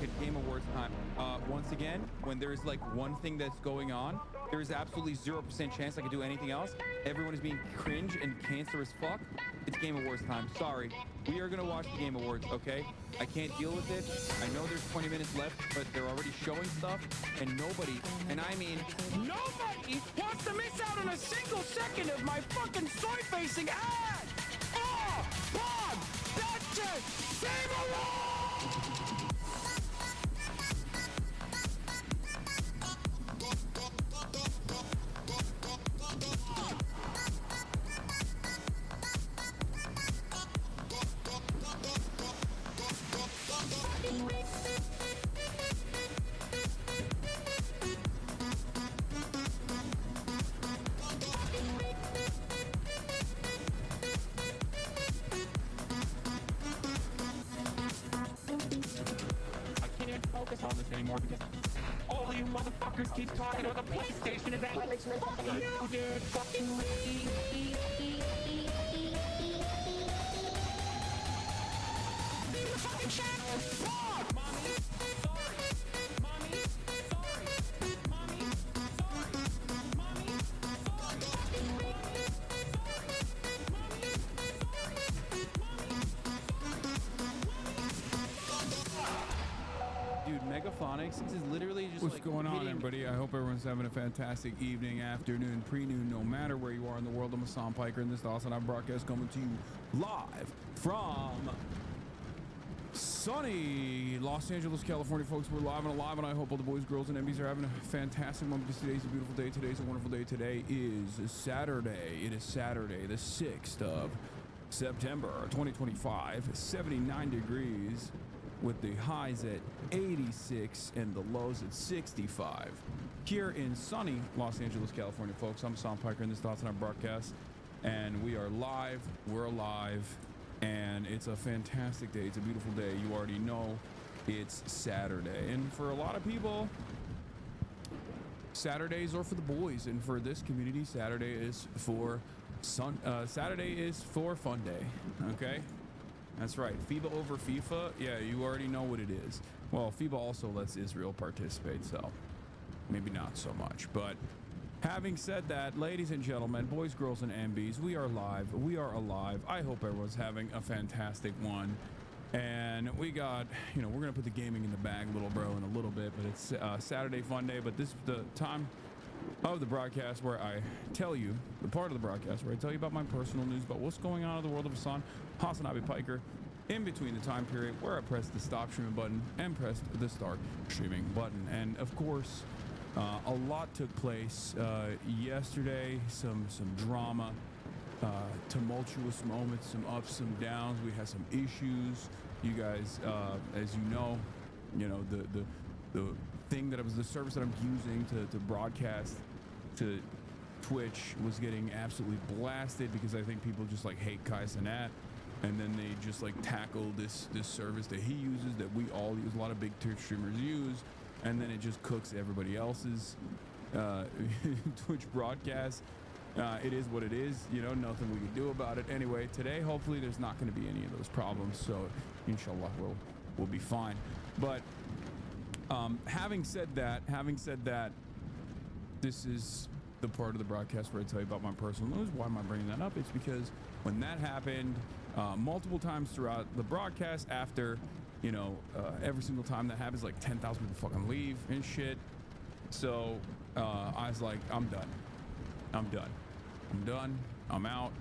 Okay, Game Awards time. Once again, when there's like one thing that's going on, there is absolutely 0% chance I could do anything else. Everyone is being cringe and cancer as fuck. It's Game Awards time. Sorry. We are going to watch the Game Awards, okay? I can't deal with it. I know there's 20 minutes left, but they're already showing stuff, and nobody, and I mean nobody, wants to miss out on a single second of my fucking soy-facing ad! Oh, Bob! That's it! Game Awards! On this anymore because all you motherfuckers keep talking about the PlayStation is that you dude fucking the fucking channel. Fuck! Mommy, sorry. Mommy, sorry. Mommy, sorry. Mommy, Dude, Megaphonics, this is literally just what's like going on, hitting... everybody? I hope everyone's having a fantastic evening, afternoon, pre-noon, no matter where you are in the world. I'm Hasan Piker, and this is the Hasanabi broadcast coming to you live from sunny Los Angeles, California, folks. We're live and alive, and I hope all the boys, girls, and MBs are having a fantastic moment because today's a beautiful day. Today's a wonderful day. Today is Saturday. It is Saturday, the 6th of September, 2025, 79 degrees. With the highs at 86 and the lows at 65. Here in sunny Los Angeles, California, folks, I'm Hasan Piker, and this is the Hasanabi broadcast. And we are live, we're alive, and it's a fantastic day. It's a beautiful day. You already know it's Saturday. And for a lot of people, Saturdays are for the boys. And for this community, Saturday is for Saturday is for fun day, okay? That's right. FIBA over FIFA. Yeah, you already know what it is. Well, FIBA also lets Israel participate, so maybe not so much. But having said that, ladies and gentlemen, boys, girls, and MBs, we are live. We are alive. I hope everyone's having a fantastic one. And we got, we're going to put the gaming in the bag, little bro, in a little bit. But it's Saturday fun day. But this is the time of the broadcast where I tell you, the part of the broadcast where I tell you about my personal news, about what's going on in the world of Hasan, Hasanabi Piker, in between the time period where I pressed the stop streaming button and pressed the start streaming button. And of course, a lot took place yesterday, some drama, tumultuous moments, some ups, some downs. We had some issues. You guys, as you know, the thing that the service that I'm using to broadcast to Twitch was getting absolutely blasted because I think people just like hate Kai Cenat, and then they just like tackle this service that he uses, that we all use, a lot of big Twitch streamers use, and then it just cooks everybody else's Twitch broadcast. It is what it is, nothing we can do about it. Anyway, today hopefully there's not going to be any of those problems, so inshallah we'll be fine. But having said that, this is the part of the broadcast where I tell you about my personal news. Why am I bringing that up? It's because when that happened multiple times throughout the broadcast, after, every single time that happens, like 10,000 people fucking leave and shit. So I was like, I'm done. I'm out.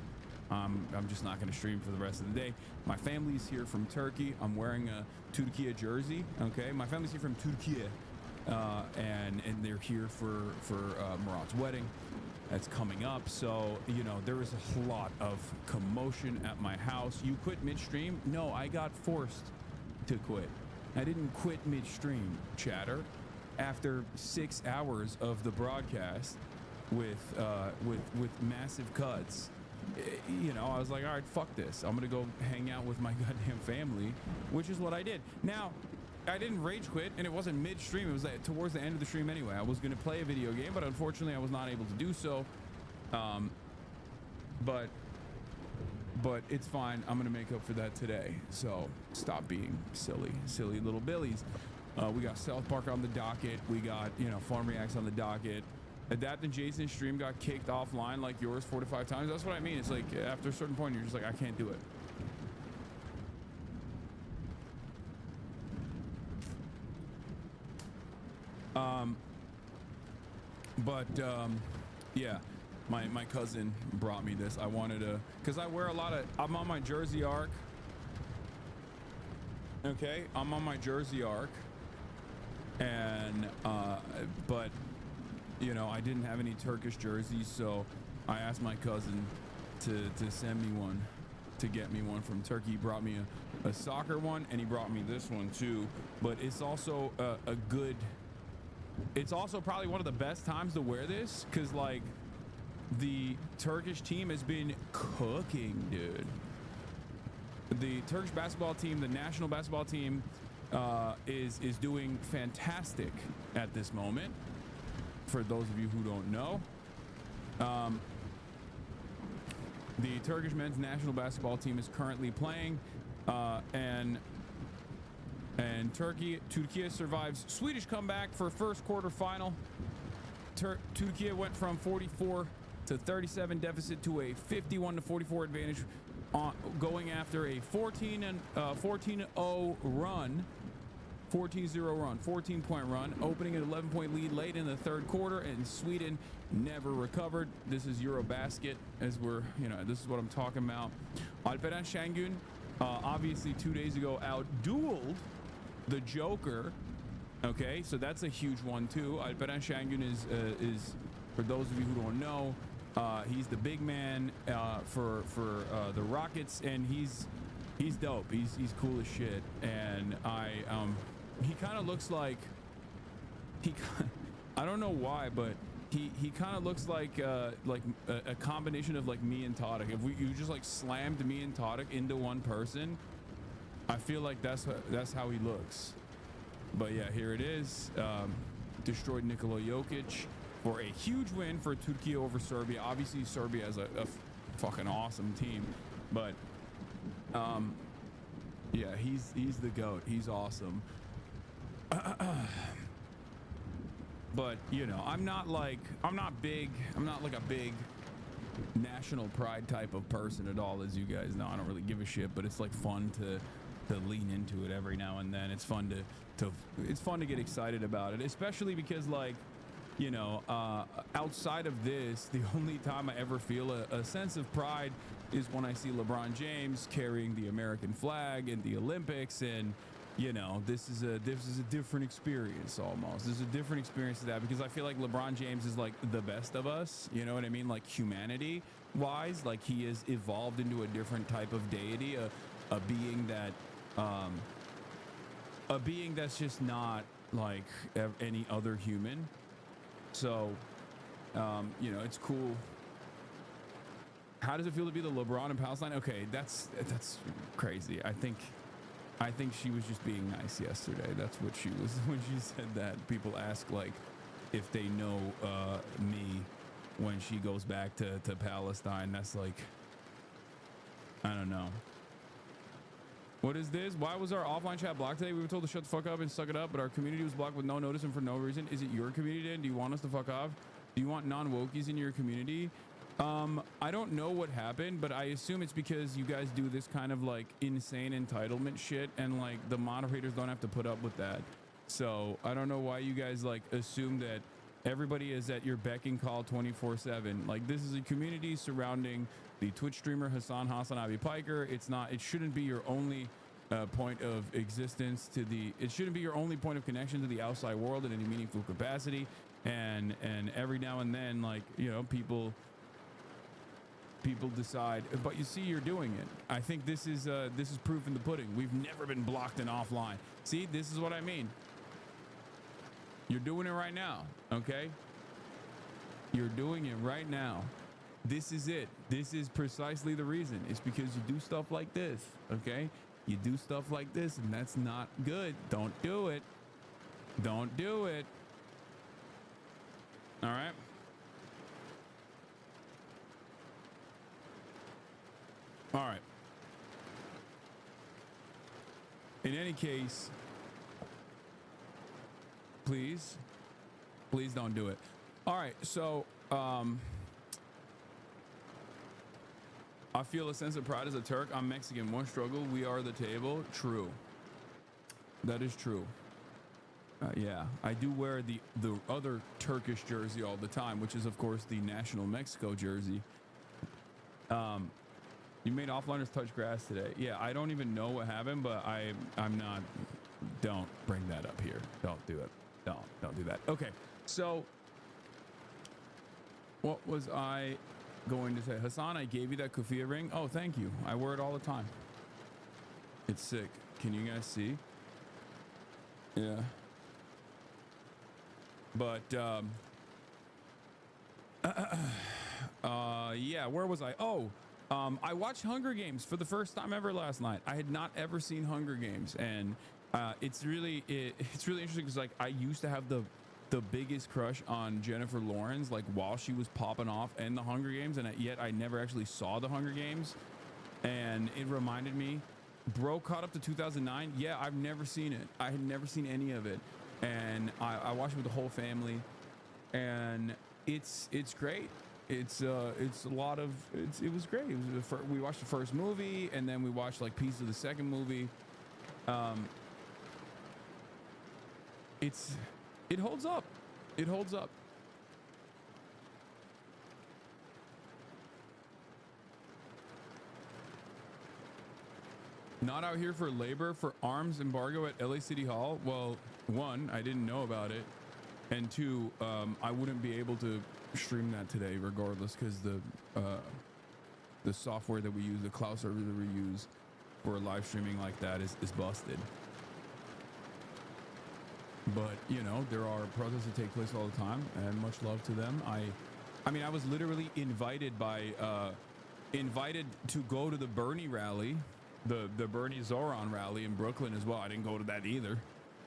I'm just not going to stream for the rest of the day. My family's here from Turkey. I'm wearing a Turkey jersey. Okay, my family's here from Turkey, and they're here for Murat's wedding that's coming up. So there is a lot of commotion at my house. You quit midstream? No, I got forced to quit. I didn't quit midstream, chatter. After 6 hours of the broadcast with massive cuts. I was like, all right, fuck this. I'm going to go hang out with my goddamn family, which is what I did. Now, I didn't rage quit, and it wasn't midstream. It was towards the end of the stream anyway. I was going to play a video game, but unfortunately, I was not able to do so. But it's fine. I'm going to make up for that today. So stop being silly little billies. We got South Park on the docket. We got, you know, Farm Reacts on the docket. Adapt and Jason's stream got kicked offline like yours 4 to 5 times. That's what I mean. It's like after a certain point, you're just like, I can't do it. Yeah, my cousin brought me this. I wanted to, because I wear a lot of, I'm on my Jersey arc. Okay, I'm on my Jersey arc. And, but, you know, I didn't have any Turkish jerseys, so I asked my cousin to send me one, to get me one from Turkey. He brought me a soccer one, and he brought me this one too. But it's also a good, it's also probably one of the best times to wear this, because like the Turkish team has been cooking, dude. The Turkish basketball team, the national basketball team, is doing fantastic at this moment. For those of you who don't know, the Turkish men's national basketball team is currently playing, and Turkey survives Swedish comeback for first quarter final. Turkey went from 44 to 37 deficit to a 51 to 44 advantage, going after a 14-0 run. 14-point run, opening an 11-point lead late in the third quarter, and Sweden never recovered. This is Eurobasket, as we're, you know, this is what I'm talking about. Alperen Şengün, obviously 2 days ago, out-dueled the Joker. Okay, so that's a huge one too. Alperen Şengün is for those of you who don't know, he's the big man for the Rockets, and he's dope. He's cool as shit, and he kind of looks like I don't know why, but he kind of looks like a combination of like me and Tadic. If you just like slammed me and Tadic into one person, I feel like that's how he looks. But yeah, here it is. Destroyed Nikola Jokic for a huge win for Turkey over Serbia. Obviously, Serbia has a fucking awesome team, but yeah, he's the GOAT. He's awesome. But you know, I'm not like a big national pride type of person at all, as you guys know. I don't really give a shit, but it's like fun to lean into it every now and then. It's fun to get excited about it, especially because, like, you know, outside of this, the only time I ever feel a sense of pride is when I see LeBron James carrying the American flag in the Olympics. And you know, this is a different experience. Almost, this is a different experience to that, because I feel like LeBron James is like the best of us, you know what I mean, like humanity wise. Like, he has evolved into a different type of deity, a being that's just not like any other human. So you know, it's cool. How does it feel to be the LeBron in Palestine? Okay, that's crazy. I think she was just being nice yesterday. That's what she was when she said that. People ask like if they know me when she goes back to Palestine. That's like, I don't know. What is this? Why was our offline chat blocked today? We were told to shut the fuck up and suck it up, but our community was blocked with no notice and for no reason. Is it your community then? Do you want us to fuck off? Do you want non-wokies in your community? I don't know what happened, but I assume it's because you guys do this kind of like insane entitlement shit, and like the moderators don't have to put up with that. So I don't know why you guys like assume that everybody is at your beck and call 24/7. Like, this is a community surrounding the Twitch streamer Hasanabi Piker. It shouldn't be your only point of existence it shouldn't be your only point of connection to the outside world in any meaningful capacity. And every now and then, like, you know, people decide, but you see, you're doing it. I think this is proof in the pudding. We've never been blocked and offline. See, this is what I mean. You're doing it right now, okay? You're doing it right now. This is it. This is precisely the reason. It's because you do stuff like this, okay? You do stuff like this, and that's not good. Don't do it. Don't do it. All right? All right. In any case, please don't do it. All right, so I feel a sense of pride as a Turk. I'm Mexican. One struggle, we are the table. True. That is true. Yeah, I do wear the other Turkish jersey all the time, which is of course the national Mexico jersey. You made offliners touch grass today. Yeah, I don't even know what happened, but I'm not. Don't bring that up here. Don't do it. Don't do that. Okay, so what was I going to say? Hasan, I gave you that kufiya ring. Oh, thank you. I wear it all the time. It's sick. Can you guys see? Yeah. But yeah, where was I? Oh, I watched Hunger Games for the first time ever last night. I had not ever seen Hunger Games, and it's really interesting because like I used to have the biggest crush on Jennifer Lawrence like while she was popping off in the Hunger Games, and yet I never actually saw the Hunger Games, and it reminded me. Bro caught up to 2009. Yeah, I've never seen it. I had never seen any of it, and I watched it with the whole family, and it's great. It's a lot of it was great. It was we watched the first movie, and then we watched like pieces of the second movie. It holds up. It holds up. Not out here for labor for arms embargo at LA City Hall. Well, one, I didn't know about it, and two, I wouldn't be able to stream that today regardless because the software that we use, the cloud server that we use for live streaming like that is busted. But you know, there are protests that take place all the time, and much love to them. I mean, I was literally invited to go to the Bernie rally. The Bernie Zoran rally in Brooklyn as well. I didn't go to that either.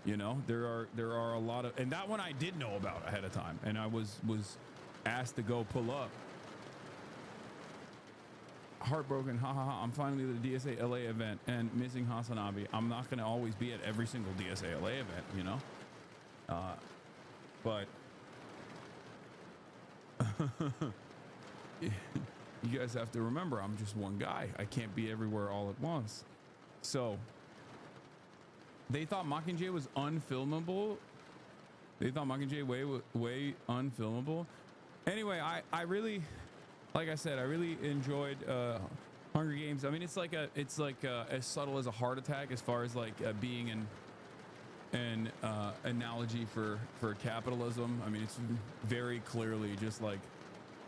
You know, there are a lot of, and that one I did know about ahead of time, and I was asked to go pull up. Heartbroken, I'm finally at the DSA LA event and missing Hasanabi. I'm not going to always be at every single DSA LA event, you know, but you guys have to remember, I'm just one guy. I can't be everywhere all at once. So they thought Mockingjay was unfilmable. They thought Mockingjay way unfilmable. Anyway, I really, like I said, I really enjoyed Hunger Games. I mean, it's like as subtle as a heart attack as far as like being an analogy for capitalism. I mean, it's very clearly just like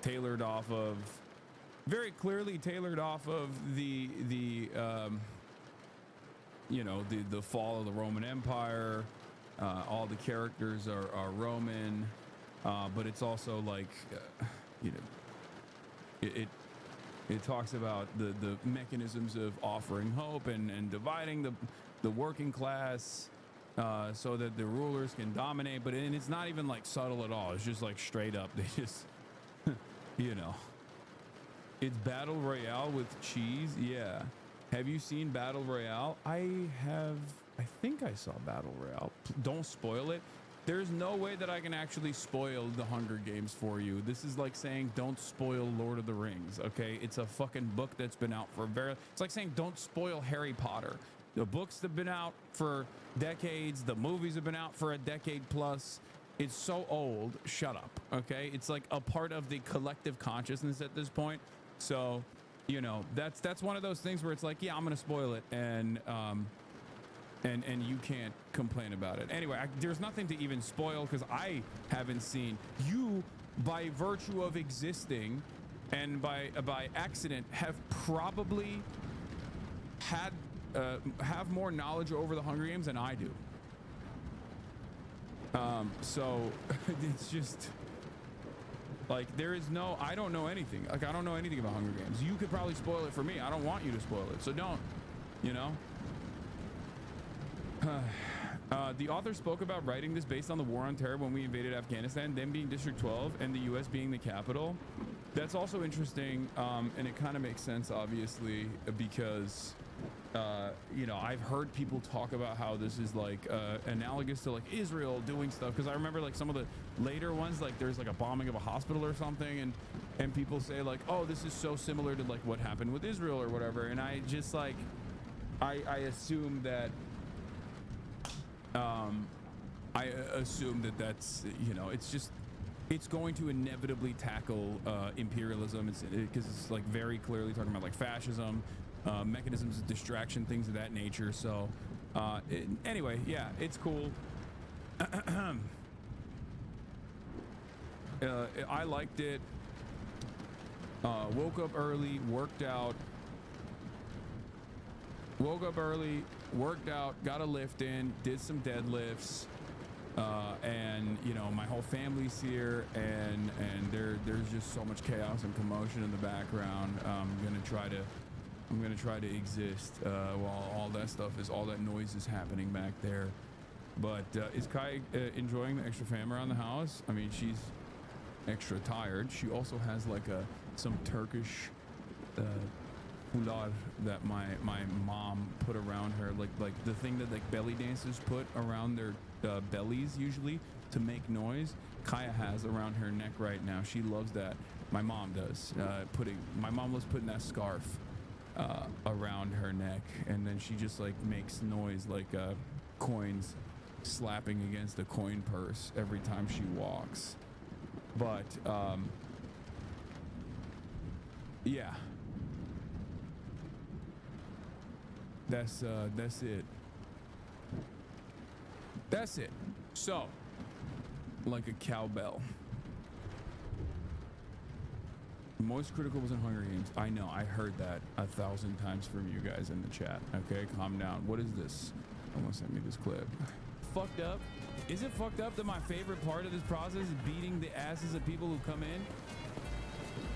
tailored off of the you know, the fall of the Roman Empire. All the characters are Roman, but it's also like you know, it talks about the mechanisms of offering hope and dividing the working class so that the rulers can dominate. But it's not even like subtle at all. It's just like straight up. They just you know. It's Battle Royale with cheese. Yeah. Have you seen Battle Royale? I have. I think I saw Battle Royale. Don't spoil it. There's no way that I can actually spoil the Hunger Games for you. This is like saying don't spoil Lord of the Rings. Okay. It's a fucking book that's been out for it's like saying don't spoil Harry Potter. The books have been out for decades. The movies have been out for a decade plus. It's so old. Shut up. Okay. It's like a part of the collective consciousness at this point. So, you know, that's one of those things where it's like, yeah, I'm going to spoil it. And you can't complain about it. Anyway, there's nothing to even spoil because I haven't seen you by virtue of existing and by accident have probably have more knowledge over the Hunger Games than I do. So it's just like I don't know anything. Like I don't know anything about Hunger Games. You could probably spoil it for me. I don't want you to spoil it. So don't, you know. The author spoke about writing this based on the war on terror when we invaded Afghanistan, them being District 12 and the US being the capital. That's also interesting. And it kind of makes sense, obviously, because you know, I've heard people talk about how this is like analogous to like Israel doing stuff, because I remember like some of the later ones, like there's like a bombing of a hospital or something, and people say like, oh, this is so similar to like what happened with Israel or whatever, and I just like I assume that I assume that that's, you know, it's going to inevitably tackle imperialism, because it's like very clearly talking about like fascism, mechanisms of distraction, things of that nature. So anyway, yeah, it's cool. I liked it. Woke up early, worked out, got a lift in, did some deadlifts, and you know, my whole family's here, and there's just so much chaos and commotion in the background. I'm gonna try to exist while all that noise is happening back there. But is Kai enjoying the extra fam around the house? I mean, she's extra tired. She also has like some Turkish hular that my mom put around her, like the thing that like belly dancers put around their bellies usually to make noise. Kaya has around her neck right now. She loves that. My mom does. My mom loves putting that scarf around her neck, and then she just like makes noise like coins slapping against a coin purse every time she walks. But yeah, that's it. That's it. So, like a cowbell. Most critical was in Hunger Games. I know, I heard that 1,000 times from you guys in the chat. Okay, calm down. What is this? Someone sent me this clip. Fucked up? Is it fucked up that my favorite part of this process is beating the asses of people who come in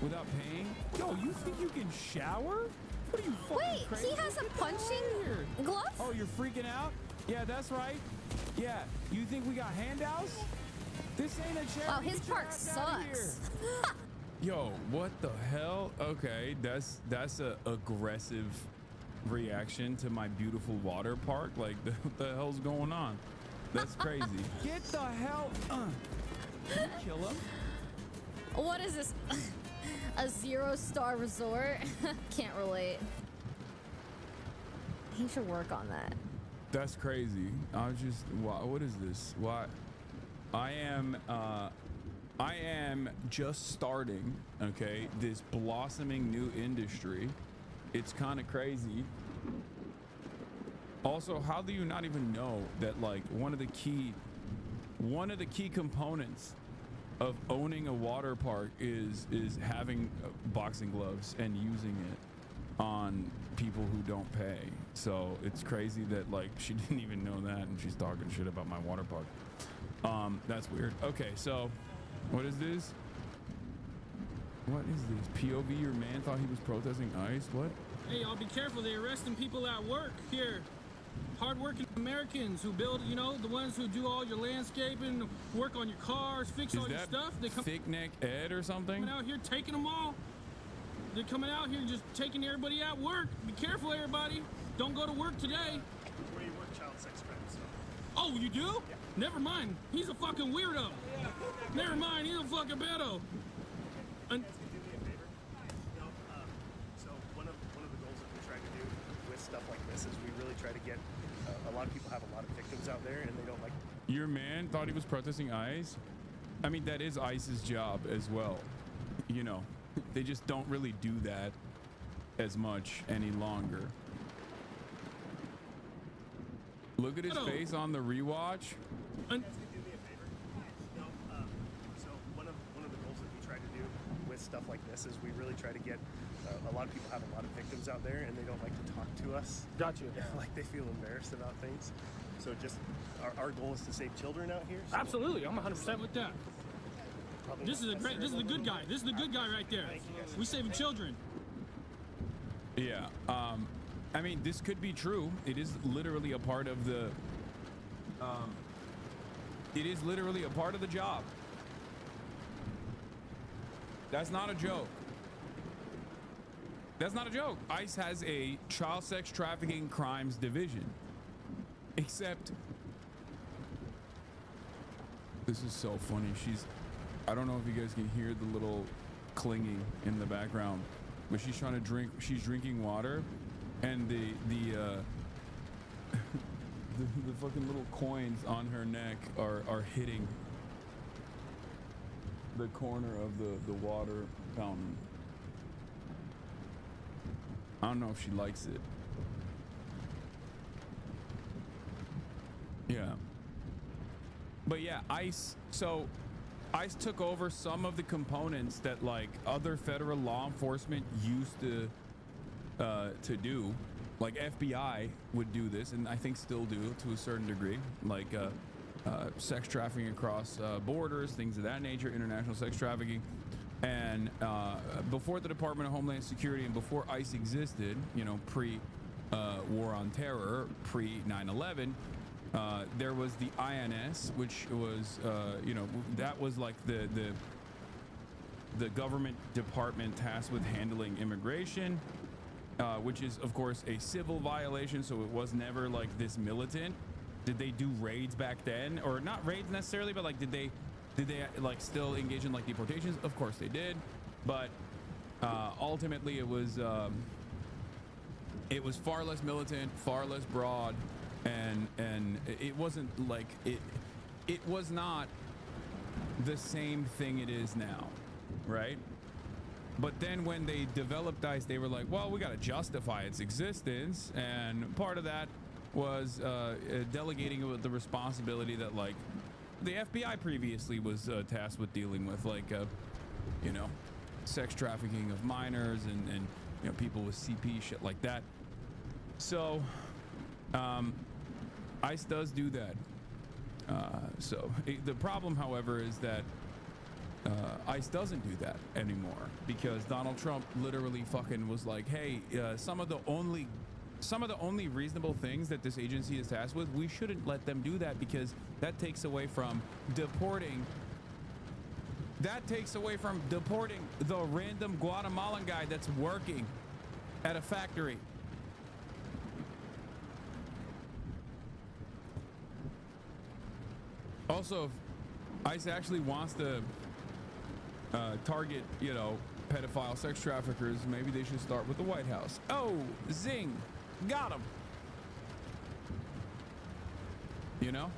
without paying? Yo, you think you can shower? What are you fucking crazy? Wait, he has some punching gloves? Oh, you're freaking out? Yeah, that's right. Yeah, you think we got handouts? This ain't a charity. Oh, his park sucks. Yo, what the hell? Okay, that's a aggressive reaction to my beautiful water park. Like, what the hell's going on? That's crazy. Get the hell. Did you kill him? What is this? A 0-star resort? Can't relate. He should work on that. That's crazy. I was just, what is this? Why? I am just starting, okay, this blossoming new industry. It's kind of crazy. Also, how do you not even know that like one of the key components of owning a water park is having boxing gloves and using it on people who don't pay? So it's crazy that like she didn't even know that, and she's talking shit about my water park. That's weird. Okay, so what is this? What is this? POV, your man thought he was protesting ICE? What? Hey, y'all be careful. They're arresting people at work here. Hardworking Americans who build, you know, the ones who do all your landscaping, work on your cars, fix all your stuff. They come Thick Neck Ed or something? Coming out here taking them all. They're coming out here just taking everybody at work. Be careful, everybody. Don't go to work today. Where you work, child sex crimes. So. Oh, you do? Yeah. Never mind. He's a fucking weirdo. Never mind. He's a fucking pedo. You guys can do me a favor. You know, so one of the goals that we try to do with stuff like this is we really try to get a lot of people have a lot of victims out there, and they don't like. Your man thought he was protesting ICE? I mean, that is ICE's job as well. You know, they just don't really do that as much any longer. Look at his face on the rewatch. You guys can do me a favor. You know, so one of the goals that we try to do with stuff like this is we really try to get a lot of people have a lot of victims out there, and they don't like to talk to us. Got you. Yeah, like they feel embarrassed about things. So just our goal is to save children out here. So Absolutely. I'm 100% with that. This is the good guy. This is the good guy right there. We saving children. Yeah. I mean, this could be true. It is literally a part of the. It is literally a part of the job. That's not a joke. That's not a joke. ICE has a child sex trafficking crimes division. Except, this is so funny. I don't know if you guys can hear the little clinging in the background, but she's trying to drink. She's drinking water, and the fucking little coins on her neck are hitting the corner of the water fountain. I don't know if she likes it. Yeah. But yeah, ICE. So ICE took over some of the components that like other federal law enforcement used to do. Like FBI would do this, and I think still do to a certain degree. Like sex trafficking across borders, things of that nature, international sex trafficking. And before the Department of Homeland Security and before ICE existed, you know, pre-War on Terror, pre-9/11, there was the INS, which was, you know, that was like the government department tasked with handling immigration, which is, of course, a civil violation. So it was never like this militant. Did they do raids back then? Or not raids necessarily, but like, did they like still engage in like deportations? Of course they did, but ultimately it was far less militant, far less broad, and it wasn't like it was not the same thing it is now, right? But then when they developed ICE, they were like, well, we got to justify its existence, and part of that was delegating the responsibility that like the FBI previously was tasked with dealing with, like, you know, sex trafficking of minors and you know, people with CP, shit like that. So ICE does do that. The problem, however, is that ICE doesn't do that anymore because Donald Trump literally fucking was like, hey, some of the only reasonable things that this agency is tasked with, we shouldn't let them do that because that takes away from deporting. That takes away from deporting the random Guatemalan guy that's working at a factory. Also, if ICE actually wants to target, you know, pedophile sex traffickers, maybe they should start with the White House. Oh, zing. Got him. You know?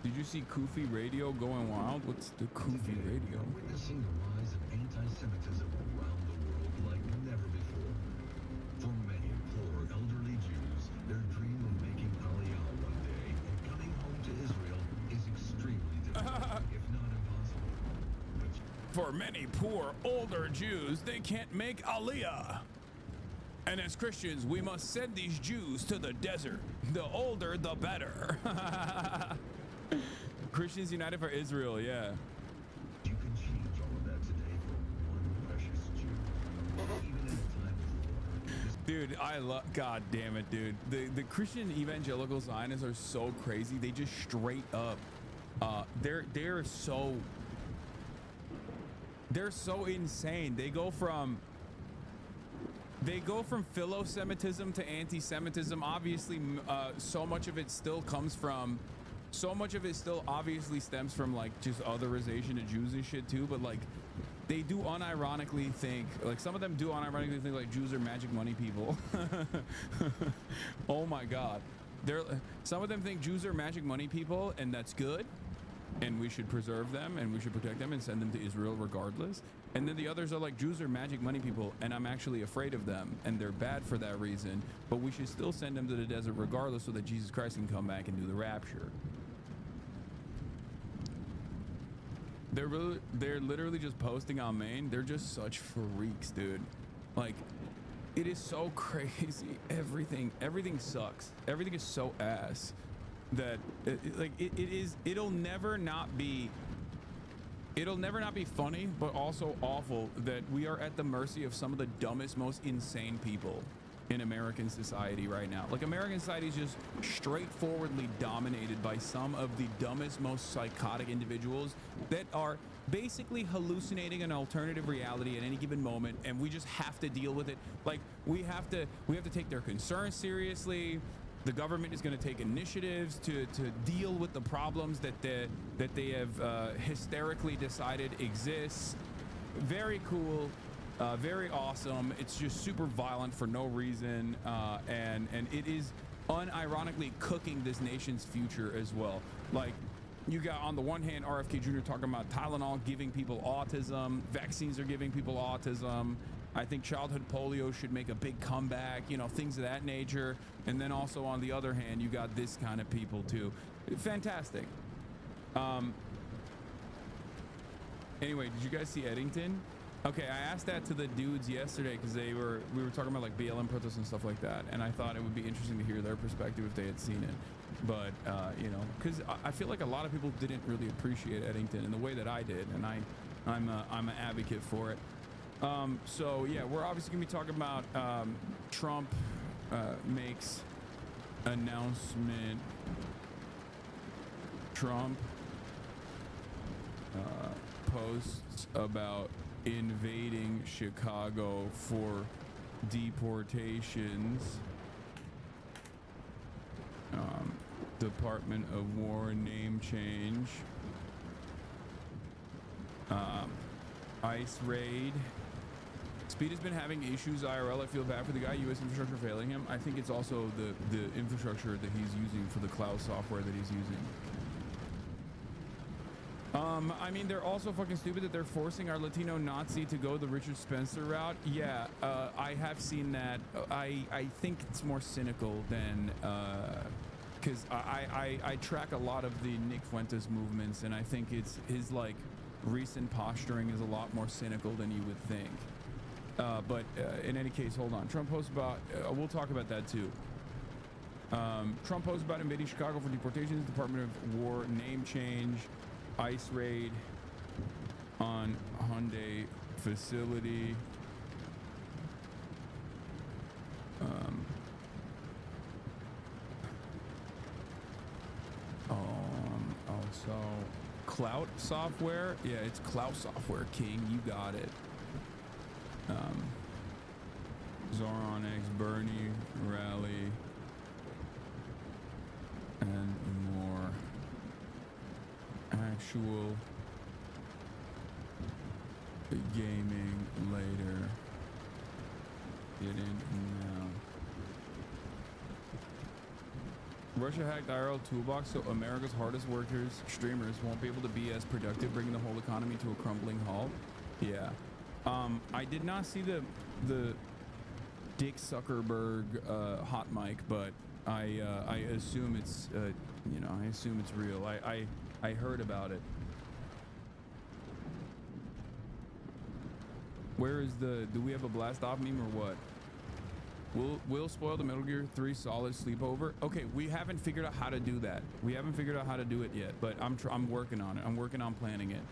Did you see Kufi Radio going wild? What's the Kufi Radio? Witnessing the rise of anti-Semitism around the world like never before. For many poor elderly Jews, their dream of making Aliyah one day and coming home to Israel is extremely difficult, if not impossible. But For many poor older Jews, they can't make Aliyah. And as Christians, we must send these Jews to the desert. The older, the better. Christians United for Israel, yeah. you can change all of that today for one precious Jew. Even in a time of war. Dude, I love, god damn it, dude. The Christian evangelical Zionists are so crazy. They just straight up, they're so insane. They go from philo-Semitism to anti-Semitism. Obviously, so much of it still obviously stems from like just otherization of Jews and shit too. But like, they do unironically think, like some of them do unironically think like Jews are magic money people. Oh my God. Some of them think Jews are magic money people, and that's good. And we should preserve them and we should protect them and send them to Israel regardless. And then the others are like, Jews are magic money people and I'm actually afraid of them and they're bad for that reason, but we should still send them to the desert regardless so that Jesus Christ can come back and do the rapture. They're literally just posting on main. They're just such freaks, dude. Like, it is so crazy. Everything sucks. Everything is so ass that it'll never not be funny, but also awful that we are at the mercy of some of the dumbest, most insane people in American society right now. Like, American society is just straightforwardly dominated by some of the dumbest, most psychotic individuals that are basically hallucinating an alternative reality at any given moment, and we just have to deal with it. Like, we have to take their concerns seriously. The government is going to take initiatives to deal with the problems that they have hysterically decided exists. Very cool. Very awesome. It's just super violent for no reason, and it is unironically cooking this nation's future as well. Like, you got on the one hand RFK Jr. talking about Tylenol giving people autism, vaccines are giving people autism. I think childhood polio should make a big comeback, you know, things of that nature. And then also on the other hand, you got this kind of people too. Fantastic. Anyway, did you guys see Eddington? Okay, I asked that to the dudes yesterday because we were talking about like BLM protests and stuff like that, and I thought it would be interesting to hear their perspective if they had seen it. But you know, because I feel like a lot of people didn't really appreciate Eddington in the way that I did, and I'm an advocate for it. So yeah, we're obviously gonna be talking about Trump makes announcement. Trump posts about invading Chicago for deportations. Department of War name change. ICE raid. Speed has been having issues IRL. I feel bad for the guy. U.S. infrastructure failing him. I think it's also the infrastructure that he's using for the cloud software that he's using. I mean, they're also fucking stupid that they're forcing our Latino Nazi to go the Richard Spencer route. Yeah, I have seen that. I think it's more cynical than because I track a lot of the Nick Fuentes movements, and I think it's his like recent posturing is a lot more cynical than you would think. But in any case, hold on. Trump posts about we'll talk about that too. Trump posts about invading Chicago for deportations. Department of War name change. ICE raid on Hyundai facility. Also cloud software. Yeah, it's cloud software king. You got it. Zoran X Bernie rally and more. Actual gaming later. Get in now. Russia hacked IRL toolbox so America's hardest workers, streamers, won't be able to be as productive, bringing the whole economy to a crumbling halt. Yeah. I did not see the Dick Zuckerberg hot mic, but I assume it's you know, I assume it's real. I heard about it. Where is do we have a blast off meme or what? We'll spoil the Metal Gear 3 Solid sleepover. Okay, we haven't figured out how to do that. We haven't figured out how to do it yet, but I'm working on it. I'm working on planning it.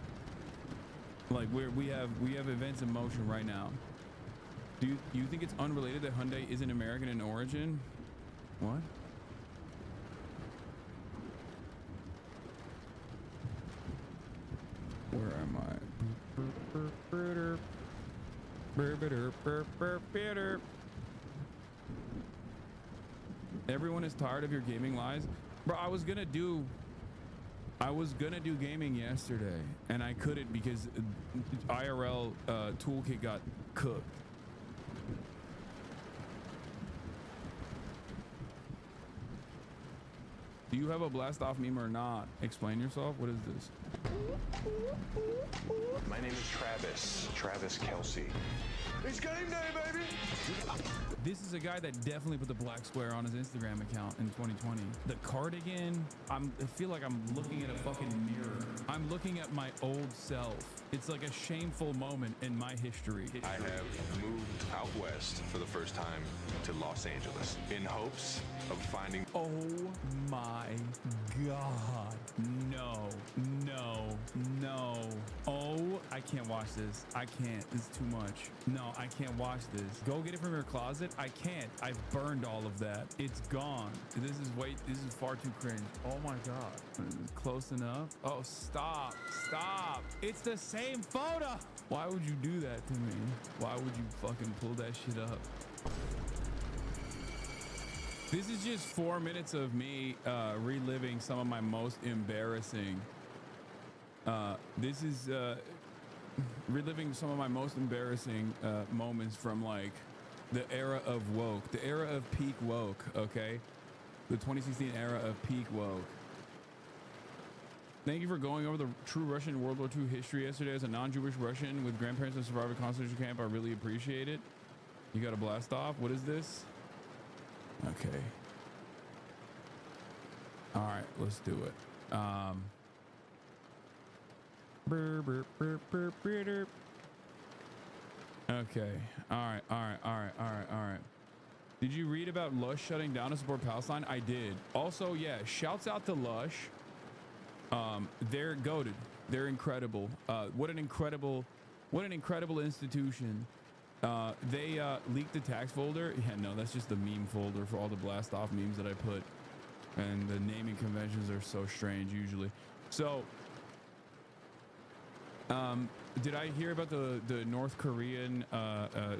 Like we have events in motion right now. Do you think it's unrelated that Hyundai isn't American in origin? What? Where am I? Everyone is tired of your gaming lies. Bro, I was gonna do gaming yesterday and I couldn't because IRL toolkit got cooked. Do you have a blast off meme or not? Explain yourself. What is this? My name is Travis Kelsey. It's game day, baby! This is a guy that definitely put the black square on his Instagram account in 2020. The cardigan, I feel like I'm looking at a fucking mirror. I'm looking at my old self. It's like a shameful moment in my history. I have moved out west for the first time to Los Angeles in hopes of finding... Oh my God. No. Oh, I can't watch this. I can't. It's too much. No, I can't watch this. Go get it from your closet. I can't. I've burned all of that. It's gone. This is far too cringe. Oh my God. Close enough. Oh, stop. Stop. It's the same photo. Why would you do that to me? Why would you fucking pull that shit up? This is just 4 minutes of me reliving some of my most embarrassing. This is reliving some of my most embarrassing moments from like the era of woke, the era of peak woke. Okay, the 2016 era of peak woke. Thank you for going over the true Russian World War II history yesterday as a non-Jewish Russian with grandparents that survived a concentration camp. I really appreciate it. You got a blast off. What is this? Okay. All right, let's do it. Okay. All right. Did you read about Lush shutting down to support Palestine? I did. Also, yeah, shouts out to Lush. They're goated. They're incredible. What an incredible institution. They leaked the tax folder. Yeah, no, that's just the meme folder for all the blast off memes that I put. And the naming conventions are so strange usually. So, did I hear about the North Korean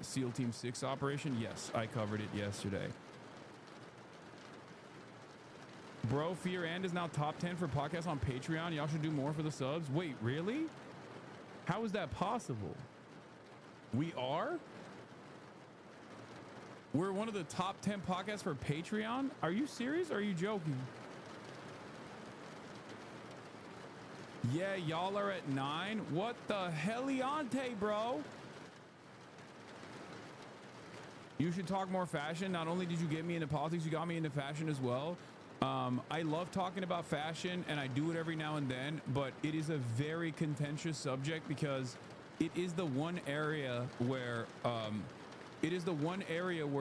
SEAL Team 6 operation? Yes, I covered it yesterday. Bro, Fear and is now top 10 for podcasts on Patreon. Y'all should do more for the subs. Wait, really? How is that possible? We are? We're one of the top 10 podcasts for Patreon? Are you serious or are you joking? Yeah, y'all are at 9. What the heliante, bro? You should talk more fashion. Not only did you get me into politics, you got me into fashion as well. I love talking about fashion and I do it every now and then, but it is a very contentious subject because it is the one area where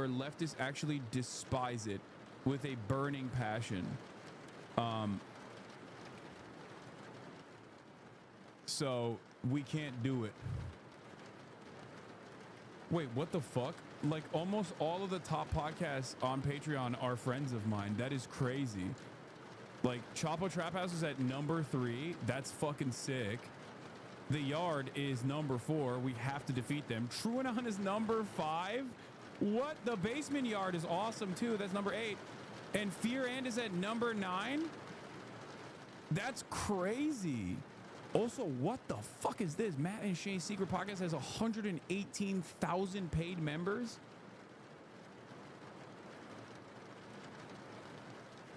leftists actually despise it with a burning passion. So we can't do it. Wait, what the fuck? Like almost all of the top podcasts on Patreon are friends of mine. That is crazy. Like Chapo Trap House is at number 3. That's fucking sick. The Yard is number 4. We have to defeat them. Truanon is number 5. What? The Basement Yard is awesome too. That's number 8. And Fear and is at number 9. That's crazy. Also, what the fuck is this? Matt and Shane's Secret Podcast has 118,000 paid members.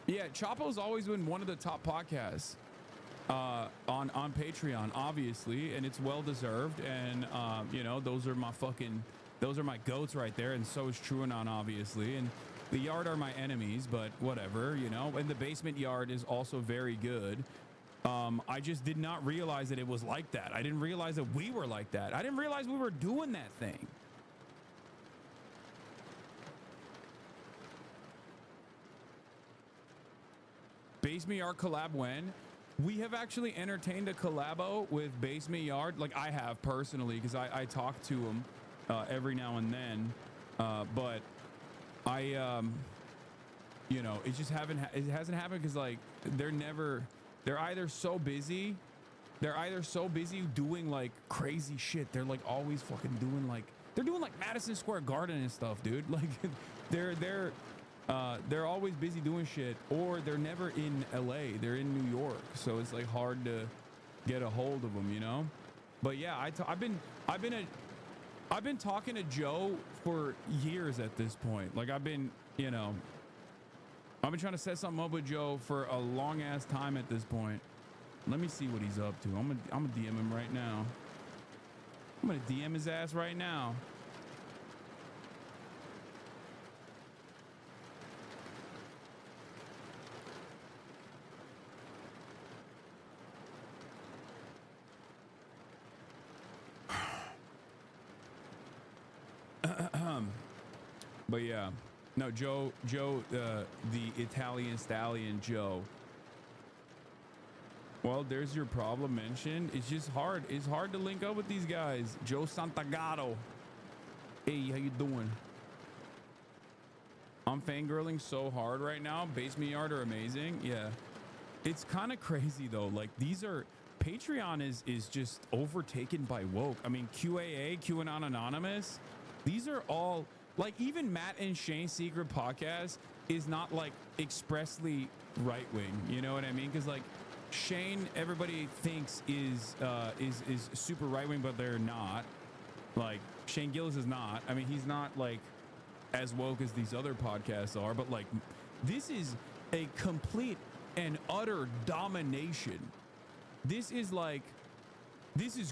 Yeah, Chapo's always been one of the top podcasts on Patreon, obviously, and it's well deserved. And you know, those are my goats right there. And so is Truanon, obviously. And the Yard are my enemies, but whatever, you know. And the Basement Yard is also very good. I just did not realize that it was like that. I didn't realize that we were like that. I didn't realize we were doing that thing. Basement Yard collab when? We have actually entertained a collabo with Basement Yard. Like I have personally, because I talk to them every now and then. But I, you know, it just hasn't happened because like they're either so busy doing like crazy shit. They're like always fucking doing like, they're doing like Madison Square Garden and stuff, dude. Like they're always busy doing shit, or they're never in LA. They're in New York. So it's like hard to get a hold of them, you know? But yeah, I've been talking to Joe for years at this point. Like I've been trying to set something up with Joe for a long ass time at this point. Let me see what he's up to. I'm gonna DM him right now. I'm gonna DM his ass right now. But yeah, no, Joe, the Italian stallion Joe. Well, there's your problem mentioned. It's just hard. It's hard to link up with these guys. Joe Santagato. Hey, how you doing? I'm fangirling so hard right now. Base me art are amazing. Yeah. It's kind of crazy though. Like these are Patreon is just overtaken by woke. I mean, QAA, QAnon Anonymous. These are all like even Matt and Shane's secret podcast is not like expressly right wing. You know what I mean? Because like Shane, everybody thinks is super right wing, but they're not. Like Shane Gillis is not. I mean, he's not like as woke as these other podcasts are, but like this is a complete and utter domination. This is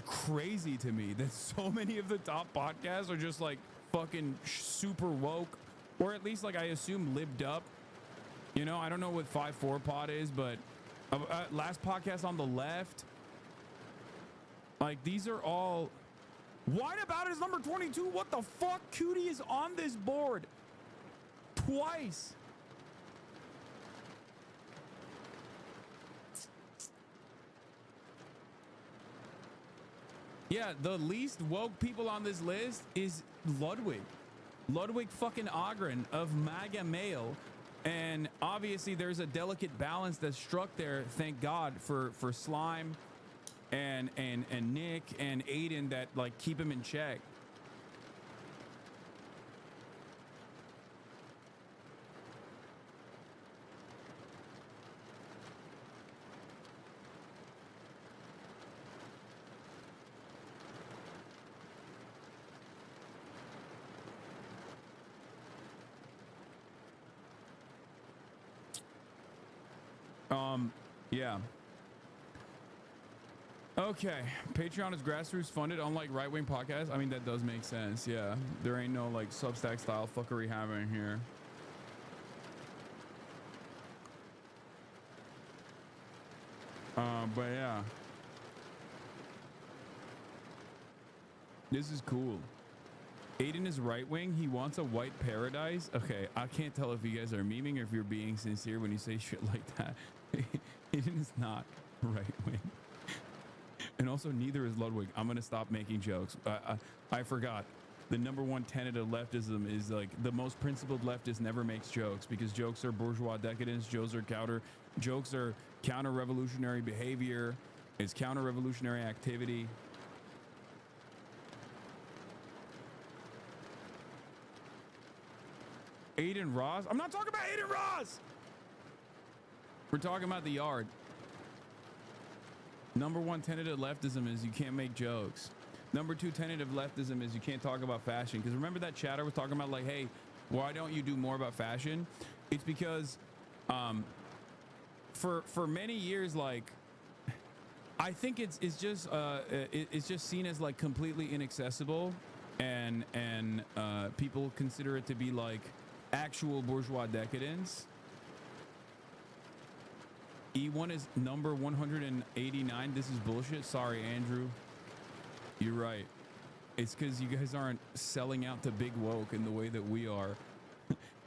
crazy to me that so many of the top podcasts are just like fucking super woke, or at least like I assume libbed up. You know, I don't know what 5-4 pod is, but last podcast on the left, like these are all. White About It is number 22. What the fuck? Cutie is on this board twice. Yeah, the least woke people on this list is Ludwig. Ludwig fucking Ogren of MAGA Male. And obviously there's a delicate balance that's struck there. Thank God for Slime and Nick and Aiden that like keep him in check. Yeah. Okay, Patreon is grassroots funded, unlike right-wing podcasts. I mean, that does make sense. Yeah, there ain't no like Substack style fuckery happening here. But yeah, this is cool. Aiden is right-wing. He wants a white paradise. Okay, I can't tell if you guys are memeing or if you're being sincere when you say shit like that. Aiden is not right-wing. And also, neither is Ludwig. I'm gonna stop making jokes. I forgot. The number one tenet of leftism is like the most principled leftist never makes jokes, because jokes are bourgeois decadence. Jokes are counter-revolutionary behavior. It's counter-revolutionary activity. Aiden Ross. I'm not talking about Aiden Ross. We're talking about the yard. Number one tenet of leftism is you can't make jokes. Number two tenet of leftism is you can't talk about fashion. Because remember that chatter was talking about like, hey, why don't you do more about fashion? It's because for many years, like, I think it's just seen as like completely inaccessible, and people consider it to be like actual bourgeois decadence. E1 is number 189. This is bullshit. Sorry, Andrew. You're right. It's because you guys aren't selling out to big woke in the way that we are.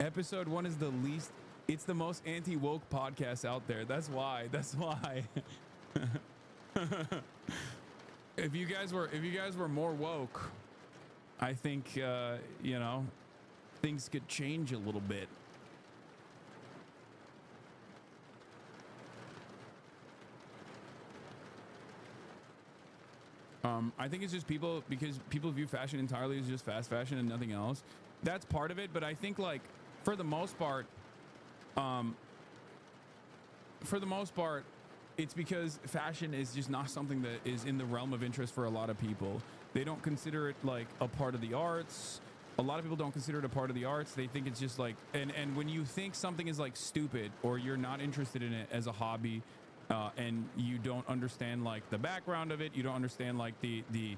Episode 1 is the least. It's the most anti-woke podcast out there. That's why. That's why. If you guys were more woke, I think you know, things could change a little bit. I think it's just because people view fashion entirely as just fast fashion and nothing else. That's part of it, but I think like for the most part, it's because fashion is just not something that is in the realm of interest for a lot of people. They don't consider it like a part of the arts. A lot of people don't consider it a part of the arts. They think it's just like, and when you think something is like stupid, or you're not interested in it as a hobby, and you don't understand like the background of it, you don't understand like the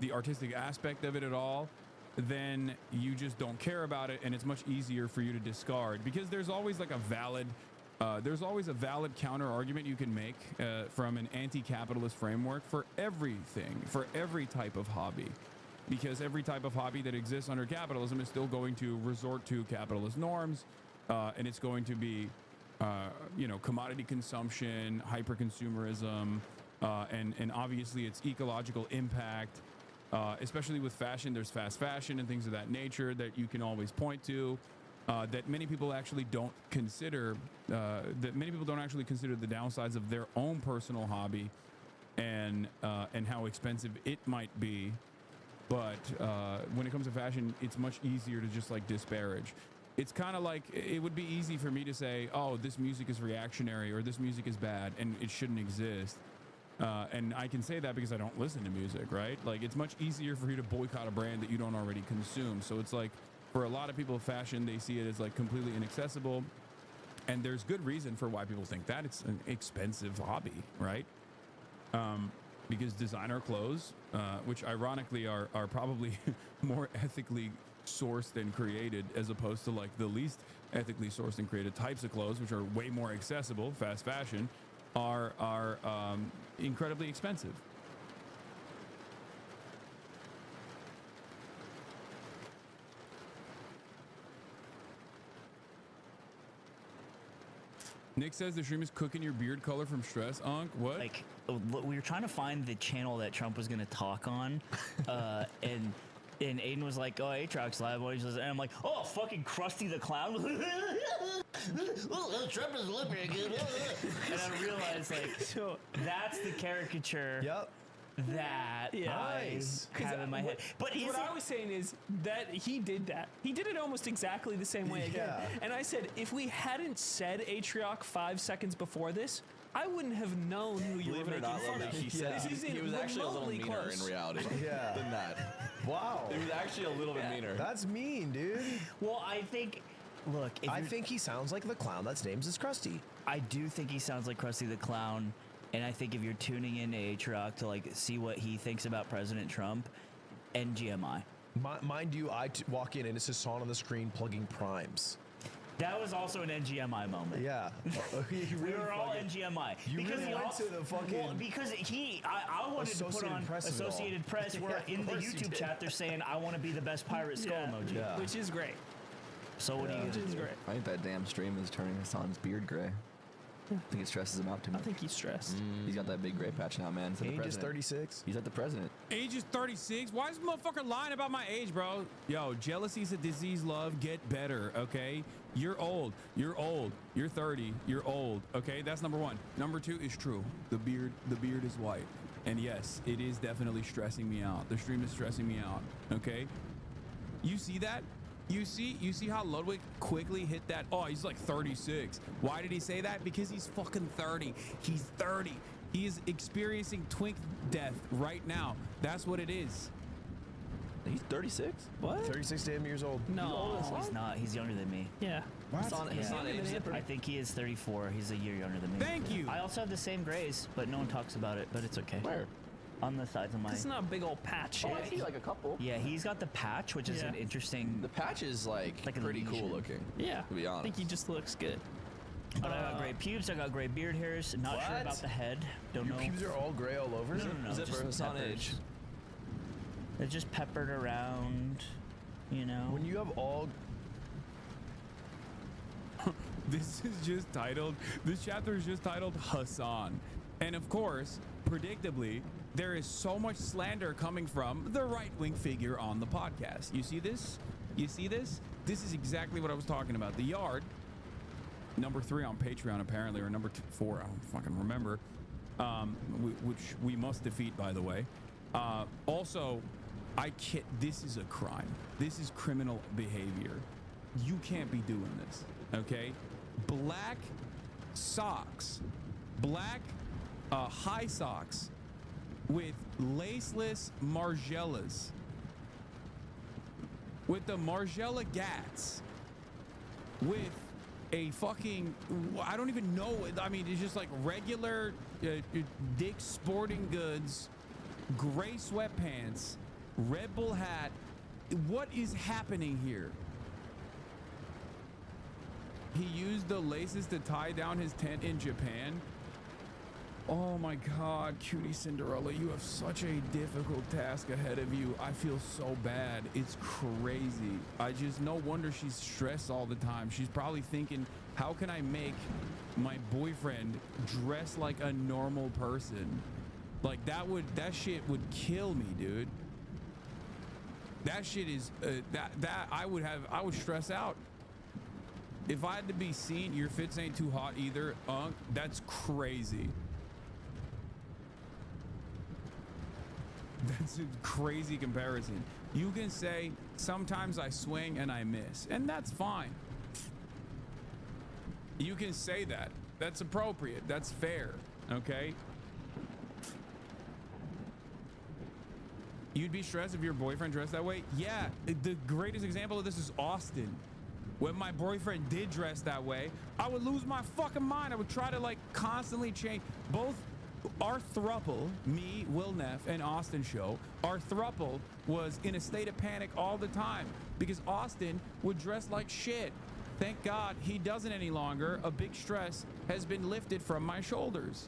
artistic aspect of it at all, then you just don't care about it, and it's much easier for you to discard, because there's always like a valid counter argument you can make from an anti-capitalist framework for everything, for every type of hobby, because every type of hobby that exists under capitalism is still going to resort to capitalist norms, and it's going to be you know, commodity consumption, hyper consumerism, and obviously its ecological impact, especially with fashion. There's fast fashion and things of that nature that you can always point to, that many people actually don't consider, actually consider the downsides of their own personal hobby and how expensive it might be. But when it comes to fashion, it's much easier to just like disparage. It's kind of like it would be easy for me to say, oh, this music is reactionary or this music is bad and it shouldn't exist. And I can say that because I don't listen to music, right? Like, it's much easier for you to boycott a brand that you don't already consume. So it's like, for a lot of people, fashion, they see it as like completely inaccessible. And there's good reason for why people think that. It's an expensive hobby, right? Because designer clothes, which ironically are probably more ethically sourced and created as opposed to like the least ethically sourced and created types of clothes, which are way more accessible, fast fashion, are incredibly expensive. Nick says the stream is cooking your beard color from stress. Unc, what? Like, we were trying to find the channel that Trump was going to talk on, and Aiden was like, "Oh, Aatrox live," and I'm like, "Oh, fucking Krusty the Clown." Oh, Trump is looking good. And I realized, like, so that's the caricature. Yep. That I have in my head. But what I was saying is that he did that. He did it almost exactly the same way again. And I said, if we hadn't said Atrioc 5 seconds before this, I wouldn't have known who you were making fun of. He was actually a little meaner in reality than that. Wow. It was actually a little bit meaner. That's mean, dude. Well, I think, look. I think he sounds like the clown that's named as Krusty. I do think he sounds like Krusty the Clown. And I think if you're tuning in to Aatroc to like see what he thinks about President Trump, NGMI. Mind you, I walk in and it's Hasan on the screen plugging primes. That was also an NGMI moment. Yeah. We were all NGMI. You because really went to the fucking... Well, because I wanted to put on Associated Press where in the YouTube chat they're saying, I want to be the best pirate skull emoji. Yeah. Which is great. So what do you do? Great. I think that damn stream is turning Hasan's beard gray. I think it stresses him out too much. I think he's stressed. He's got that big gray patch now, man. Age is 36. He's at the president. Age is 36? Why is this motherfucker lying about my age, bro? Yo, jealousy's a disease, love. Get better, okay? You're old. You're old. You're 30. You're old, okay? That's number one. Number two is true. The beard is white. And yes, it is definitely stressing me out. The stream is stressing me out, okay? You see that? You see how Ludwig quickly hit that? Oh, he's like 36. Why did he say that? Because he's fucking 30. He's 30. He is experiencing twink death right now. That's what it is. He's 36? What? 36 damn years old. No, he's not. He's younger than me. Yeah. I think he is 34. He's a year younger than me. Thank you. I also have the same grays, but no one talks about it, but it's okay. Where? On the sides of my... It's not a big old patch. Oh, I see like a couple. Yeah, he's got the patch, which is an interesting... The patch is like pretty cool looking. Yeah. To be honest. I think he just looks good. But I got gray pubes, I got gray beard hairs. Not sure about the head. Don't know. Your pubes are all gray all over? No. Is it for Hasan age? They're just peppered around, you know. When you have all... This chapter is just titled Hasan. And of course, predictably, there is so much slander coming from the right-wing figure on the podcast. You see this? You see this? This is exactly what I was talking about. The Yard, number 3 on Patreon apparently, or number 4, I don't fucking remember, which we must defeat, by the way. Also, this is a crime. This is criminal behavior. You can't be doing this, okay? Black socks, black high socks with laceless Margielas, with the Margiela Gats, with a fucking, I don't even know, I mean, it's just like regular Dick's Sporting Goods, gray sweatpants, Red Bull hat. What is happening here? He used the laces to tie down his tent in Japan. Oh my God, cutie Cinderella, you have such a difficult task ahead of you. I feel so bad. It's crazy. No wonder she's stressed all the time. She's probably thinking, how can I make my boyfriend dress like a normal person? Like that shit would kill me, dude. That shit is, I would stress out. If I had to be seen, your fits ain't too hot either, that's crazy. That's a crazy comparison. You can say, sometimes I swing and I miss, and that's fine. You can say that. That's appropriate. That's fair, okay? You'd be stressed if your boyfriend dressed that way? Yeah, the greatest example of this is Austin. When my boyfriend did dress that way, I would lose my fucking mind. I would try to like constantly change. Both our throuple, me, Will Neff, and Austin show, our throuple was in a state of panic all the time because Austin would dress like shit. Thank God he doesn't any longer. A big stress has been lifted from my shoulders.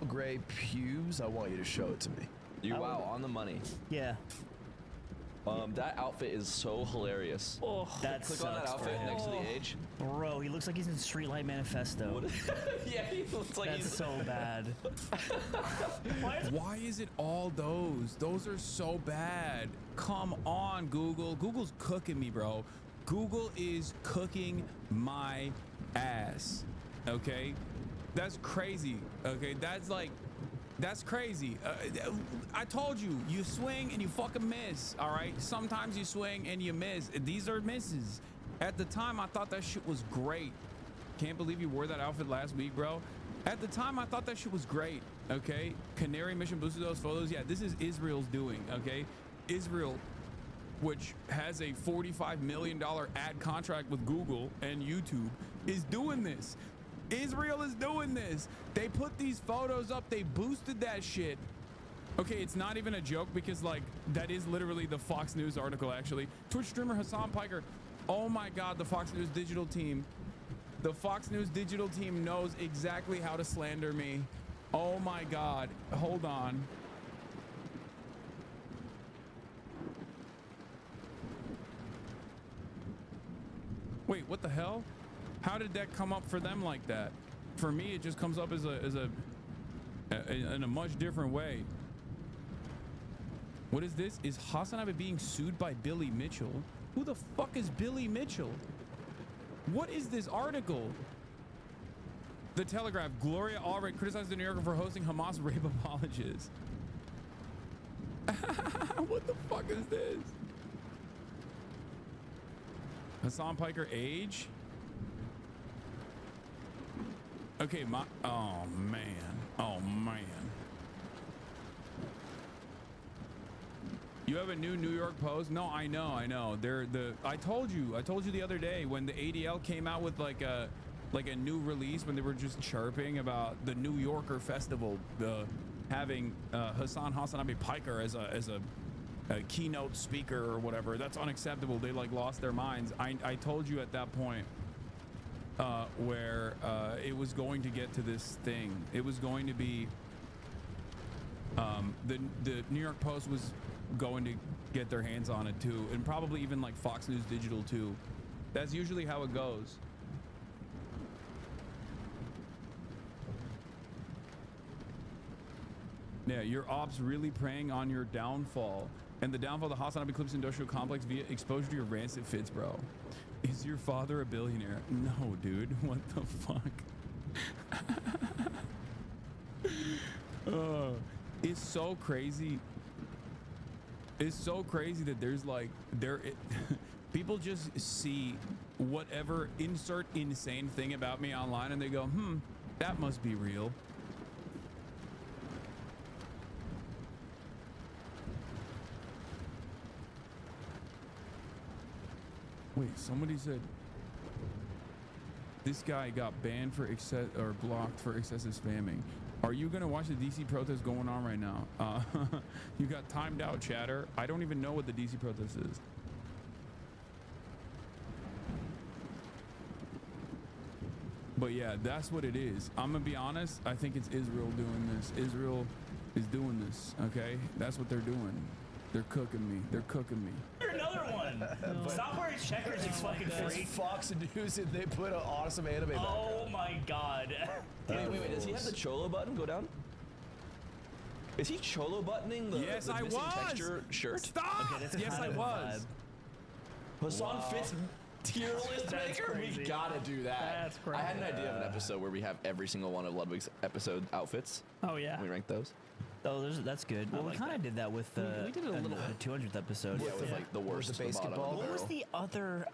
Gray pubes, I want you to show it to me. Wow, on the money. Yeah. That outfit is so hilarious. Oh, that Click on that outfit next to the age. Bro, he looks like he's in Streetlight Manifesto. Yeah, he looks like That's so bad. Why is it all those? Those are so bad. Come on, Google. Google's cooking me, bro. Google is cooking my ass. Okay? That's crazy. Okay? That's crazy. I told you, you swing and you fucking miss, all right? Sometimes you swing and you miss. These are misses. At the time, I thought that shit was great. Can't believe you wore that outfit last week, bro. At the time, I thought that shit was great, okay? Canary Mission boosted those photos. Yeah, this is Israel's doing, okay? Israel, which has a $45 million ad contract with Google and YouTube, is doing this. Israel is doing this. They put these photos up. They boosted that shit. Okay, it's not even a joke because like that is literally the Fox News article actually. Twitch streamer Hasan Piker. Oh my God, the Fox News digital team. The Fox News digital team knows exactly how to slander me. Oh my God. Hold on. Wait, what the hell? How did that come up for them like that? For me, it just comes up as in a much different way. What is this? Is Hasanabi being sued by Billy Mitchell? Who the fuck is Billy Mitchell? What is this article? The Telegraph. Gloria Allred criticized the New Yorker for hosting Hamas rape apologists. What the fuck is this? Hasan Piker age? Okay, oh man. You have a new New York Post? No, I know. I told you the other day when the ADL came out with like a new release when they were just chirping about the New Yorker festival, having Hasanabi Piker as a keynote speaker or whatever. That's unacceptable. They like lost their minds. I told you at that point. Where it was going to get to this thing. It was going to be the New York Post was going to get their hands on it too, and probably even like Fox News Digital too. That's usually how it goes. Yeah, your ops really preying on your downfall, and the downfall of the Hasanabi Clips Industrial Complex via exposure to your rancid fits, bro. Is your father a billionaire? No, dude. What the fuck? It's so crazy. It's so crazy that there's like people just see whatever insert insane thing about me online and they go, that must be real. Wait, somebody said This guy got banned for blocked for excessive spamming. Are you gonna watch the DC protest going on right now? You got timed out, chatter. I don't even know what the DC protest is. But yeah, that's what it is. I'm gonna be honest. I think it's Israel doing this. Israel is doing this. Okay, that's what they're doing. They're cooking me. They're cooking me. Another one. Stop wearing checkers, you fucking freak. Fox News, and they put an awesome anime. Oh my god. Wait. Does he have the Cholo button go down? Is he Cholo buttoning the, yes, the I missing was. texture shirt? Stop. Okay, yes, I was. Hassan Fitz tier list maker? Crazy. We gotta do that. That's crazy. I had an idea of an episode where we have every single one of Ludwig's episode outfits. Oh yeah. We rank those. Oh, that's good. Well, we kind of did that with we did a little the 200th episode. Yeah, with like the worst. the basketball. What was the other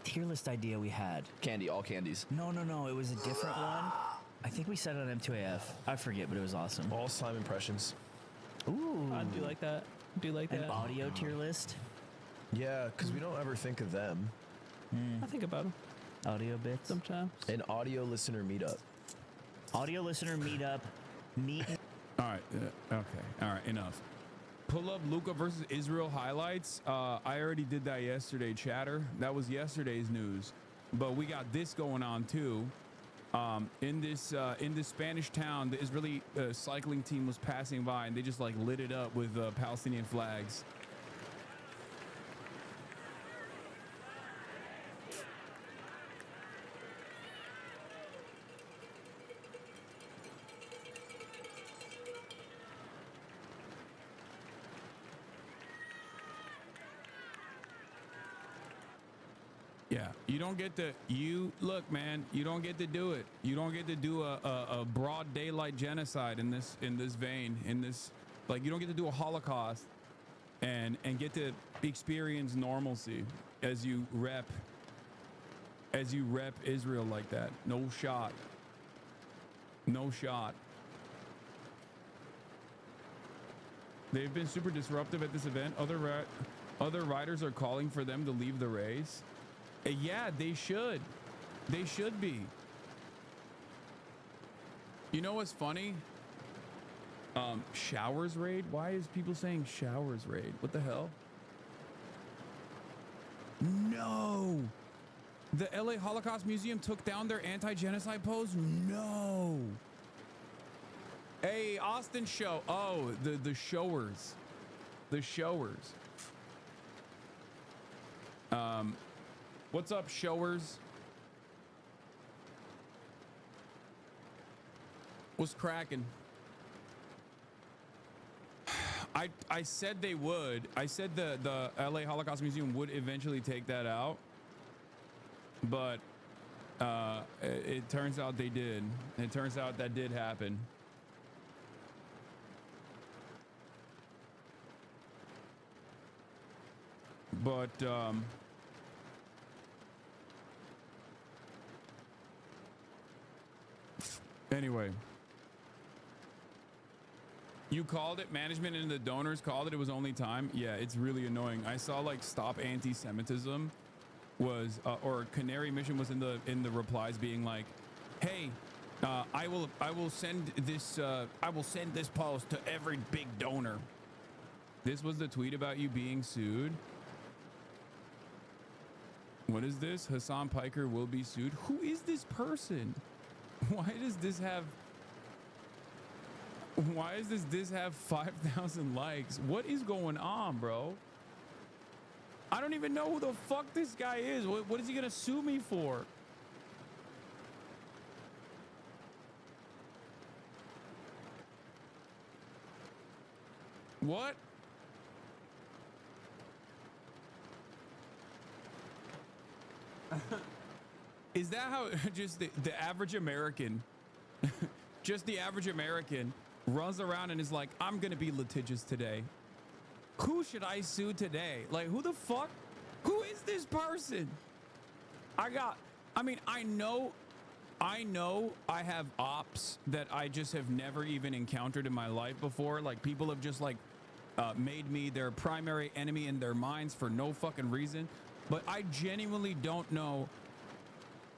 tier list idea we had? Candy, all candies. No. It was a different one. I think we said it on M2AF. I forget, but it was awesome. All time impressions. Ooh. I do like that. Do you like An that? audio tier list? Yeah, because we don't ever think of them. I think about them Audio bits? sometimes. An audio listener meetup. Audio listener meetup. Meet. All right. Okay. All right. Enough. Pull up Luca versus Israel highlights. I already did that yesterday, chatter. That was yesterday's news. But we got this going on too. In this Spanish town, the Israeli cycling team was passing by and they just like lit it up with Palestinian flags. Yeah, you don't get to, look, man, you don't get to do it. You don't get to do a broad daylight genocide in this vein, like you don't get to do a Holocaust and get to experience normalcy as you rep Israel like that. No shot. No shot. They've been super disruptive at this event. Other riders are calling for them to leave the race. Yeah, they should. They should be. You know what's funny? Showers raid? Why is people saying showers raid? What the hell? No. The LA Holocaust Museum took down their anti-genocide post? No. Hey, Austin show. Oh, the showers. The showers. What's up, showers? What's cracking? I said they would. I said the LA Holocaust Museum would eventually take that out, but it turns out they did. It turns out that did happen. But anyway, you called it, management and the donors called it. It was only time. Yeah, it's really annoying. I saw like Stop Anti-Semitism was or Canary Mission was in the replies being like, hey, I will send this post to every big donor. This was the tweet about you being sued. What is this? Hassan Piker will be sued. Who is this person? Why does this have 5,000 likes? What is going on, bro? I don't even know who the fuck this guy is. What is he gonna sue me for? What? Is that how just the average American, just the average American runs around and is like, I'm gonna be litigious today. Who should I sue today? Like, who the fuck? Who is this person? I know I have ops that I just have never even encountered in my life before. Like, people have just like made me their primary enemy in their minds for no fucking reason. But I genuinely don't know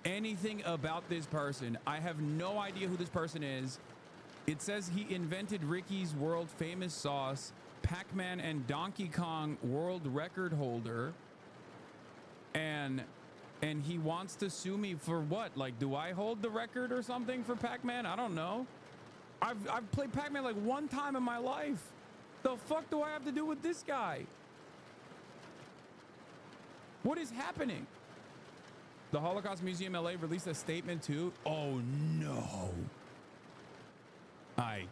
anything about this person. I have no idea who this person is. It says he invented Ricky's world famous sauce, Pac-Man and Donkey Kong world record holder. And he wants to sue me for what? Like, do I hold the record or something for Pac-Man? I don't know. I've played Pac-Man like one time in my life. The fuck do I have to do with this guy? What is happening? The Holocaust Museum LA released a statement too. Oh no. I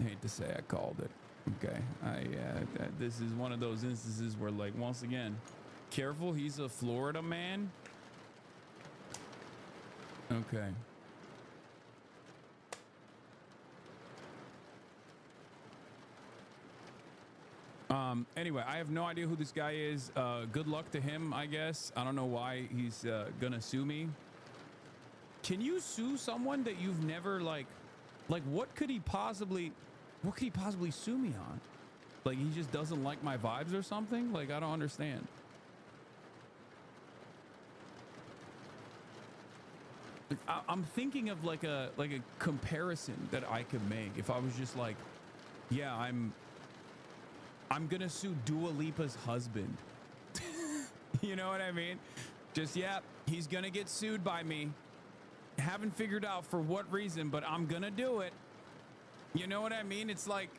hate to say I called it. Okay. This is one of those instances where, like, once again, careful, he's a Florida man. Okay. Anyway, I have no idea who this guy is. Good luck to him, I guess. I don't know why he's gonna sue me. Can you sue someone that you've never like what could he possibly sue me on? Like, he just doesn't like my vibes or something? Like, I don't understand. I'm thinking of like a comparison that I could make if I was just like, yeah, I'm gonna sue Dua Lipa's husband. You know what I mean? Just, yeah, he's gonna get sued by me. Haven't figured out for what reason, but I'm gonna do it. You know what I mean? It's like,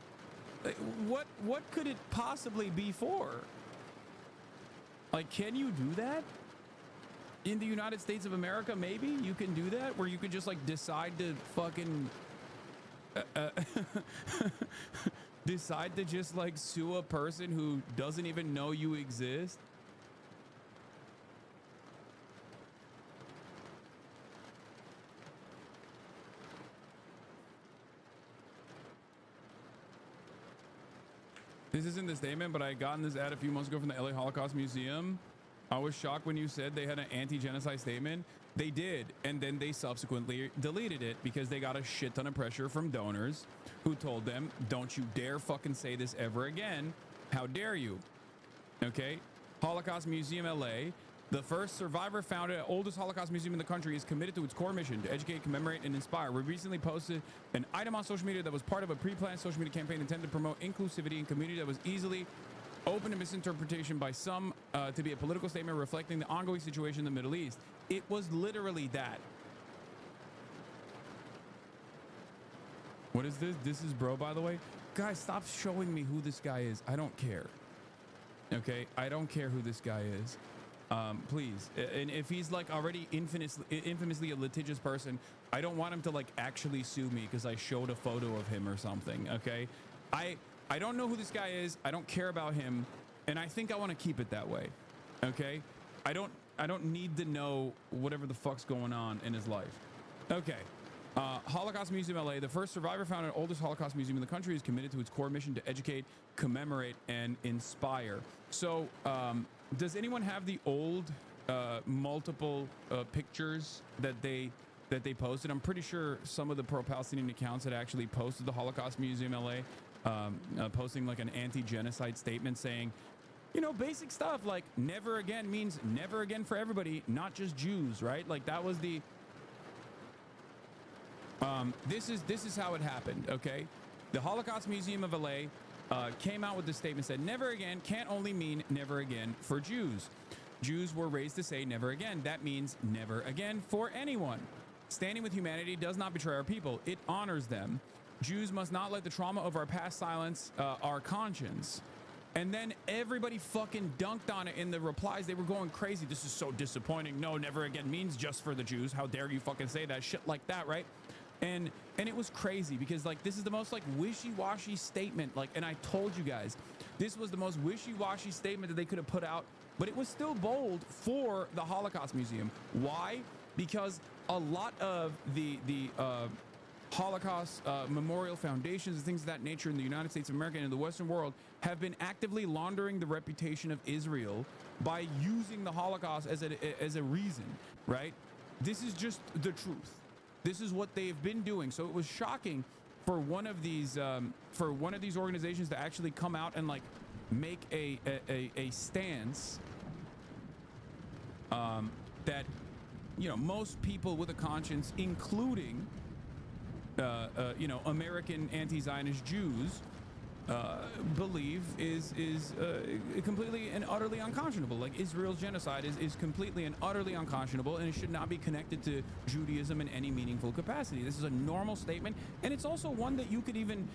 what could it possibly be for? Like, can you do that? In the United States of America, maybe you can do that, where you could just like decide to fucking decide to just like sue a person who doesn't even know you exist. This isn't the statement, but I had gotten this ad a few months ago from the LA Holocaust Museum. I was shocked when you said they had an anti-genocide statement. They did, and then they subsequently deleted it because they got a shit ton of pressure from donors who told them, don't you dare fucking say this ever again. How dare you? Okay. Holocaust Museum LA, the first survivor-founded, oldest Holocaust museum in the country, is committed to its core mission to educate, commemorate, and inspire. We recently posted an item on social media that was part of a pre-planned social media campaign intended to promote inclusivity and community that was easily open to misinterpretation by some to be a political statement reflecting the ongoing situation in the Middle East. It was literally that. What is this? This is bro, by the way. Guys, stop showing me who this guy is. I don't care. Okay? I don't care who this guy is. Please. And if he's like already infamously a litigious person, I don't want him to like actually sue me because I showed a photo of him or something. Okay? I don't know who this guy is. I don't care about him, and I think I want to keep it that way. Okay? I don't need to know whatever the fuck's going on in his life. Okay. Holocaust Museum LA, the first survivor-founded, oldest Holocaust museum in the country, is committed to its core mission to educate, commemorate, and inspire. So, does anyone have the old multiple pictures that they posted? I'm pretty sure some of the pro-Palestinian accounts had actually posted the Holocaust Museum LA, posting like an anti-genocide statement saying, you know, basic stuff like never again means never again for everybody, not just Jews, right? Like that was the this is how it happened. Okay, the Holocaust Museum of LA came out with this statement, said never again can't only mean never again for Jews. Jews were raised to say never again. That means never again for anyone. Standing with humanity does not betray our people. It honors them. Jews must not let the trauma of our past silence our conscience. And then everybody fucking dunked on it in the replies. They were going crazy. This is so disappointing. No, never again means just for the Jews. How dare you fucking say that shit like that, right? And it was crazy because like this is the most like wishy-washy statement. Like, and I told you guys, this was the most wishy-washy statement that they could have put out, but it was still bold for the Holocaust Museum. Why? Because a lot of the Holocaust memorial foundations and things of that nature in the United States of America and in the Western world have been actively laundering the reputation of Israel by using the Holocaust as a reason, right? This is just the truth. This is what they've been doing. So it was shocking for one of these organizations to actually come out and like make a stance that you know, most people with a conscience, including, you know, American anti-Zionist Jews, believe is completely and utterly unconscionable. Like, Israel's genocide is completely and utterly unconscionable, and it should not be connected to Judaism in any meaningful capacity. This is a normal statement, and it's also one that you could even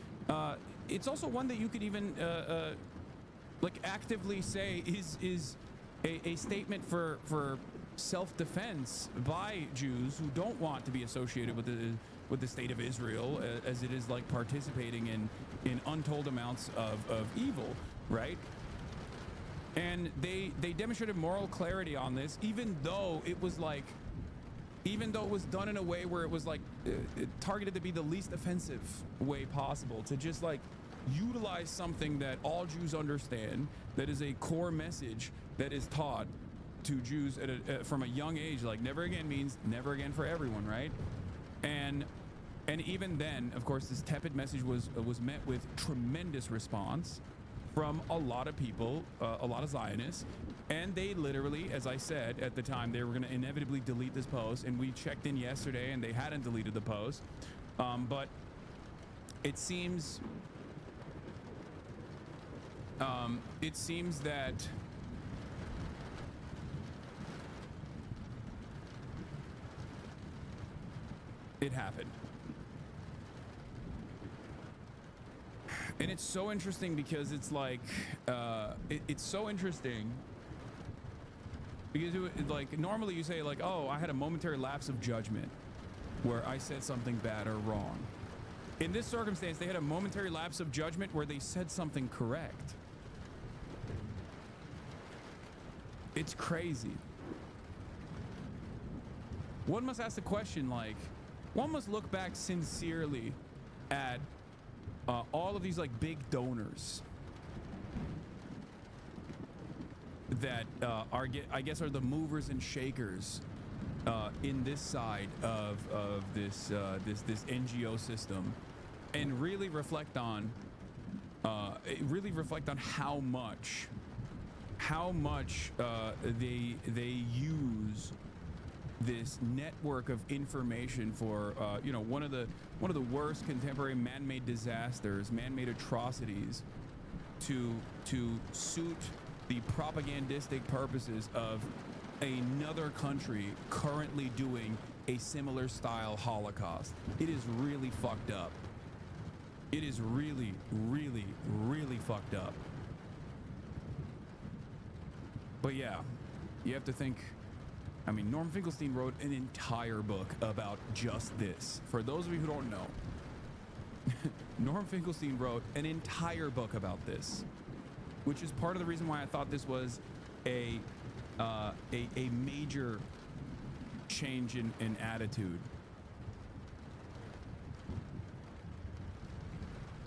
like actively say is a statement for self-defense by Jews who don't want to be associated with the state of Israel, as it is like participating in untold amounts of evil, right? And they demonstrated moral clarity on this, even though it was done in a way where it was like targeted to be the least offensive way possible, to just like utilize something that all Jews understand, that is a core message that is taught to Jews from a young age. Like, never again means never again for everyone, right? And even then, of course, this tepid message was met with tremendous response from a lot of people, a lot of Zionists, and they literally, as I said at the time, they were going to inevitably delete this post, and we checked in yesterday, and they hadn't deleted the post, but it seems that it happened. And it's so interesting because it's like, it's so interesting because like normally you say like, oh, I had a momentary lapse of judgment where I said something bad or wrong. In this circumstance, they had a momentary lapse of judgment where they said something correct. It's crazy. One must ask the question, like, one must look back sincerely at all of these like big donors that I guess are the movers and shakers in this side of this NGO system, and really reflect on how much they use this network of information for you know, one of the worst contemporary man-made disasters, man-made atrocities, to suit the propagandistic purposes of another country currently doing a similar style Holocaust. It is really fucked up. It is really, really, really fucked up. But yeah, you have to think. I mean, Norm Finkelstein wrote an entire book about just this. For those of you who don't know, Norm Finkelstein wrote an entire book about this, which is part of the reason why I thought this was a major change in attitude.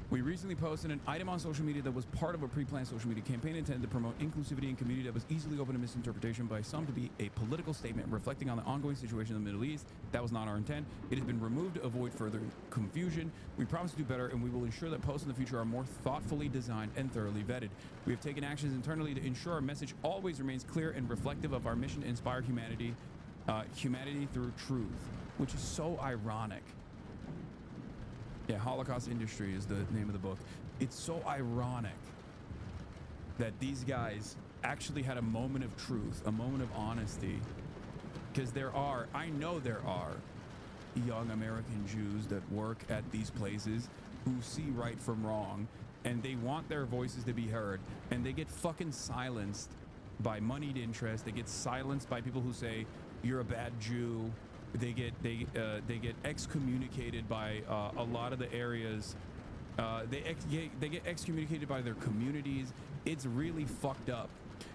We recently posted an item on social media that was part of a pre-planned social media campaign intended to promote inclusivity and community that was easily open to misinterpretation by some to be a political statement reflecting on the ongoing situation in the Middle East. That was not our intent. It has been removed to avoid further confusion. We promise to do better, and we will ensure that posts in the future are more thoughtfully designed and thoroughly vetted. We have taken actions internally to ensure our message always remains clear and reflective of our mission to inspire humanity through truth, which is so ironic. Yeah, Holocaust Industry is the name of the book. It's so ironic that these guys actually had a moment of truth, a moment of honesty, because I know there are young American Jews that work at these places who see right from wrong, and they want their voices to be heard, and they get fucking silenced by moneyed interest. They get silenced by people who say you're a bad Jew. They get excommunicated by a lot of the areas. They get excommunicated by their communities. It's really fucked up,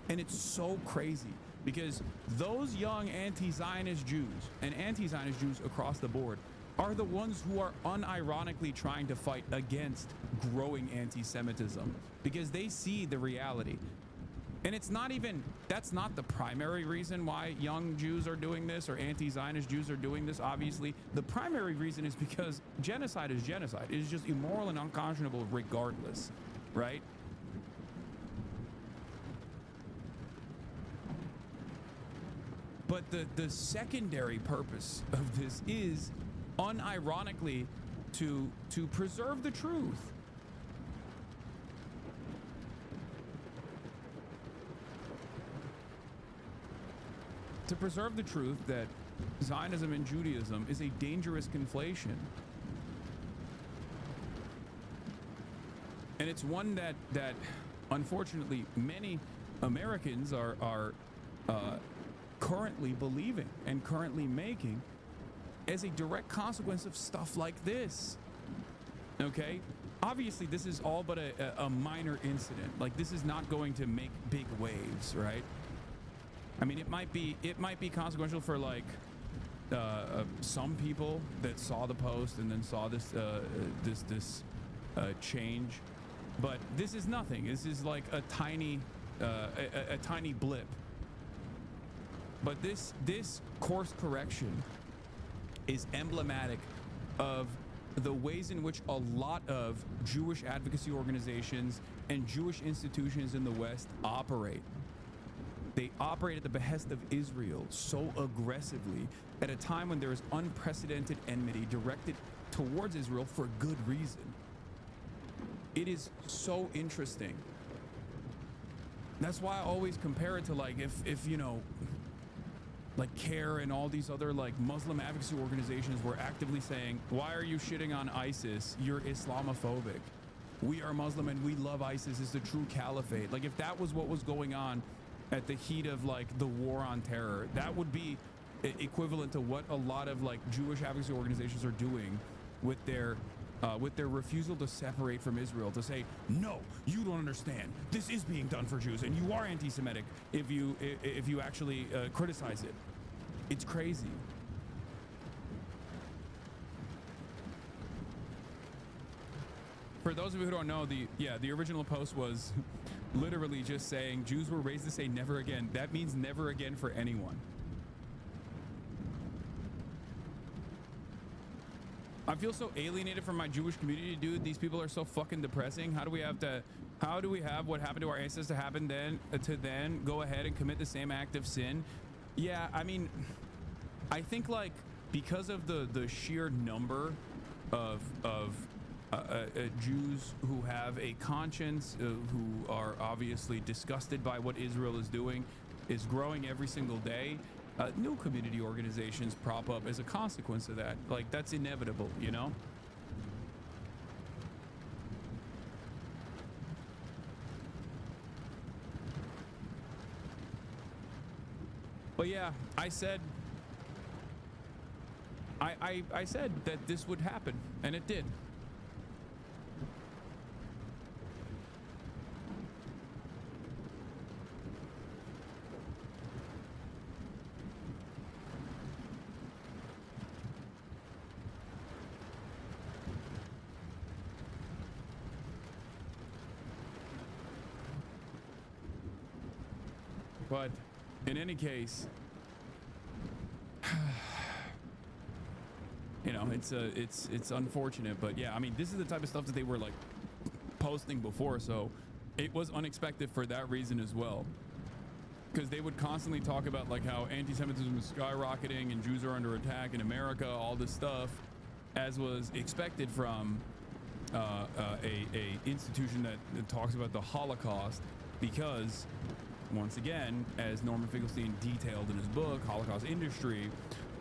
and it's so crazy because those young anti-Zionist Jews and anti-Zionist Jews across the board are the ones who are unironically trying to fight against growing anti-Semitism because they see the reality. And it's not even, that's not the primary reason why young Jews are doing this or anti-Zionist Jews are doing this, obviously. The primary reason is because genocide is genocide. It is just immoral and unconscionable regardless, right? But the secondary purpose of this is unironically to preserve the truth. To preserve the truth that Zionism and Judaism is a dangerous conflation. And it's one that unfortunately many Americans are currently believing and currently making as a direct consequence of stuff like this. Okay? Obviously, this is all but a minor incident. Like, this is not going to make big waves, right? I mean, it might be consequential for like some people that saw the post and then saw this change, but this is nothing. This is like a tiny blip. But this course correction is emblematic of the ways in which a lot of Jewish advocacy organizations and Jewish institutions in the West operate. They operate at the behest of Israel so aggressively at a time when there is unprecedented enmity directed towards Israel for good reason. It is so interesting. That's why I always compare it to like if you know, like CARE and all these other like Muslim advocacy organizations were actively saying, why are you shitting on ISIS? You're Islamophobic. We are Muslim and we love ISIS. It's the true caliphate. Like if that was what was going on at the heat of like the war on terror, that would be equivalent to what a lot of like Jewish advocacy organizations are doing with their refusal to separate from Israel, to say, no, you don't understand. This is being done for Jews and you are anti-Semitic if you actually criticize it. It's crazy. For those of you who don't know, the original post was literally just saying Jews were raised to say never again. That means never again for anyone. I feel so alienated from my Jewish community, dude. These people are so fucking depressing. How do we have what happened to our ancestors happen then to then go ahead and commit the same act of sin? Yeah, I mean, I think like because of the sheer number of Jews who have a conscience, who are obviously disgusted by what Israel is doing, is growing every single day. New community organizations prop up as a consequence of that. Like, that's inevitable, you know? But yeah, I said I said that this would happen, and it did. But in any case, you know, it's unfortunate, but yeah, I mean, this is the type of stuff that they were like posting before, so it was unexpected for that reason as well, because they would constantly talk about like how anti-Semitism is skyrocketing and Jews are under attack in America, all this stuff, as was expected from a institution that talks about the Holocaust, because once again, as Norman Finkelstein detailed in his book, Holocaust Industry,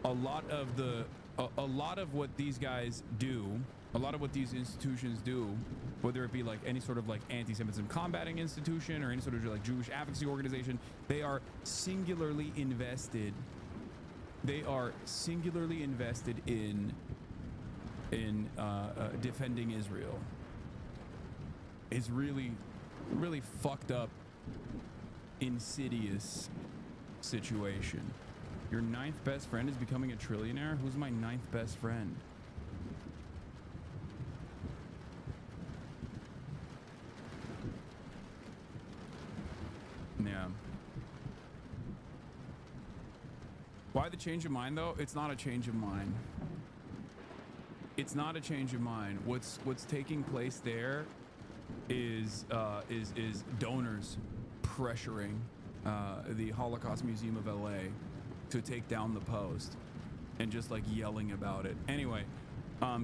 a lot of what these guys do, a lot of what these institutions do, whether it be like any sort of like anti-Semitism combating institution or any sort of like Jewish advocacy organization, they are singularly invested. They are singularly invested in defending Israel. It's really, really fucked up, insidious situation. Your ninth best friend is becoming a trillionaire? Who's my ninth best friend? Yeah. Why the change of mind though? It's not a change of mind. It's not a change of mind. What's taking place there is donors pressuring the Holocaust Museum of LA to take down the post and just like yelling about it. Anyway,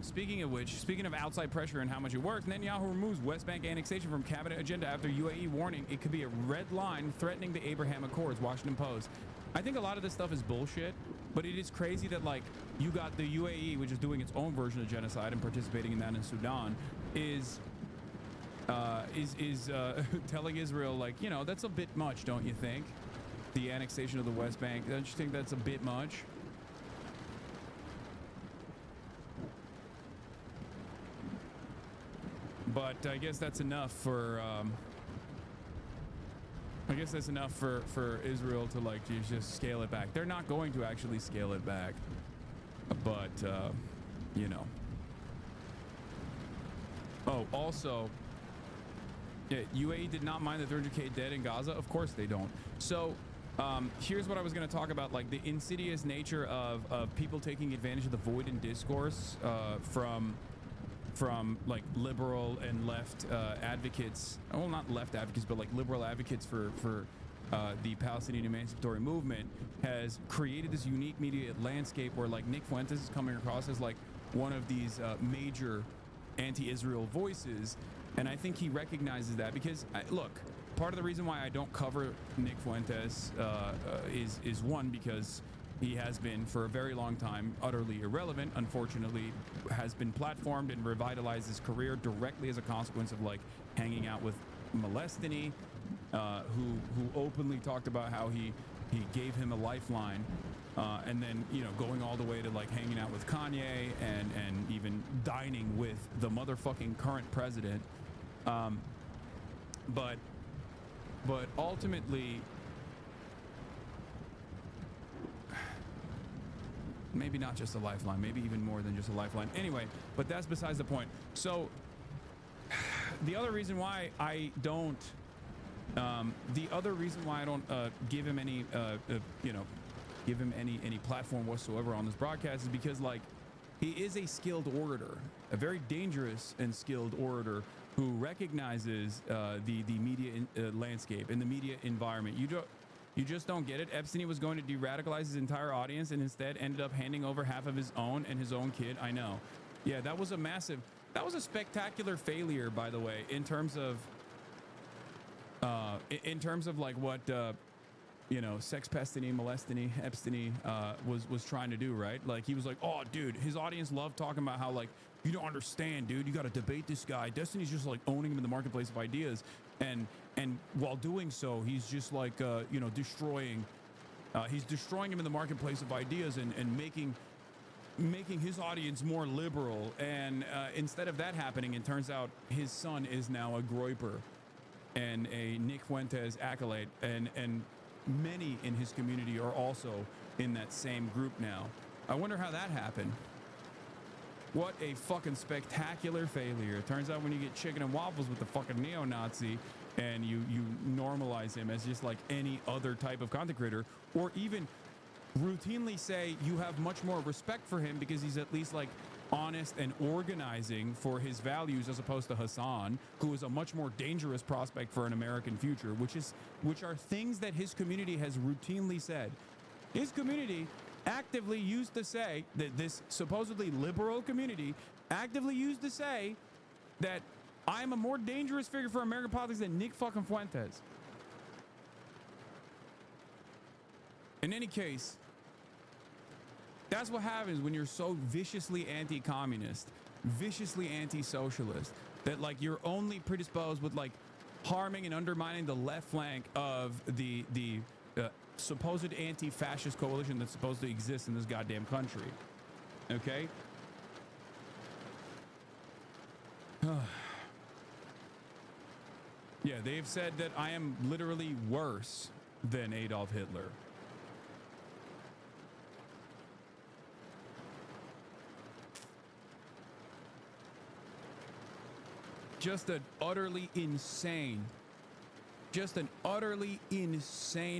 speaking of which, speaking of outside pressure and how much it works, Netanyahu removes West Bank annexation from cabinet agenda after UAE warning it could be a red line threatening the Abraham Accords. Washington Post. I think a lot of this stuff is bullshit, but it is crazy that like you got the UAE, which is doing its own version of genocide and participating in that in Sudan, is telling Israel, like, you know, that's a bit much, don't you think? The annexation of the West Bank, don't you think that's a bit much? But I guess that's enough for for Israel to like just scale it back. They're not going to actually scale it back, but you know. Oh, also, yeah, UAE did not mind the 300K dead in Gaza. Of course they don't. So here's what I was going to talk about, like the insidious nature of people taking advantage of the void in discourse from like liberal and left advocates, well, not left advocates, but like liberal advocates for the Palestinian emancipatory movement, has created this unique media landscape where like Nick Fuentes is coming across as like one of these major anti-Israel voices. And I think he recognizes that because, look, part of the reason why I don't cover Nick Fuentes is one, because he has been for a very long time utterly irrelevant, unfortunately, has been platformed and revitalized his career directly as a consequence of like hanging out with MIGUELxLATACO, who openly talked about how he gave him a lifeline, and then, you know, going all the way to like hanging out with Kanye and even dining with the motherfucking current president. But ultimately, maybe not just a lifeline, maybe even more than just a lifeline. Anyway, but that's besides the point. So the other reason why I don't give him any give him any platform whatsoever on this broadcast is because, like, he is a skilled orator, a very dangerous and skilled orator who recognizes the media landscape and the media environment. You just don't get it. Epstein was going to de-radicalize his entire audience and instead ended up handing over half of his own and his own kid. I know. Yeah, that was a spectacular failure, by the way, in terms of like what you know, sex pestiny, molestiny, Epstein was trying to do, right? Like, he was like, oh, dude, his audience loved talking about how, like, you don't understand, dude. You got to debate this guy. Destiny's just like owning him in the marketplace of ideas, and while doing so, he's just like you know, destroying him in the marketplace of ideas and making his audience more liberal. And instead of that happening, it turns out his son is now a groyper and a Nick Fuentes acolyte, and many in his community are also in that same group now. I wonder how that happened. What a fucking spectacular failure. It turns out when you get chicken and waffles with the fucking neo-Nazi and you normalize him as just like any other type of content creator, or even routinely say you have much more respect for him because he's at least like honest and organizing for his values, as opposed to Hasan, who is a much more dangerous prospect for an American future, which are things that his community has routinely said. His community actively used to say that this supposedly liberal community actively used to say that I'm a more dangerous figure for American politics than Nick fucking Fuentes. In any case, that's what happens when you're so viciously anti-communist, viciously anti-socialist, that like you're only predisposed with like harming and undermining the left flank of the supposed anti-fascist coalition that's supposed to exist in this goddamn country. Okay? Yeah, they've said that I am literally worse than Adolf Hitler. Just an utterly insane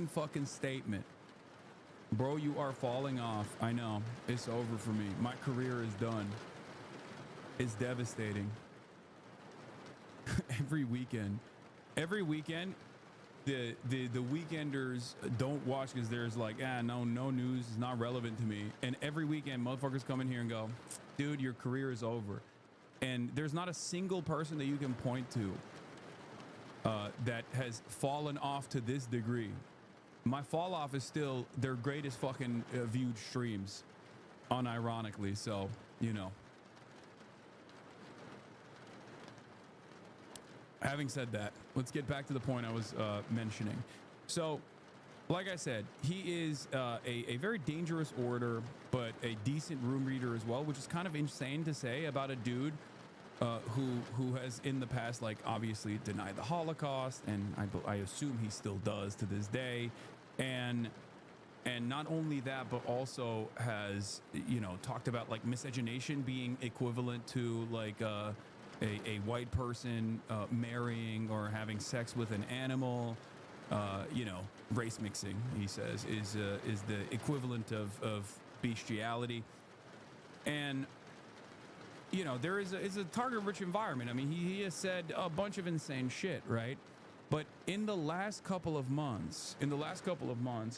fucking statement. Bro, you are falling off. I know. It's over for me. My career is done. It's devastating. Every weekend, the weekenders don't watch because there's like, no news is not relevant to me. And every weekend, motherfuckers come in here and go, dude, your career is over. And there's not a single person that you can point to that has fallen off to this degree. My fall off is still their greatest fucking viewed streams, unironically. So, you know. Having said that, let's get back to the point I was mentioning. So, like I said, he is a very dangerous orator, but a decent room reader as well, which is kind of insane to say about a dude who has in the past, like, obviously denied the Holocaust, and I assume he still does to this day, and not only that, but also has, you know, talked about like miscegenation being equivalent to like a white person marrying or having sex with an animal. You know, race mixing, he says, is the equivalent of bestiality. And you know, there is a target-rich environment. I mean, he has said a bunch of insane shit, right? But in the last couple of months,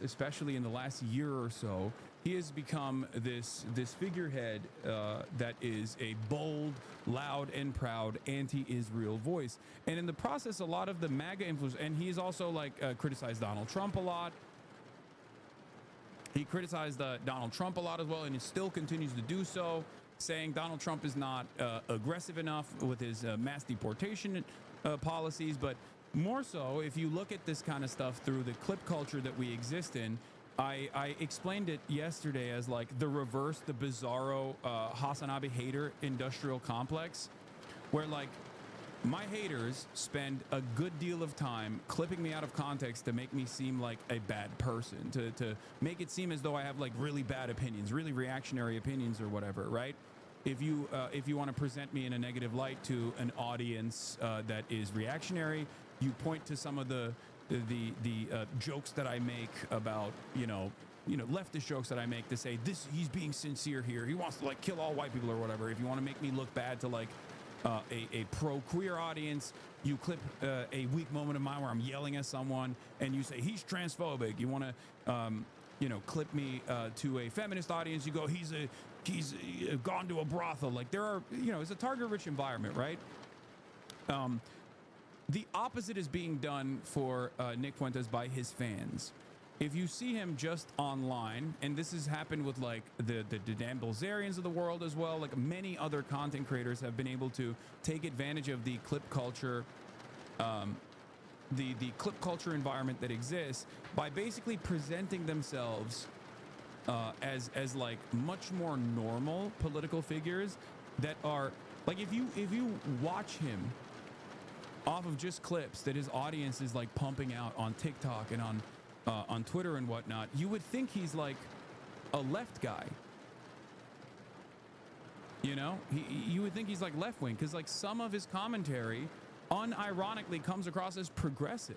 especially in the last year or so, he has become this figurehead that is a bold, loud, and proud anti-Israel voice. And in the process, a lot of the MAGA influence, and he's also like criticized Donald Trump a lot. He criticized Donald Trump a lot as well, and he still continues to do so, saying Donald Trump is not aggressive enough with his mass deportation policies. But more so, if you look at this kind of stuff through the clip culture that we exist in, I explained it yesterday as like the reverse, the bizarro Hasanabi hater industrial complex, where like my haters spend a good deal of time clipping me out of context to make me seem like a bad person, to make it seem as though I have like really bad opinions, really reactionary opinions or whatever, right? If you want to present me in a negative light to an audience that is reactionary, you point to some of the jokes that I make about, you know, leftist jokes that I make to say this, he's being sincere here. He wants to like kill all white people or whatever. If you want to make me look bad to like a pro-queer audience, you clip a weak moment of mine where I'm yelling at someone and you say he's transphobic. You want to, you know, clip me to a feminist audience. You go, he's gone to a brothel. Like there are, you know, it's a target-rich environment, right? The opposite is being done for Nick Fuentes by his fans. If you see him just online, and this has happened with like the Dan Bilzerians of the world as well, like many other content creators have been able to take advantage of the clip culture, the clip culture environment that exists by basically presenting themselves as like much more normal political figures that are like, if you watch him off of just clips that his audience is like pumping out on TikTok and on Twitter and whatnot, you would think he's like a left guy. You know, you would think he's like left wing, because like some of his commentary unironically comes across as progressive.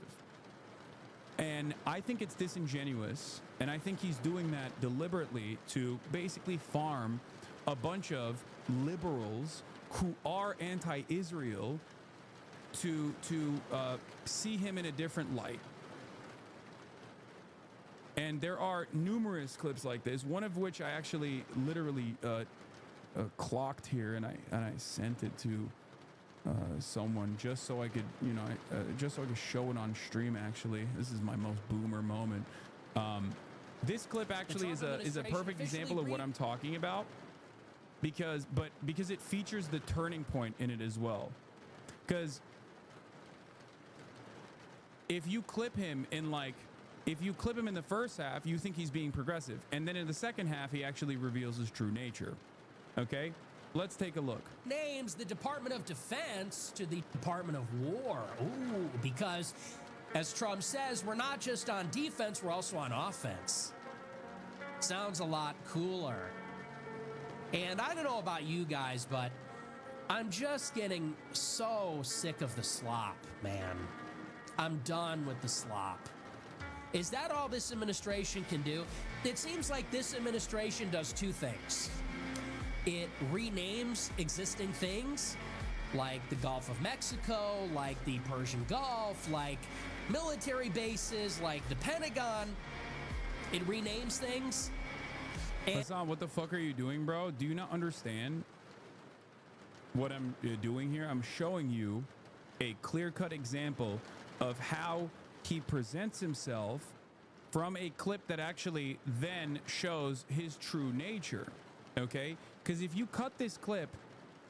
And I think it's disingenuous, and I think he's doing that deliberately to basically farm a bunch of liberals who are anti-Israel to see him in a different light. And there are numerous clips like this, one of which I actually literally clocked here, and I sent it to someone just so I could, you know, just so I could show it on stream. Actually, this is my most boomer moment. This clip actually is a perfect example of what I'm talking about, because it features the turning point in it as well. Because if you clip him in the first half, you think he's being progressive, and then in the second half, he actually reveals his true nature. Okay, let's take a look. Names the Department of Defense to the Department of War. Ooh, because as Trump says, we're not just on defense, we're also on offense. Sounds a lot cooler. And I don't know about you guys, but I'm just getting so sick of the slop, man. I'm done with the slop. Is that all this administration can do? It seems like this administration does two things. It renames existing things, like the Gulf of Mexico, like the Persian Gulf, like military bases, like the Pentagon. It renames things. Hasan, what the fuck are you doing, bro? Do you not understand what I'm doing here? I'm showing you a clear-cut example of how he presents himself from a clip that actually then shows his true nature, okay? Because if you cut this clip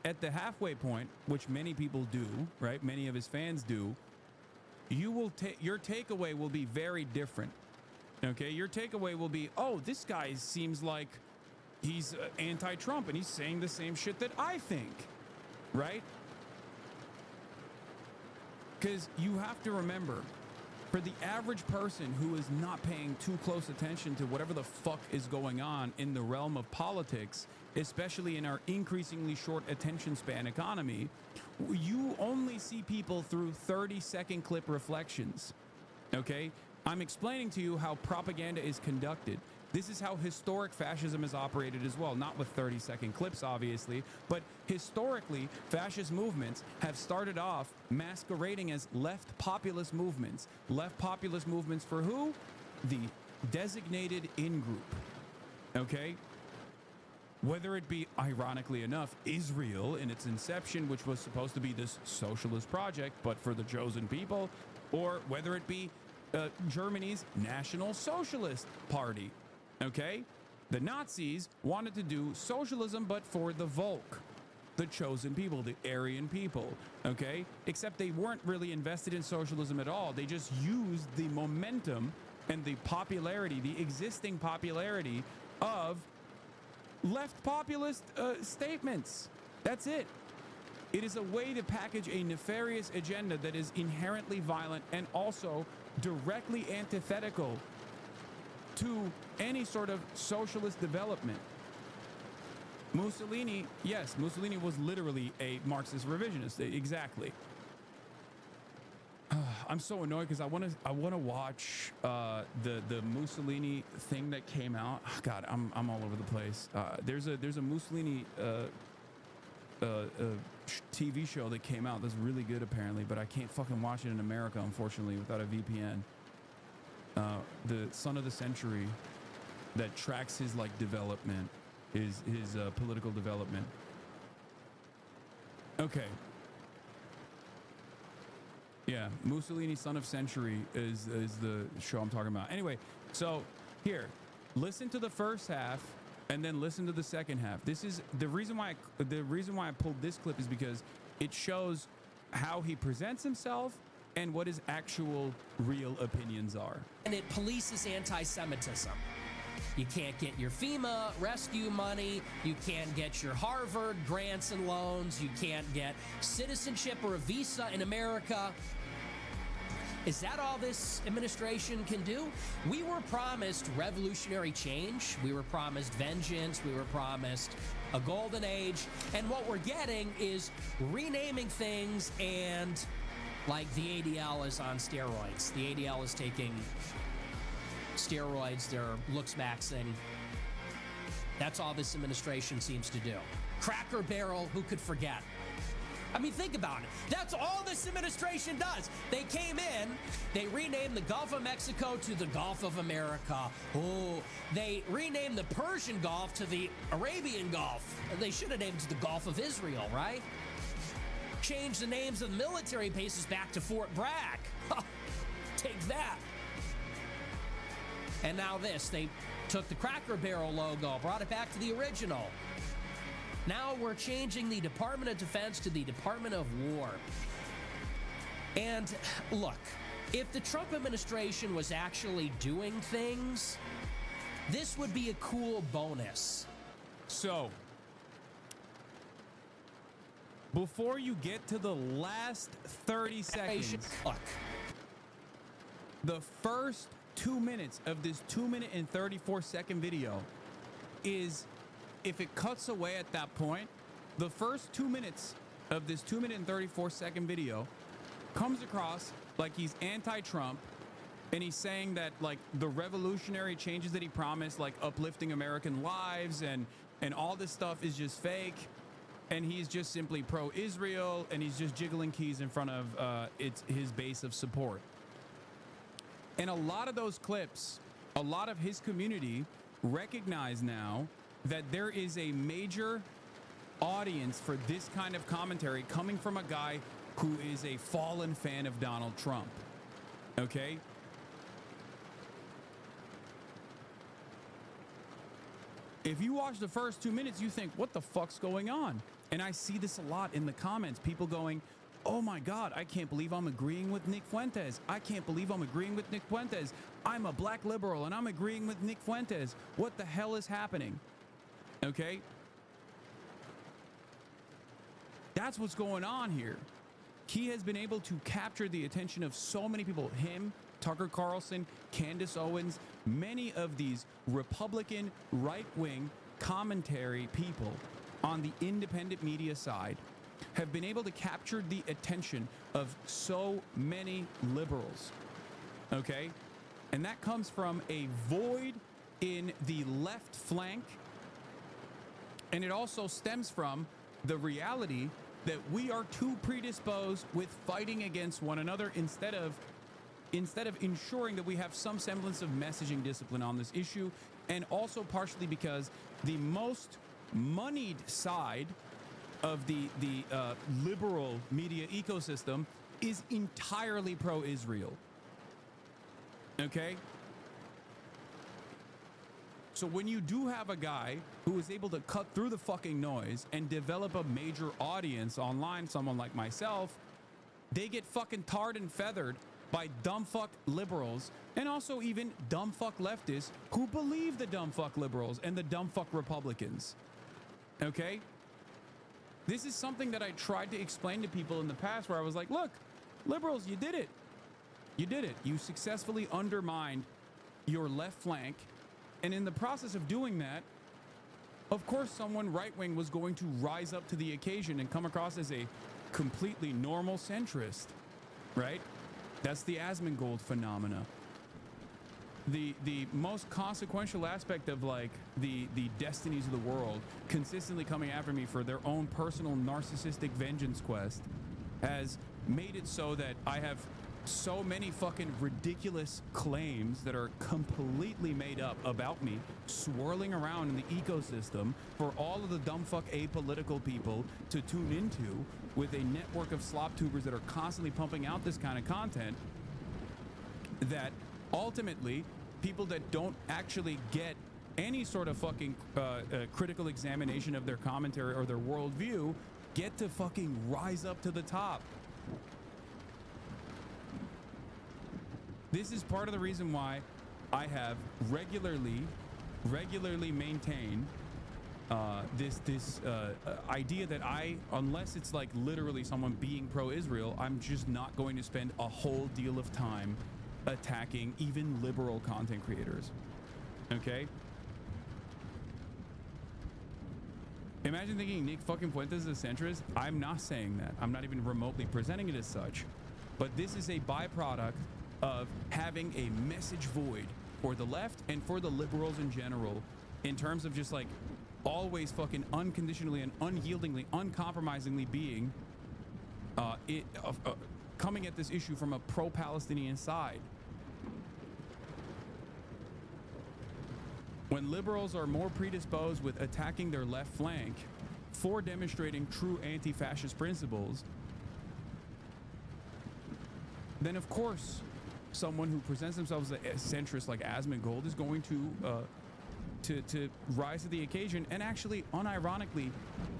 at the halfway point, which many people do, right? Many of his fans do, you will your takeaway will be very different. Okay, your takeaway will be, oh, this guy seems like he's anti-Trump and he's saying the same shit that I think, right? Because you have to remember, for the average person who is not paying too close attention to whatever the fuck is going on in the realm of politics, especially in our increasingly short attention span economy, you only see people through 30-second clip reflections, okay? I'm explaining to you how propaganda is conducted. This is how historic fascism has operated as well, not with 30-second clips, obviously, but historically, fascist movements have started off masquerading as left populist movements. Left populist movements for who? The designated in-group, okay? Whether it be, ironically enough, Israel in its inception, which was supposed to be this socialist project, but for the chosen people, or whether it be Germany's National Socialist Party, okay? The Nazis wanted to do socialism, but for the Volk, the chosen people, the Aryan people, okay? Except they weren't really invested in socialism at all. They just used the momentum and the popularity, the existing popularity of left populist statements. That's it. It is a way to package a nefarious agenda that is inherently violent and also directly antithetical to any sort of socialist development. Mussolini, yes, Mussolini was literally a Marxist revisionist. Exactly. I'm so annoyed because I want to watch the Mussolini thing that came out. Oh, God, I'm all over the place. There's a Mussolini TV show that came out that's really good apparently, but I can't fucking watch it in America, unfortunately, without a VPN. The Son of the Century, that tracks his like development, his political development. Okay. Yeah, Mussolini, Son of Century is the show I'm talking about. Anyway, so here, listen to the first half and then listen to the second half. This is the reason why I pulled this clip is because it shows how he presents himself and what his actual real opinions are. And it polices anti-Semitism. You can't get your FEMA rescue money. You can't get your Harvard grants and loans. You can't get citizenship or a visa in America. Is that all this administration can do? We were promised revolutionary change. We were promised vengeance. We were promised a golden age. And what we're getting is renaming things, and like the ADL is on steroids. The ADL is taking steroids. They're looks maxing. That's all this administration seems to do. Cracker Barrel, who could forget? I mean, think about it. That's all this administration does. They came in, they renamed the Gulf of Mexico to the Gulf of America. Oh, they renamed the Persian Gulf to the Arabian Gulf. They should have named it the Gulf of Israel, right? Change the names of the military bases back to Fort Bragg. Take that. And now this, they took the Cracker Barrel logo, brought it back to the original. Now we're changing the Department of Defense to the Department of War. And look, if the Trump administration was actually doing things, this would be a cool bonus. So, before you get to the last 30 seconds, look, the first 2 minutes of this 2-minute and 34-second video is, if it cuts away at that point, the first 2 minutes of this 2-minute and 34-second video comes across like he's anti-Trump, and he's saying that like the revolutionary changes that he promised, like uplifting American lives and all this stuff, is just fake. and he's just simply pro-Israel, and he's just jiggling keys in front of his base of support. And a lot of those clips, a lot of his community recognize now that there is a major audience for this kind of commentary coming from a guy who is a fallen fan of Donald Trump. Okay? If you watch the first 2 minutes, you think, what the fuck's going on? And I see this a lot in the comments. People going, oh my God, I can't believe I'm agreeing with Nick Fuentes. I can't believe I'm agreeing with Nick Fuentes. I'm a black liberal and I'm agreeing with Nick Fuentes. What the hell is happening? Okay? That's what's going on here. He has been able to capture the attention of so many people. Him, Tucker Carlson, Candace Owens, many of these Republican right-wing commentary people on the independent media side have been able to capture the attention of so many liberals. Okay? And that comes from a void in the left flank. And it also stems from the reality that we are too predisposed with fighting against one another instead of ensuring that we have some semblance of messaging discipline on this issue, and also partially because the most moneyed side of the liberal media ecosystem is entirely pro-Israel. Okay? So when you do have a guy who is able to cut through the fucking noise and develop a major audience online, someone like myself, they get fucking tarred and feathered by dumb fuck liberals and also even dumb fuck leftists who believe the dumb fuck liberals and the dumb fuck Republicans. Okay? This is something that I tried to explain to people in the past where I was like, look, liberals, you did it. You did it. You successfully undermined your left flank. And in the process of doing that, of course, someone right-wing was going to rise up to the occasion and come across as a completely normal centrist, right? That's the Asmongold phenomena. The most consequential aspect of like the destinies of the world consistently coming after me for their own personal narcissistic vengeance quest has made it so that I have so many fucking ridiculous claims that are completely made up about me swirling around in the ecosystem for all of the dumb fuck apolitical people to tune into, with a network of slop tubers that are constantly pumping out this kind of content, that ultimately people that don't actually get any sort of fucking critical examination of their commentary or their worldview get to fucking rise up to the top. This is part of the reason why I have regularly maintained this idea that unless it's like literally someone being pro-Israel, I'm just not going to spend a whole deal of time attacking even liberal content creators. Okay? Imagine thinking Nick fucking Fuentes is a centrist. I'm not saying that. I'm not even remotely presenting it as such. But this is a byproduct of having a message void for the left and for the liberals in general, in terms of just like always fucking unconditionally and unyieldingly, uncompromisingly being coming at this issue from a pro-Palestinian side. When liberals are more predisposed with attacking their left flank for demonstrating true anti-fascist principles, then of course someone who presents themselves as a centrist like Asmongold is going to rise to the occasion and actually unironically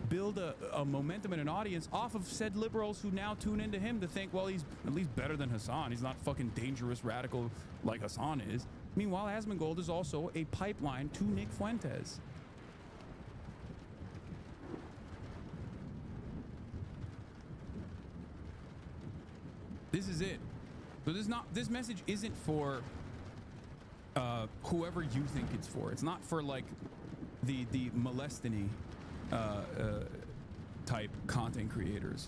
build a momentum and an audience off of said liberals who now tune into him to think, well, he's at least better than Hasan. He's not fucking dangerous radical like Hasan is. Meanwhile, Asmongold is also a pipeline to Nick Fuentes. This is it. So this message isn't for whoever you think it's for. It's not for like the molestiny type content creators.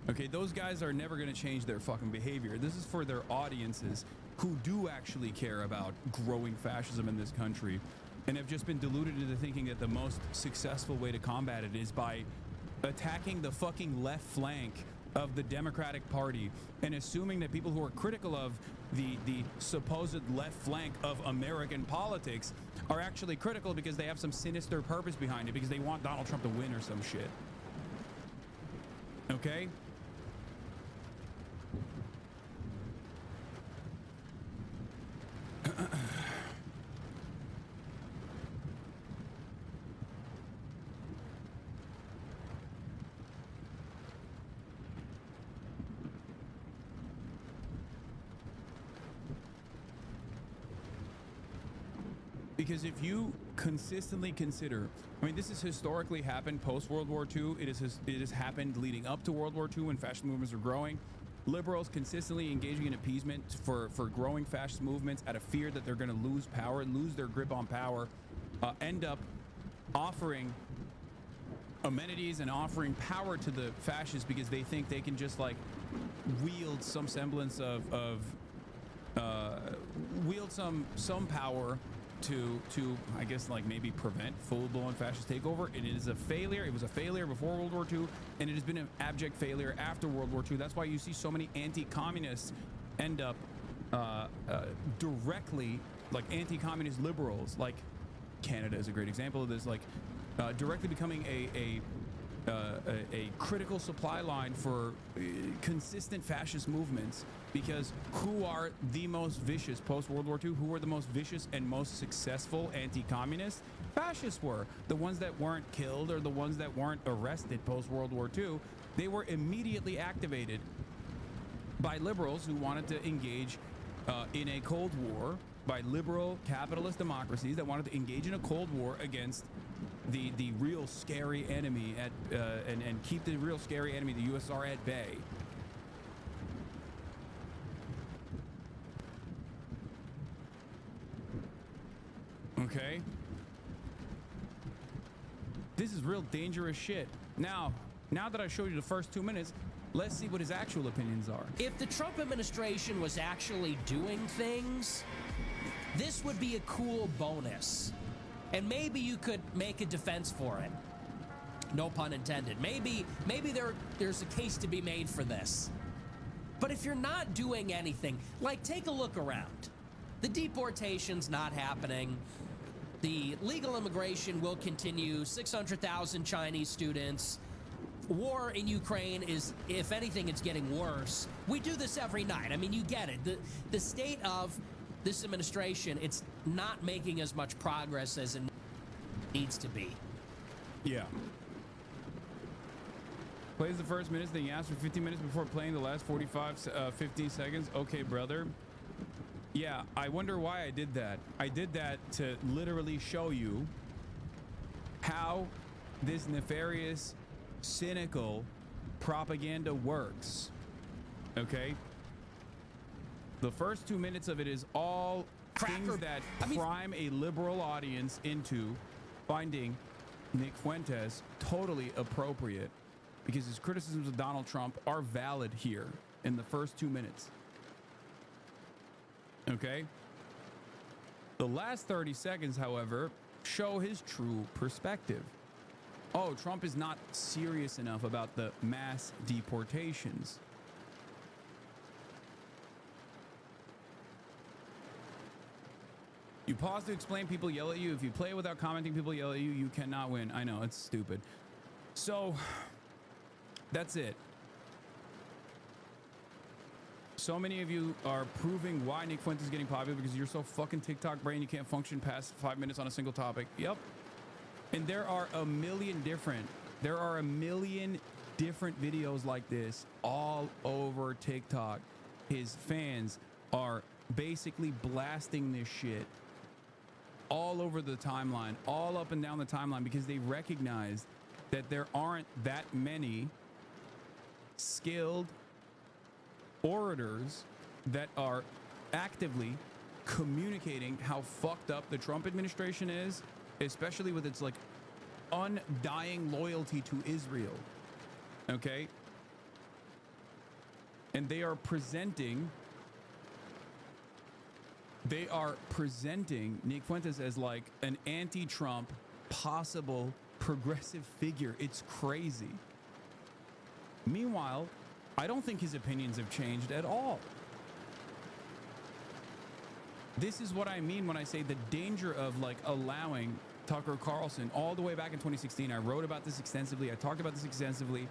Okay, those guys are never going to change their fucking behavior. This is for their audiences who do actually care about growing fascism in this country and have just been deluded into thinking that the most successful way to combat it is by attacking the fucking left flank of the Democratic Party and assuming that people who are critical of the supposed left flank of American politics are actually critical because they have some sinister purpose behind it, because they want Donald Trump to win or some shit. Okay? Because if you consistently consider, I mean, this has historically happened post World War II. It has happened leading up to World War II when fascist movements are growing. Liberals consistently engaging in appeasement for growing fascist movements out of fear that they're going to lose power, lose their grip on power, end up offering amenities and offering power to the fascists because they think they can just like wield some semblance of wield some power to I guess like maybe prevent full-blown fascist takeover. It is a failure. It was a failure before World War II, and it has been an abject failure after World War II. That's why you see so many anti-communists end up directly, like anti-communist liberals, like Canada is a great example of this, like directly becoming a critical supply line for consistent fascist movements. Because who are the most vicious post-World War II? Who were the most vicious and most successful anti-communists? Fascists were. The ones that weren't killed or the ones that weren't arrested post-World War II, they were immediately activated by liberals who wanted to engage in a Cold War, by liberal capitalist democracies that wanted to engage in a Cold War against the real scary enemy and keep the real scary enemy, the USSR, at bay. Okay. This is real dangerous shit. Now that I showed you the first 2 minutes, let's see what his actual opinions are. If the Trump administration was actually doing things, this would be a cool bonus. And maybe you could make a defense for it. No pun intended. Maybe there's a case to be made for this. But if you're not doing anything, like take a look around. The deportation's not happening. The legal immigration will continue. 600,000 Chinese students. War in Ukraine is, if anything, it's getting worse. We do this every night. I mean, you get it. The state of this administration, it's not making as much progress as it needs to be. Yeah. Plays the first minutes, then you ask for 15 minutes before playing the last 15 seconds. Okay, brother. Yeah, I wonder why I did that. I did that to literally show you how this nefarious, cynical propaganda works. Okay? The first 2 minutes of it is all things that prime a liberal audience into finding Nick Fuentes totally appropriate, because his criticisms of Donald Trump are valid here in the first 2 minutes. Okay? The last 30 seconds, however, show his true perspective. Oh, Trump is not serious enough about the mass deportations. You pause to explain, people yell at you. If you play without commenting, people yell at you. You cannot win. I know, it's stupid. So, that's it. So many of you are proving why Nick Fuentes is getting popular because you're so fucking TikTok brain you can't function past 5 minutes on a single topic. Yep. And there are a million different videos like this all over TikTok. His fans are basically blasting this shit all over the timeline, all up and down the timeline, because they recognize that there aren't that many skilled orators that are actively communicating how fucked up the Trump administration is, especially with its like undying loyalty to Israel. Okay? And they are presenting Nick Fuentes as like an anti-Trump possible progressive figure. It's crazy. Meanwhile, I don't think his opinions have changed at all. This is what I mean when I say the danger of like allowing Tucker Carlson. All the way back in 2016, I wrote about this extensively. I talked about this extensively.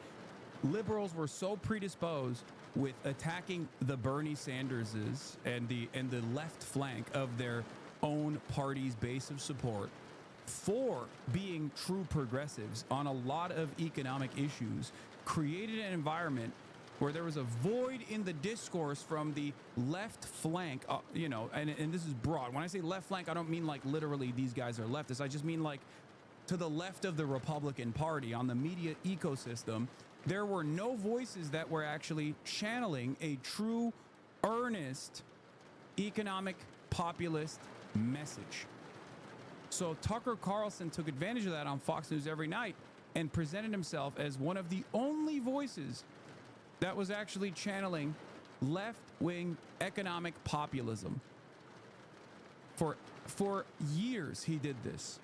Liberals were so predisposed with attacking the Bernie Sanderses and the left flank of their own party's base of support for being true progressives on a lot of economic issues, created an environment where there was a void in the discourse from the left flank, you know, and this is broad. When I say left flank, I don't mean like literally these guys are leftists. I just mean like to the left of the Republican Party on the media ecosystem. There were no voices that were actually channeling a true, earnest, economic populist message. So Tucker Carlson took advantage of that on Fox News every night and presented himself as one of the only voices that was actually channeling left-wing economic populism. For years he did this.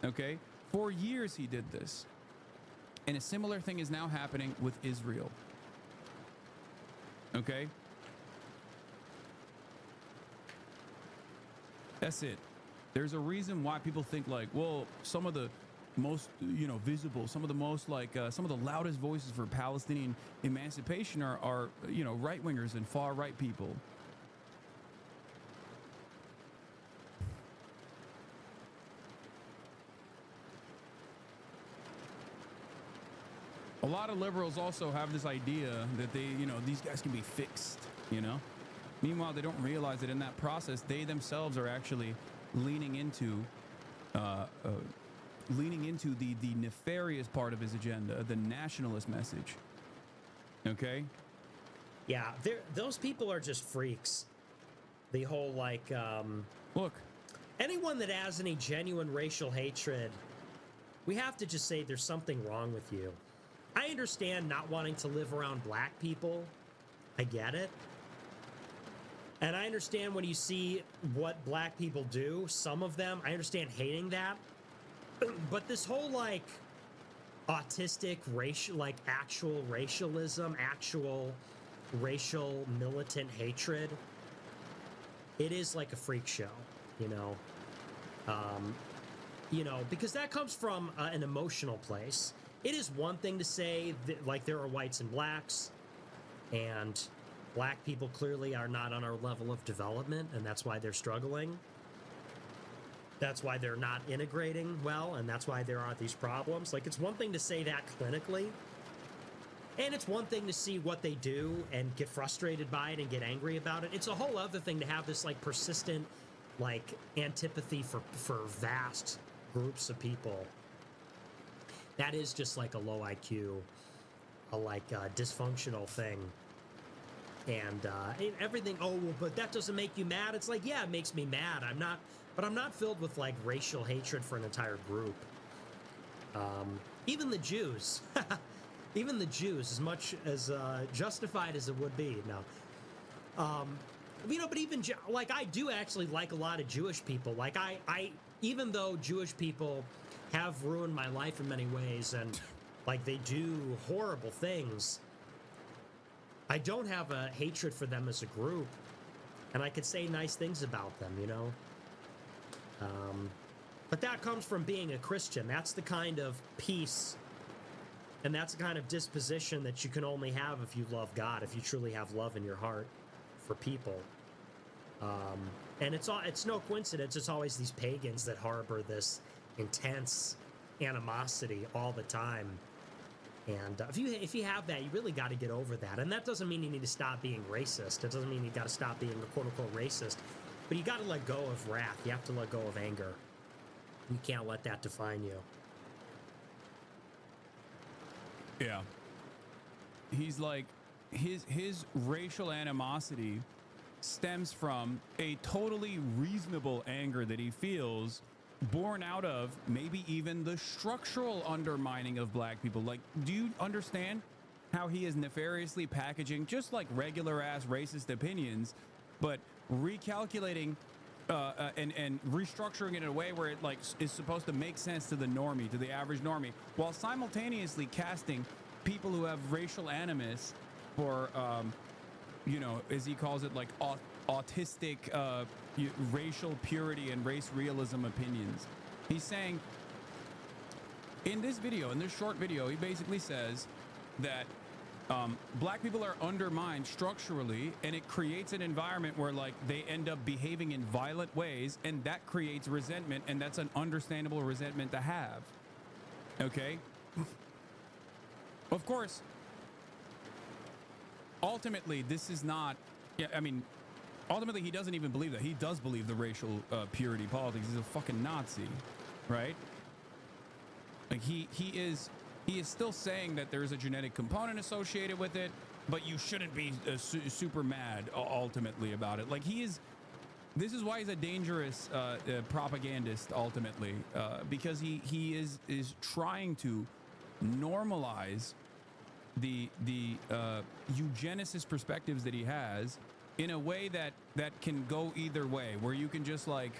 Okay? For years he did this. And a similar thing is now happening with Israel. Okay? That's it. There's a reason why people think like, well, some of the most, you know, visible, some of the most like, some of the loudest voices for Palestinian emancipation are you know, right-wingers and far-right people. A lot of liberals also have this idea that they, you know, these guys can be fixed, you know? Meanwhile, they don't realize that in that process, they themselves are actually leaning into the nefarious part of his agenda, the nationalist message. Okay? Yeah, those people are just freaks. The whole, like, look, anyone that has any genuine racial hatred, we have to just say there's something wrong with you. I understand not wanting to live around black people. I get it. And I understand when you see what black people do, some of them, I understand hating that. But this whole, like, autistic racial, like, actual racialism, actual racial militant hatred, it is like a freak show, you know? You know, because that comes from an emotional place. It is one thing to say that, like, there are whites and blacks, and black people clearly are not on our level of development, and that's why they're struggling. That's why they're not integrating well, and that's why there are these problems. Like, it's one thing to say that clinically, and it's one thing to see what they do and get frustrated by it and get angry about it. It's a whole other thing to have this, like, persistent, like, antipathy for vast groups of people. That is just like a low IQ, a like dysfunctional thing. And everything, oh, well, but that doesn't make you mad. It's like, yeah, it makes me mad. I'm not filled with like racial hatred for an entire group. Even the Jews, even the Jews, as much as justified as it would be. No, you know, but even like I do actually like a lot of Jewish people. Like I even though Jewish people have ruined my life in many ways, and like they do horrible things, I don't have a hatred for them as a group, and I could say nice things about them, you know? But that comes from being a Christian. That's the kind of peace, and that's the kind of disposition that you can only have if you love God, if you truly have love in your heart for people. And it's no coincidence, it's always these pagans that harbor this intense animosity all the time. And if you have that, you really got to get over that. And that doesn't mean you need to stop being racist. It doesn't mean you got to stop being a quote-unquote racist. But you got to let go of wrath. You have to let go of anger. You can't let that define you. Yeah. He's like, his racial animosity stems from a totally reasonable anger that he feels, born out of maybe even the structural undermining of black people. Like, do you understand how he is nefariously packaging just like regular ass racist opinions, but recalculating and restructuring it in a way where it like is supposed to make sense to the normie, to the average normie, while simultaneously casting people who have racial animus for, you know, as he calls it, like autistic racial purity and race realism opinions. He's saying in this video, in this short video, he basically says that black people are undermined structurally, and it creates an environment where like they end up behaving in violent ways, and that creates resentment, and that's an understandable resentment to have. Okay? Of course, ultimately, this is not, yeah, I mean, ultimately, he doesn't even believe that. He does believe the racial purity politics. He's a fucking Nazi, right? Like he is still saying that there is a genetic component associated with it, but you shouldn't be super mad ultimately about it. Like this is why he's a dangerous propagandist ultimately, because he is trying to normalize the eugenicist perspectives that he has in a way that can go either way, where you can just like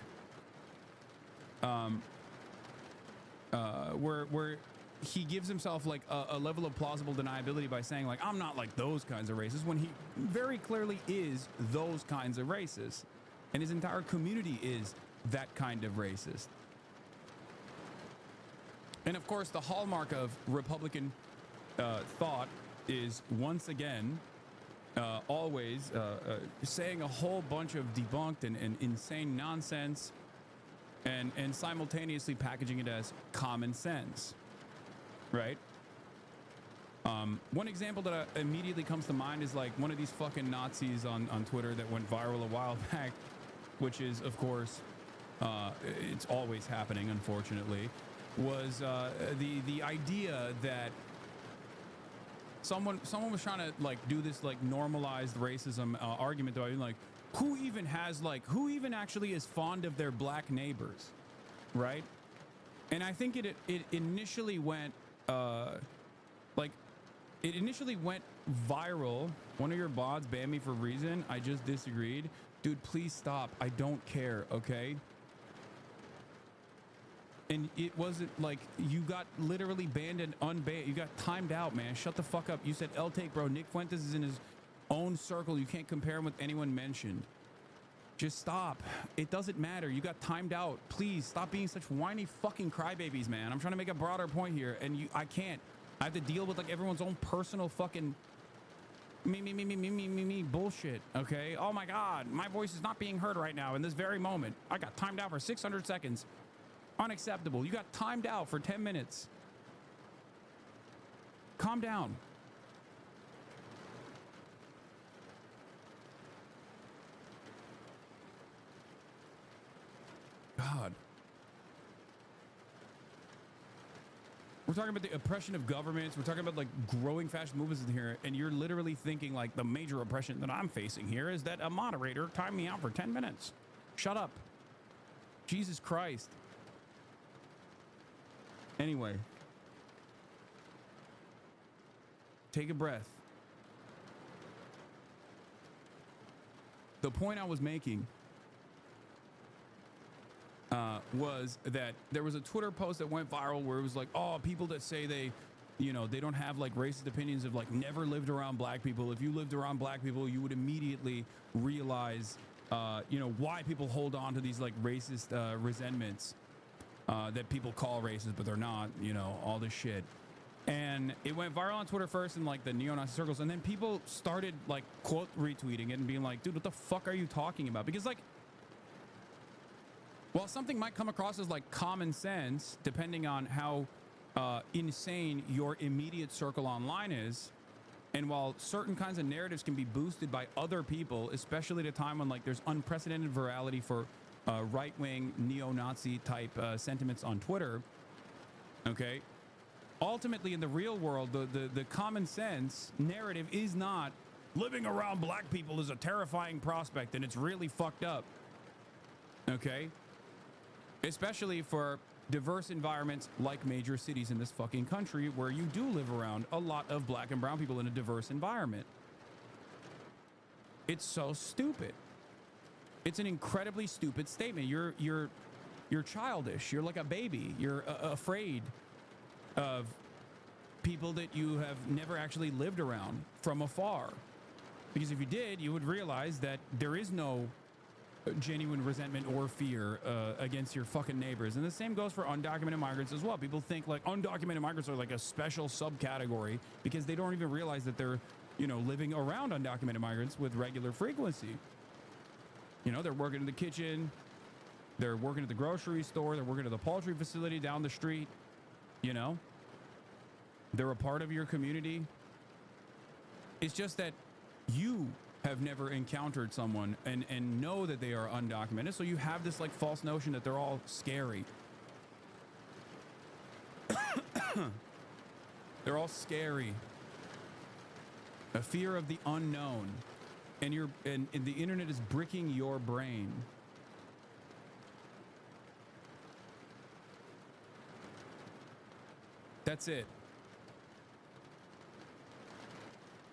where he gives himself like a level of plausible deniability by saying like, I'm not like those kinds of racists, when he very clearly is those kinds of racists, and his entire community is that kind of racist. And of course, the hallmark of Republican thought is once again always saying a whole bunch of debunked and insane nonsense, and simultaneously packaging it as common sense, right? One example that immediately comes to mind is like one of these fucking Nazis on Twitter that went viral a while back, which is, of course, it's always happening, unfortunately, was the idea that someone was trying to like do this like normalized racism argument, though, I mean, like, who even actually is fond of their black neighbors, right? And I think it initially went it initially went viral. One of your bots banned me for a reason. I just disagreed. Dude, please stop. I don't care, okay? And it wasn't like you got literally banned and unbanned. You got timed out, man. Shut the fuck up. You said L-Take, bro. Nick Fuentes is in his own circle. You can't compare him with anyone mentioned. Just stop. It doesn't matter. You got timed out. Please stop being such whiny fucking crybabies, man. I'm trying to make a broader point here, and I can't. I have to deal with like everyone's own personal fucking me bullshit. Okay. Oh my God, my voice is not being heard right now in this very moment. I got timed out for 600 seconds. Unacceptable. You got timed out for 10 minutes. Calm down. God. We're talking about the oppression of governments. We're talking about like growing fascist movements in here, and you're literally thinking like the major oppression that I'm facing here is that a moderator timed me out for 10 minutes. Shut up. Jesus Christ. Anyway. Take a breath. The point I was making was that there was a Twitter post that went viral where it was like, oh, people that say they don't have like racist opinions of like never lived around black people. If you lived around black people, you would immediately realize, why people hold on to these like racist resentments that people call racist, but they're not, all this shit. And it went viral on Twitter first in like the neo-Nazi circles. And then people started like quote retweeting it and being like, dude, what the fuck are you talking about? Because like, while something might come across as like common sense, depending on how insane your immediate circle online is, and while certain kinds of narratives can be boosted by other people, especially at a time when like there's unprecedented virality for right-wing neo-Nazi type sentiments on Twitter, okay, ultimately in the real world, the common sense narrative is not living around black people is a terrifying prospect and it's really fucked up, okay? Especially for diverse environments like major cities in this fucking country where you do live around a lot of black and brown people in a diverse environment. It's so stupid. It's an incredibly stupid statement. You're childish. You're like a baby. You're afraid of people that you have never actually lived around from afar. Because if you did, you would realize that there is no genuine resentment or fear against your fucking neighbors. And the same goes for undocumented migrants as well. People think like undocumented migrants are like a special subcategory because they don't even realize that they're, you know, living around undocumented migrants with regular frequency. You know, they're working in the kitchen, they're working at the grocery store, they're working at the poultry facility down the street, you know. They're a part of your community. It's just that you have never encountered someone and know that they are undocumented, so you have this like false notion that they're all scary. They're all scary. A fear of the unknown. And the internet is bricking your brain. That's it.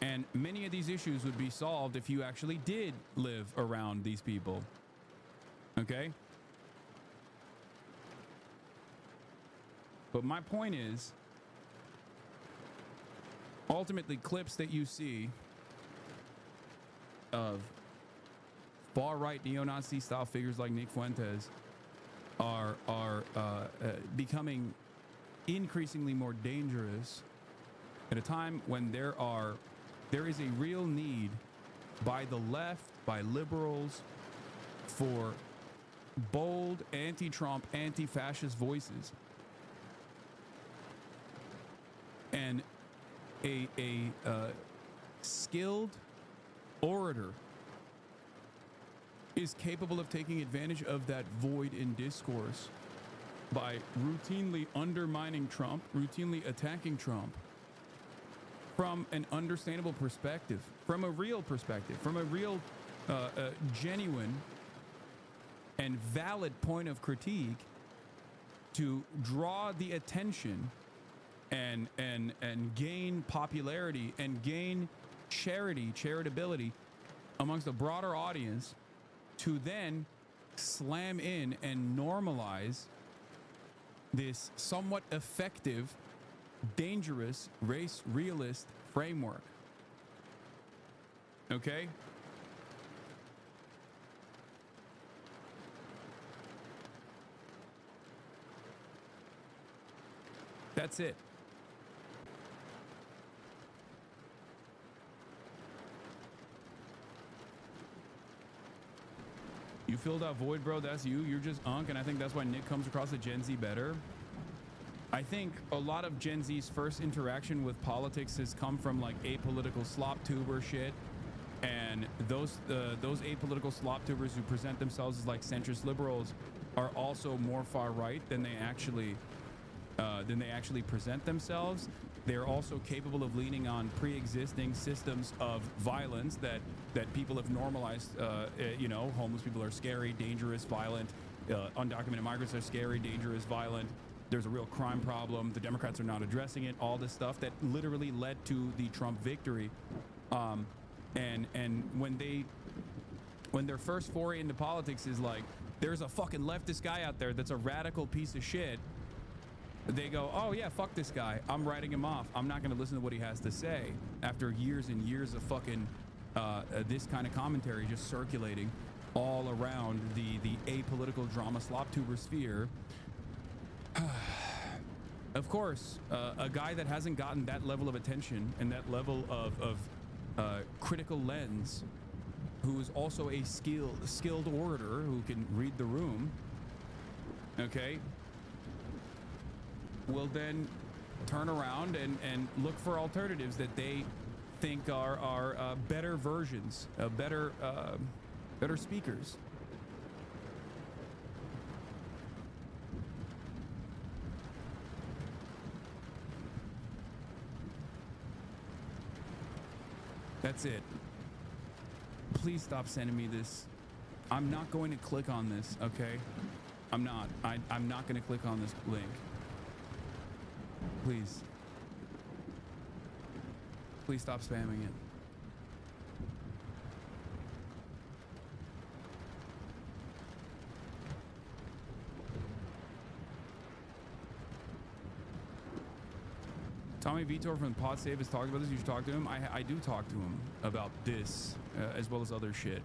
And many of these issues would be solved if you actually did live around these people. Okay? But my point is, ultimately, clips that you see of far-right neo-Nazi style figures like Nick Fuentes are becoming increasingly more dangerous at a time when there is a real need by the left, by liberals, for bold anti-Trump, anti-fascist voices. And a skilled orator is capable of taking advantage of that void in discourse by routinely undermining Trump, routinely attacking Trump from an understandable perspective, from a real perspective, from a real genuine and valid point of critique, to draw the attention and gain popularity and gain charitability amongst a broader audience, to then slam in and normalize this somewhat effective, dangerous race realist framework. Okay? That's it. You filled that void, bro. That's you. You're just unk, and I think that's why Nick comes across the Gen Z better. I think a lot of Gen Z's first interaction with politics has come from like apolitical slop tuber shit, and those apolitical slop tubers who present themselves as like centrist liberals are also more far right than they actually present themselves. They're also capable of leaning on pre-existing systems of violence that people have normalized. You know, homeless people are scary, dangerous, violent. Undocumented migrants are scary, dangerous, violent. There's a real crime problem. The Democrats are not addressing it. All this stuff that literally led to the Trump victory. And when their first foray into politics is like, there's a fucking leftist guy out there that's a radical piece of shit, they go, oh yeah, fuck this guy. I'm writing him off. I'm not going to listen to what he has to say. After years and years of fucking this kind of commentary just circulating all around the apolitical drama slop tuber sphere. Of course, a guy that hasn't gotten that level of attention and that level of critical lens, who is also a skilled orator who can read the room, okay, will then turn around and look for alternatives that they think are better versions, better speakers. That's it. Please stop sending me this. I'm not going to click on this, okay? I'm not. I'm not going to click on this link. Please. Please stop spamming it. Tommy Vitor from Pod Save has talked about this. You should talk to him. I do talk to him about this as well as other shit.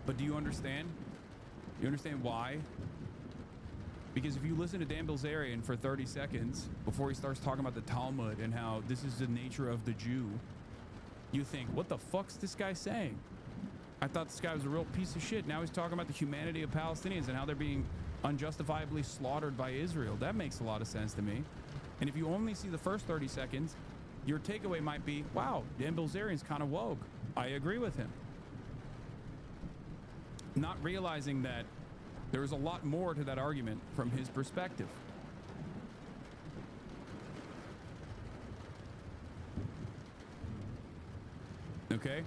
But do you understand? You understand why? Because if you listen to Dan Bilzerian for 30 seconds before he starts talking about the Talmud and how this is the nature of the Jew, you think, what the fuck's this guy saying? I thought this guy was a real piece of shit. Now he's talking about the humanity of Palestinians and how they're being unjustifiably slaughtered by Israel. That makes a lot of sense to me. And if you only see the first 30 seconds, your takeaway might be, wow, Dan Bilzerian's kind of woke. I agree with him. Not realizing that there's a lot more to that argument from his perspective. Okay?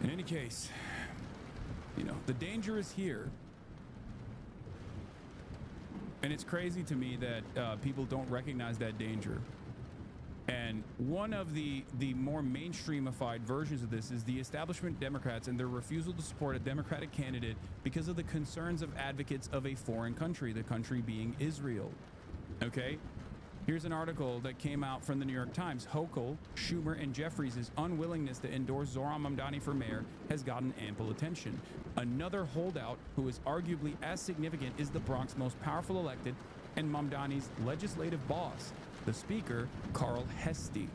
In any case, you know, the danger is here. And it's crazy to me that people don't recognize that danger. And one of the more mainstreamified versions of this is the establishment Democrats and their refusal to support a Democratic candidate because of the concerns of advocates of a foreign country, the country being Israel. Okay? Here's an article that came out from the New York Times. Hochul, Schumer, and Jeffries' unwillingness to endorse Zohran Mamdani for mayor has gotten ample attention. Another holdout who is arguably as significant is the Bronx's most powerful elected and Mamdani's legislative boss, the speaker, Carl Hesty.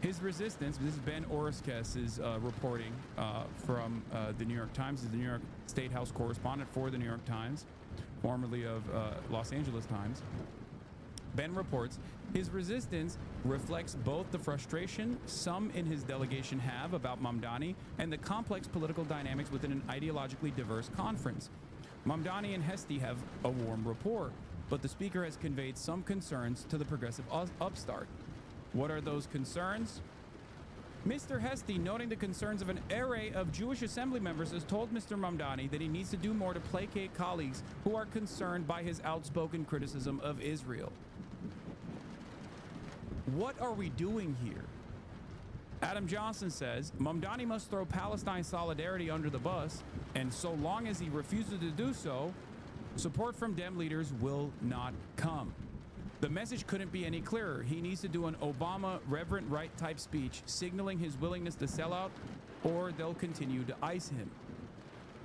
His resistance, this is Ben Oreskes is reporting from the New York Times. He's the New York State House correspondent for the New York Times, formerly of Los Angeles Times. Ben reports, his resistance reflects both the frustration some in his delegation have about Mamdani and the complex political dynamics within an ideologically diverse conference. Mamdani and Hesty have a warm rapport, but the speaker has conveyed some concerns to the progressive upstart. What are those concerns? Mr. Hesty, noting the concerns of an array of Jewish assembly members, has told Mr. Mamdani that he needs to do more to placate colleagues who are concerned by his outspoken criticism of Israel. What are we doing here? Adam Johnson says, Mamdani must throw Palestine solidarity under the bus, and so long as he refuses to do so, support from Dem leaders will not come. The message couldn't be any clearer. He needs to do an Obama Reverend Wright type speech, signaling his willingness to sell out, or they'll continue to ice him.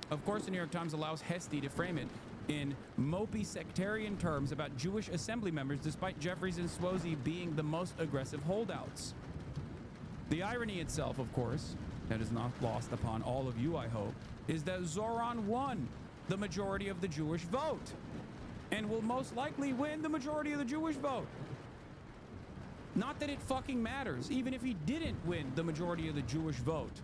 Of course, the New York Times allows Hesty to frame it in mopey sectarian terms about Jewish assembly members, despite Jeffries and Swozy being the most aggressive holdouts. The irony itself, of course, that is not lost upon all of you, I hope, is that Zohran won the majority of the Jewish vote and will most likely win the majority of the Jewish vote. Not that it fucking matters, even if he didn't win the majority of the Jewish vote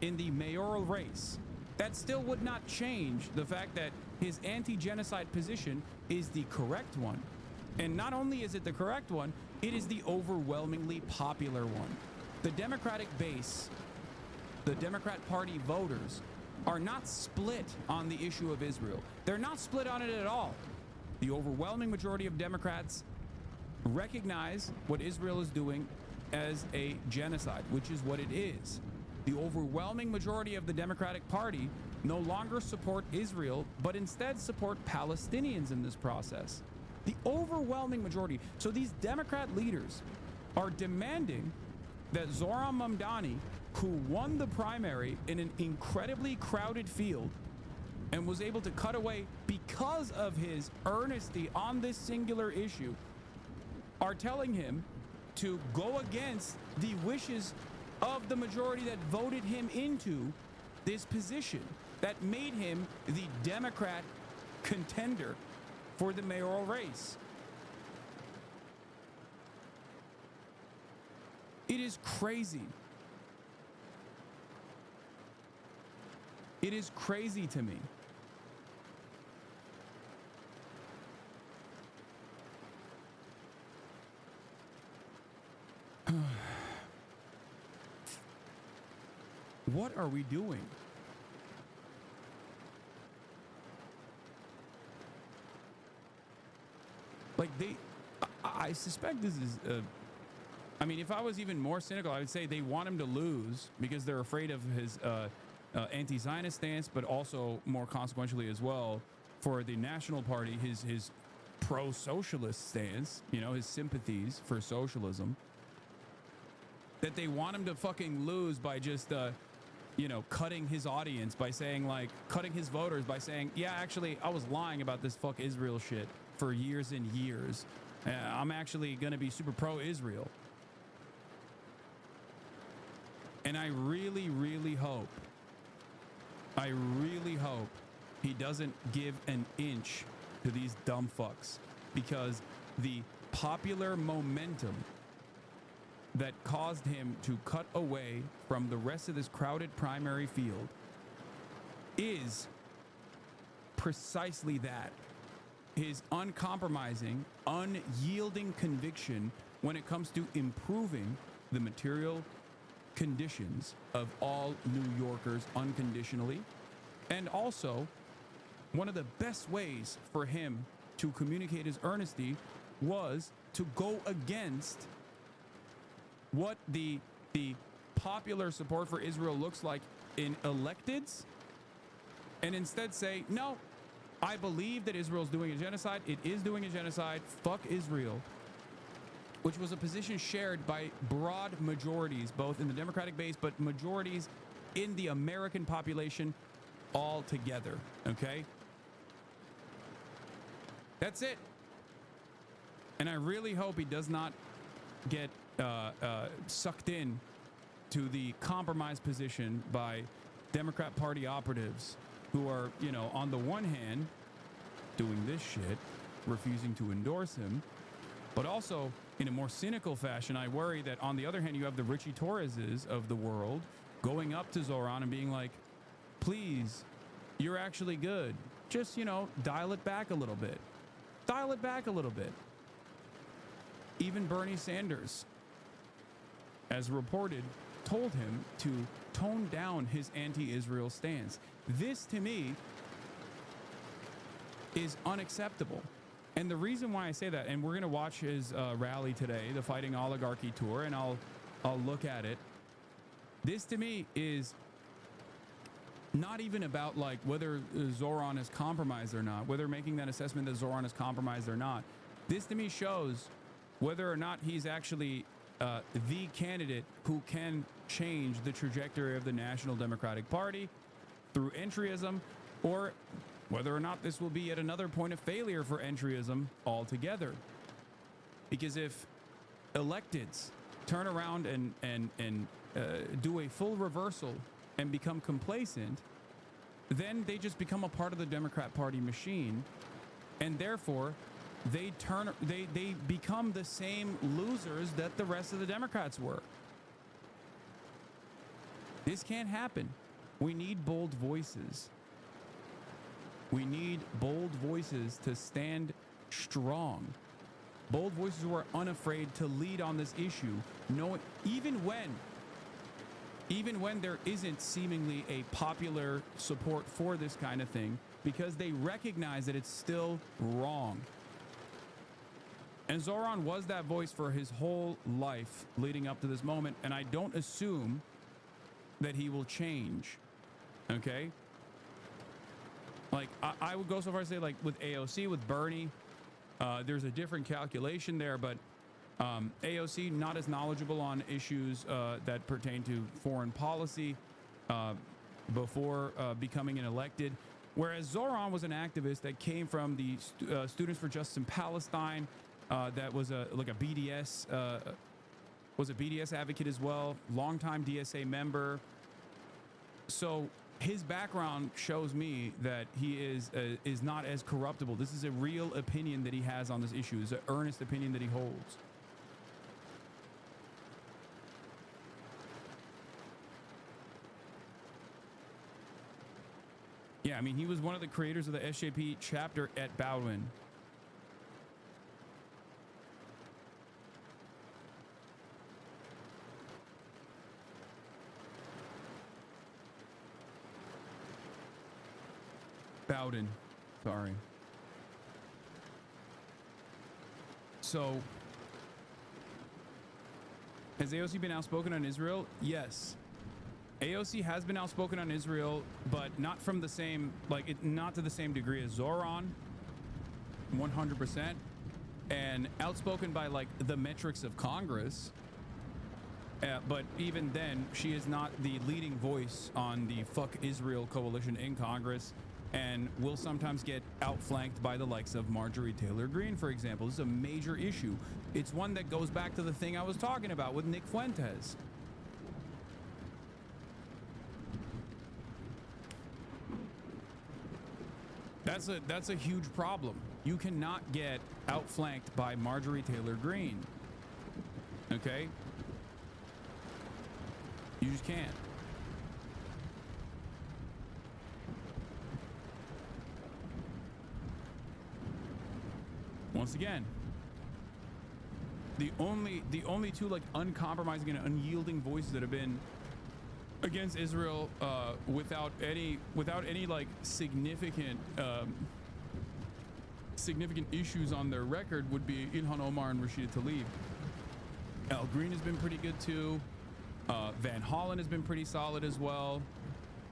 in the mayoral race. That still would not change the fact that his anti-genocide position is the correct one. And not only is it the correct one, it is the overwhelmingly popular one. The Democratic base, the Democrat Party voters, are not split on the issue of Israel. They're not split on it at all. The overwhelming majority of Democrats recognize what Israel is doing as a genocide, which is what it is. The overwhelming majority of the Democratic Party no longer support Israel, but instead support Palestinians in this process. The overwhelming majority. So these Democrat leaders are demanding that Zohran Mamdani, who won the primary in an incredibly crowded field and was able to cut away because of his earnesty on this singular issue, are telling him to go against the wishes of the majority that voted him into this position, that made him the Democrat contender for the mayoral race. It is crazy. It is crazy to me. What are we doing? Like I suspect this is I mean, if I was even more cynical, I would say they want him to lose because they're afraid of his anti-Zionist stance, but also more consequentially as well for the National Party, his pro-socialist stance, you know, his sympathies for socialism. That they want him to fucking lose by just, you know, cutting his audience by saying, like, cutting his voters by saying, yeah, actually, I was lying about this fuck Israel shit for years and years. I'm actually going to be super pro-Israel. And I really, really hope he doesn't give an inch to these dumb fucks, because the popular momentum that caused him to cut away from the rest of this crowded primary field is precisely that. His uncompromising, unyielding conviction when it comes to improving the material conditions of all New Yorkers unconditionally. And also, one of the best ways for him to communicate his earnesty was to go against what the popular support for Israel looks like in electeds, and instead say, no, I believe that Israel's doing a genocide. It is doing a genocide. Fuck Israel. Which was a position shared by broad majorities, both in the Democratic base, but majorities in the American population altogether. Okay? That's it. And I really hope he does not get sucked in to the compromise position by Democrat Party operatives who are, you know, on the one hand, doing this shit, refusing to endorse him, but also in a more cynical fashion, I worry that on the other hand, you have the Richie Torreses of the world going up to Zoran and being like, please, you're actually good. Just, you know, dial it back a little bit. Dial it back a little bit. Even Bernie Sanders, as reported, told him to tone down his anti-Israel stance. This, to me, is unacceptable. And the reason why I say that, and we're going to watch his rally today, the Fighting Oligarchy Tour, and I'll look at it. This, to me, is not even about, like, whether Zoran is compromised or not, whether making that assessment that Zoran is compromised or not. This, to me, shows whether or not he's actually the candidate who can change the trajectory of the National Democratic Party through entryism, or whether or not this will be yet another point of failure for entryism altogether. Because if electeds turn around and do a full reversal and become complacent, then they just become a part of the Democrat Party machine, and therefore they become the same losers that the rest of the Democrats were. This can't happen. We need bold voices. We need bold voices to stand strong. Bold voices who are unafraid to lead on this issue, even when there isn't seemingly a popular support for this kind of thing, because they recognize that it's still wrong. And Zoran was that voice for his whole life leading up to this moment, and I don't assume that he will change. Okay? Like, I would go so far as to say, like, with AOC, with Bernie, there's a different calculation there, but AOC not as knowledgeable on issues that pertain to foreign policy before becoming an elected, whereas Zoran was an activist that came from the Students for Justice in Palestine, that was like a BDS, was a BDS advocate as well, longtime DSA member. So his background shows me that he is not as corruptible. This is a real opinion that he has on this issue. It's an earnest opinion that he holds. Yeah, I mean, he was one of the creators of the SJP chapter at Baldwin. Bowden, sorry. So Has AOC been outspoken on Israel? Yes. AOC has been outspoken on Israel, but not from the same, not to the same degree as Zoran. 100%. And outspoken by the metrics of Congress. But even then, she is not the leading voice on the Fuck Israel coalition in Congress, and will sometimes get outflanked by the likes of Marjorie Taylor Greene, for example. This is a major issue. It's one that goes back to the thing I was talking about with Nick Fuentes. That's a huge problem. You cannot get outflanked by Marjorie Taylor Greene. Okay? You just can't. Once again, the only two uncompromising and unyielding voices that have been against Israel without any significant issues on their record would be Ilhan Omar and Rashida Tlaib. Al Green has been pretty good too. Van Hollen has been pretty solid as well.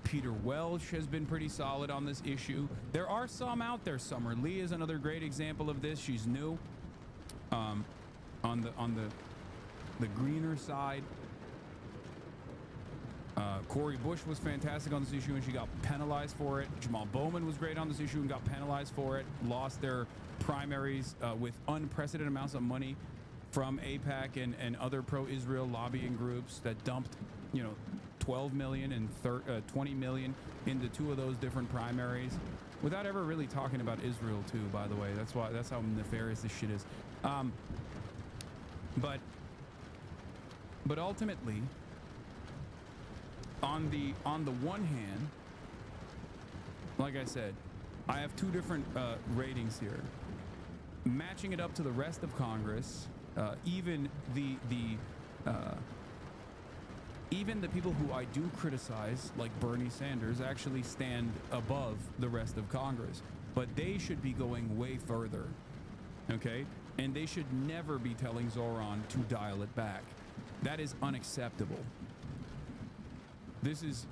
Peter Welch has been pretty solid on this issue. There are some out there. Summer Lee is another great example of this. She's new. On the greener side. Cori Bush was fantastic on this issue and she got penalized for it. Jamal Bowman was great on this issue and got penalized for it. Lost their primaries with unprecedented amounts of money from AIPAC and other pro-Israel lobbying groups that dumped, 12 million and 20 million into two of those different primaries without ever really talking about Israel too, by the way. That's how nefarious this shit is. But ultimately, on the one hand, like I said, I have two different ratings here. Matching it up to the rest of Congress, even the people who I do criticize, like Bernie Sanders, actually stand above the rest of Congress. But they should be going way further, okay? And they should never be telling Zoran to dial it back. That is unacceptable. This is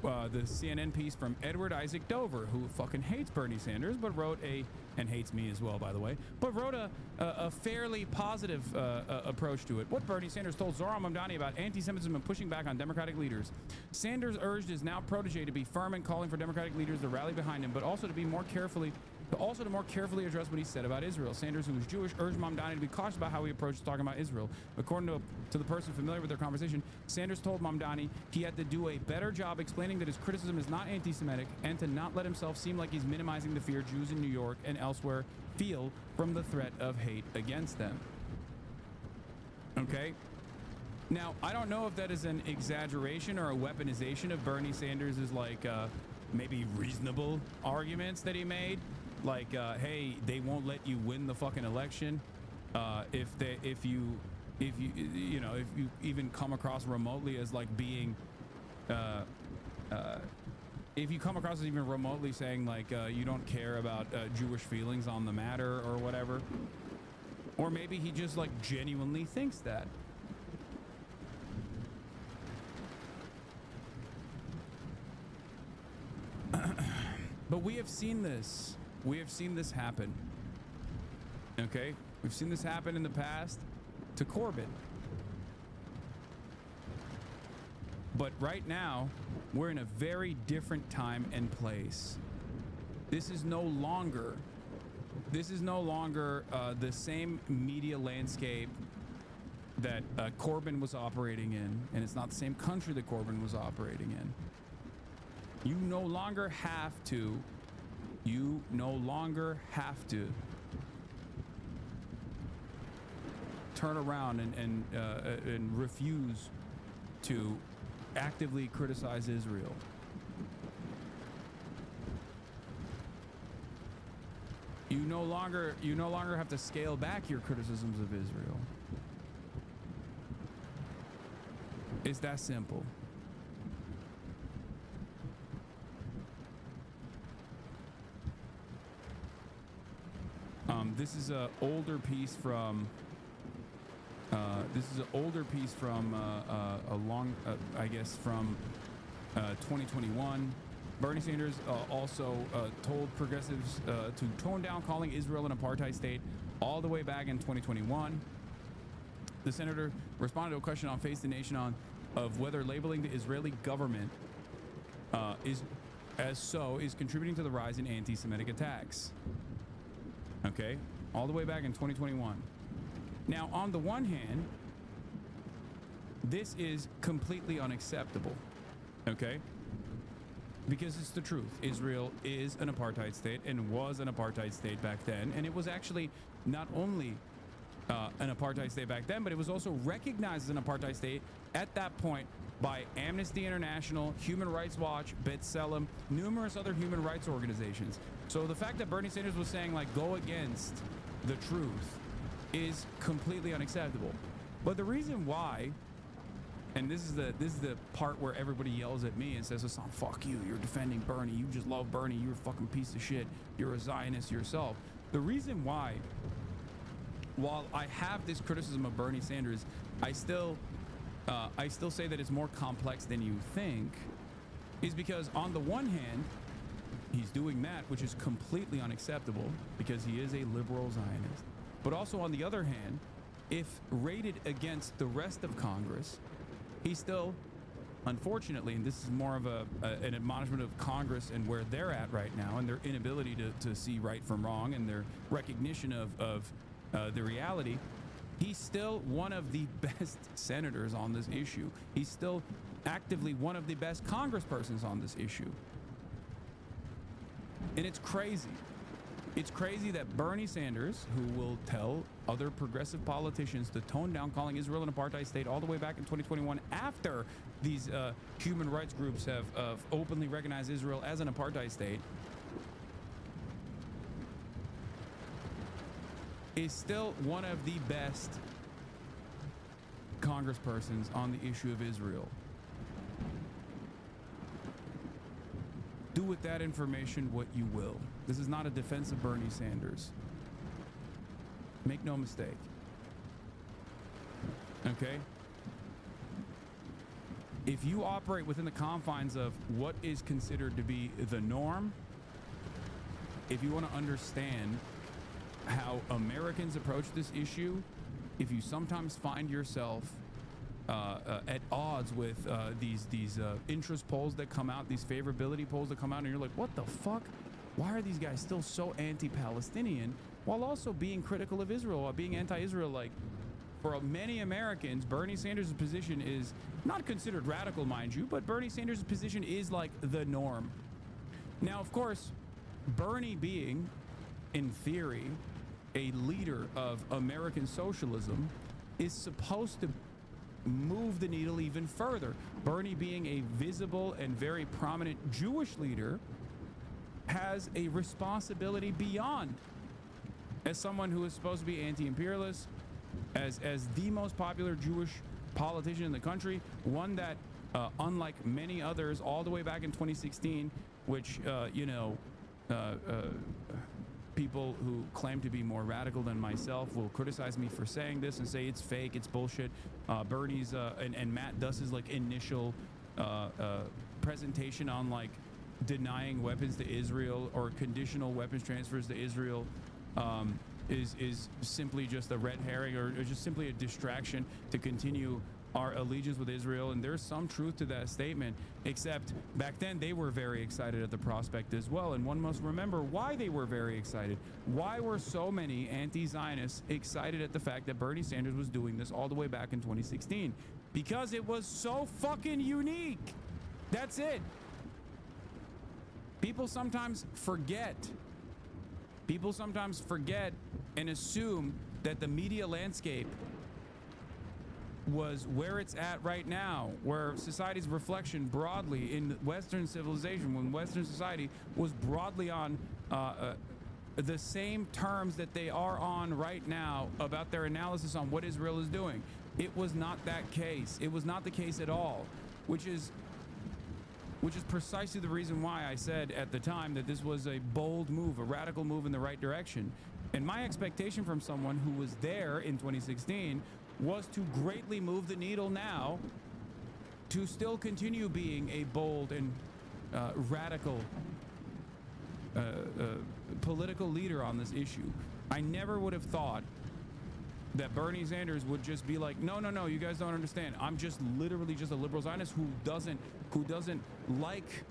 the CNN piece from Edward Isaac Dover, who fucking hates Bernie Sanders, but wrote and hates me as well, by the way, but wrote a fairly positive approach to it. What Bernie Sanders told Zoran Mamdani about anti-Semitism and pushing back on Democratic leaders. Sanders urged his now protege to be firm in calling for Democratic leaders to rally behind him, but also to more carefully address what he said about Israel. Sanders, who was Jewish, urged Mamdani to be cautious about how he approaches talking about Israel. According to the person familiar with their conversation, Sanders told Mamdani he had to do a better job explaining that his criticism is not anti-Semitic and to not let himself seem like he's minimizing the fear Jews in New York and elsewhere feel from the threat of hate against them. Okay? Now, I don't know if that is an exaggeration or a weaponization of Bernie Sanders' maybe reasonable arguments that he made. Hey, they won't let you win the fucking election if you even come across remotely as being if you come across as even remotely saying you don't care about Jewish feelings on the matter or whatever, or maybe he just genuinely thinks that. But we have seen this. We have seen this happen. Okay? We've seen this happen in the past to Corbyn. But right now, we're in a very different time and place. This is no longer the same media landscape that Corbyn was operating in, and it's not the same country that Corbyn was operating in. You no longer have to turn around and refuse to actively criticize Israel. You no longer have to scale back your criticisms of Israel. It's that simple. This is an older piece from This is an older piece from a long, I guess, from 2021. Bernie Sanders also told progressives to tone down calling Israel an apartheid state all the way back in 2021. The senator responded to a question on Face the Nation of whether labeling the Israeli government is contributing to the rise in anti-Semitic attacks. Okay, all the way back in 2021. Now, on the one hand, this is completely unacceptable. Okay, because it's the truth. Israel is an apartheid state and was an apartheid state back then, and it was actually not only an apartheid state back then, but it was also recognized as an apartheid state at that point by Amnesty International, Human Rights Watch, B'Tselem, numerous other human rights organizations. So the fact that Bernie Sanders was saying, like, go against the truth is completely unacceptable. But the reason why, and this is the part where everybody yells at me and says, Hasan, fuck you, you're defending Bernie, you just love Bernie, you're a fucking piece of shit, you're a Zionist yourself. The reason why, while I have this criticism of Bernie Sanders, I still say that it's more complex than you think, is because on the one hand, he's doing that, which is completely unacceptable because he is a liberal Zionist. But also on the other hand, if rated against the rest of Congress, he still, unfortunately, and this is more of an admonishment of Congress and where they're at right now and their inability to see right from wrong and their recognition of the reality, he's still one of the best senators on this issue. He's still actively one of the best congresspersons on this issue. And it's crazy. It's crazy that Bernie Sanders, who will tell other progressive politicians to tone down calling Israel an apartheid state all the way back in 2021 after these human rights groups have openly recognized Israel as an apartheid state, is still one of the best congresspersons on the issue of Israel. Do with that information what you will. This is not a defense of Bernie Sanders. Make no mistake. Okay? If you operate within the confines of what is considered to be the norm, if you want to understand how Americans approach this issue, if you sometimes find yourself at odds with these interest polls that come out, these favorability polls that come out, and you're like, what the fuck? Why are these guys still so anti-Palestinian while also being critical of Israel, while being anti-Israel? Like, for many Americans, Bernie Sanders' position is not considered radical, mind you, but Bernie Sanders' position is like the norm. Now, of course, Bernie being, in theory, a leader of American socialism is supposed to move the needle even further. Bernie being a visible and very prominent Jewish leader has a responsibility beyond, as someone who is supposed to be anti-imperialist, as the most popular Jewish politician in the country, one that unlike many others all the way back in 2016, which people who claim to be more radical than myself will criticize me for saying this and say it's fake, it's bullshit. Bernie's and Matt Duss's like initial presentation on like denying weapons to Israel or conditional weapons transfers to Israel is simply just a red herring or just simply a distraction to continue our allegiance with Israel. And there's some truth to that statement, except back then they were very excited at the prospect as well. And one must remember why they were very excited. Why were so many anti-Zionists excited at the fact that Bernie Sanders was doing this all the way back in 2016? Because it was so fucking unique. That's it. People sometimes forget. People sometimes forget and assume that the media landscape was where it's at right now, where society's reflection broadly in Western civilization, when Western society was broadly on the same terms that they are on right now about their analysis on what Israel is doing. It was not that case. It was not the case at all, which is precisely the reason why I said at the time that this was a bold move, a radical move in the right direction. And my expectation from someone who was there in 2016 was to greatly move the needle now to still continue being a bold and radical political leader on this issue. I never would have thought that Bernie Sanders would just be like, no, you guys don't understand. I'm just literally just a liberal Zionist who doesn't like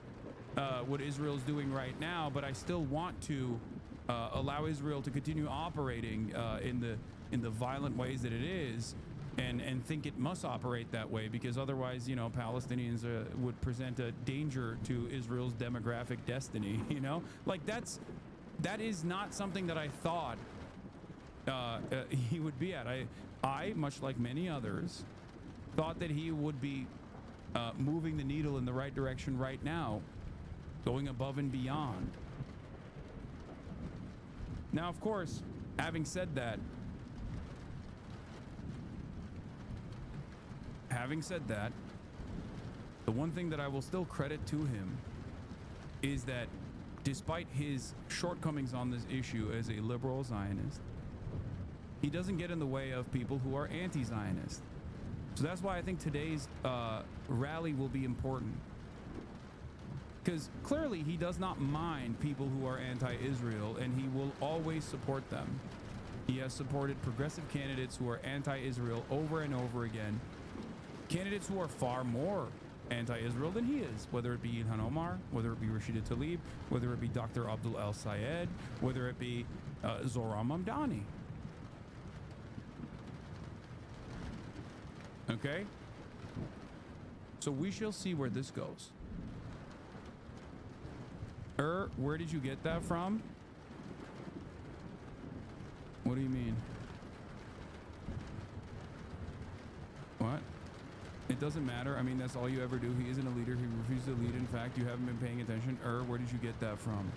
what Israel's doing right now, but I still want to allow Israel to continue operating in the violent ways that it is, and think it must operate that way, because otherwise, you know, Palestinians would present a danger to Israel's demographic destiny. You know, like that is not something that I thought he would be at. I, much like many others, thought that he would be moving the needle in the right direction right now, going above and beyond. Now, of course, having said that, the one thing that I will still credit to him is that despite his shortcomings on this issue as a liberal Zionist, he doesn't get in the way of people who are anti-Zionist. So that's why I think today's rally will be important. Because clearly he does not mind people who are anti-Israel, and he will always support them. He has supported progressive candidates who are anti-Israel over and over again. Candidates who are far more anti-Israel than he is, whether it be Ilhan Omar, whether it be Rashida Tlaib, whether it be Dr. Abdul El-Sayed, whether it be Zohran Mamdani. Okay? So we shall see where this goes. Where did you get that from? What do you mean? What? It doesn't matter. I mean, that's all you ever do. He isn't a leader. He refuses to lead. In fact, you haven't been paying attention. Where did you get that from?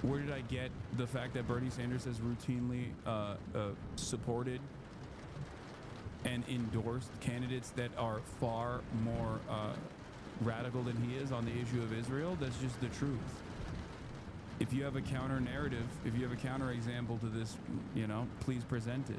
Where did I get the fact that Bernie Sanders has routinely supported and endorsed candidates that are far more radical than he is on the issue of Israel? That's just the truth. If you have a counter narrative, if you have a counter example to this, you know, please present it.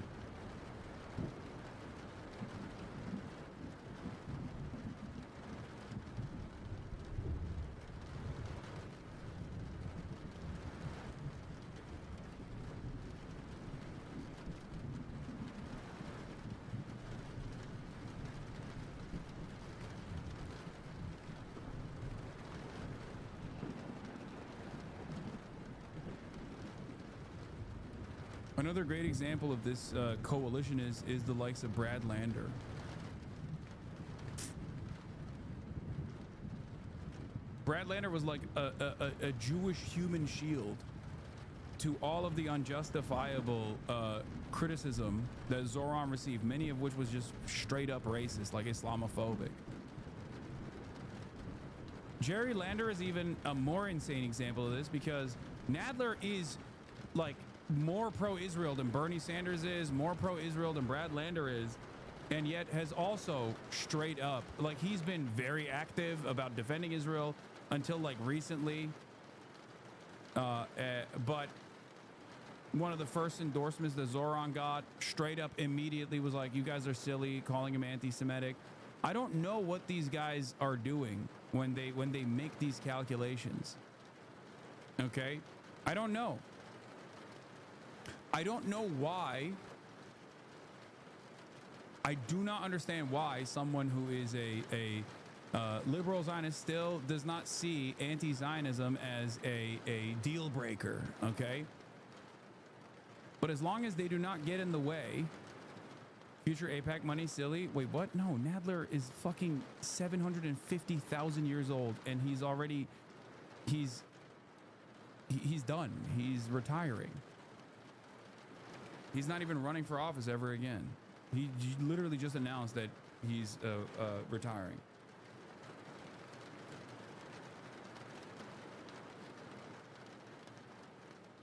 Another great example of this coalition is the likes of Brad Lander. Brad Lander was like a Jewish human shield to all of the unjustifiable criticism that Zohran received, many of which was just straight up racist, like Islamophobic. Jerry Lander is even a more insane example of this, because Nadler is like more pro-Israel than Bernie Sanders is, more pro-Israel than Brad Lander is, and yet has also straight up, like, he's been very active about defending Israel until like recently, but one of the first endorsements that Zohran got straight up immediately was like, you guys are silly, calling him anti-Semitic. I don't know what these guys are doing when they make these calculations. Okay, I don't know. I don't know why. I do not understand why someone who is a liberal Zionist still does not see anti-Zionism as a deal breaker, okay? But as long as they do not get in the way, future AIPAC money, silly. Wait, what? No, Nadler is fucking 750,000 years old, and he's already, he's done. He's retiring. He's not even running for office ever again. He literally just announced that he's retiring.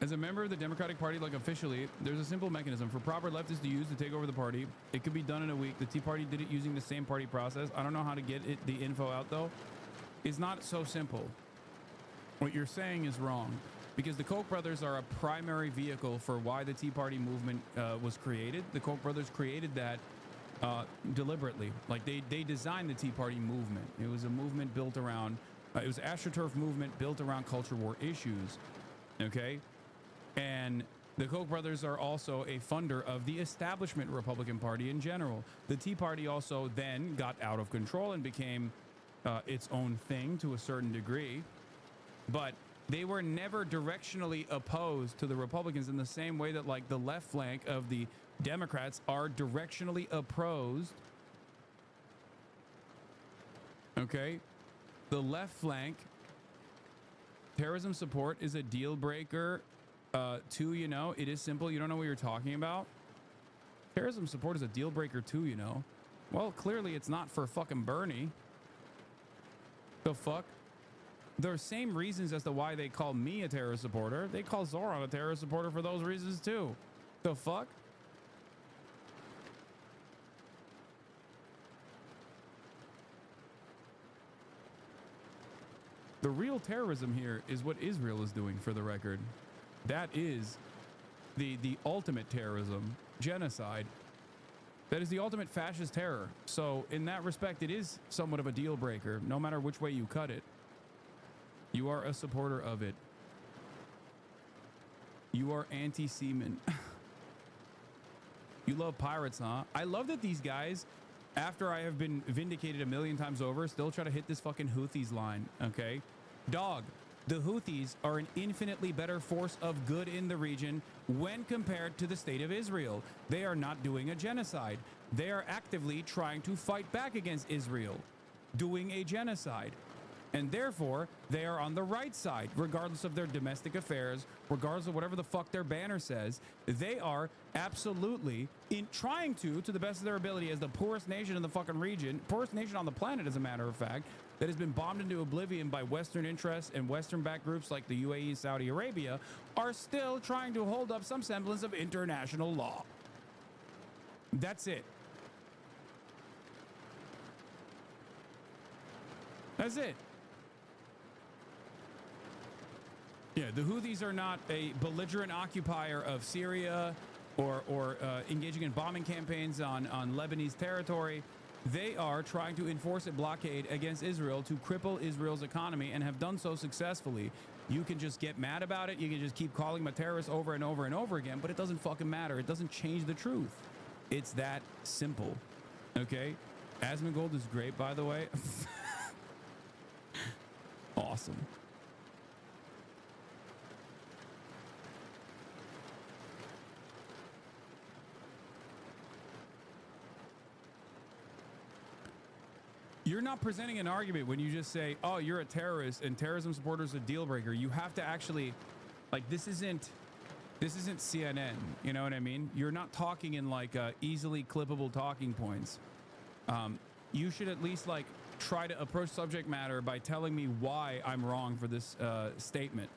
As a member of the Democratic Party, like officially, there's a simple mechanism for proper leftists to use to take over the party. It could be done in a week. The Tea Party did it using the same party process. I don't know how to get the info out, though. It's not so simple. What you're saying is wrong. because the Koch brothers are a primary vehicle for why the Tea Party movement was created. The Koch brothers created that deliberately. Like they designed the Tea Party movement. It was a movement built around, it was an AstroTurf movement built around culture war issues. Okay. And the Koch brothers are also a funder of the establishment Republican Party in general. The Tea Party also then got out of control and became its own thing to a certain degree. But they were never directionally opposed to the Republicans in the same way that like the left flank of the Democrats are directionally opposed. Okay. The left flank, terrorism support is a deal breaker. Two, you know, it is simple. You don't know what you're talking about. Terrorism support is a deal breaker too, you know. Well, clearly it's not for fucking Bernie. The fuck? There are same reasons as to why they call me a terrorist supporter. They call Zoran a terrorist supporter for those reasons too. The fuck? The real terrorism here is what Israel is doing, for the record. That is the ultimate terrorism, genocide. That is the ultimate fascist terror. So in that respect, it is somewhat of a deal breaker, no matter which way you cut it. You are a supporter of it. You are anti-Seaman. You love pirates, huh? I love that these guys, after I have been vindicated a million times over, still try to hit this fucking Houthis line, okay? Dog, the Houthis are an infinitely better force of good in the region when compared to the state of Israel. They are not doing a genocide. They are actively trying to fight back against Israel, doing a genocide. And therefore, they are on the right side, regardless of their domestic affairs, regardless of whatever the fuck their banner says. They are absolutely trying to the best of their ability, as the poorest nation in the fucking region, poorest nation on the planet, as a matter of fact, that has been bombed into oblivion by Western interests and Western-backed groups like the UAE and Saudi Arabia, are still trying to hold up some semblance of international law. That's it. That's it. Yeah, the Houthis are not a belligerent occupier of Syria or engaging in bombing campaigns on Lebanese territory. They are trying to enforce a blockade against Israel to cripple Israel's economy, and have done so successfully. You can just get mad about it. You can just keep calling them a terrorist over and over and over again, but it doesn't fucking matter. It doesn't change the truth. It's that simple. Okay? Asmongold is great, by the way. Awesome. You're not presenting an argument when you just say, oh, you're a terrorist and terrorism supporter is a deal breaker. You have to actually, like, this isn't CNN. You know what I mean? You're not talking in like easily clippable talking points. You should at least like try to approach subject matter by telling me why I'm wrong for this statement.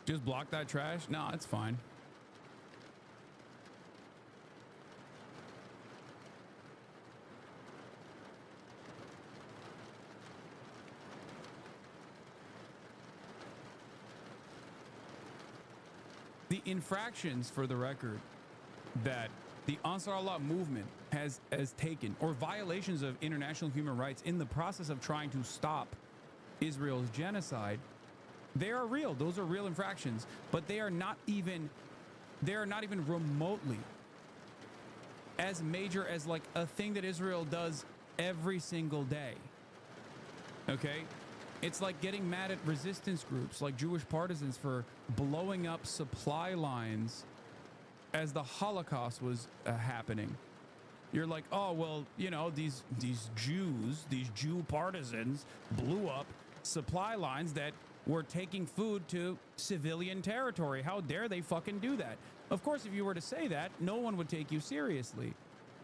Just block that trash? No, it's fine. The infractions, for the record, that the Ansar Allah movement has taken, or violations of international human rights in the process of trying to stop Israel's genocide, they are real. Those are real infractions, but they are not even remotely as major as like a thing that Israel does every single day. Okay? It's like getting mad at resistance groups like Jewish partisans for blowing up supply lines as the Holocaust was happening. You're like, oh, well, you know, these Jew partisans blew up supply lines that were taking food to civilian territory. How dare they fucking do that? Of course, if you were to say that, no one would take you seriously,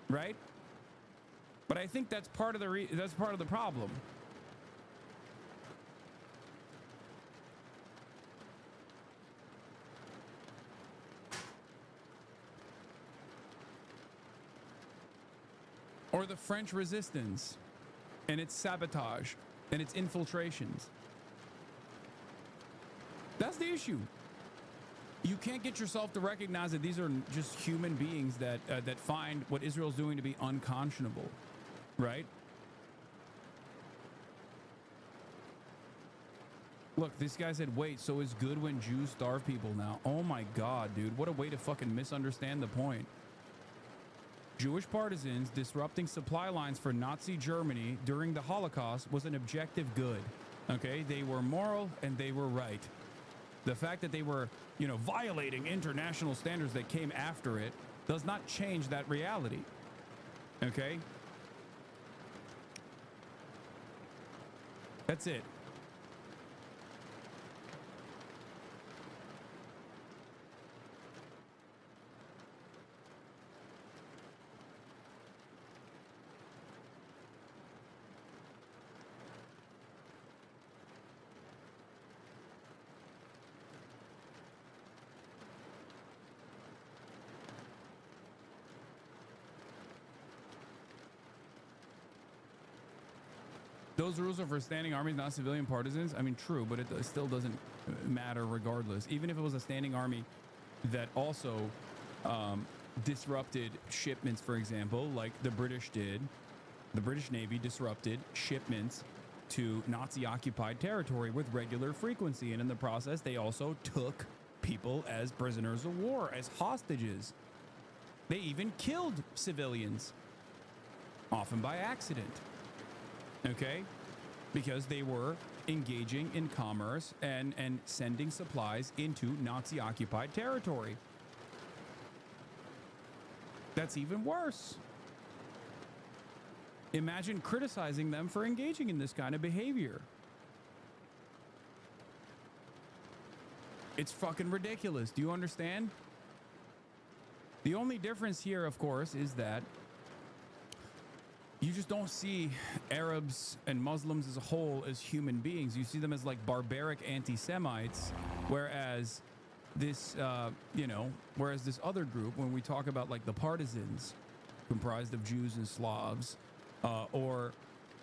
right? But I think that's part of the problem. or the French resistance and its sabotage and its infiltrations. That's the issue. You can't get yourself to recognize that these are just human beings that that find what Israel's doing to be unconscionable, right? Look, this guy said, wait, so it's good when Jews starve people now? Oh my God, dude. What a way to fucking misunderstand the point. Jewish partisans disrupting supply lines for Nazi Germany during the Holocaust was an objective good. Okay? They were moral and they were right. The fact that they were, you know, violating international standards that came after it does not change that reality. Okay? That's it. Those rules are for standing armies, not civilian partisans. I mean, true, but it still doesn't matter regardless. Even if it was a standing army that also disrupted shipments, for example, like the British did, the British Navy disrupted shipments to Nazi-occupied territory with regular frequency. And in the process, they also took people as prisoners of war, as hostages. They even killed civilians, often by accident. Okay, because they were engaging in commerce and sending supplies into Nazi-occupied territory. That's even worse. Imagine criticizing them for engaging in this kind of behavior. It's fucking ridiculous. Do you understand? The only difference here, of course, is that you just don't see Arabs and Muslims as a whole as human beings. You see them as like barbaric anti-Semites, whereas this, whereas this other group, when we talk about like the partisans, comprised of Jews and Slavs, or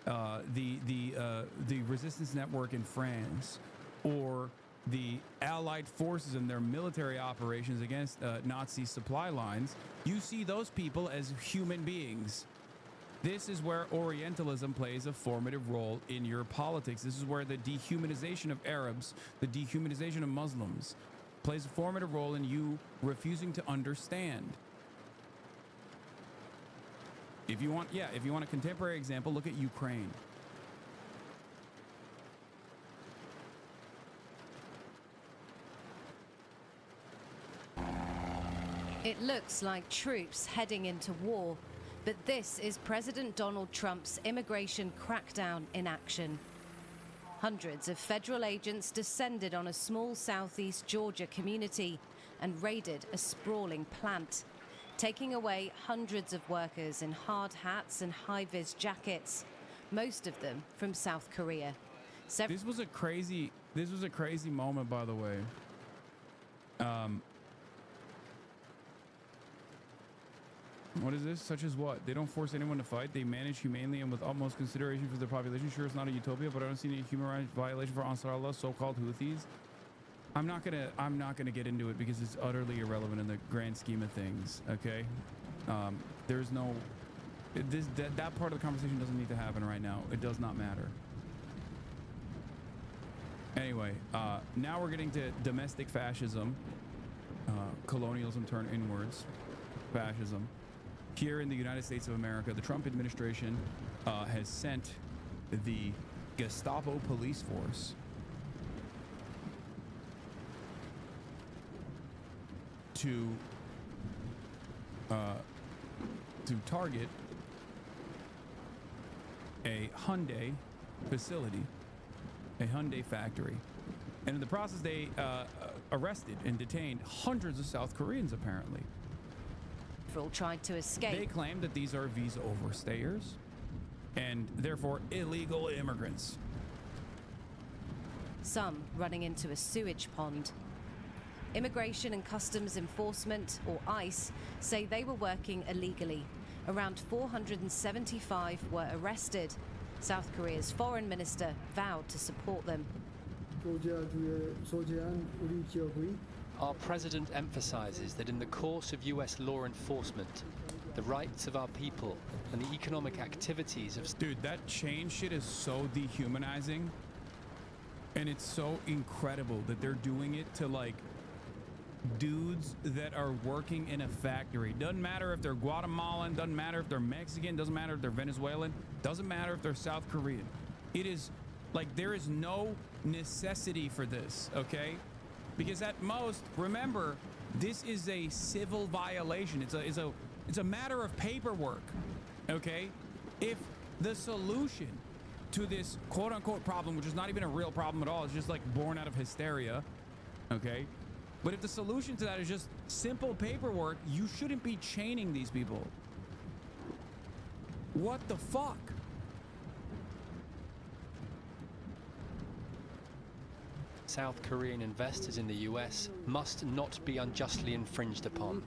the resistance network in France, or the Allied forces and their military operations against Nazi supply lines, you see those people as human beings. This is where Orientalism plays a formative role in your politics. This is where the dehumanization of Arabs, the dehumanization of Muslims, plays a formative role in you refusing to understand. If you want a contemporary example, look at Ukraine. It looks like troops heading into war. But this is President Donald Trump's immigration crackdown in action. Hundreds of federal agents descended on a small southeast Georgia community and raided a sprawling plant, taking away hundreds of workers in hard hats and high-vis jackets, most of them from South Korea. This was a crazy moment, by the way. What is this? Such as what? They don't force anyone to fight. They manage humanely and with utmost consideration for their population. Sure, it's not a utopia, but I don't see any human rights violation for Ansar Allah, so-called Houthis. I'm not gonna get into it because it's utterly irrelevant in the grand scheme of things. Okay, there's no that part of the conversation doesn't need to happen right now. It does not matter. Anyway, now we're getting to domestic fascism, colonialism turned inwards, fascism. Here in the United States of America, the Trump administration has sent the Gestapo police force to target a Hyundai facility, a Hyundai factory. And in the process, they arrested and detained hundreds of South Koreans, apparently. Tried to escape. They claim that these are visa overstayers and therefore illegal immigrants. Some running into a sewage pond. Immigration and Customs Enforcement, or ICE, say they were working illegally, Around 475 were arrested. South Korea's foreign minister vowed to support them. Our president emphasizes that in the course of US law enforcement, the rights of our people and the economic activities of... Dude, that chain shit is so dehumanizing. And it's so incredible that they're doing it to, like, dudes that are working in a factory. Doesn't matter if they're Guatemalan, doesn't matter if they're Mexican, doesn't matter if they're Venezuelan, doesn't matter if they're South Korean. It is, like, there is no necessity for this, okay? Because at most, remember, this is a civil violation. It's a matter of paperwork, okay? If the solution to this quote-unquote problem, which is not even a real problem at all, it's just like born out of hysteria, okay? But if the solution to that is just simple paperwork, you shouldn't be chaining these people. What the fuck? South Korean investors in the US must not be unjustly infringed upon.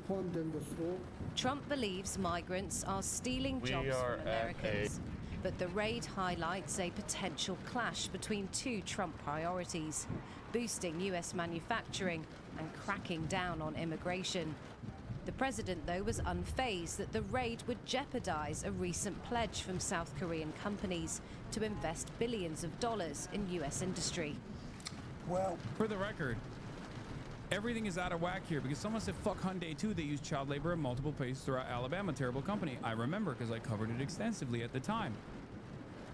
Trump believes migrants are stealing jobs from Americans, but the raid highlights a potential clash between two Trump priorities: boosting US manufacturing and cracking down on immigration. The president, though, was unfazed that the raid would jeopardize a recent pledge from South Korean companies to invest billions of dollars in US industry. Well, for the record, everything is out of whack here because someone said fuck Hyundai too. They use child labor in multiple places throughout Alabama. Terrible company. I remember because I covered it extensively at the time.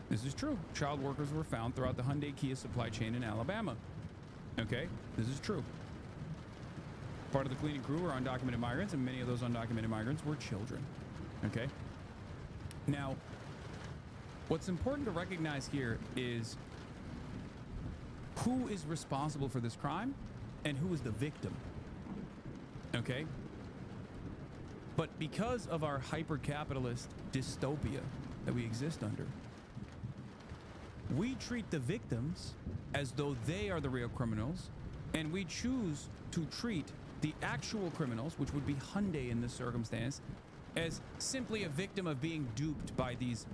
This is true. Child workers were found throughout the Hyundai Kia supply chain in Alabama. Okay, this is true. Part of the cleaning crew were undocumented migrants, and many of those undocumented migrants were children. Okay? Now, what's important to recognize here is who is responsible for this crime and who is the victim. Okay? But because of our hyper-capitalist dystopia that we exist under, we treat the victims as though they are the real criminals, and we choose to treat the actual criminals, which would be Hyundai in this circumstance, as simply a victim of being duped by these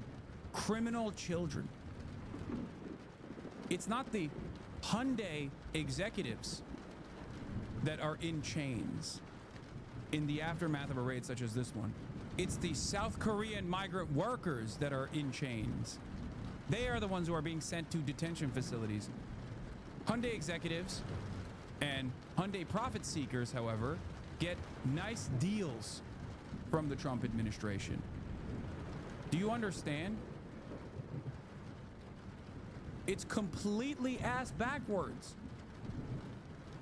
criminal children. It's not the Hyundai executives that are in chains in the aftermath of a raid such as this one. It's the South Korean migrant workers that are in chains. They are the ones who are being sent to detention facilities. Hyundai executives and Hyundai profit seekers, however, get nice deals from the Trump administration. Do you understand? It's completely ass backwards.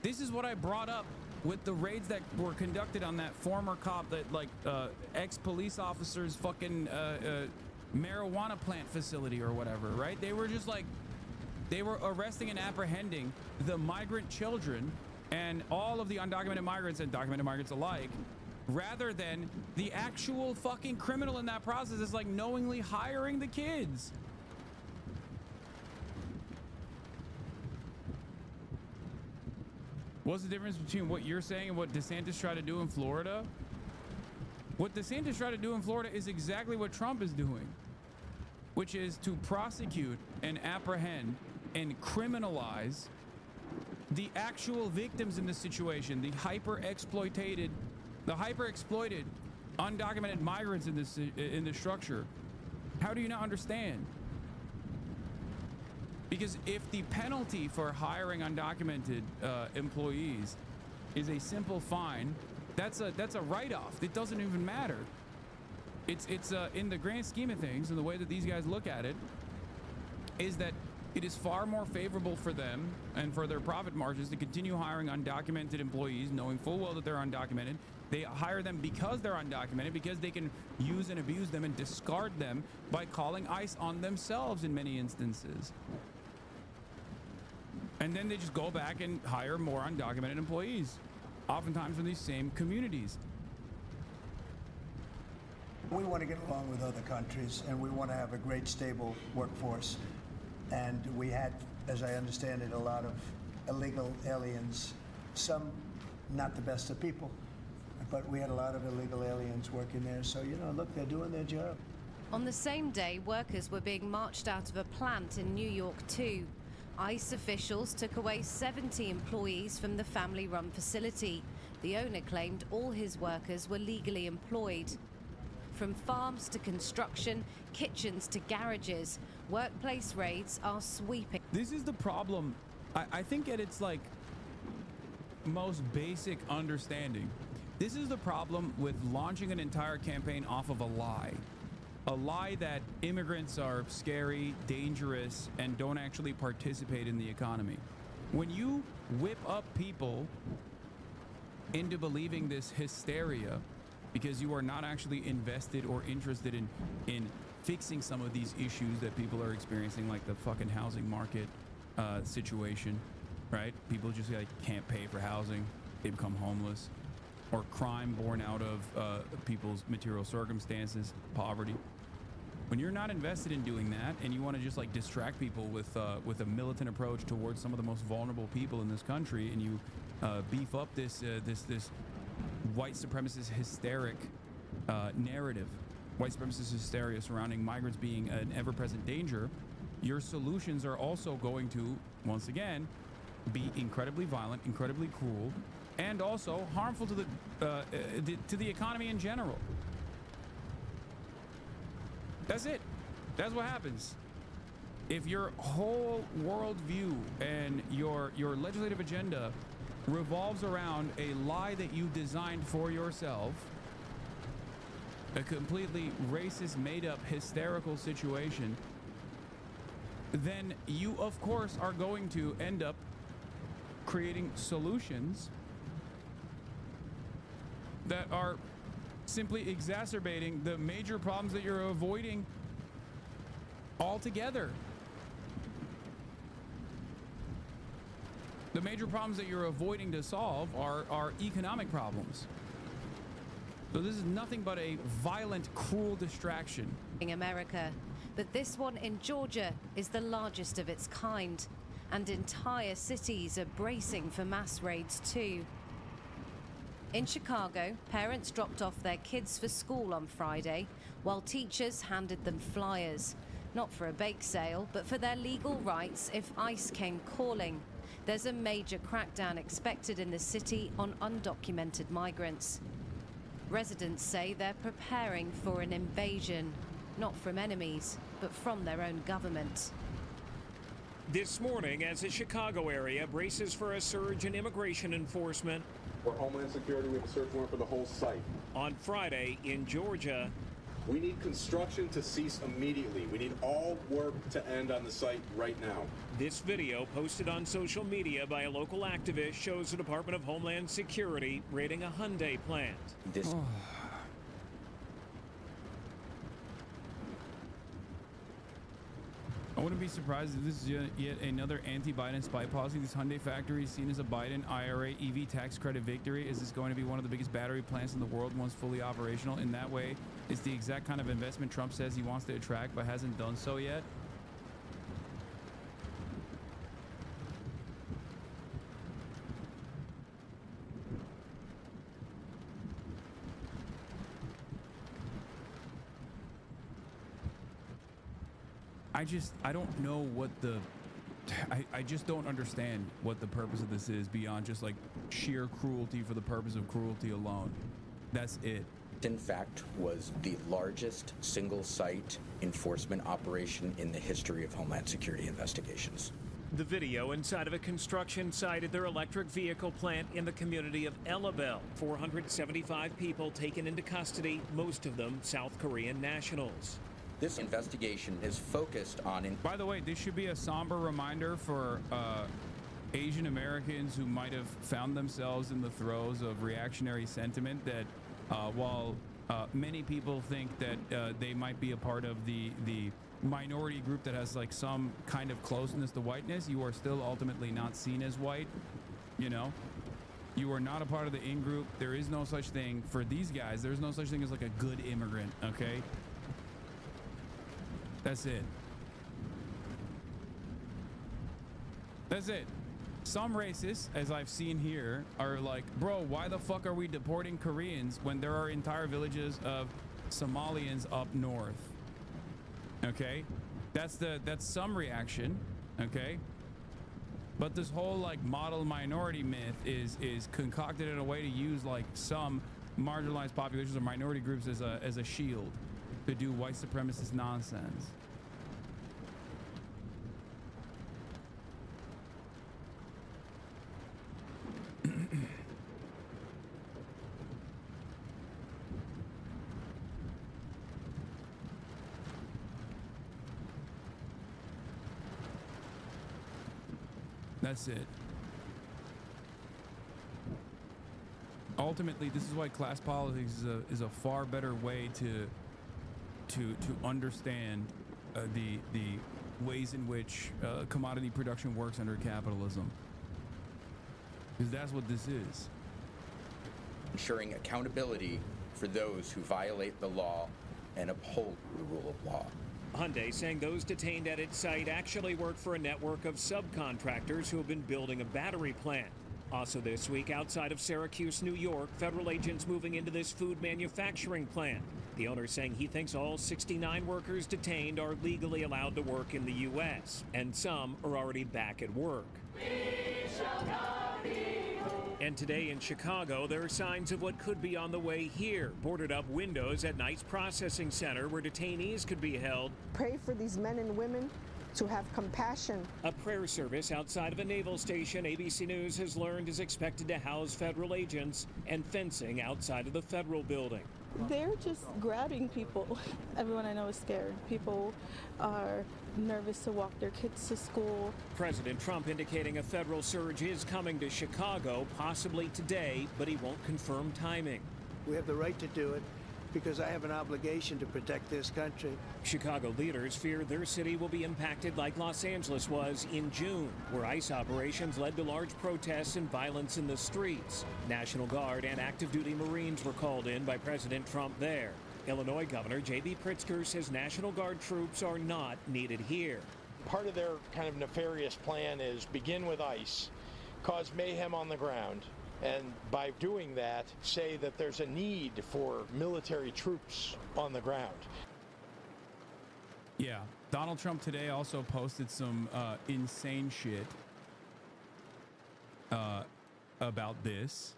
This is what I brought up with the raids that were conducted on that former cop, that like ex-police officer's fucking marijuana plant facility or whatever, right? They were just like, they were arresting and apprehending the migrant children and all of the undocumented migrants and documented migrants alike, rather than the actual fucking criminal in that process is like knowingly hiring the kids. What's the difference between what you're saying and what DeSantis tried to do in Florida? What DeSantis tried to do in Florida is exactly what Trump is doing, which is to prosecute and apprehend and criminalize the actual victims in this situation, the hyper-exploited undocumented migrants in this structure. How do you not understand? Because if the penalty for hiring undocumented employees is a simple fine, that's a write-off. It doesn't even matter. It's in the grand scheme of things, and the way that these guys look at it, is that it is far more favorable for them and for their profit margins to continue hiring undocumented employees, knowing full well that they're undocumented. They hire them because they're undocumented, because they can use and abuse them and discard them by calling ICE on themselves in many instances. And then they just go back and hire more undocumented employees, oftentimes from these same communities. We want to get along with other countries, and we want to have a great, stable workforce. And we had, as I understand it, a lot of illegal aliens, some not the best of people. but we had a lot of illegal aliens working there. So, you know, look, they're doing their job. On the same day, workers were being marched out of a plant in New York too. ICE officials took away 70 employees from the family-run facility. The owner claimed all his workers were legally employed. From farms to construction, kitchens to garages, workplace raids are sweeping. This is the problem. I think at its like most basic understanding, this is the problem with launching an entire campaign off of a lie. A lie that immigrants are scary, dangerous, and don't actually participate in the economy. When you whip up people into believing this hysteria because you are not actually invested or interested in fixing some of these issues that people are experiencing, like the fucking housing market situation, right? People just like can't pay for housing, they become homeless, or crime born out of people's material circumstances, poverty. When you're not invested in doing that and you want to just like distract people with a militant approach towards some of the most vulnerable people in this country, and you beef up this white supremacist hysteric narrative, white supremacist hysteria surrounding migrants being an ever-present danger, your solutions are also going to, once again, be incredibly violent, incredibly cruel, and also harmful to the economy in general. That's it. That's what happens. If your whole worldview and your legislative agenda revolves around a lie that you designed for yourself, a completely racist, made-up, hysterical situation, then you, of course, are going to end up creating solutions that are simply exacerbating the major problems that you're avoiding altogether. The major problems that you're avoiding to solve are economic problems. So this is nothing but a violent, cruel distraction. In America, but this one in Georgia is the largest of its kind, and entire cities are bracing for mass raids too. In Chicago, parents dropped off their kids for school on Friday, while teachers handed them flyers, not for a bake sale, but for their legal rights if ICE came calling. There's a major crackdown expected in the city on undocumented migrants. Residents say they're preparing for an invasion, not from enemies, but from their own government. This morning, as the Chicago area braces for a surge in immigration enforcement. For Homeland Security, we have a search warrant for the whole site. On Friday, in Georgia, we need construction to cease immediately. We need all work to end on the site right now. This video, posted on social media by a local activist, shows the Department of Homeland Security raiding a Hyundai plant. I wouldn't be surprised if this is yet another anti-Biden spy policy. This Hyundai factory is seen as a Biden IRA EV tax credit victory. Is this going to be one of the biggest battery plants in the world once fully operational? In that way, it's the exact kind of investment Trump says he wants to attract but hasn't done so yet. I don't know what I just don't understand what the purpose of this is beyond just like sheer cruelty for the purpose of cruelty alone. That's it. In fact, was the largest single site enforcement operation in the history of Homeland Security investigations. The video inside of a construction site at their electric vehicle plant in the community of Elabel. 475 people taken into custody, most of them South Korean nationals. This investigation is focused on... By the way, this should be a somber reminder for Asian Americans who might have found themselves in the throes of reactionary sentiment that while many people think that they might be a part of the minority group that has like some kind of closeness to whiteness, you are still ultimately not seen as white, you know? You are not a part of the in-group. There is no such thing for these guys. There's no such thing as like a good immigrant, okay? That's it. That's it. some racists, as I've seen here, are like, bro, why the fuck are we deporting Koreans when there are entire villages of Somalians up north? Okay, that's some reaction. Okay, but this whole like model minority myth is concocted in a way to use like some marginalized populations or minority groups as a shield to do white supremacist nonsense. That's it. Ultimately, this is why class politics is a far better way to understand the ways in which commodity production works under capitalism. Because that's what this is. Ensuring accountability for those who violate the law and uphold the rule of law. Hyundai saying those detained at its site actually work for a network of subcontractors who have been building a battery plant. Also this week, outside of Syracuse, New York, federal agents moving into this food manufacturing plant. The owner saying he thinks all 69 workers detained are legally allowed to work in the U.S., and some are already back at work. And today in Chicago, there are signs of what could be on the way here. Boarded up windows at Knight's Processing Center where detainees could be held. Pray for these men and women to have compassion. A prayer service outside of a naval station, ABC News has learned, is expected to house federal agents, and fencing outside of the federal building. They're just grabbing people. Everyone I know is scared. People are nervous to walk their kids to school. President Trump indicating a federal surge is coming to Chicago, possibly today, but he won't confirm timing. We have the right to do it because I have an obligation to protect this country. Chicago leaders fear their city will be impacted like Los Angeles was in June, where ICE operations led to large protests and violence in the streets. National Guard and active duty Marines were called in by President Trump there. Illinois Governor J.B. Pritzker says National Guard troops are not needed here. Part of their kind of nefarious plan is begin with ICE, cause mayhem on the ground, and by doing that, say that there's a need for military troops on the ground. Yeah, Donald Trump today also posted some insane shit about this.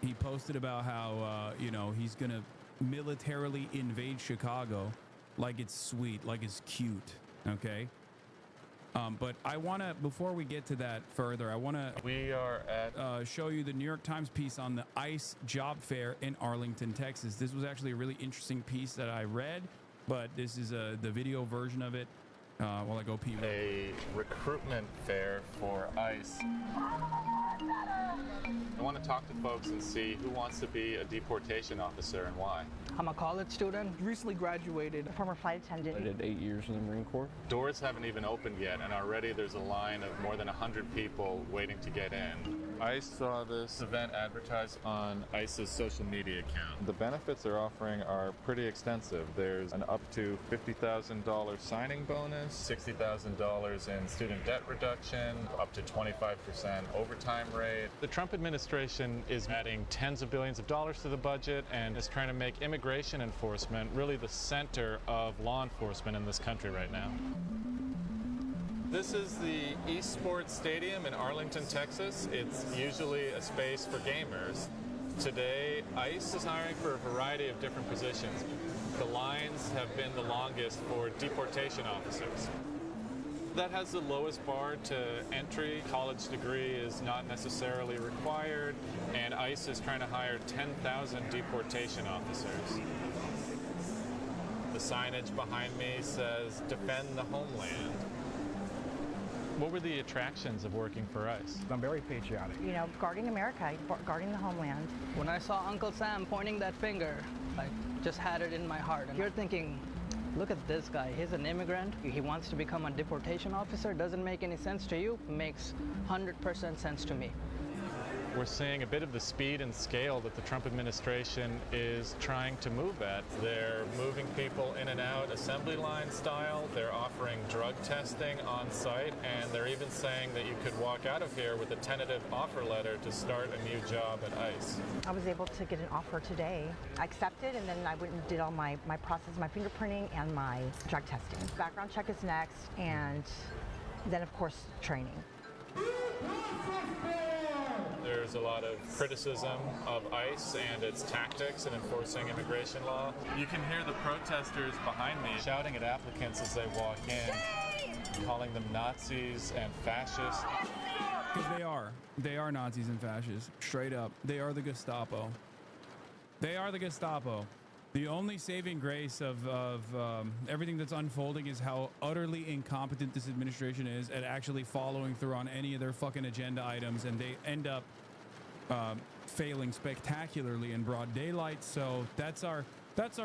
He posted about how, you know, he's going to militarily invade Chicago like it's sweet, like it's cute, okay? But I want to, before we get to that further, I want to show you the New York Times piece on the ICE job fair in Arlington, Texas. This was actually a really interesting piece that I read, but this is the video version of it while I go pee. A recruitment fair for ICE. I want to talk to folks and see who wants to be a deportation officer and why. I'm a college student, recently graduated. Former flight attendant. I did 8 years in the Marine Corps. Doors haven't even opened yet, and already there's a line of more than 100 people waiting to get in. ICE saw this event advertised on ICE's social media account. The benefits they're offering are pretty extensive. There's an up to $50,000 signing bonus, $60,000 in student debt reduction, up to 25% overtime rate. The Trump administration is adding tens of billions of dollars to the budget and is trying to make immigration enforcement really the center of law enforcement in this country right now. This is the Esports Stadium in Arlington, Texas. It's usually a space for gamers. Today, ICE is hiring for a variety of different positions. The lines have been the longest for deportation officers. That has the lowest bar to entry. College degree is not necessarily required, and ICE is trying to hire 10,000 deportation officers. The signage behind me says, "Defend the homeland." What were the attractions of working for ICE? I'm very patriotic. You know, guarding America, guarding the homeland. When I saw Uncle Sam pointing that finger, I just had it in my heart. And you're thinking, look at this guy. He's an immigrant. He wants to become a deportation officer. Doesn't make any sense to you. Makes 100% sense to me. we're seeing a bit of the speed and scale that the Trump administration is trying to move at. They're moving people in and out assembly line style. They're offering drug testing on site, and they're even saying that you could walk out of here with a tentative offer letter to start a new job at ICE. I was able to get an offer today. I accepted, and then I went and did all my process, my fingerprinting and my drug testing. Background check is next, and then of course training. There's a lot of criticism of ICE and its tactics in enforcing immigration law. You can hear the protesters behind me shouting at applicants as they walk in, calling them Nazis and fascists. Because they are Nazis and fascists, straight up. They are the Gestapo. They are the Gestapo. The only saving grace of everything that's unfolding is how utterly incompetent this administration is at actually following through on any of their fucking agenda items, and they end up failing spectacularly in broad daylight. So that's our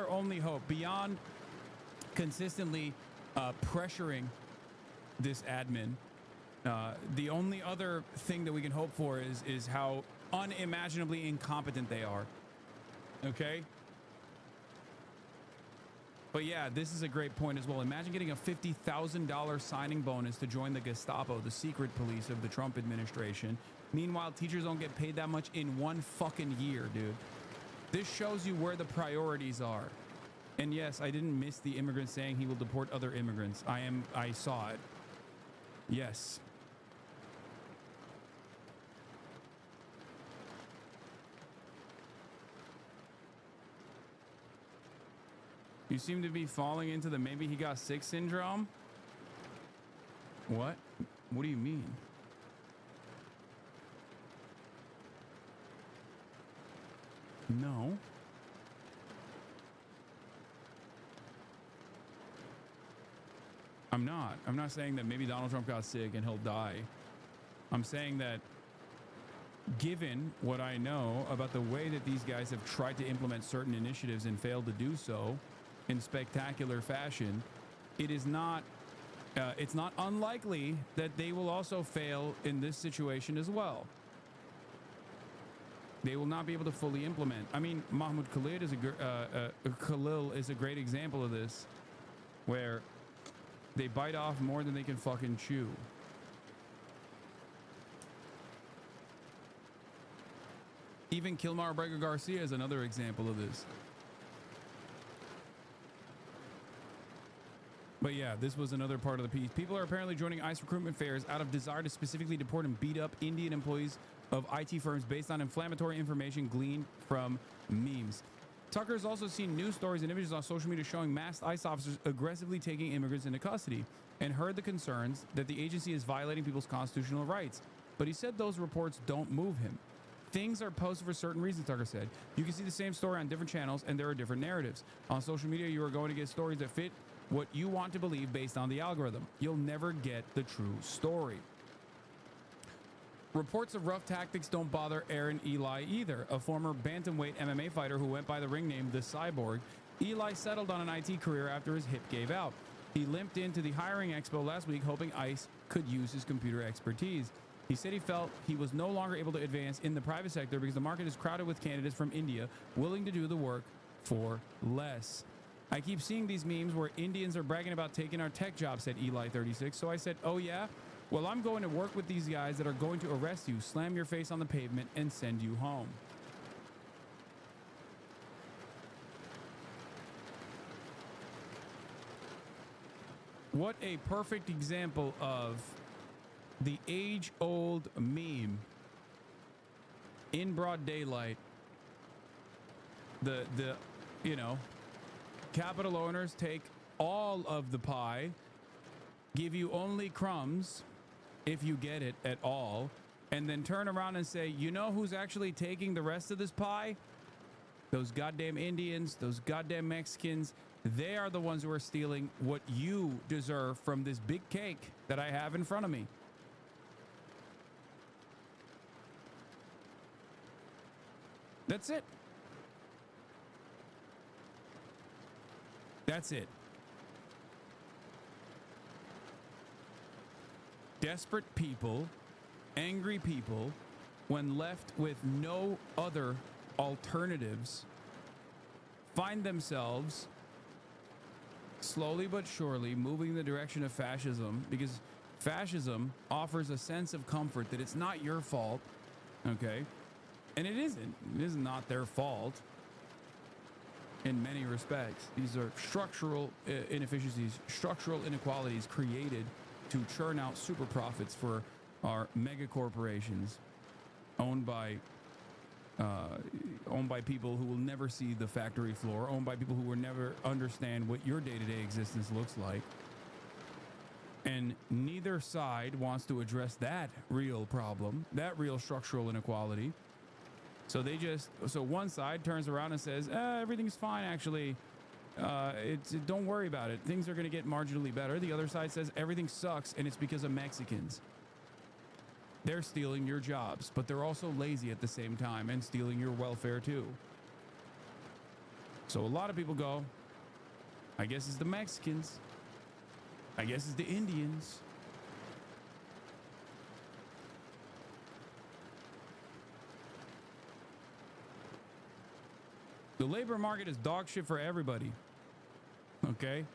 only hope. Beyond consistently pressuring this admin, the only other thing that we can hope for is how unimaginably incompetent they are. Okay. But yeah, this is a great point as well. Imagine getting a $50,000 signing bonus to join the Gestapo, the secret police of the Trump administration. Meanwhile, teachers don't get paid that much in one fucking year, dude. This shows you where the priorities are. And yes, I didn't miss the immigrant saying he will deport other immigrants. I saw it. Yes. You seem to be falling into the maybe he got sick syndrome. What? What do you mean? No. I'm not. I'm not saying that maybe Donald Trump got sick and he'll die. I'm saying that given what I know about the way that these guys have tried to implement certain initiatives and failed to do so in spectacular fashion, it is not it's not unlikely that they will also fail in this situation as well. They will not be able to fully implement. I mean, Mahmoud Khalid is Khalil is a great example of this, where they bite off more than they can fucking chew. Even Kilmar Brega Garcia is another example of this. But yeah, this was another part of the piece. People are apparently joining ICE recruitment fairs out of desire to specifically deport and beat up Indian employees of IT firms based on inflammatory information gleaned from memes. Tucker has also seen news stories and images on social media showing masked ICE officers aggressively taking immigrants into custody, and heard the concerns that the agency is violating people's constitutional rights. But he said those reports don't move him. Things are posted for certain reasons, Tucker said. You can see the same story on different channels, and there are different narratives. On social media, you are going to get stories that fit what you want to believe based on the algorithm. You'll never get the true story. Reports of rough tactics don't bother Aaron Eli either, a former bantamweight MMA fighter who went by the ring name The Cyborg. Eli settled on an IT career after his hip gave out. He limped into the hiring expo last week hoping ICE could use his computer expertise. He said he felt he was no longer able to advance in the private sector because the market is crowded with candidates from India willing to do the work for less. I keep seeing these memes where Indians are bragging about taking our tech jobs, said Eli 36. So I said, oh yeah? Well, I'm going to work with these guys that are going to arrest you, slam your face on the pavement, and send you home. What a perfect example of the age-old meme in broad daylight. The you know, capital owners take all of the pie, give you only crumbs if you get it at all, and then turn around and say, you know who's actually taking the rest of this pie? Those goddamn Indians, those goddamn Mexicans. They are the ones who are stealing what you deserve from this big cake that I have in front of me. That's it. That's it. Desperate people, angry people, when left with no other alternatives, find themselves slowly but surely moving in the direction of fascism, because fascism offers a sense of comfort that it's not your fault, okay? And it isn't. It is not their fault in many respects. These are structural inefficiencies, structural inequalities created to churn out super profits for our mega corporations owned by people who will never see the factory floor, owned by people who will never understand what your day-to-day existence looks like. And neither side wants to address that real problem, that real structural inequality. So one side turns around and says, everything's fine, actually. Don't worry about it. Things are going to get marginally better. The other side says everything sucks, and it's because of Mexicans. They're stealing your jobs, but they're also lazy at the same time and stealing your welfare too. So a lot of people go, I guess it's the Mexicans. I guess it's the Indians. The labor market is dog shit for everybody. Okay?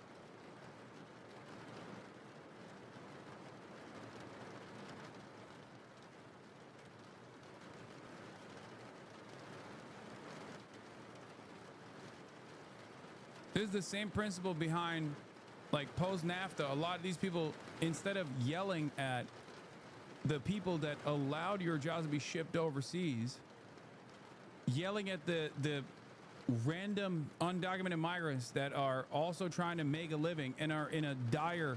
This is the same principle behind, like, post-NAFTA. A lot of these people, instead of yelling at the people that allowed your jobs to be shipped overseas, yelling at the random undocumented migrants that are also trying to make a living and are in a dire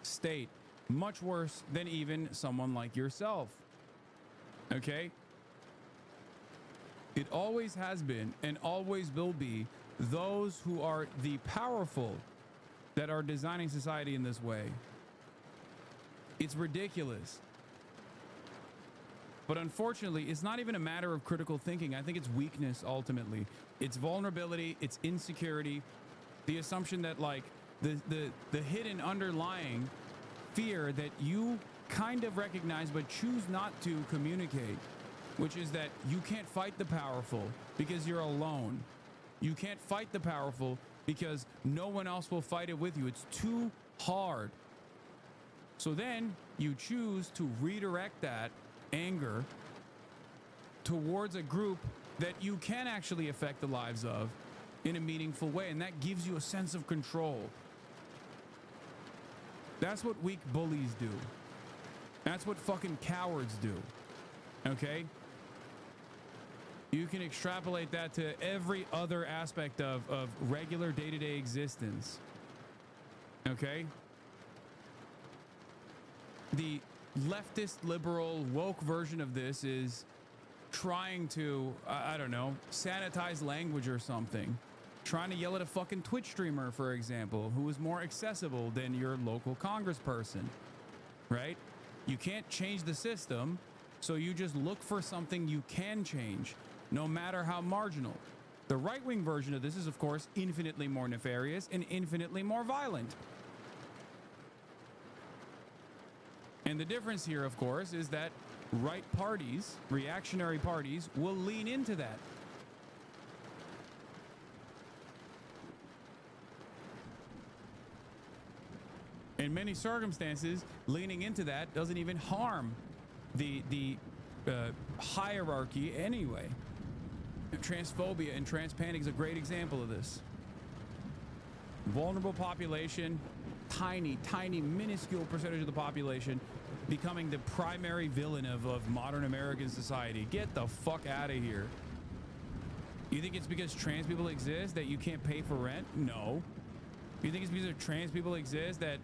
state, much worse than even someone like yourself. Okay? It always has been and always will be those who are the powerful that are designing society in this way. It's ridiculous. But unfortunately, it's not even a matter of critical thinking. I think it's weakness ultimately. It's vulnerability, it's insecurity, the assumption that, like, the hidden underlying fear that you kind of recognize but choose not to communicate, which is that you can't fight the powerful because you're alone. You can't fight the powerful because no one else will fight it with you. It's too hard. So then you choose to redirect that anger towards a group that you can actually affect the lives of in a meaningful way, and that gives you a sense of control. That's what weak bullies do. That's what fucking cowards do. Okay? You can extrapolate that to every other aspect of regular day-to-day existence. Okay? The leftist, liberal, woke version of this is trying to, I don't know, sanitize language or something. Trying to yell at a fucking Twitch streamer, for example, who is more accessible than your local congressperson, right? You can't change the system, so you just look for something you can change, no matter how marginal. The right-wing version of this is, of course, infinitely more nefarious and infinitely more violent. And the difference here, of course, is that right parties, reactionary parties, will lean into that. In many circumstances, leaning into that doesn't even harm the hierarchy anyway. Transphobia and transpanic is a great example of this. Vulnerable population, tiny, minuscule percentage of the population becoming the primary villain of modern American society. Get the fuck out of here. You think it's because trans people exist that you can't pay for rent? No. You think it's because trans people exist that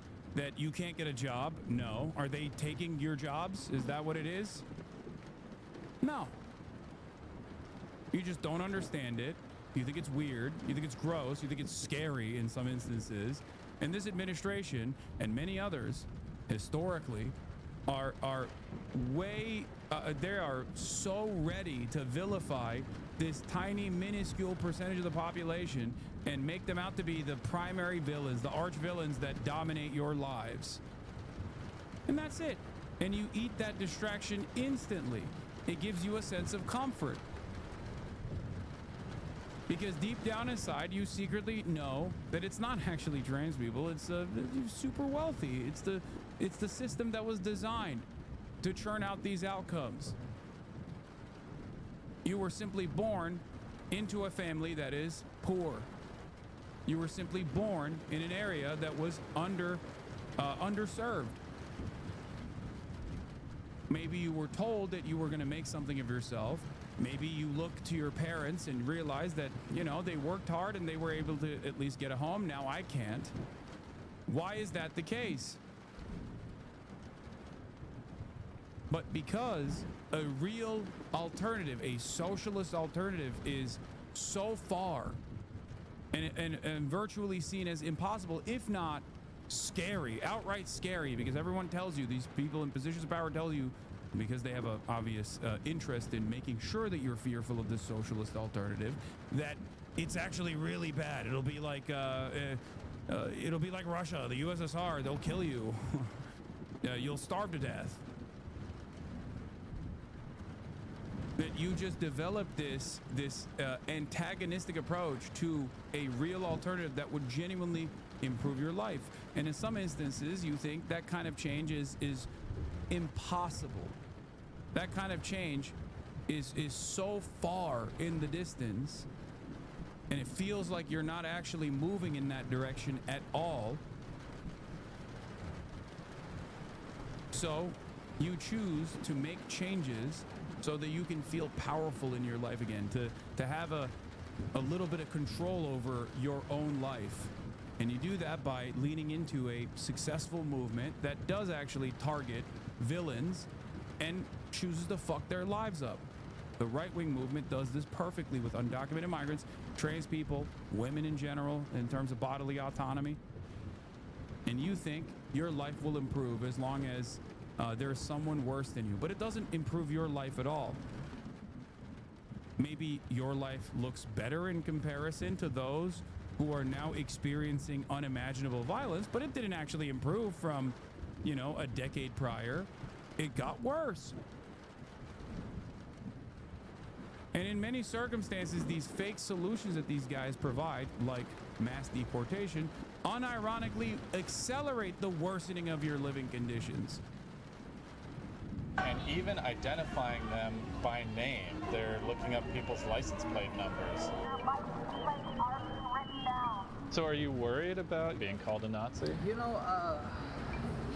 you can't get a job? No. Are they taking your jobs? Is that what it is? No. You just don't understand it. You think it's weird. You think it's gross. You think it's scary in some instances. And this administration and many others historically are way they are so ready to vilify this tiny minuscule percentage of the population and make them out to be the primary villains, the arch villains that dominate your lives. And that's it. And you eat that distraction instantly. It gives you a sense of comfort. Because deep down inside, you secretly know that it's not actually trans people. It's super wealthy. It's the system that was designed to churn out these outcomes. You were simply born into a family that is poor. You were simply born in an area that was underserved. Maybe you were told that you were going to make something of yourself. Maybe you look to your parents and realize that, you know, they worked hard and they were able to at least get a home. Now I can't. Why is that the case? But because a real alternative, a socialist alternative, is so far and virtually seen as impossible, if not scary, outright scary, because everyone tells you, these people in positions of power tell you, because they have an obvious interest in making sure that you're fearful of this socialist alternative, that it's actually really bad. It'll be like Russia, the USSR. They'll kill you. You'll starve to death. That you just develop this antagonistic approach to a real alternative that would genuinely improve your life. And in some instances, you think that kind of change is impossible. That kind of change is so far in the distance, and it feels like you're not actually moving in that direction at all. So you choose to make changes so that you can feel powerful in your life again, to have a little bit of control over your own life. And you do that by leaning into a successful movement that does actually target villains and chooses to fuck their lives up. The right-wing movement does this perfectly with undocumented migrants, trans people, women in general, in terms of bodily autonomy. And you think your life will improve as long as there's someone worse than you. But it doesn't improve your life at all. Maybe your life looks better in comparison to those who are now experiencing unimaginable violence, but it didn't actually improve from, you know, a decade prior. It got worse. And in many circumstances, these fake solutions that these guys provide, like mass deportation, unironically accelerate the worsening of your living conditions. And even identifying them by name, they're looking up people's license plate numbers. So are you worried about being called a Nazi? You know,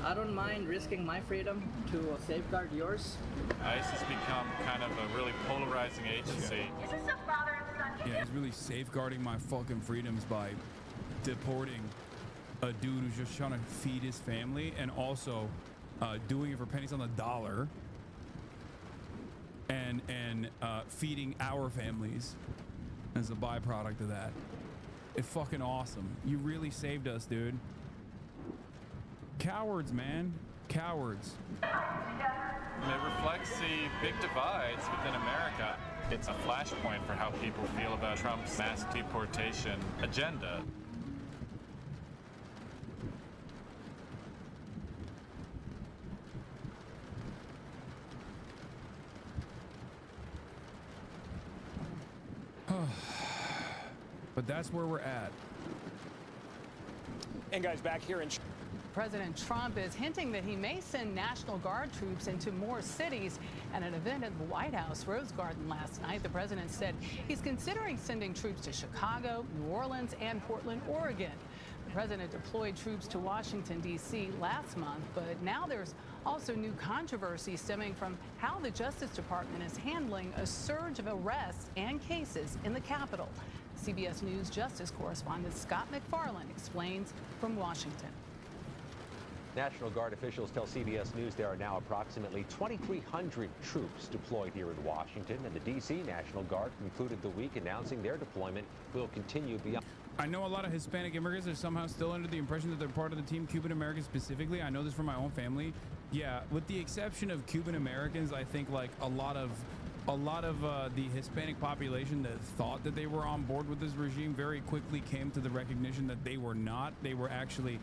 I don't mind risking my freedom to safeguard yours. ICE has become kind of a really polarizing agency. Is this a father and son? Yeah, he's really safeguarding my fucking freedoms by deporting a dude who's just trying to feed his family, and also doing it for pennies on the dollar, and feeding our families as a byproduct of that. It's fucking awesome. You really saved us, dude. Cowards, man. Cowards. And it reflects the big divides within America. It's a flashpoint for how people feel about Trump's mass deportation agenda. But that's where we're at. And guys, back here in President Trump is hinting that he may send National Guard troops into more cities. At an event at the White House Rose Garden last night, the president said he's considering sending troops to Chicago, New Orleans, and Portland, Oregon. The president deployed troops to Washington, D.C. last month, but now there's also new controversy stemming from how the Justice Department is handling a surge of arrests and cases in the Capitol. CBS News Justice correspondent Scott McFarland explains from Washington. National Guard officials tell CBS News there are now approximately 2,300 troops deployed here in Washington, and the D.C. National Guard concluded the week announcing their deployment will continue beyond. I know a lot of Hispanic immigrants are somehow still under the impression that they're part of the team. Cuban Americans specifically, I know this from my own family. Yeah, with the exception of Cuban Americans, I think like a lot of a lot of the Hispanic population that thought that they were on board with this regime very quickly came to the recognition that they were not. They were actually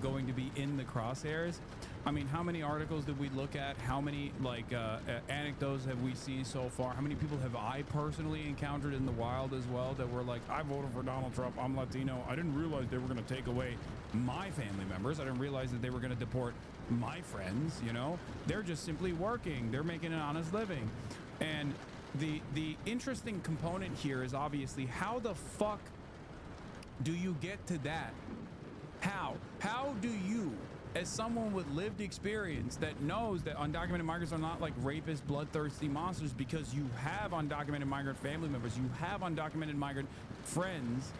going to be in the crosshairs. I mean, how many articles did we look at? How many like anecdotes have we seen so far? How many people have I personally encountered in the wild as well that were like, I voted for Donald Trump, I'm Latino, I didn't realize they were going to take away my family members, I didn't realize that they were going to deport my friends, you know? They're just simply working, they're making an honest living. And the interesting component here is obviously, how the fuck do you get to that? How do you, as someone with lived experience that knows that undocumented migrants are not like rapist, bloodthirsty monsters, because you have undocumented migrant family members, you have undocumented migrant friends,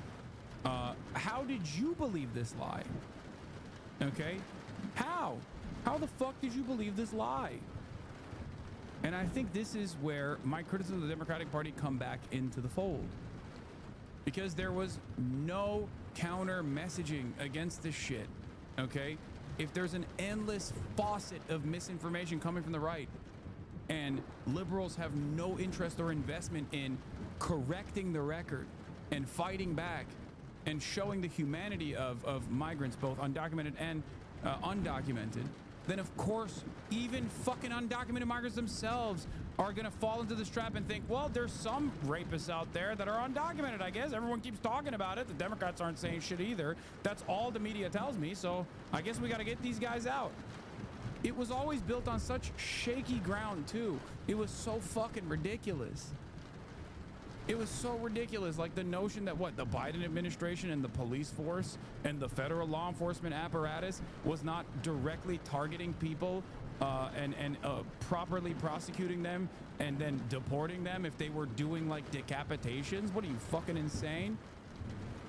how did you believe this lie? Okay? How the fuck did you believe this lie? And I think this is where my criticism of the Democratic Party come back into the fold, because there was no counter messaging against this shit. Okay, if there's an endless faucet of misinformation coming from the right, and liberals have no interest or investment in correcting the record and fighting back and showing the humanity of migrants, both undocumented and undocumented, then of course even fucking undocumented migrants themselves are gonna fall into this trap and think, well, there's some rapists out there that are undocumented, I guess. Everyone keeps talking about it. The Democrats aren't saying shit either. That's all the media tells me, so I guess we gotta get these guys out. It was always built on such shaky ground too. It was so fucking ridiculous. It was so ridiculous, like the notion that what the Biden administration and the police force and the federal law enforcement apparatus was not directly targeting people and properly prosecuting them and then deporting them if they were doing like decapitations. What are you, fucking insane?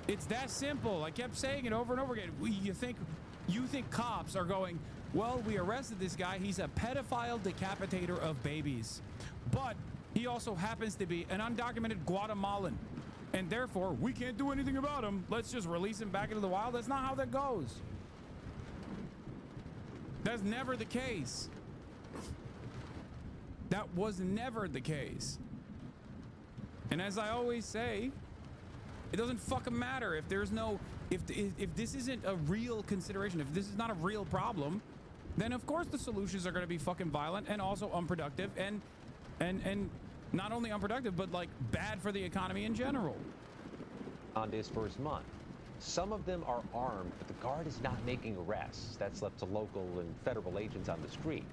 It's that simple. I kept saying it over and over again. You think cops are going, well, we arrested this guy, he's a pedophile decapitator of babies, but he also happens to be an undocumented Guatemalan, and therefore we can't do anything about him. Let's just release him back into the wild. That's not how that goes. That's never the case. That was never the case. And as I always say, it doesn't fucking matter if there's no, if this isn't a real consideration, if this is not a real problem, then of course the solutions are going to be fucking violent and also unproductive and not only unproductive, but like bad for the economy in general. On this first month, some of them are armed, but the Guard is not making arrests. That's left to local and federal agents on the street.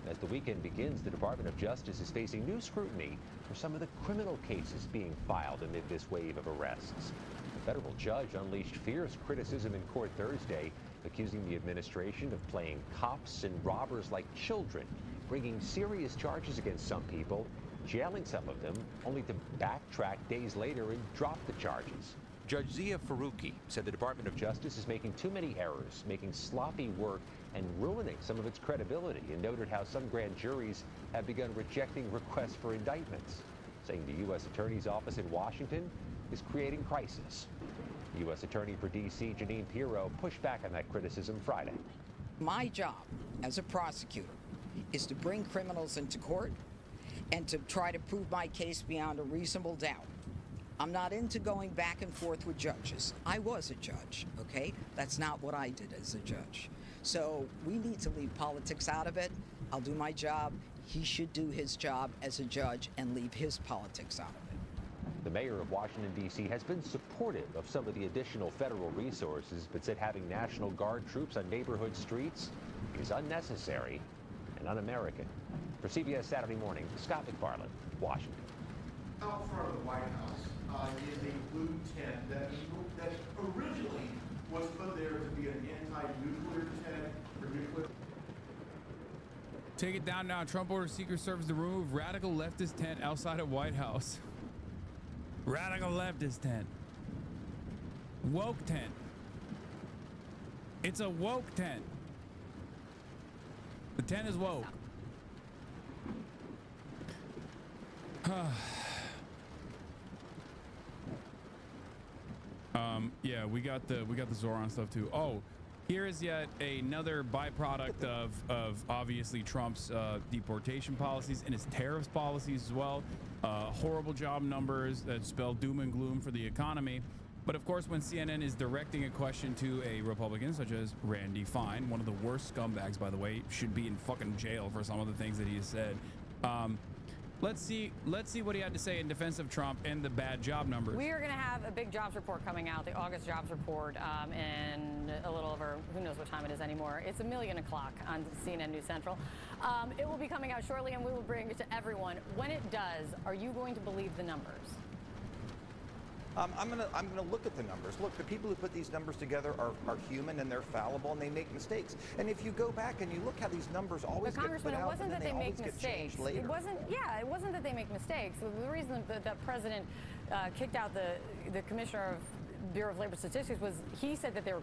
As the weekend begins, the Department of Justice is facing new scrutiny for some of the criminal cases being filed amid this wave of arrests. A federal judge unleashed fierce criticism in court Thursday, accusing the administration of playing cops and robbers like children, bringing serious charges against some people, jailing some of them, only to backtrack days later and drop the charges. Judge Zia Faruqi said the Department of Justice is making too many errors, making sloppy work, and ruining some of its credibility, and noted how some grand juries have begun rejecting requests for indictments, saying the U.S. Attorney's Office in Washington is creating crisis. U.S. Attorney for D.C. Janine Pirro pushed back on that criticism Friday. My job as a prosecutor is to bring criminals into court and to try to prove my case beyond a reasonable doubt. I'm not into going back and forth with judges. I was a judge, okay? That's not what I did as a judge. So we need to leave politics out of it. I'll do my job. He should do his job as a judge and leave his politics out of it. The mayor of Washington, D.C. has been supportive of some of the additional federal resources, but said having National Guard troops on neighborhood streets is unnecessary and un-American. For CBS Saturday Morning, Scott McFarland, Washington. Out front of the White House is a blue tent that originally was put there to be an anti-nuclear tent for nuclear. Take it down now. Trump orders Secret Service to remove radical leftist tent outside of White House. Radical leftist tent. Woke tent. It's a woke tent. The tent is woke. Yeah, we got the Zoran stuff too. Oh, Here is yet another byproduct of obviously Trump's deportation policies and his tariffs policies as well. Horrible job numbers that spell doom and gloom for the economy. But of course, when CNN is directing a question to a Republican such as Randy Fine, one of the worst scumbags, by the way, should be in fucking jail for some of the things that he has said. Let's see what he had to say in defense of Trump and the bad job numbers. We are going to have a big jobs report coming out, the August jobs report, in a little over, who knows what time it is anymore. It's 1:00 on CNN News Central. It will be coming out shortly, and we will bring it to everyone. When it does, are you going to believe the numbers? I'm gonna look at the numbers. Look, the people who put these numbers together are human and they're fallible and they make mistakes. And if you go back and you look how these numbers always get put out, it wasn't that they make mistakes. mistakes. It wasn't that they make mistakes. The reason that the president kicked out the commissioner of Bureau of Labor Statistics was he said that they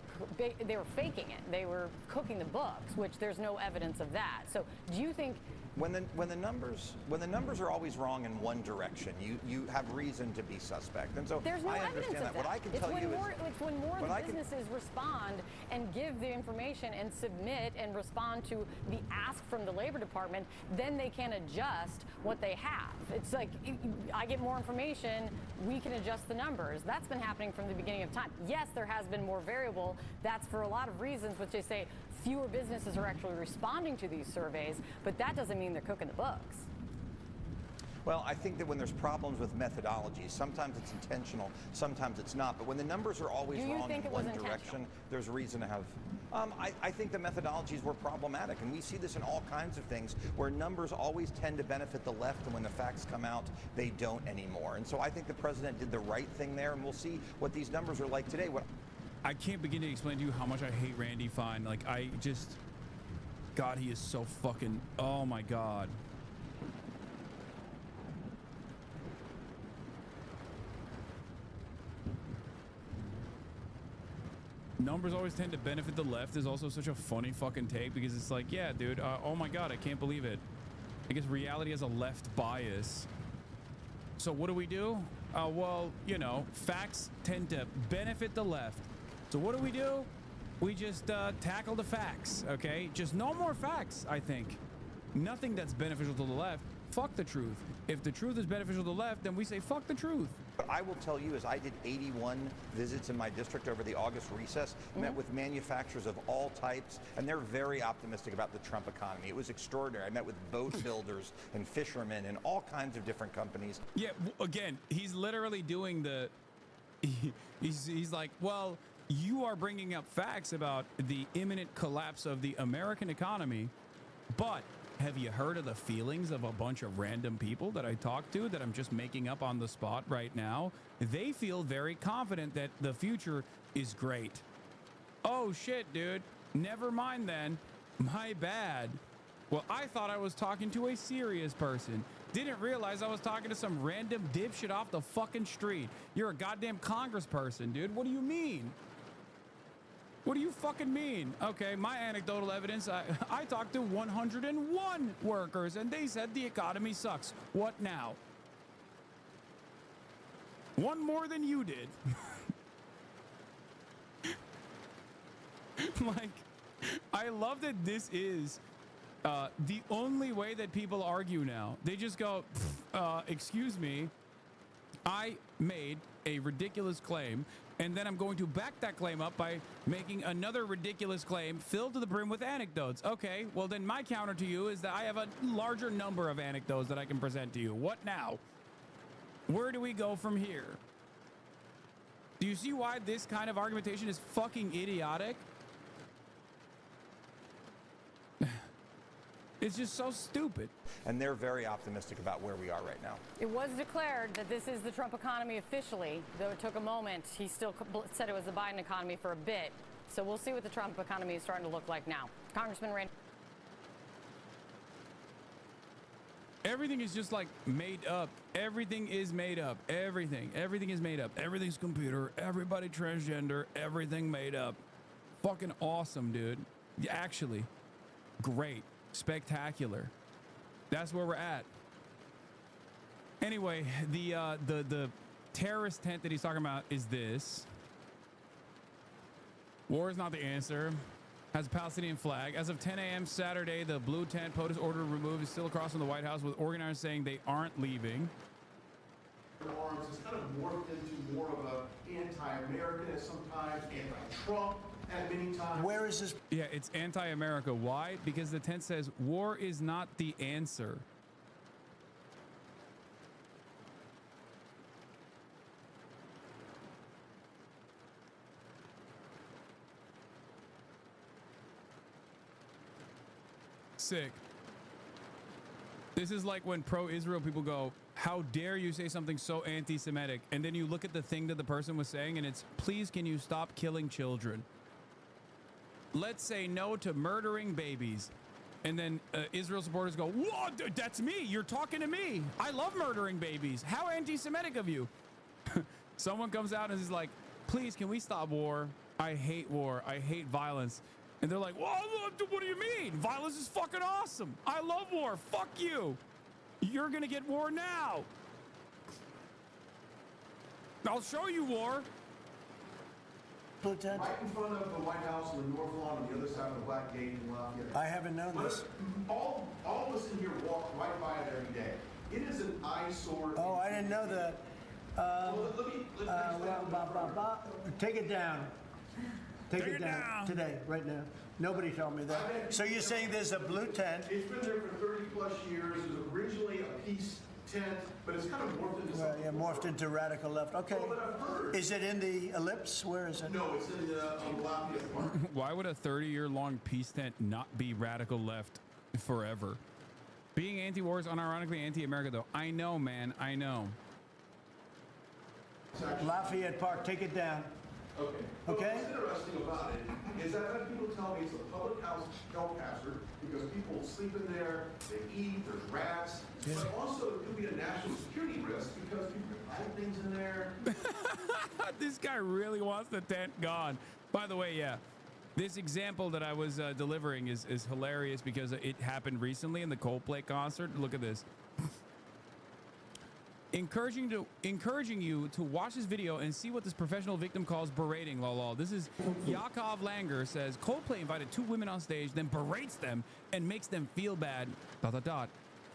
were faking it. They were cooking the books, which there's no evidence of that. So do you think? When the numbers are always wrong in one direction, you have reason to be suspect, and so there's no I evidence understand of that. What I can tell you is it's when more the businesses respond and give the information and submit and respond to the ask from the Labor Department, then they can adjust what they have. It's like I get more information, we can adjust the numbers. That's been happening from the beginning of time. Yes, there has been more variable. That's for a lot of reasons, which they say fewer businesses are actually responding to these surveys, but that doesn't mean they're cooking the books. Well, I think that when there's problems with methodology, sometimes it's intentional, sometimes it's not. But when the numbers are always wrong in one direction, there's reason to have. I think the methodologies were problematic, and we see this in all kinds of things where numbers always tend to benefit the left, and when the facts come out, they don't anymore. And so I think the president did the right thing there, and we'll see what these numbers are like today. I can't begin to explain to you how much I hate Randy Fine. Like, I just... God, he is so fucking... Oh, my God. Numbers always tend to benefit the left is also such a funny fucking take because it's like, yeah, dude, oh, my God, I can't believe it. I guess reality has a left bias. So what do? Well, you know, facts tend to benefit the left. So what do? We just tackle the facts, okay? Just no more facts, I think. Nothing that's beneficial to the left. Fuck the truth. If the truth is beneficial to the left, then we say fuck the truth. What I will tell you is I did 81 visits in my district over the August recess, met with manufacturers of all types, and they're very optimistic about the Trump economy. It was extraordinary. I met with boat builders and fishermen and all kinds of different companies. Yeah, again, he's literally doing the... He's like, well... You are bringing up facts about the imminent collapse of the American economy, but have you heard of the feelings of a bunch of random people that I talked to that I'm just making up on the spot right now? They feel very confident that the future is great. Oh shit, dude. Never mind then. My bad. Well, I thought I was talking to a serious person. Didn't realize I was talking to some random dipshit off the fucking street. You're a goddamn congressperson, dude. What do you mean? What do you fucking mean? Okay, my anecdotal evidence, I talked to 101 workers and they said the economy sucks. What now? One more than you did. Like, I love that this is the only way that people argue now. They just go, excuse me, I made a ridiculous claim, and then I'm going to back that claim up by making another ridiculous claim filled to the brim with anecdotes. Okay, well then my counter to you is that I have a larger number of anecdotes that I can present to you. What now? Where do we go from here? Do you see why this kind of argumentation is fucking idiotic? It's just so stupid. And they're very optimistic about where we are right now. It was declared that this is the Trump economy officially, though it took a moment. He still said it was the Biden economy for a bit. So we'll see what the Trump economy is starting to look like now. Congressman Randy. Everything is just like made up. Everything is made up. Everything is made up. Everything's computer. Everybody transgender. Everything made up. Fucking awesome, dude. Actually, great. Spectacular. That's where we're at. Anyway, the terrorist tent that he's talking about is this. War is not the answer. Has a Palestinian flag. As of 10 a.m. Saturday, the blue tent POTUS order removed is still across from the White House, with organizers saying they aren't leaving. Arms has kind of morphed into more of a anti-American at sometimes, anti-Trump at many times. Where is this? Yeah, it's anti-America. Why? Because the tent says war is not the answer. Sick. This is like when pro-Israel people go, how dare you say something so anti-Semitic? And then you look at the thing that the person was saying and it's, please can you stop killing children? Let's say no to murdering babies. And then Israel supporters go, whoa, that's me. You're talking to me. I love murdering babies. How anti-Semitic of you. Someone comes out and is like, please, can we stop war? I hate war. I hate violence. And they're like, well, what do you mean? Violence is fucking awesome. I love war. Fuck you. You're going to get war now. I'll show you war. Lieutenant? Right in front of the White House on the north lawn on the other side of the Black Gate in Lafayette. I haven't known this. All of us in here walk right by it every day. It is an eyesore. Oh, I didn't know that. Take it down. Take it down today, right now. Nobody told me that. So you're saying there's a blue tent? It's been there for 30 plus years. It was originally a peace tent, but it's kind of morphed into something. Yeah, morphed into radical left. Okay. Well, but I've heard. Is it in the ellipse? Where is it? No, it's in the Lafayette Park. Why would a 30-year-long peace tent not be radical left forever? Being anti-war is unironically anti-America, though. I know, man. I know. Lafayette Park. Take it down. Okay. Okay. What's interesting about it is that when people tell me it's a public house health hazard because people sleep in there, they eat, there's rats, but also it could be a national security risk because people can hide things in there. This guy really wants the tent gone. By the way, yeah, this example that I was delivering is hilarious because it happened recently in the Coldplay concert. Look at this. Encouraging you to watch this video and see what this professional victim calls berating. Lol. This is Yakov Langer says Coldplay invited two women on stage, then berates them and makes them feel bad ...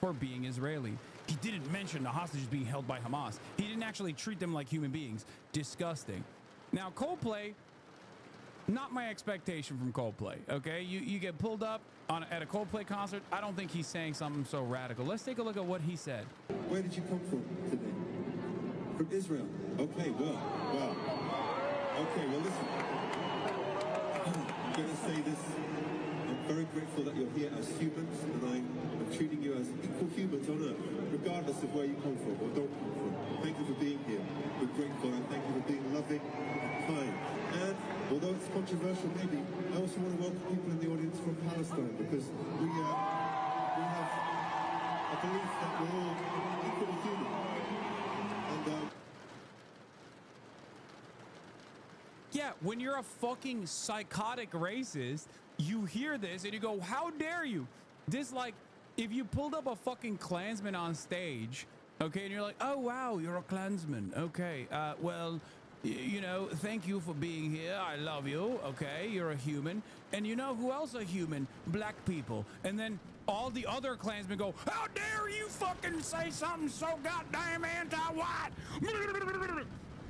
for being Israeli. He didn't mention the hostages being held by Hamas. He didn't actually treat them like human beings. Disgusting. Now Coldplay, not my expectation from Coldplay. Okay, you get pulled up at a Coldplay concert. I don't think he's saying something so radical. Let's take a look at what he said. Where did you come from today? From Israel. Okay, well. Okay, well, listen. I'm going to say this. I'm very grateful that you're here as humans, and I'm treating you as equal humans on earth, regardless of where you come from or don't come from. Thank you for being here. We're grateful, and thank you for being loving and kind. And although it's controversial, maybe, I also want to welcome people in the audience from Palestine, because we have a belief that we're all equally human. And yeah, when you're a fucking psychotic racist, you hear this and you go, how dare you? This, like, if you pulled up a fucking Klansman on stage, okay, and you're like, oh wow, you're a Klansman, okay, well, you know, thank you for being here, I love you, okay, you're a human, and you know who else are human? Black people. And then all the other Klansmen go, how dare you fucking say something so goddamn anti-white?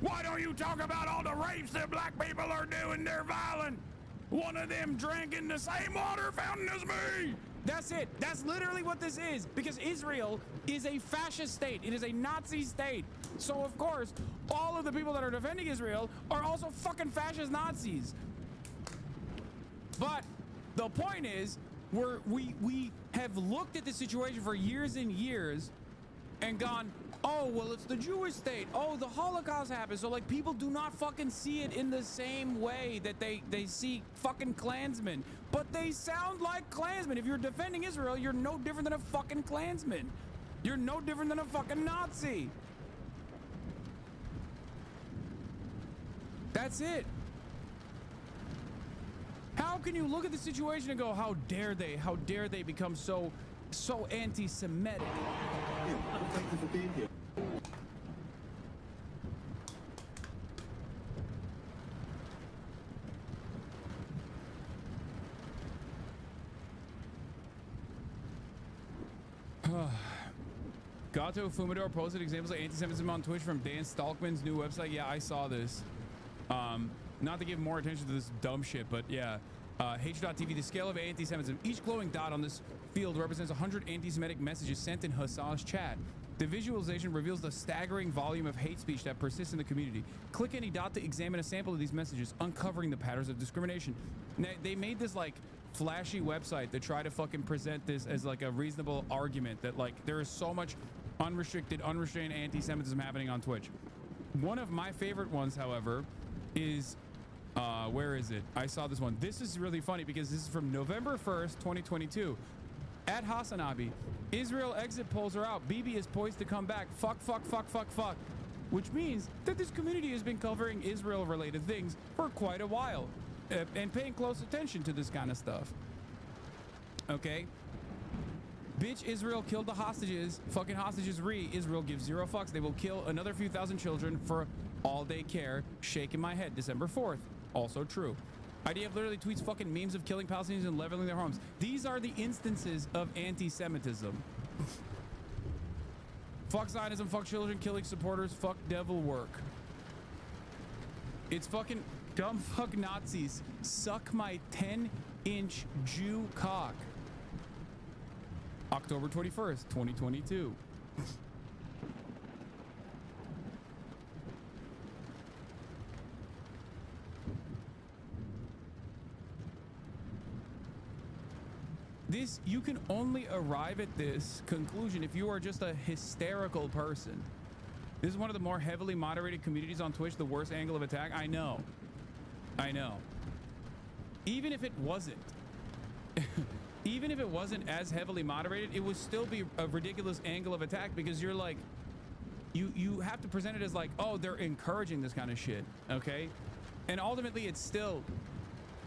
Why don't you talk about all the rapes that black people are doing? They're violent. One of them drinking the same water fountain as me. That's it. That's literally what this is. Because Israel is a fascist state. It is a Nazi state. So, of course, all of the people that are defending Israel are also fucking fascist Nazis. But the point is, we have looked at the situation for years and years and gone, oh, well, it's the Jewish state. Oh, the Holocaust happened. So, like, people do not fucking see it in the same way that they see fucking Klansmen. But they sound like Klansmen. If you're defending Israel, you're no different than a fucking Klansman. You're no different than a fucking Nazi. That's it. How can you look at the situation and go, how dare they become so anti-Semitic? thank you for being here. Gato Fumador posted examples of anti-Semitism on Twitch from Dan Stalkman's new website. Yeah, I saw this. Not to give more attention to this dumb shit, but yeah. H.TV, the scale of anti-Semitism. Each glowing dot on this field represents 100 anti-Semitic messages sent in Hassan's chat. The visualization reveals the staggering volume of hate speech that persists in the community. Click any dot to examine a sample of these messages, uncovering the patterns of discrimination. Now, they made this like flashy website to try to fucking present this as like a reasonable argument that like there is so much unrestricted, unrestrained anti-Semitism happening on Twitch. One of my favorite ones, however, is where is it? I saw this one. This is really funny because this is from November 1st, 2022. At Hasanabi, Israel exit polls are out. Bibi is poised to come back. Fuck. Which means that this community has been covering Israel-related things for quite a while and paying close attention to this kind of stuff. Okay? Bitch, Israel killed the hostages. Fucking hostages Israel gives zero fucks. They will kill another few thousand children for all they care. Shaking my head. December 4th. Also true. IDF literally tweets fucking memes of killing Palestinians and leveling their homes. These are the instances of anti-Semitism. Fuck Zionism, fuck children, killing supporters, fuck devil work. It's fucking dumb fuck Nazis. Suck my 10-inch Jew cock. October 21st, 2022. This, you can only arrive at this conclusion if you are just a hysterical person. This is one of the more heavily moderated communities on Twitch, the worst angle of attack. I know. Even if it wasn't, even if it wasn't as heavily moderated, it would still be a ridiculous angle of attack because you're like, you have to present it as like, oh, they're encouraging this kind of shit, okay? And ultimately, it's still,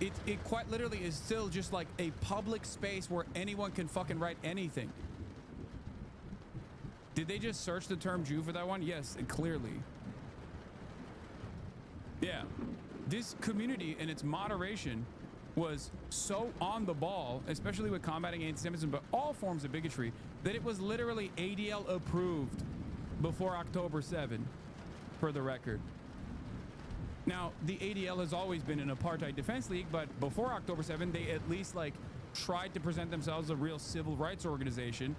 it quite literally is still just like a public space where anyone can fucking write anything. Did they just search the term Jew for that one? Yes, clearly. Yeah. This community and its moderation was so on the ball, especially with combating anti-Semitism, but all forms of bigotry, that it was literally ADL approved before October 7, for the record. Now, the ADL has always been an apartheid defense league, but before October 7, they at least like tried to present themselves as a real civil rights organization,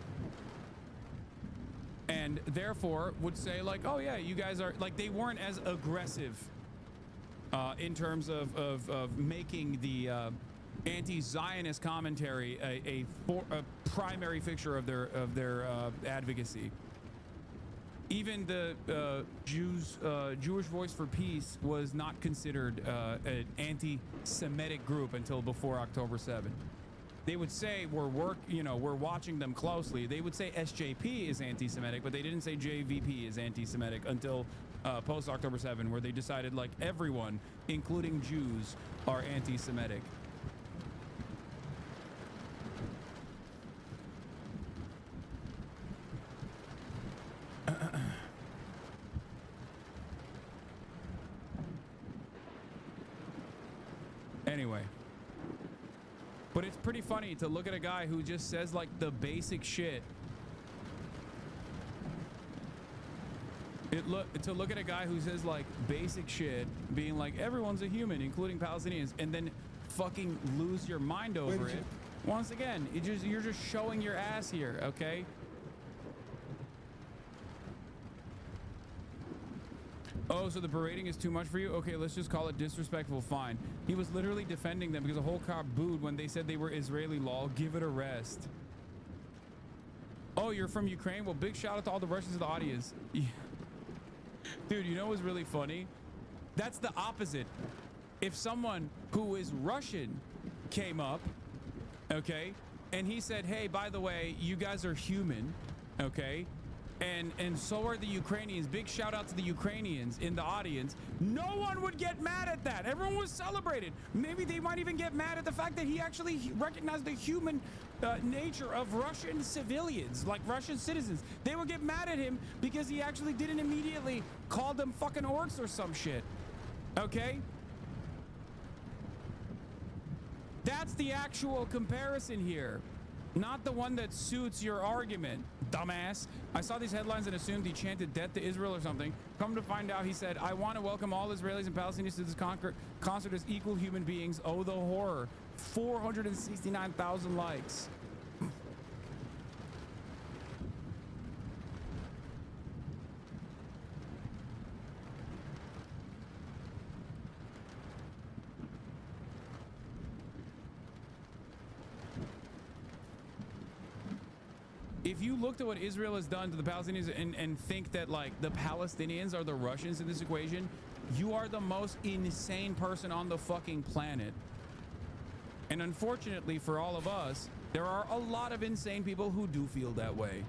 and therefore would say like, oh yeah, you guys are like, they weren't as aggressive in terms of making the anti-Zionist commentary a primary fixture of their advocacy. Even the Jewish Voice for Peace was not considered an anti-Semitic group until before October 7. They would say we're watching them closely. They would say SJP is anti-Semitic, but they didn't say JVP is anti-Semitic until post October 7, where they decided like everyone, including Jews, are anti-Semitic. Anyway, but it's pretty funny to look at a guy who just says like the basic shit. To look at a guy who says like basic shit, being like everyone's a human, including Palestinians, and then fucking lose your mind over it. Once again, you're just showing your ass here, okay? Oh, so the berating is too much for you? Okay, let's just call it disrespectful. Fine. He was literally defending them because the whole crowd booed when they said they were Israeli. Lol. Give it a rest. Oh, you're from Ukraine? Well, big shout out to all the Russians in the audience. Yeah. Dude, you know what's really funny? That's the opposite. If someone who is Russian came up, okay, and he said, hey, by the way, you guys are human, okay? And so are the Ukrainians. Big shout out to the Ukrainians in the audience. No one would get mad at that. Everyone was celebrated. Maybe they might even get mad at the fact that he actually recognized the human nature of Russian civilians, like Russian citizens. They would get mad at him because he actually didn't immediately call them fucking orcs or some shit. Okay? That's the actual comparison here. Not the one that suits your argument, dumbass. I saw these headlines and assumed he chanted death to Israel or something. Come to find out, he said, I want to welcome all Israelis and Palestinians to this concert as equal human beings. Oh, the horror. 469,000 likes. If you looked at what Israel has done to the Palestinians and think that like the Palestinians are the Russians in this equation, you are the most insane person on the fucking planet. And unfortunately for all of us, there are a lot of insane people who do feel that way.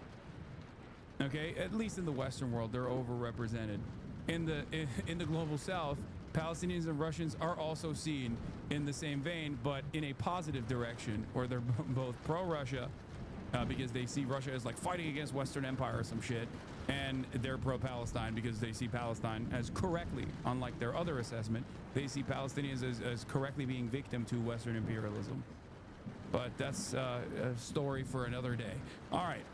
Okay, at least in the Western world, they're overrepresented. In the global South, Palestinians and Russians are also seen in the same vein, but in a positive direction, where they're both pro-Russia. Because they see Russia as like fighting against Western Empire or some shit, and they're pro-Palestine because they see Palestine as correctly, unlike their other assessment, they see Palestinians as correctly being victim to Western imperialism. But that's a story for another day. All right.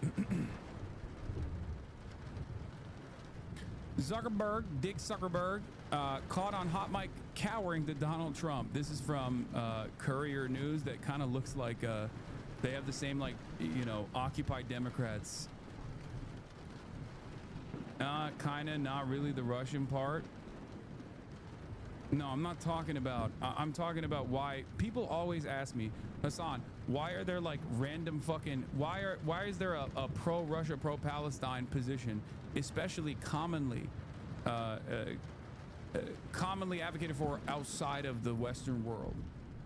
Dick Zuckerberg, caught on hot mic cowering to Donald Trump. This is from Courier News that kind of looks like they have the same, like, you know, Occupy Democrats. Kind of, not really the Russian part. No, I'm not talking about, I'm talking about why people always ask me, Hasan, why are there like random fucking, why is there a pro-Russia, pro-Palestine position, especially commonly advocated for outside of the Western world?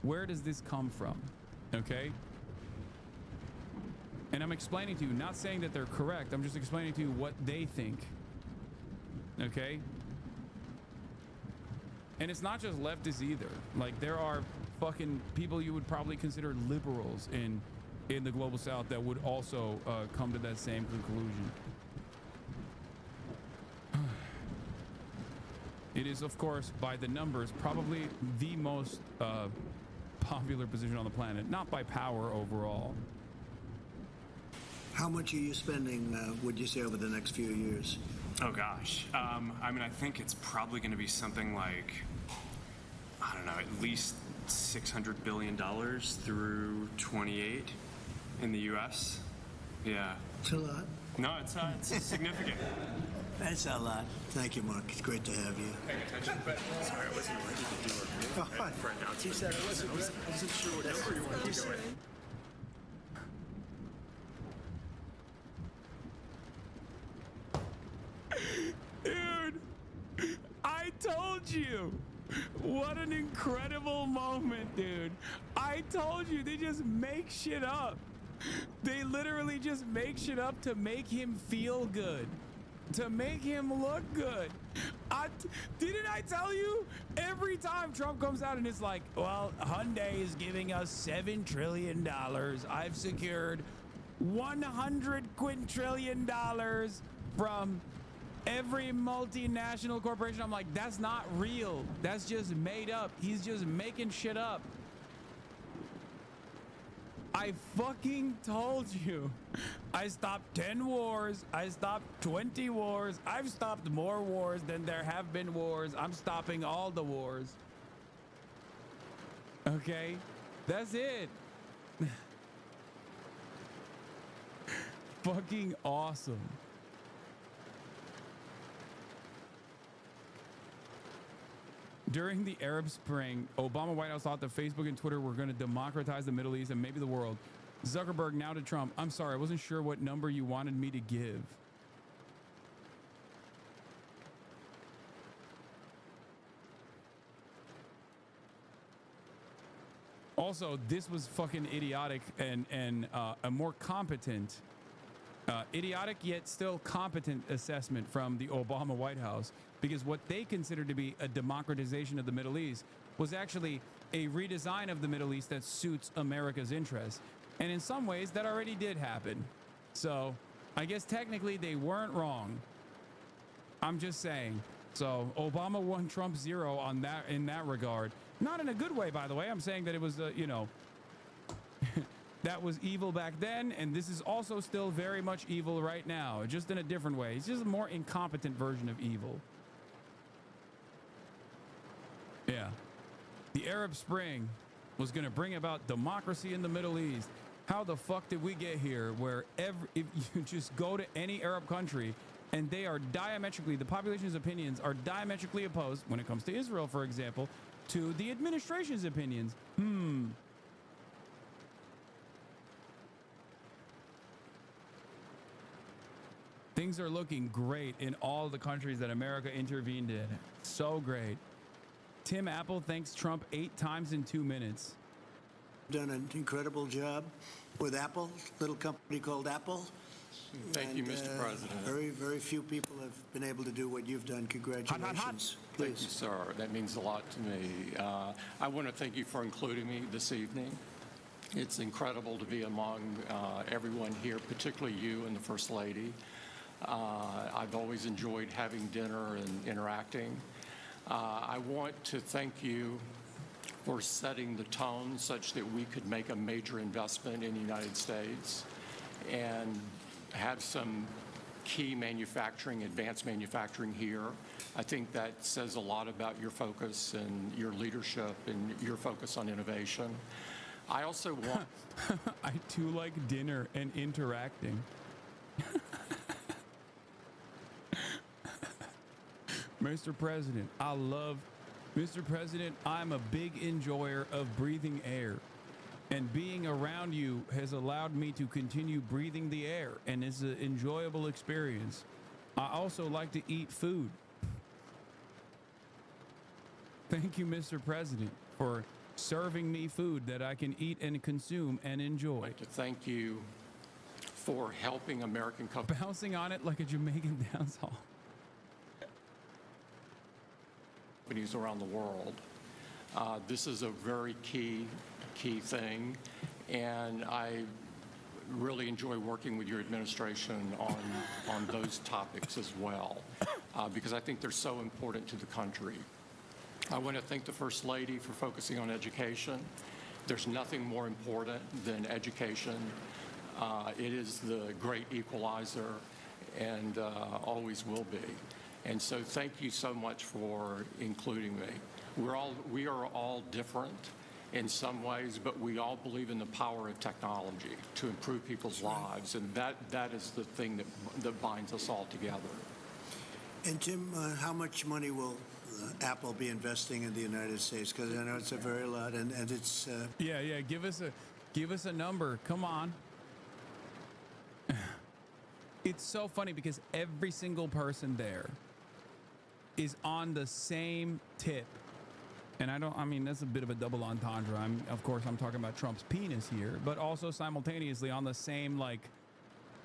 Where does this come from? Okay. And I'm explaining to you, not saying that they're correct. I'm just explaining to you what they think. Okay? And it's not just leftists either. Like, there are fucking people you would probably consider liberals in the global South that would also come to that same conclusion. It is, of course, by the numbers, probably the most popular position on the planet. Not by power overall. How much are you spending, would you say, over the next few years? Oh, gosh. I mean, I think it's probably going to be something like, I don't know, at least $600 billion through 28 in the U.S. Yeah. It's a lot. No, it's significant. That's a lot. Thank you, Mark. It's great to have you. Paying attention, but sorry, I wasn't ready to do a for announcement. He said I wasn't sure what number you wanted to go with. Dude, I told you. What an incredible moment, dude. I told you, they just make shit up. They literally just make shit up to make him feel good, to make him look good. Didn't I tell you? Every time Trump comes out and it's like, well, Hyundai is giving us $7 trillion. I've secured $100 quintillion from every multinational corporation. I'm like, that's not real. That's just made up. He's just making shit up. I fucking told you. I stopped 10 wars. I stopped 20 wars. I've stopped more wars than there have been wars. I'm stopping all the wars. Okay? That's it. Fucking awesome. During the Arab Spring, Obama White House thought that Facebook and Twitter were going to democratize the Middle East and maybe the world. Zuckerberg now to Trump. I'm sorry, I wasn't sure what number you wanted me to give. Also, this was fucking idiotic and a more competent, idiotic yet still competent assessment from the Obama White House, because what they considered to be a democratization of the Middle East was actually a redesign of the Middle East that suits America's interests. And in some ways, that already did happen. So I guess technically they weren't wrong. I'm just saying. So Obama won, Trump 0 on that, in that regard. Not in a good way, by the way. I'm saying that it was, you know, That was evil back then, and this is also still very much evil right now, just in a different way. It's just a more incompetent version of evil. Yeah. The Arab Spring was going to bring about democracy in the Middle East. How the fuck did we get here where if you just go to any Arab country and they are diametrically, the population's opinions are diametrically opposed, when it comes to Israel, for example, to the administration's opinions? Things are looking great in all the countries that America intervened in. So great. Tim Apple thanks Trump 8 times in 2 minutes. Done an incredible job with Apple, little company called Apple. Thank you, Mr. President. Very, very few people have been able to do what you've done. Congratulations. Thank you, sir. That means a lot to me. I want to thank you for including me this evening. It's incredible to be among everyone here, particularly you and the First Lady. I've always enjoyed having dinner and interacting. I want to thank you for setting the tone such that we could make a major investment in the United States and have some key manufacturing, advanced manufacturing here. I think that says a lot about your focus and your leadership and your focus on innovation. I also want... I too like dinner and interacting. Mr. President, Mr. President, I'm a big enjoyer of breathing air. And being around you has allowed me to continue breathing the air, and it's an enjoyable experience. I also like to eat food. Thank you, Mr. President, for serving me food that I can eat and consume and enjoy. I'd like to thank you for helping American companies. Bouncing on it like a Jamaican dance hall. Companies around the world. This is a very key thing, and I really enjoy working with your administration on those topics as well, because I think they're so important to the country. I want to thank the First Lady for focusing on education. There's nothing more important than education. It is the great equalizer and always will be. And so thank you so much for including me. We are all different in some ways, but we all believe in the power of technology to improve people's lives, and that is the thing that binds us all together. And Tim, how much money will Apple be investing in the United States? Because I know it's a very lot, and it's... Yeah, give us a number. Come on. It's so funny because every single person there is on the same tip. And I mean, that's a bit of a double entendre. Of course, I'm talking about Trump's penis here, but also simultaneously on the same, like,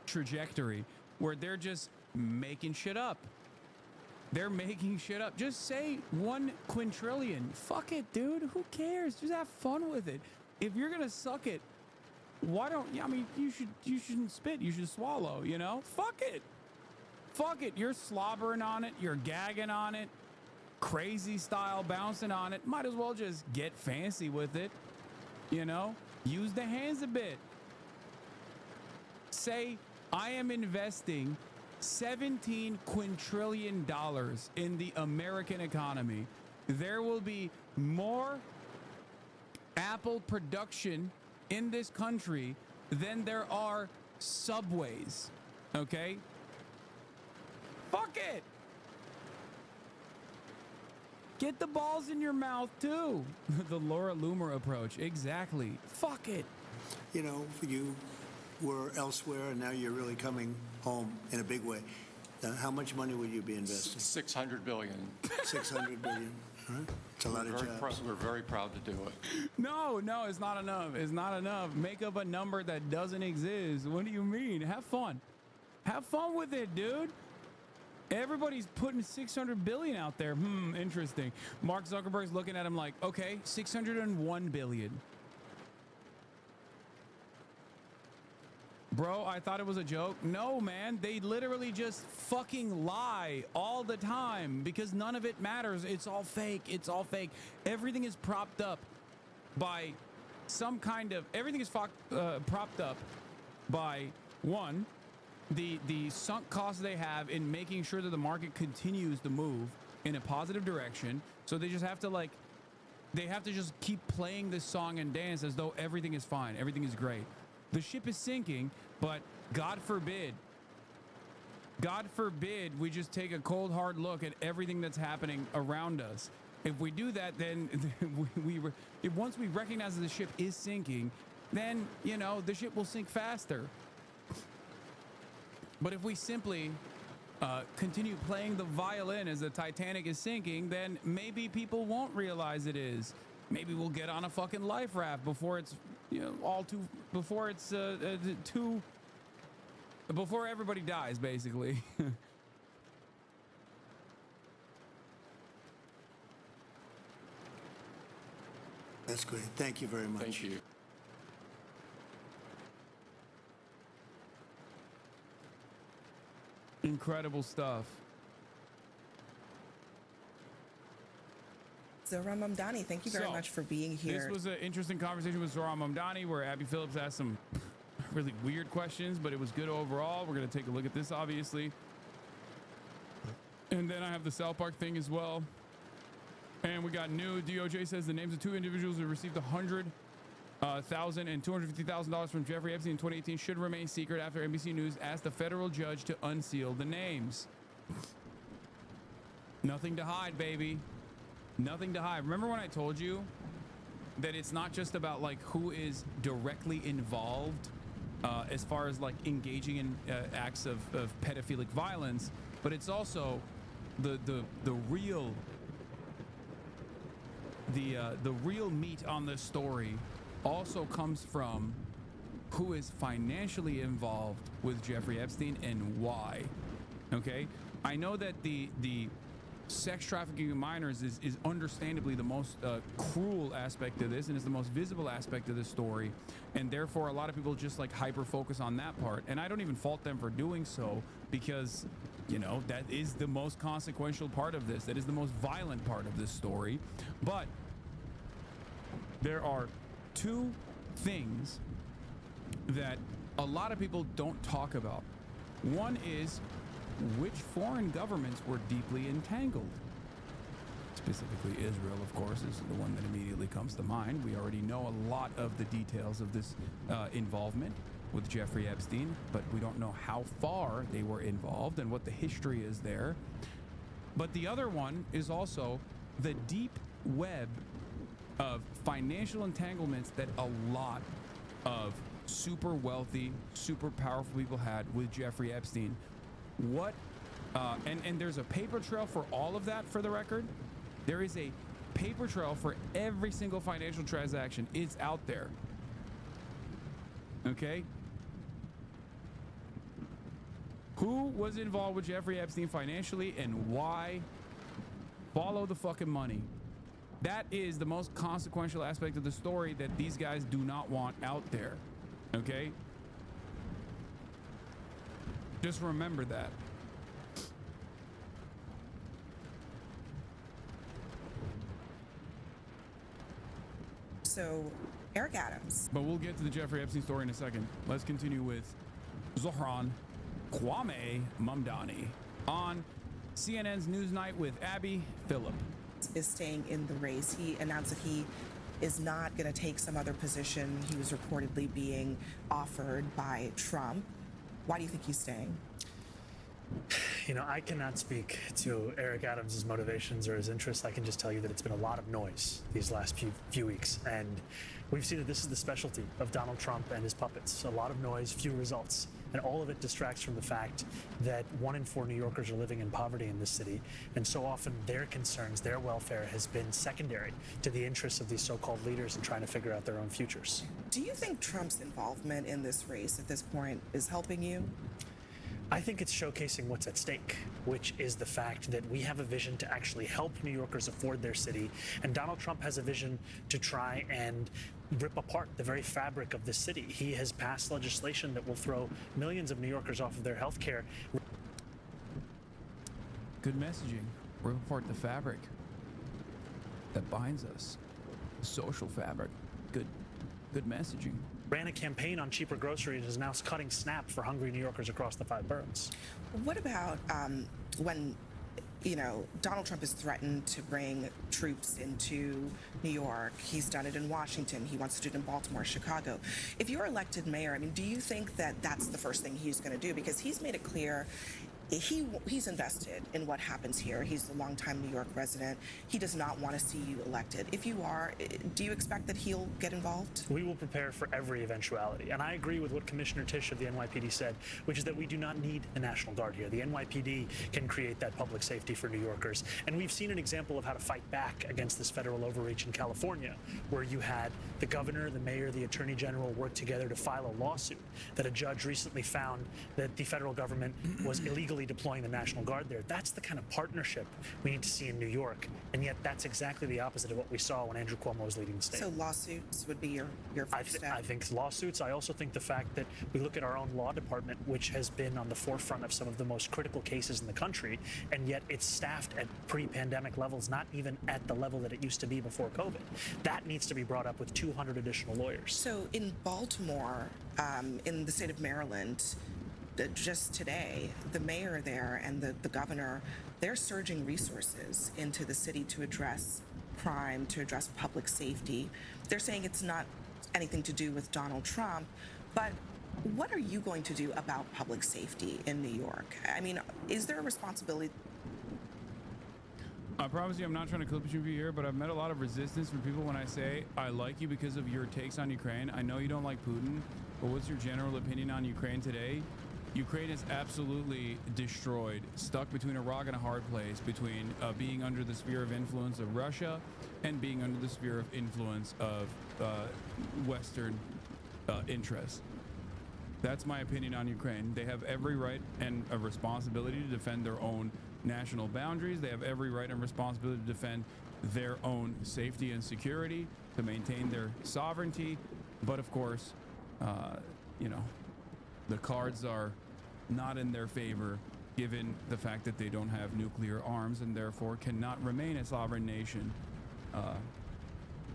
trajectory where they're just making shit up. They're making shit up. Just say 1 quintillion. Fuck it, dude. Who cares? Just have fun with it. If you're gonna suck it, why don't I mean, you shouldn't spit. You should swallow, you know? Fuck it. Fuck it. You're slobbering on it. You're gagging on it. Crazy style bouncing on it. Might as well just get fancy with it. You know? Use the hands a bit. Say, I am investing $17 quintillion in the American economy. There will be more Apple production in this country than there are subways. Okay? Fuck it. Get the balls in your mouth too. The Laura Loomer approach. Exactly. Fuck it. You know, you were elsewhere and now you're really coming home in a big way. How much money would you be investing? $600 billion. $600 billion. Huh? It's a lot of jobs. We're very proud to do it. No, it's not enough. It's not enough. Make up a number that doesn't exist. What do you mean? Have fun. Have fun with it, dude. Everybody's putting $600 billion out there. Interesting. Mark Zuckerberg's looking at him like, okay, $601 billion. Bro, I thought it was a joke. No, man, they literally just fucking lie all the time because none of it matters. It's all fake. It's all fake. Everything is propped up by some kind of, everything is propped up by, one, the sunk costs they have in making sure that the market continues to move in a positive direction. So they just have to like, they have to just keep playing this song and dance as though everything is fine, everything is great. The ship is sinking, but God forbid we just take a cold hard look at everything that's happening around us. If we do that, then once we recognize that the ship is sinking, then, you know, the ship will sink faster. But if we simply continue playing the violin as the Titanic is sinking, then maybe people won't realize it is. Maybe we'll get on a fucking life raft before it's, you know, before everybody dies, basically. That's great. Thank you very much. Thank you. Incredible stuff. Zohran Mamdani, thank you very much for being here. This was an interesting conversation with Zohran Mamdani where Abby Phillips asked some really weird questions, but it was good overall. We're going to take a look at this, obviously. And then I have the South Park thing as well. And we got new. DOJ says the names of 2 individuals who received $100,000 and $250,000 from Jeffrey Epstein in 2018 should remain secret after NBC News asked the federal judge to unseal the names. Nothing to hide, baby. Nothing to hide. Remember when I told you that it's not just about like who is directly involved as far as like engaging in acts of pedophilic violence, but it's also the real meat on this story also comes from who is financially involved with Jeffrey Epstein and why. Okay, I know that the sex trafficking of minors is understandably the most cruel aspect of this, and is the most visible aspect of this story, and therefore a lot of people just like hyper focus on that part, and I don't even fault them for doing so, because, you know, that is the most consequential part of this, that is the most violent part of this story. But there are 2 things that a lot of people don't talk about. One is which foreign governments were deeply entangled. Specifically Israel, of course, is the one that immediately comes to mind. We already know a lot of the details of this involvement with Jeffrey Epstein, but we don't know how far they were involved and what the history is there. But the other one is also the deep web of financial entanglements that a lot of super wealthy, super powerful people had with Jeffrey Epstein. What and there's a paper trail for all of that, for the record. There is a paper trail for every single financial transaction. It's out there. Okay? Who was involved with Jeffrey Epstein financially and why? Follow the fucking money. That is the most consequential aspect of the story that these guys do not want out there. Okay? Just remember that. So, Eric Adams. But we'll get to the Jeffrey Epstein story in a second. Let's continue with Zohran Mamdani on CNN's Newsnight with Abby Phillip. Is staying in the race. He announced that he is not going to take some other position he was reportedly being offered by Trump. Why do you think he's staying? You know, I cannot speak to Eric Adams' motivations or his interests. I can just tell you that it's been a lot of noise these last few weeks. And we've seen that this is the specialty of Donald Trump and his puppets. A lot of noise, few results. And all of it distracts from the fact that 1 in 4 New Yorkers are living in poverty in this city. And so often their concerns, their welfare has been secondary to the interests of these so-called leaders in trying to figure out their own futures. Do you think Trump's involvement in this race at this point is helping you? I think it's showcasing what's at stake, which is the fact that we have a vision to actually help New Yorkers afford their city, and Donald Trump has a vision to try and rip apart the very fabric of this city. He has passed legislation that will throw millions of New Yorkers off of their health care. Good messaging. Rip apart the fabric that binds us. The social fabric. Good. Good messaging. Ran a campaign on cheaper groceries and is now cutting SNAP for hungry New Yorkers across the 5 boroughs. What about when, Donald Trump has threatened to bring troops into New York? He's done it in Washington. He wants to do it in Baltimore, Chicago. If you're elected mayor, do you think that that's the first thing he's going to do? Because he's made it clear he's invested in what happens here. He's a longtime New York resident. He does not want to see you elected. If you are, do you expect that he'll get involved? We will prepare for every eventuality. And I agree with what Commissioner Tisch of the NYPD said, which is that we do not need a National Guard here. The NYPD can create that public safety for New Yorkers. And we've seen an example of how to fight back against this federal overreach in California, where you had the governor, the mayor, the attorney general work together to file a lawsuit that a judge recently found that the federal government was illegally deploying the National Guard there. That's the kind of partnership we need to see in New York, and yet that's exactly the opposite of what we saw when Andrew Cuomo was leading the state. So lawsuits would be your first step? I think lawsuits. I also think the fact that we look at our own law department, which has been on the forefront of some of the most critical cases in the country, and yet it's staffed at pre-pandemic levels, not even at the level that it used to be before COVID. That needs to be brought up with 200 additional lawyers. So in Baltimore, in the state of Maryland, just today, the mayor there and the governor, they're surging resources into the city to address crime, to address public safety. They're saying it's not anything to do with Donald Trump, but what are you going to do about public safety in New York? Is there a responsibility? I promise you I'm not trying to clip you here, but I've met a lot of resistance from people when I say I like you because of your takes on Ukraine. I know you don't like Putin, but what's your general opinion on Ukraine today? Ukraine is absolutely destroyed, stuck between a rock and a hard place, between being under the sphere of influence of Russia and being under the sphere of influence of Western interests. That's my opinion on Ukraine. They have every right and a responsibility to defend their own national boundaries. They have every right and responsibility to defend their own safety and security, to maintain their sovereignty. But of course, the cards are not in their favor, given the fact that they don't have nuclear arms and therefore cannot remain a sovereign nation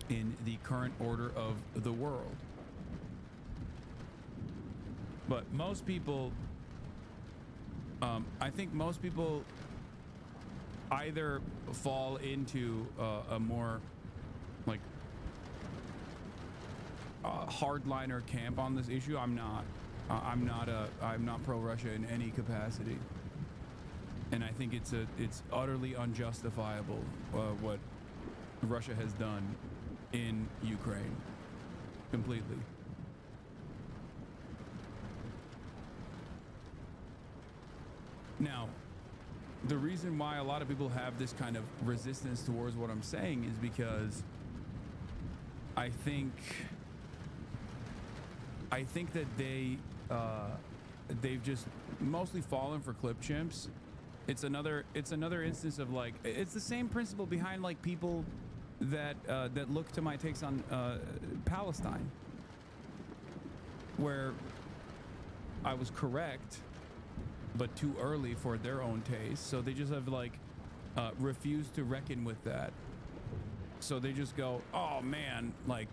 in the current order of the world. But most people, I think most people either fall into a more like hardliner camp on this issue. I'm not pro-Russia in any capacity, and I think it's utterly unjustifiable what Russia has done in Ukraine, completely. Now, the reason why a lot of people have this kind of resistance towards what I'm saying is because I think that they've just mostly fallen for clip chimps. It's another instance of like, it's the same principle behind like people that look to my takes on Palestine, where I was correct but too early for their own taste, so they just have like refused to reckon with that. So they just go, oh man, like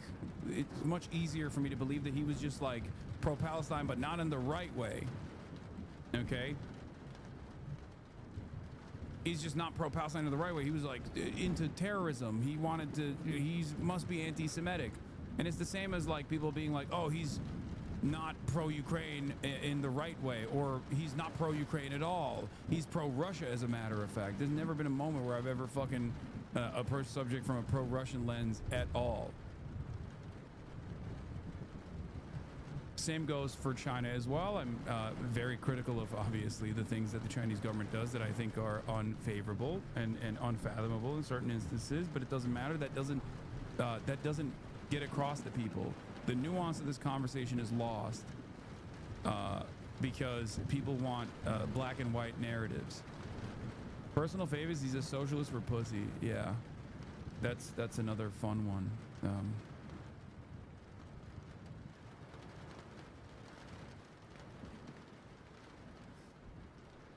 it's much easier for me to believe that he was just like pro-Palestine but not in the right way. Okay, he's just not pro-Palestine in the right way. He was like into terrorism. He must be anti-Semitic. And it's the same as like people being like, oh, he's not pro-Ukraine in the right way, or he's not pro-Ukraine at all. He's pro-Russia, as a matter of fact. There's never been a moment where I've ever fucking approached subject from a pro-Russian lens at all. Same goes for China as well. I'm very critical of, obviously, the things that the Chinese government does that I think are unfavorable and unfathomable in certain instances, but it doesn't matter. That doesn't get across to people. The nuance of this conversation is lost because people want black and white narratives. Personal favors, he's a socialist for pussy. Yeah, that's another fun one.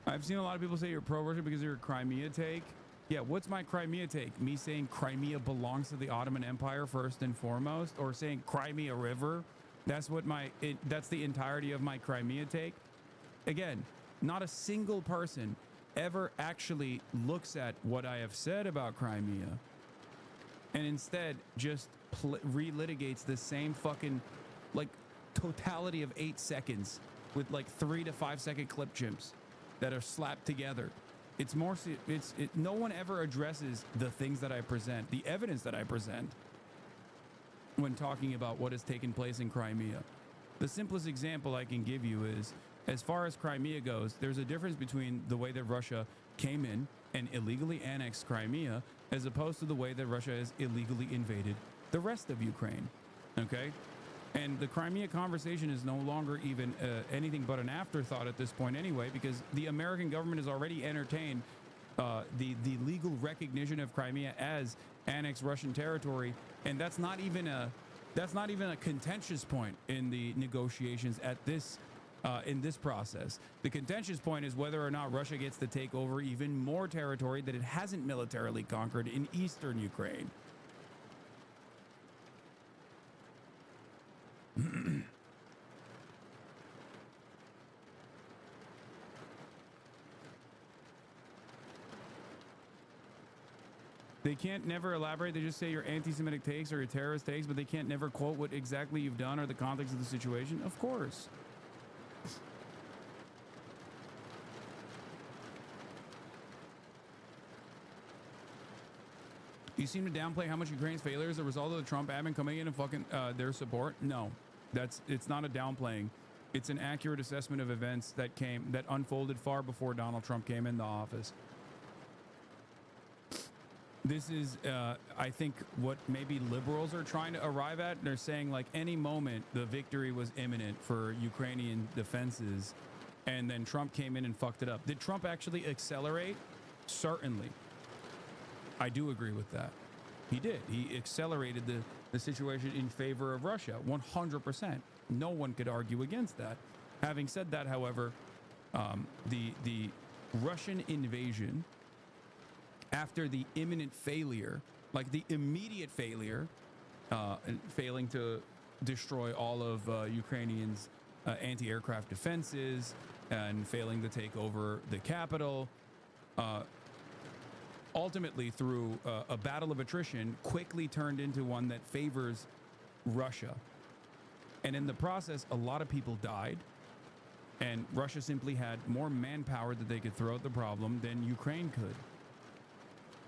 I've seen a lot of people say you're pro-Russia because of your Crimea take. Yeah, what's my Crimea take? Me saying Crimea belongs to the Ottoman Empire first and foremost, or saying Crimea River? That's what that's the entirety of my Crimea take. Again, not a single person ever actually looks at what I have said about Crimea and instead just relitigates the same fucking like totality of 8 seconds with like 3 to 5 second clip chimps that are slapped together. It's more, no one ever addresses the things that I present, the evidence that I present when talking about what has taken place in Crimea. The simplest example I can give you is, as far as Crimea goes, there's a difference between the way that Russia came in and illegally annexed Crimea as opposed to the way that Russia has illegally invaded the rest of Ukraine. Okay? And the Crimea conversation is no longer even anything but an afterthought at this point anyway, because the American government has already entertained the legal recognition of Crimea as annexed Russian territory, and that's not even a contentious point in the negotiations at this in this process. The contentious point is whether or not Russia gets to take over even more territory that it hasn't militarily conquered in eastern Ukraine. They can't never elaborate. They just say your anti-Semitic takes or your terrorist takes, but they can't never quote what exactly you've done or the context of the situation. Of course. You seem to downplay how much Ukraine's failure is a result of the Trump admin coming in and fucking their support. No, it's not a downplaying. It's an accurate assessment of events that unfolded far before Donald Trump came into office. This is, I think, what maybe liberals are trying to arrive at. They're saying like any moment the victory was imminent for Ukrainian defenses, and then Trump came in and fucked it up. Did Trump actually accelerate? Certainly. I do agree with that. He did. He accelerated the situation in favor of Russia, 100%. No one could argue against that. Having said that, however, the Russian invasion, after the imminent failure, like the immediate failure, failing to destroy all of Ukrainians' anti-aircraft defenses and failing to take over the capital, ultimately through a battle of attrition, quickly turned into one that favors Russia. And in the process, a lot of people died, and Russia simply had more manpower that they could throw at the problem than Ukraine could.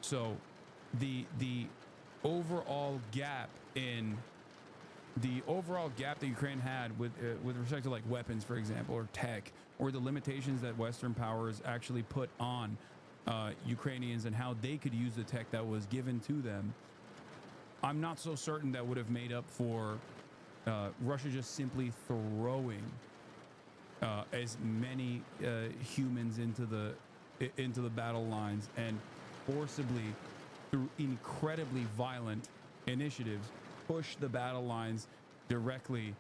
So the overall gap that Ukraine had with respect to like weapons, for example, or tech, or the limitations that Western powers actually put on Ukrainians and how they could use the tech that was given to them, I'm not so certain that would have made up for Russia just simply throwing as many humans into the battle lines and forcibly, through incredibly violent initiatives, push the battle lines directly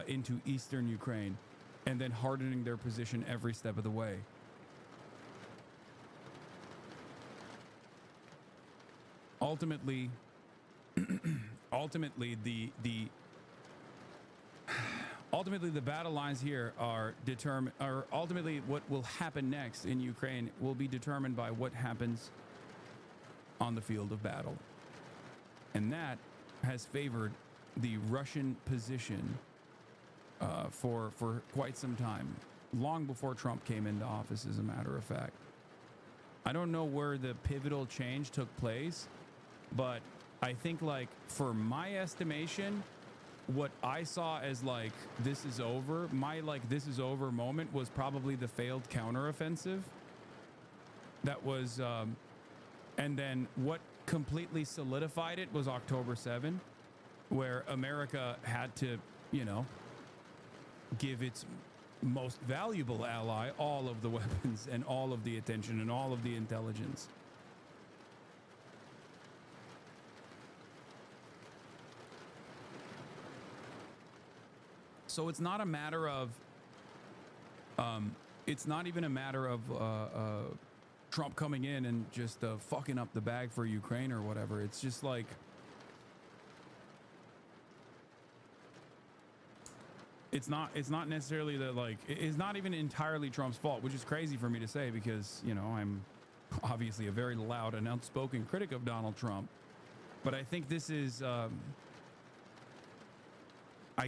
into eastern Ukraine and then hardening their position every step of the way. Ultimately, the battle lines here are determined, or ultimately what will happen next in Ukraine will be determined by what happens on the field of battle. And that has favored the Russian position for quite some time, long before Trump came into office, as a matter of fact. I don't know where the pivotal change took place, but I think, like, for my estimation, what I saw as like this is over, my like this is over moment was probably the failed counteroffensive. That was and then what completely solidified it was October 7, where America had to, you know, give its most valuable ally all of the weapons and all of the attention and all of the intelligence. So it's not a matter of, it's not even a matter of Trump coming in and just fucking up the bag for Ukraine or whatever. It's just like, it's not necessarily that, like, it's not even entirely Trump's fault, which is crazy for me to say because, you know, I'm obviously a very loud and outspoken critic of Donald Trump. But I think this is, I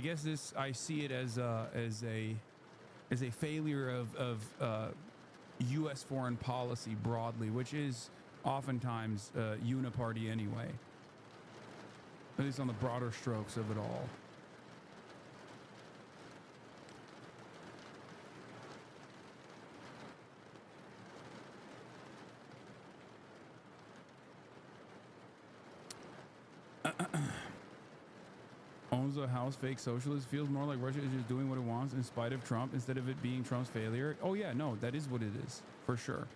guess this, I see it as a failure of U.S. foreign policy broadly, which is oftentimes uniparty anyway, at least on the broader strokes of it all. Owns a house, fake socialist, feels more like Russia is just doing what it wants in spite of Trump instead of it being Trump's failure. Oh yeah, no, that is what it is, for sure.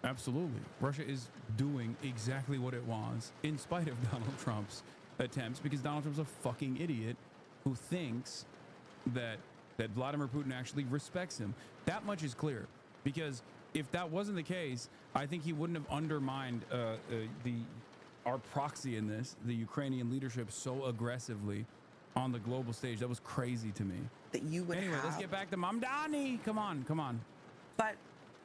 Absolutely. Russia is doing exactly what it wants in spite of Donald Trump's attempts, because Donald Trump's a fucking idiot who thinks that Vladimir Putin actually respects him. That much is clear, because if that wasn't the case, I think he wouldn't have undermined our proxy in this, the Ukrainian leadership, so aggressively on the global stage. That was crazy to me. That you would anyway, let's get back to Mamdani. Come on. But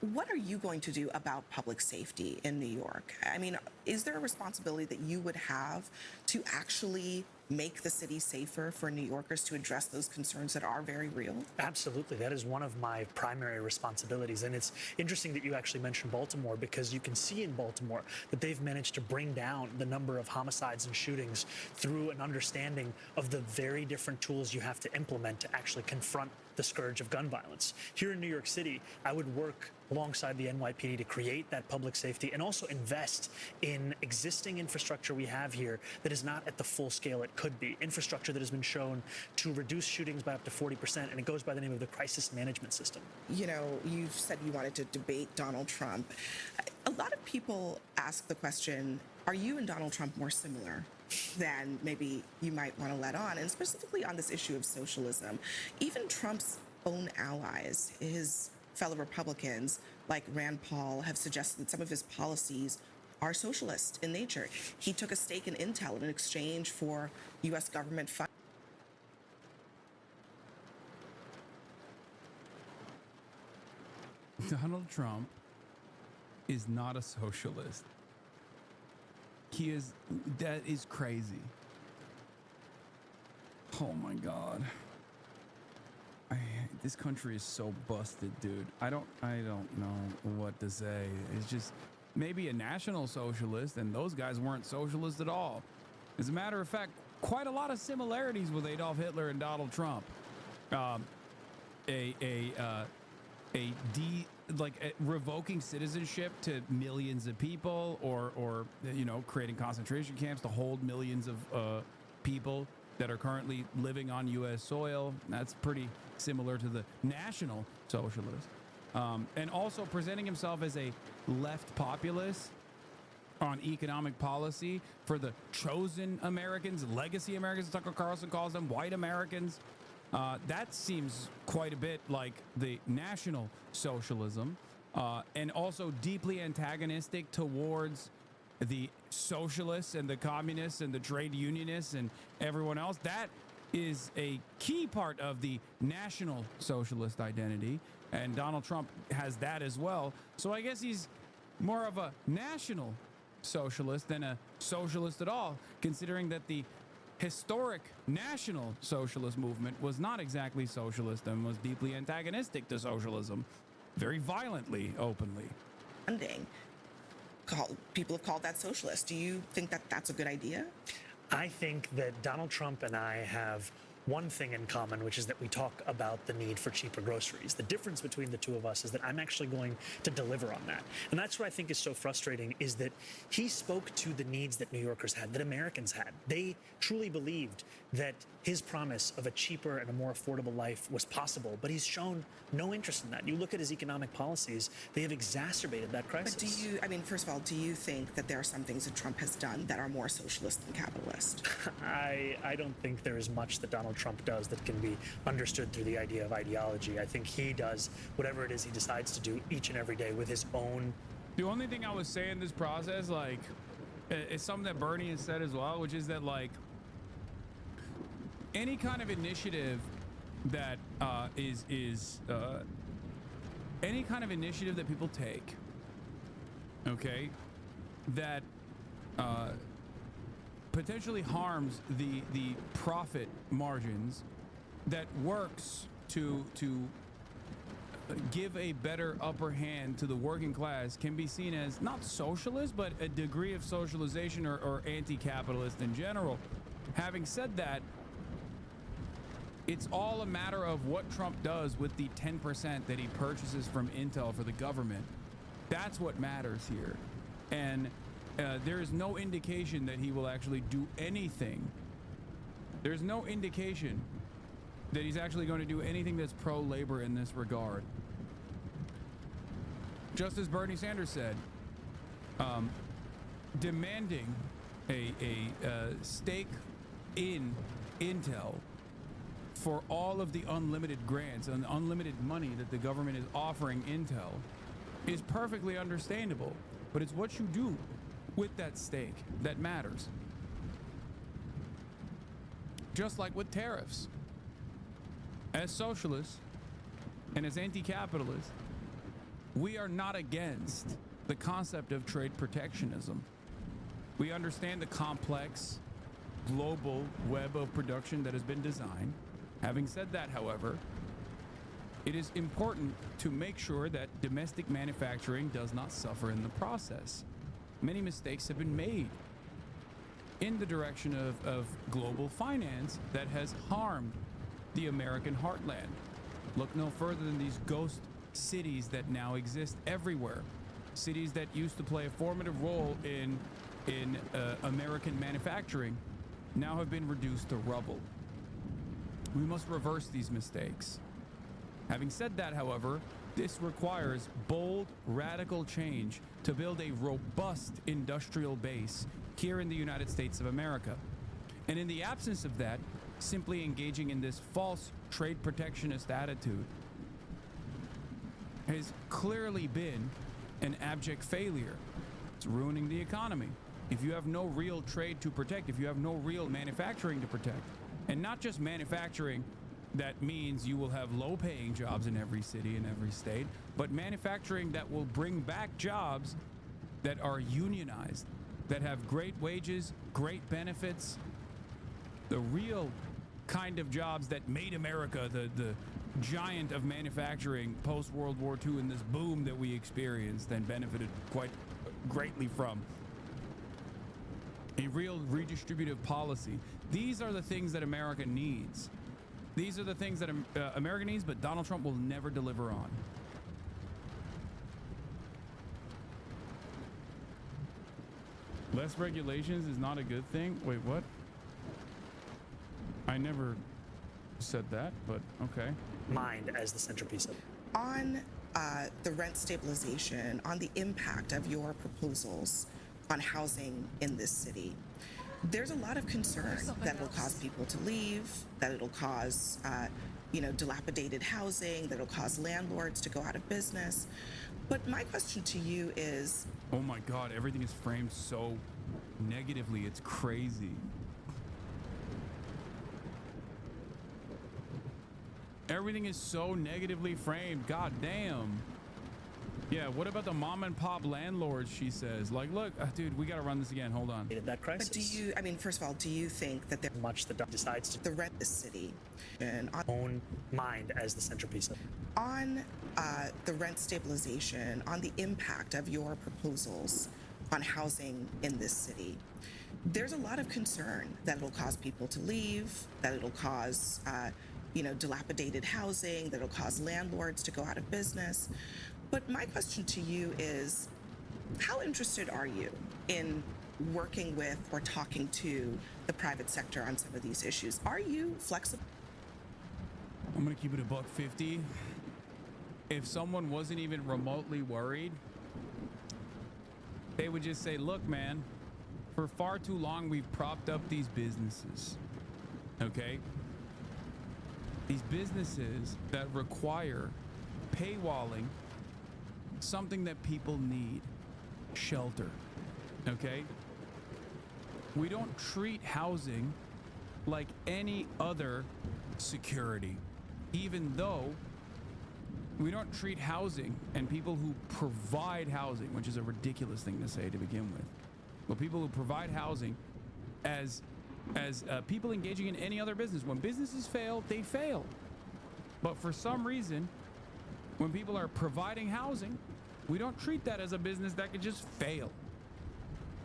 what are you going to do about public safety in New York? I mean, is there a responsibility that you would have to actually make the city safer for New Yorkers, to address those concerns that are very real? Absolutely. That is one of my primary responsibilities. And it's interesting that you actually mentioned Baltimore, because you can see in Baltimore that they've managed to bring down the number of homicides and shootings through an understanding of the very different tools you have to implement to actually confront the scourge of gun violence. Here in New York City, I would work alongside the NYPD to create that public safety and also invest in existing infrastructure we have here that is not at the full scale it could be. Infrastructure that has been shown to reduce shootings by up to 40%, and it goes by the name of the crisis management system. You know, you've said you wanted to debate Donald Trump. A lot of people ask the question, are you and Donald Trump more similar than maybe you might want to let on? And specifically on this issue of socialism, even Trump's own allies, his fellow Republicans like Rand Paul, have suggested that some of his policies are socialist in nature. He took a stake in Intel in exchange for U.S. government funds. Donald Trump is not a socialist. He is, that is crazy. Oh my God. This country is so busted, dude. I don't know what to say. It's just maybe a national socialist, and those guys weren't socialist at all. As a matter of fact, quite a lot of similarities with Adolf Hitler and Donald Trump. Revoking citizenship to millions of people, or you know, creating concentration camps to hold millions of people that are currently living on U.S. soil. That's pretty similar to the National Socialist. And also presenting himself as a left populist on economic policy for the chosen Americans, legacy Americans, Tucker Carlson calls them, white Americans. That seems quite a bit like the National Socialism, and also deeply antagonistic towards the socialists and the communists and the trade unionists and everyone else. That is a key part of the National Socialist identity, and Donald Trump has that as well. So I guess he's more of a National Socialist than a socialist at all, considering that the historic National Socialist movement was not exactly socialist and was deeply antagonistic to socialism, very violently, openly. People have called that socialist. Do you think that that's a good idea? I think that Donald Trump and I have one thing in common, which is that we talk about the need for cheaper groceries. The difference between the two of us is that I'm actually going to deliver on that. And that's what I think is so frustrating, is that he spoke to the needs that New Yorkers had, that Americans had. They truly believed that his promise of a cheaper and a more affordable life was possible, but he's shown no interest in that. You look at his economic policies, they have exacerbated that crisis. But do you, I mean, first of all, do you think that there are some things that Trump has done that are more socialist than capitalist? I don't think there is much that Donald Donald Trump does that can be understood through the idea of ideology. I think he does whatever it is he decides to do each and every day with his own. The only thing I would say in this process, like, it's something that Bernie has said as well, which is that, like, any kind of initiative that any kind of initiative that people take, okay, that potentially harms the profit margins, that works to give a better upper hand to the working class, can be seen as not socialist, but a degree of socialization or anti-capitalist in general. Having said that, it's all a matter of what Trump does with the 10% that he purchases from Intel for the government. That's what matters here. And there is no indication that he will actually do anything. There's no indication that he's actually going to do anything that's pro-labor in this regard. Just as Bernie Sanders said, demanding a stake in Intel for all of the unlimited grants and unlimited money that the government is offering Intel is perfectly understandable, but it's what you do with that stake that matters. Just like with tariffs. As socialists and as anti-capitalists, we are not against the concept of trade protectionism. We understand the complex global web of production that has been designed. Having said that, however, it is important to make sure that domestic manufacturing does not suffer in the process. Many mistakes have been made in the direction of global finance that has harmed the American heartland. Look no further than these ghost cities that now exist everywhere. Cities that used to play a formative role in American manufacturing now have been reduced to rubble. We must reverse these mistakes. Having said that, however, this requires bold, radical change to build a robust industrial base here in the United States of America. And in the absence of that, simply engaging in this false trade protectionist attitude has clearly been an abject failure. It's ruining the economy. If you have no real trade to protect, if you have no real manufacturing to protect, and not just manufacturing that means you will have low-paying jobs in every city and every state, but manufacturing that will bring back jobs that are unionized, that have great wages, great benefits, the real kind of jobs that made America the giant of manufacturing post-World War II and this boom that we experienced and benefited quite greatly from. A real redistributive policy. These are the things that America needs. These are the things that America needs, but Donald Trump will never deliver on. Less regulations is not a good thing? Wait, what? I never said that, but okay. Mind as the centerpiece of. On the rent stabilization, on the impact of your proposals on housing in this city, there's a lot of concern that it'll cause people to leave, that it'll cause, dilapidated housing, that it'll cause landlords to go out of business. But my question to you is... Oh my God, everything is framed so negatively. It's crazy. Everything is so negatively framed. God damn. Yeah, what about the mom and pop landlords, she says? Like, look, dude, we got to run this again. Hold on. That crisis. But do you, first of all, do you think that there's much that decides to the rent the city and own mind as the centerpiece of. On the rent stabilization, on the impact of your proposals on housing in this city, there's a lot of concern that it'll cause people to leave, that it'll cause, dilapidated housing, that it'll cause landlords to go out of business. But my question to you is, how interested are you in working with or talking to the private sector on some of these issues? Are you flexible? I'm going to keep it $1.50. If someone wasn't even remotely worried, they would just say, look, man, for far too long, we've propped up these businesses. Okay? these businesses that require paywalling something that people need, shelter, okay? We don't treat housing like any other security, even though we don't treat housing and people who provide housing, which is a ridiculous thing to say to begin with, but people who provide housing as people engaging in any other business. When businesses fail, they fail. But for some reason, when people are providing housing, we don't treat that as a business that could just fail.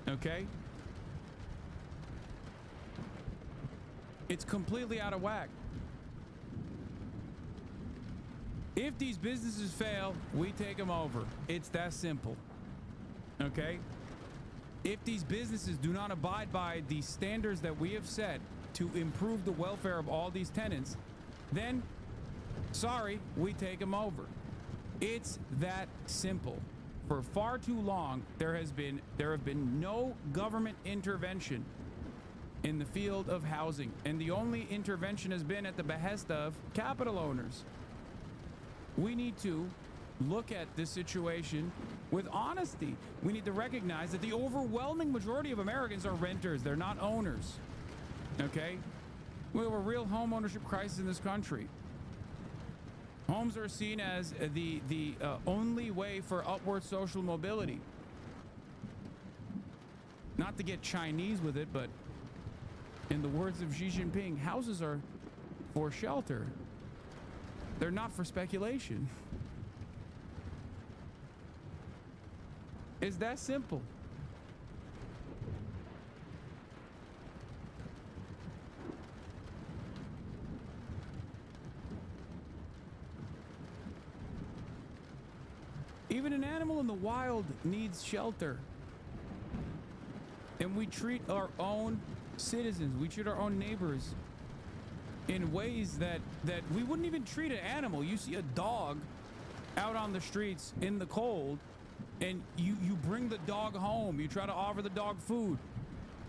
Okay? It's completely out of whack. If these businesses fail, we take them over. It's that simple. Okay? If these businesses do not abide by the standards that we have set to improve the welfare of all these tenants, then, sorry, we take them over. It's that simple. For far too long, there have been no government intervention in the field of housing, and the only intervention has been at the behest of capital owners. We need to look at this situation with honesty. We need to recognize that the overwhelming majority of Americans are renters. They're not owners. Okay? We have a real home ownership crisis in this country. Homes are seen as the only way for upward social mobility. Not to get Chinese with it, but in the words of Xi Jinping, houses are for shelter. They're not for speculation. It's that simple. Even an animal in the wild needs shelter. And we treat our own citizens, we treat our own neighbors in ways that we wouldn't even treat an animal. You see a dog out on the streets in the cold, and you bring the dog home. You try to offer the dog food.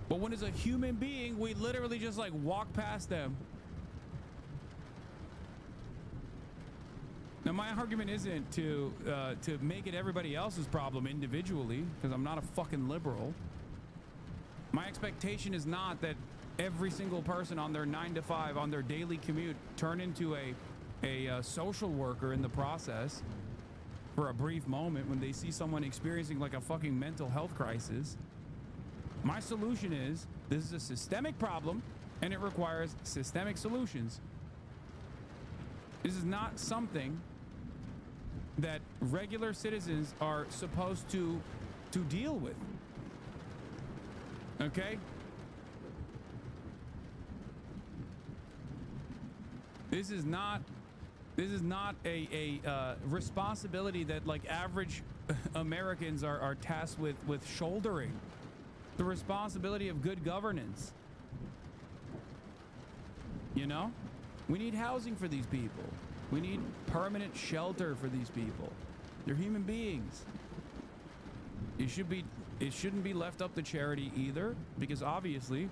But when it's a human being, we literally just like walk past them. Now, my argument isn't to make it everybody else's problem individually, because I'm not a fucking liberal. My expectation is not that every single person on their 9 to 5 on their daily commute turn into a social worker in the process for a brief moment when they see someone experiencing like a fucking mental health crisis. My solution is this is a systemic problem and it requires systemic solutions. This is not something that regular citizens are supposed to deal with. Okay? This is not a responsibility that like average Americans are tasked with shouldering. The responsibility of good governance. You know? We need housing for these people. We need permanent shelter for these people. They're human beings. It shouldn't be left up to charity either, because obviously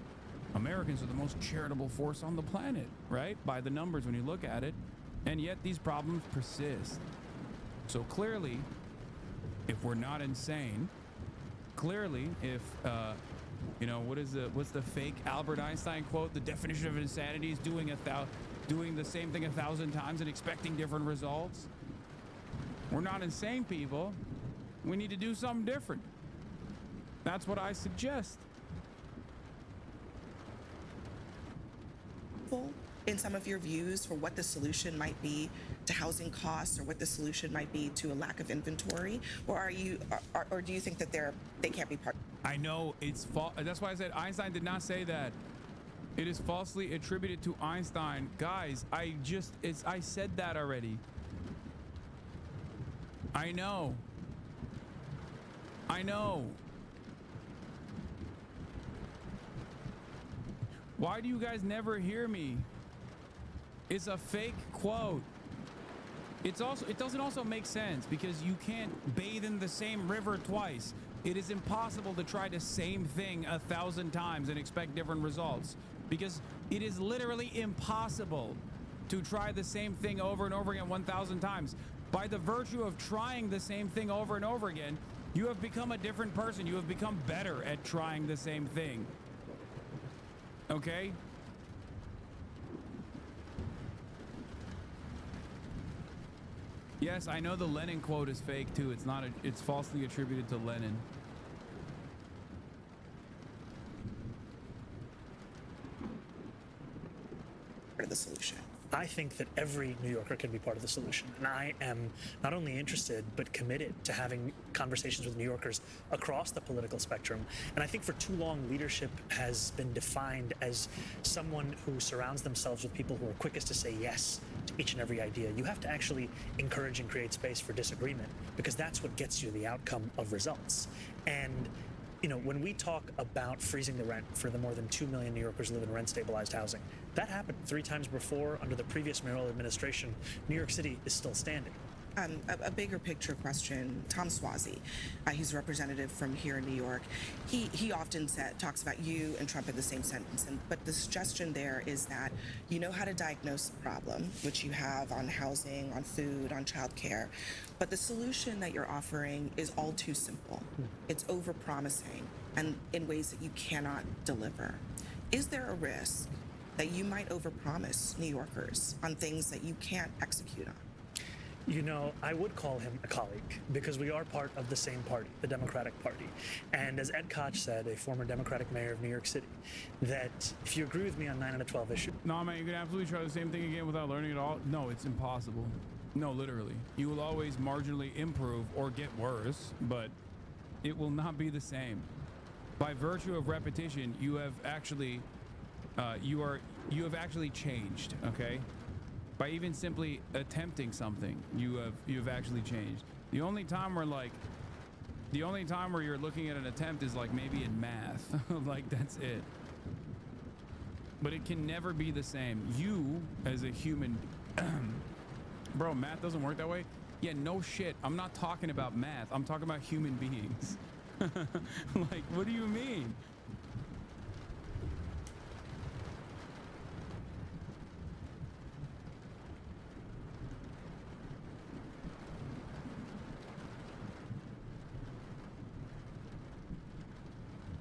Americans are the most charitable force on the planet, right? By the numbers when you look at it. And yet these problems persist. So clearly, if we're not insane, clearly if you know, what's the fake Albert Einstein quote? The definition of insanity is doing the same thing 1,000 times and expecting different results. We're not insane people. We need to do something different. That's what I suggest. In some of your views for what the solution might be to housing costs, or what the solution might be to a lack of inventory, or or do you think that they can't be part? I know it's false. That's why I said Einstein did not say that. It is falsely attributed to Einstein. Guys, I said that already. I know. Why do you guys never hear me? It's a fake quote. It doesn't also make sense because you can't bathe in the same river twice. It is impossible to try the same thing 1,000 times and expect different results, because it is literally impossible. to try the same thing over and over again 1,000 times. By the virtue of trying the same thing over and over again, you have become a different person. You have become better at trying the same thing. Okay? Yes, I know the Lenin quote is fake too. It's not. It's falsely attributed to Lenin. Part of the solution. I think that every New Yorker can be part of the solution. And I am not only interested, but committed to having conversations with New Yorkers across the political spectrum. And I think for too long, leadership has been defined as someone who surrounds themselves with people who are quickest to say yes to each and every idea. You have to actually encourage and create space for disagreement, because that's what gets you the outcome of results. And you know, when we talk about freezing the rent for the more than 2 million New Yorkers who live in rent-stabilized housing, that happened 3 times before under the previous mayoral administration. New York City is still standing. A bigger picture question. Tom Suozzi, he's a representative from here in New York. He often talks about you and Trump in the same sentence, but the suggestion there is that you know how to diagnose the problem, which you have on housing, on food, on childcare, but the solution that you're offering is all too simple. It's overpromising and in ways that you cannot deliver. Is there a risk that you might overpromise New Yorkers on things that you can't execute on? You know, I would call him a colleague because we are part of the same party, the Democratic Party. And as Ed Koch said, a former Democratic mayor of New York City, that if you agree with me on 9 out of 12 issues... No, man, you can absolutely try the same thing again without learning it all. No, it's impossible. No, literally. You will always marginally improve or get worse, but it will not be the same. By virtue of repetition, you have actually, you have actually changed, okay? By even simply attempting something, you have actually changed. The only time where you're looking at an attempt is like maybe in math. Like that's it. But it can never be the same. You as a human, bro, math doesn't work that way. Yeah, no shit. I'm not talking about math. I'm talking about human beings. Like, what do you mean?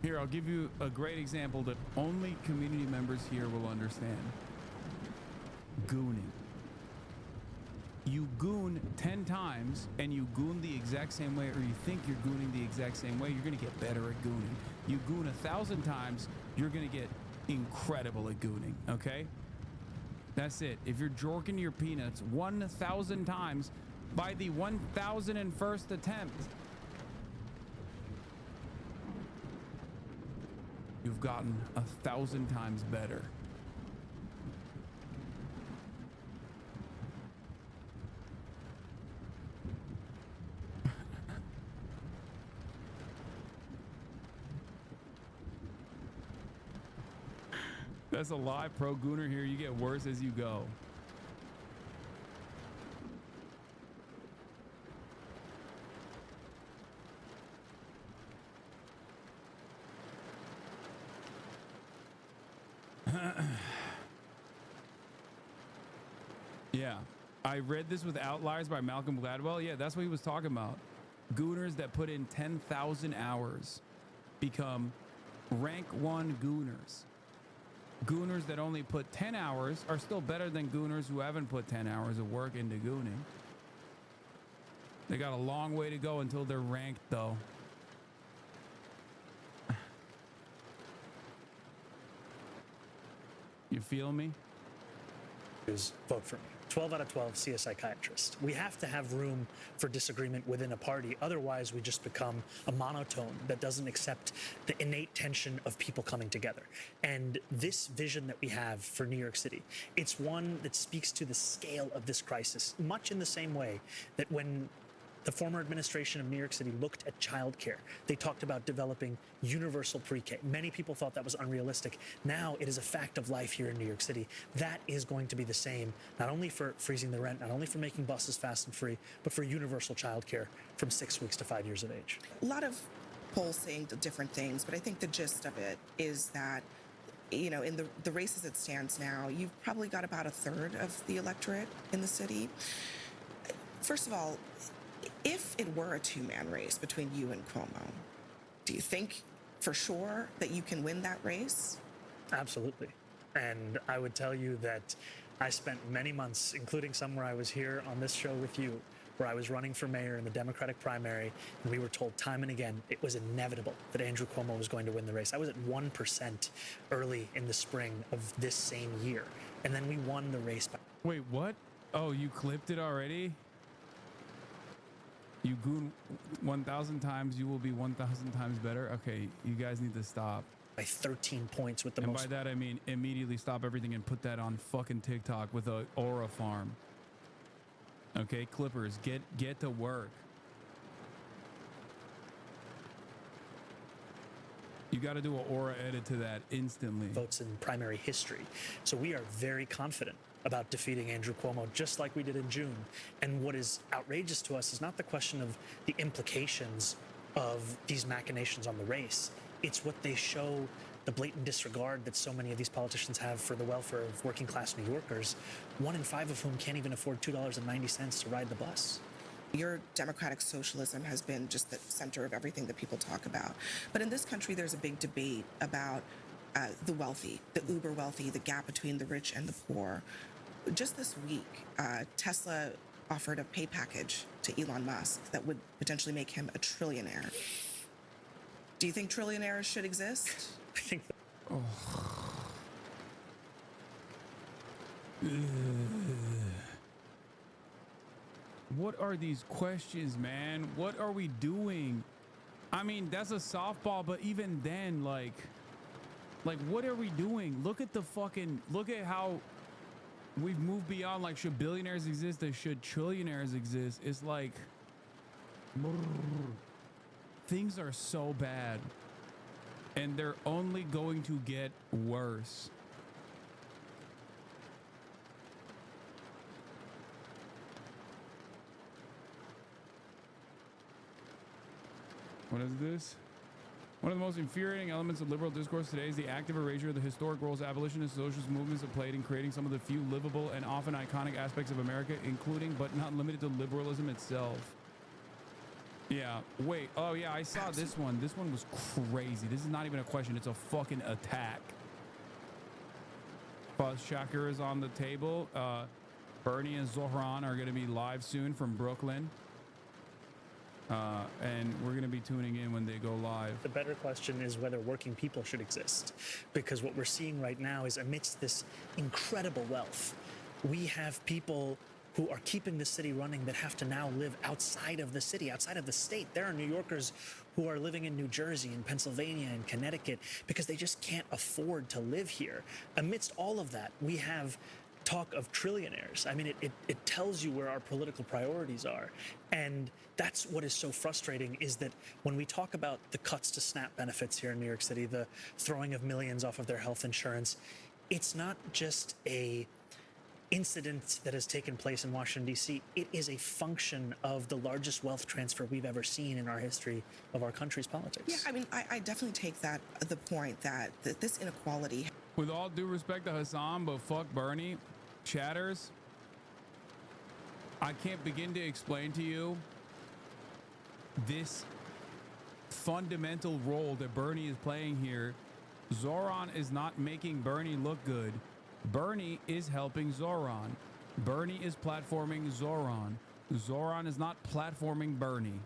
Here, I'll give you a great example that only community members here will understand. Gooning. You goon 10 times and you goon the exact same way, or you think you're gooning the exact same way, you're gonna get better at gooning. You goon 1,000 times, you're gonna get incredible at gooning, okay? That's it. If you're jorking your peanuts 1,000 times, by the 1,001st attempt, you've gotten 1,000 times better. That's a live pro gooner here. You get worse as you go. Yeah, I read this with Outliers by Malcolm Gladwell. Yeah, that's what he was talking about. Gooners that put in 10,000 hours become rank 1 gooners. Gooners that only put 10 hours are still better than gooners who haven't put 10 hours of work into gooning. They got a long way to go until they're ranked, though. You feel me? Vote for me. 12 out of 12, see a psychiatrist. We have to have room for disagreement within a party. Otherwise, we just become a monotone that doesn't accept the innate tension of people coming together. And this vision that we have for New York City, it's one that speaks to the scale of this crisis, much in the same way that when the former administration of New York City looked at childcare, they talked about developing universal pre-K. Many people thought that was unrealistic. Now it is a fact of life here in New York City. That is going to be the same, not only for freezing the rent, not only for making buses fast and free, but for universal childcare from 6 weeks to 5 years of age. A lot of polls saying different things, but I think the gist of it is that you know, in the race as it stands now, you've probably got about a third of the electorate in the city. First of all, if it were a two-man race between you and Cuomo, do you think for sure that you can win that race? Absolutely. And I would tell you that I spent many months, including some where I was here on this show with you, where I was running for mayor in the Democratic primary, and we were told time and again it was inevitable that Andrew Cuomo was going to win the race. I was at 1% early in the spring of this same year, and then we won the race. Wait, what? Oh, you clipped it already? You goon 1,000 times, you will be 1,000 times better? Okay, you guys need to stop. By 13 points with the most. And by that, I mean immediately stop everything and put that on fucking TikTok with a Aura farm. Okay, Clippers, get to work. You got to do an Aura edit to that instantly. Votes in primary history. So we are very confident about defeating Andrew Cuomo, just like we did in June. And what is outrageous to us is not the question of the implications of these machinations on the race. It's what they show, the blatant disregard that so many of these politicians have for the welfare of working class New Yorkers, 1 in 5 of whom can't even afford $2.90 to ride the bus. Your democratic socialism has been just the center of everything that people talk about. But in this country, there's a big debate about the wealthy, the uber wealthy, the gap between the rich and the poor. Just this week, Tesla offered a pay package to Elon Musk that would potentially make him a trillionaire. Do you think trillionaires should exist? I think. Oh. What are these questions, man? What are we doing? I mean, that's a softball, but even then, like what are we doing? Look at how we've moved beyond, like, should billionaires exist or should trillionaires exist? It's like, things are so bad, and they're only going to get worse. What is this? One of the most infuriating elements of liberal discourse today is the active erasure of the historic roles abolitionist socialist movements have played in creating some of the few livable and often iconic aspects of America, including but not limited to liberalism itself. Yeah, wait. Oh, yeah, I saw this one. This one was crazy. This is not even a question. It's a fucking attack. Buzz Shakur is on the table. Bernie and Zohran are going to be live soon from Brooklyn. And we're going to be tuning in when they go live. The better question is whether working people should exist, because what we're seeing right now is amidst this incredible wealth, we have people who are keeping the city running that have to now live outside of the city, outside of the state. There are New Yorkers who are living in New Jersey and Pennsylvania and Connecticut because they just can't afford to live here. Amidst all of that, we have talk of trillionaires. I mean, it tells you where our political priorities are. And that's what is so frustrating, is that when we talk about the cuts to SNAP benefits here in New York City, the throwing of millions off of their health insurance, it's not just a incident that has taken place in Washington, D.C. It is a function of the largest wealth transfer we've ever seen in our history of our country's politics. Yeah, I mean, I definitely take the point that this inequality. With all due respect to Hasan, but fuck Bernie, chatters, I can't begin to explain to you this fundamental role that Bernie is playing here. Zoran is not making Bernie look good. Bernie is helping Zoran. Bernie is platforming Zoran. Zoran is not platforming Bernie.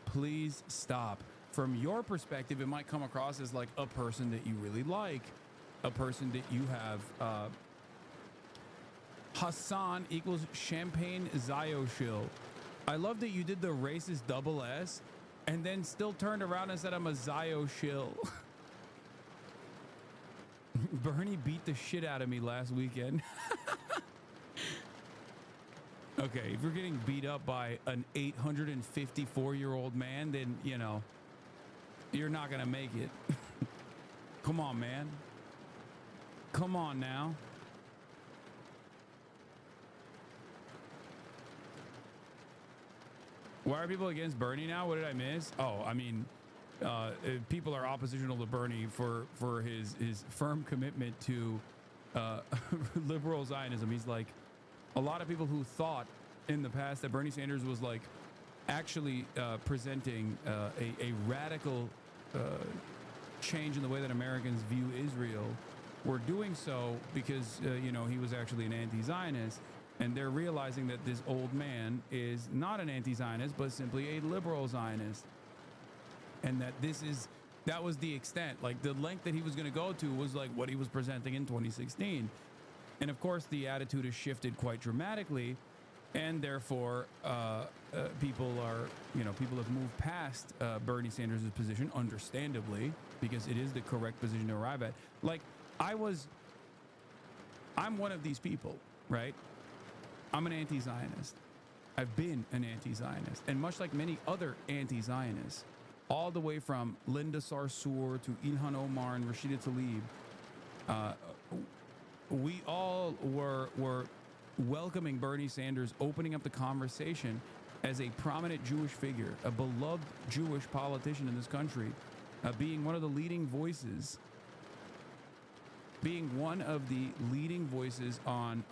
Please stop. From your perspective, it might come across as like a person that you really like, a person that you have. Hasan equals champagne Zio-shill. I love that you did the racist double S and then still turned around and said I'm a Zio-shill. Bernie beat the shit out of me last weekend. Okay, if you're getting beat up by an 854-year-old man, then, you know, you're not gonna make it. Come on, man. Come on now. Why are people against Bernie now? What did I miss? Oh, I mean, people are oppositional to Bernie for his firm commitment to liberal Zionism. He's like, a lot of people who thought in the past that Bernie Sanders was like actually presenting a radical change in the way that Americans view Israel were doing so because you know, he was actually an anti-Zionist, and they're realizing that this old man is not an anti-Zionist but simply a liberal Zionist, and that that was the extent, like the length that he was going to go to was like what he was presenting in 2016. And of course the attitude has shifted quite dramatically, and therefore people have moved past Bernie Sanders' position, understandably, because it is the correct position to arrive at. Like, I'm one of these people, right? I'm an anti-Zionist. I've been an anti-Zionist, and much like many other anti-Zionists, all the way from Linda Sarsour to Ilhan Omar and Rashida Tlaib, we all were welcoming Bernie Sanders, opening up the conversation as a prominent Jewish figure, a beloved Jewish politician in this country, being one of the leading voices on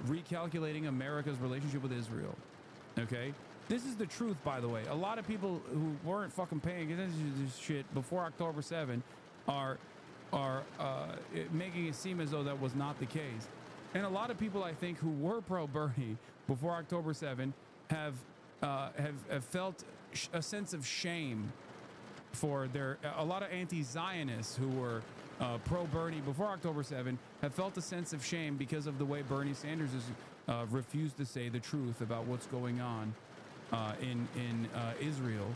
recalculating America's relationship with Israel. Okay? This is the truth, by the way. A lot of people who weren't fucking paying attention to this shit before October 7 are making it seem as though that was not the case. And a lot of people, I think, who were pro-Bernie before October 7 have felt a sense of shame for a lot of anti-Zionists who were pro-Bernie before October 7 have felt a sense of shame because of the way Bernie Sanders has refused to say the truth about what's going on in Israel,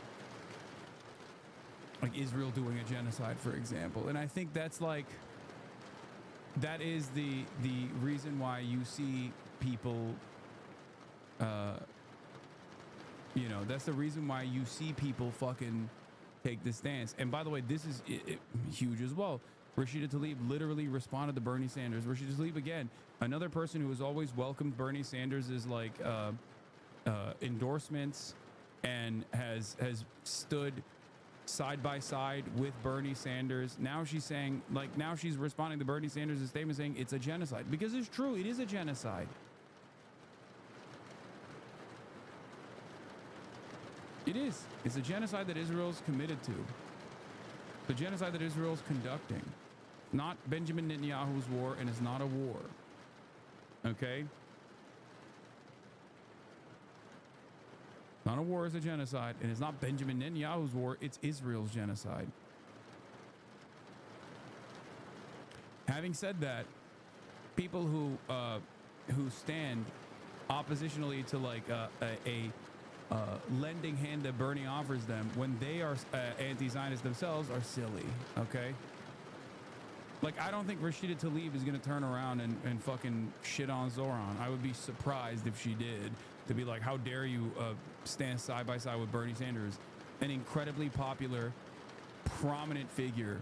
like Israel doing a genocide, for example. And I think that is the reason why you see people, that's the reason why you see people fucking take this stance. And by the way, this is huge as well. Rashida Tlaib literally responded to Bernie Sanders. Rashida Tlaib, again, another person who has always welcomed Bernie Sanders' endorsements and has stood side by side with Bernie Sanders. Now she's saying, now she's responding to Bernie Sanders' statement saying it's a genocide, because it's true, it is a genocide. It is. It's a genocide that Israel's committed to. The genocide that Israel's conducting. Not Benjamin Netanyahu's war, and it's not a war. Okay? Not a war, is a genocide, and it's not Benjamin Netanyahu's war, it's Israel's genocide. Having said that, people who stand oppositionally to a lending hand that Bernie offers them when they are anti-Zionist themselves are silly, okay? Like, I don't think Rashida Tlaib is going to turn around and fucking shit on Zoran. I would be surprised if she did, to be like, how dare you stand side by side with Bernie Sanders, an incredibly popular, prominent figure.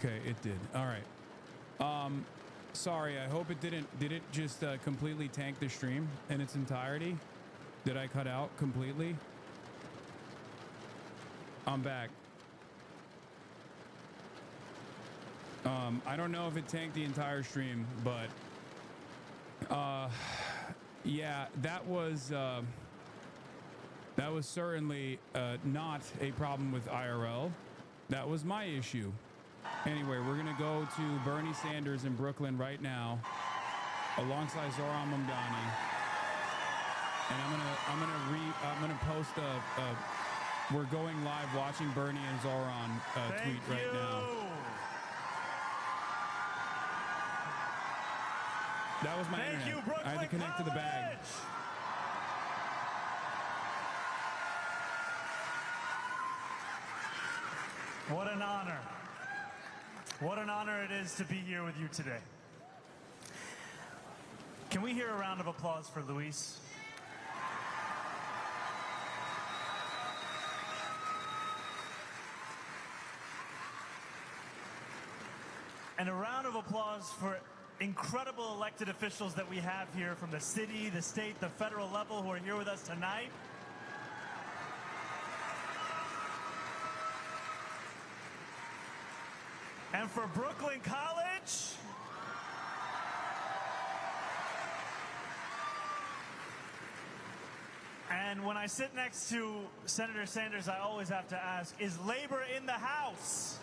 Okay, it did. All right. Sorry, I hope it didn't. Did it just completely tank the stream in its entirety? Did I cut out completely? I'm back. I don't know if it tanked the entire stream, but yeah, that was certainly not a problem with IRL. That was my issue. Anyway, we're gonna go to Bernie Sanders in Brooklyn right now, alongside Zohran Mamdani, and I'm gonna post a we're going live watching Bernie and Zohran tweet right now. That was my internet. I had to connect to the bag. What an honor. What an honor it is to be here with you today. Can we hear a round of applause for Luis? And a round of applause for incredible elected officials that we have here from the city, the state, the federal level who are here with us tonight. And for Brooklyn College, and when I sit next to Senator Sanders, I always have to ask, is labor in the house?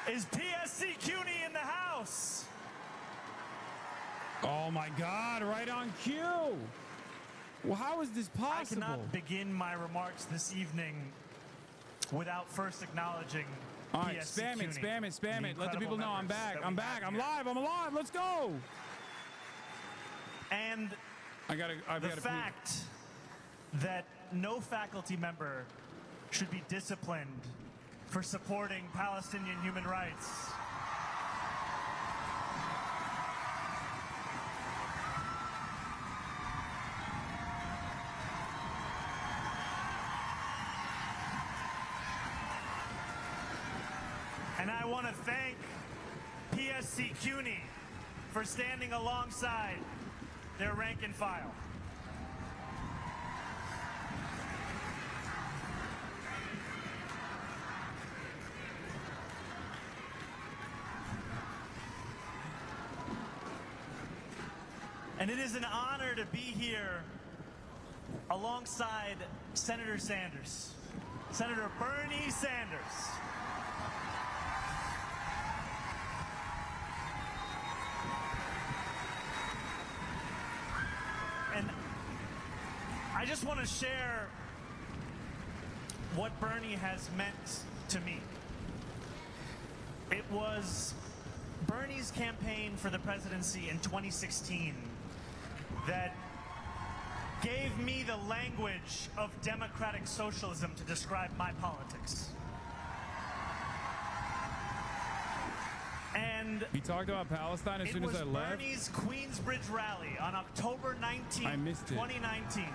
Is PSC CUNY in the house? Oh my God, right on cue. Well, how is this possible? I cannot begin my remarks this evening without first acknowledging All right, PSC spam it, CUNY, spam it, spam it. Let the people know I'm back. that I'm we back. have I'm here. live. I'm alive. Let's go. And the fact that no faculty member should be disciplined for supporting Palestinian human rights. And I want to thank PSC CUNY for standing alongside their rank and file. And it is an honor to be here alongside Senator Sanders, Senator Bernie Sanders. And I just want to share what Bernie has meant to me. It was Bernie's campaign for the presidency in 2016 that gave me the language of democratic socialism to describe my politics. And he talked about Palestine as soon as I left. It was Bernie's Queensbridge rally on October 19, 2019.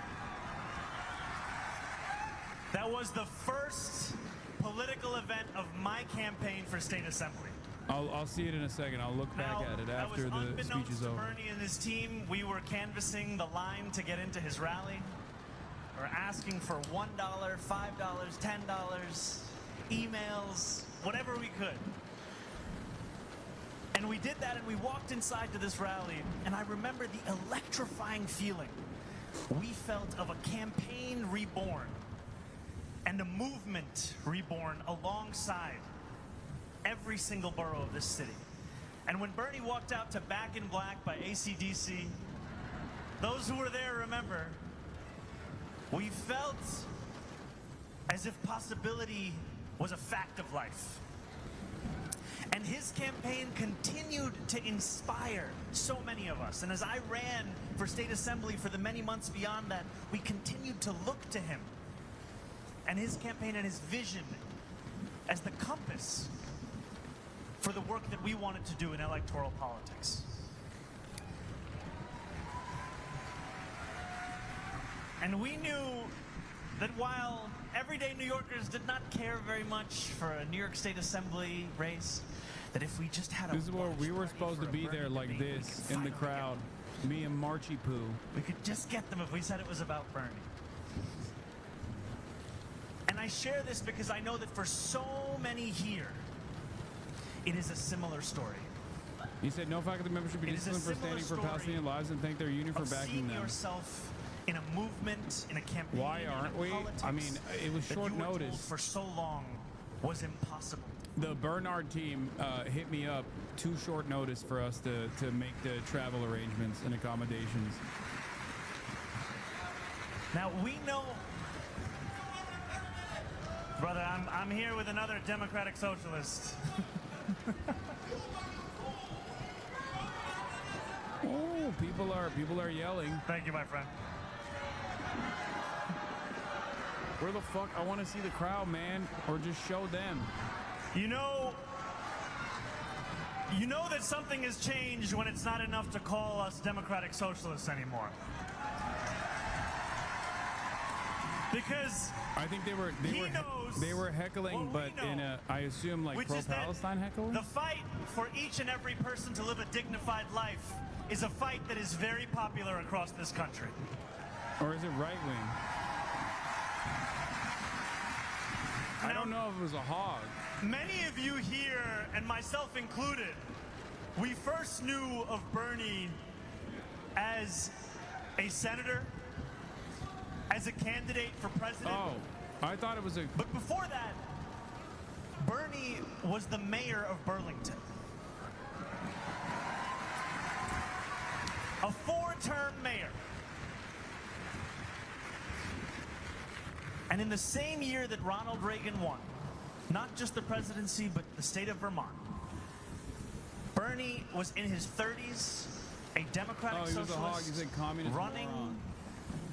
That was the first political event of my campaign for state assembly. I'll see it in a second. I'll look back at it after the speech is over. Bernie and his team, we were canvassing the line to get into his rally. We're asking for $1, $5, $10, emails, whatever we could. And we did that, and we walked inside to this rally, and I remember the electrifying feeling we felt of a campaign reborn and a movement reborn alongside every single borough of this city. And when Bernie walked out to Back in Black by AC/DC, those who were there remember, we felt as if possibility was a fact of life. And his campaign continued to inspire so many of us. And as I ran for state assembly for the many months beyond that, we continued to look to him and his campaign and his vision as the compass for the work that we wanted to do in electoral politics. And we knew that while everyday New Yorkers did not care very much for a New York State Assembly race, that if we just had a This is where we were supposed to be there like this in the crowd. Me and Marchie Poo. We could just get them if we said it was about Bernie. And I share this because I know that for so many here, it is a similar story. He said no faculty members should be disciplined for standing for Palestinian lives and thank their union for backing them. Yourself in a movement, in a campaign. Why aren't we? I mean, it was short notice. For so long was impossible. The Bernard team hit me up too short notice for us to make the travel arrangements and accommodations. Now we know, brother, I'm here with another democratic socialist. Oh, people are yelling. Thank you, my friend. Where the fuck? I want to see the crowd, man, or just show them. You know that something has changed when it's not enough to call us democratic socialists anymore. Because I think they were heckling, but in a, I assume, like pro-Palestine heckling. The fight for each and every person to live a dignified life is a fight that is very popular across this country. Or is it right wing? I don't know if it was a hog. Many of you here, and myself included, we first knew of Bernie as a senator, as a candidate for president. Oh, I thought it was a... But before that, Bernie was the mayor of Burlington. A 4-term mayor. And in the same year that Ronald Reagan won, not just the presidency, but the state of Vermont, Bernie was in his 30s, a democratic socialist, running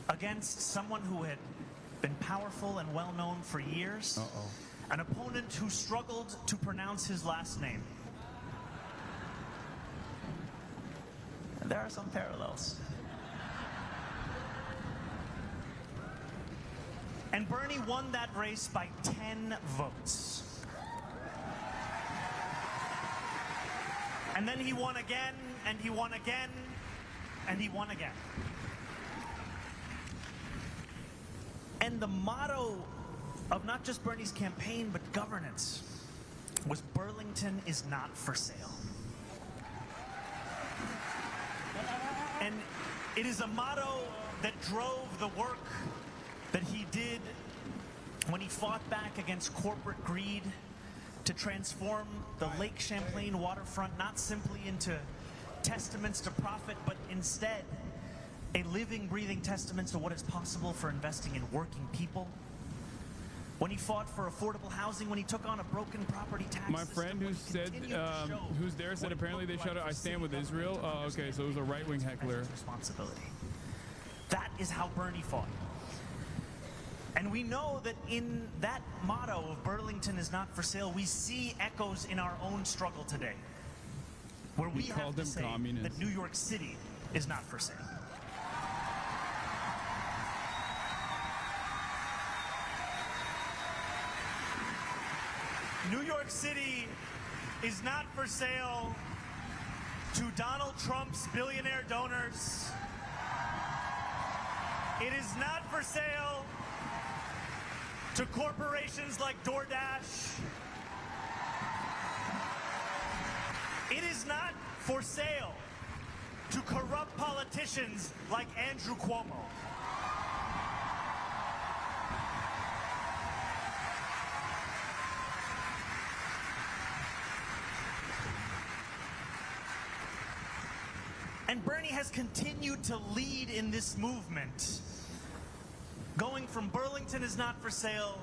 against someone who had been powerful and well-known for years, an opponent who struggled to pronounce his last name. And there are some parallels. And Bernie won that race by 10 votes. And then he won again, and he won again, and he won again. And the motto of not just Bernie's campaign, but governance, was Burlington is not for sale. And it is a motto that drove the work that he did when he fought back against corporate greed to transform the Lake Champlain waterfront not simply into testaments to profit, but instead a living, breathing testament to what is possible for investing in working people. When he fought for affordable housing, when he took on a broken property tax My friend who said, who's there said apparently they shut it. I stand with Israel. Oh, okay, so it was a right-wing heckler. Responsibility. That is how Bernie fought. And we know that in that motto of Burlington is not for sale, we see echoes in our own struggle today, where we have to say that New York City is not for sale. New York City is not for sale to Donald Trump's billionaire donors. It is not for sale to corporations like DoorDash. It is not for sale to corrupt politicians like Andrew Cuomo. And Bernie has continued to lead in this movement, going from Burlington is not for sale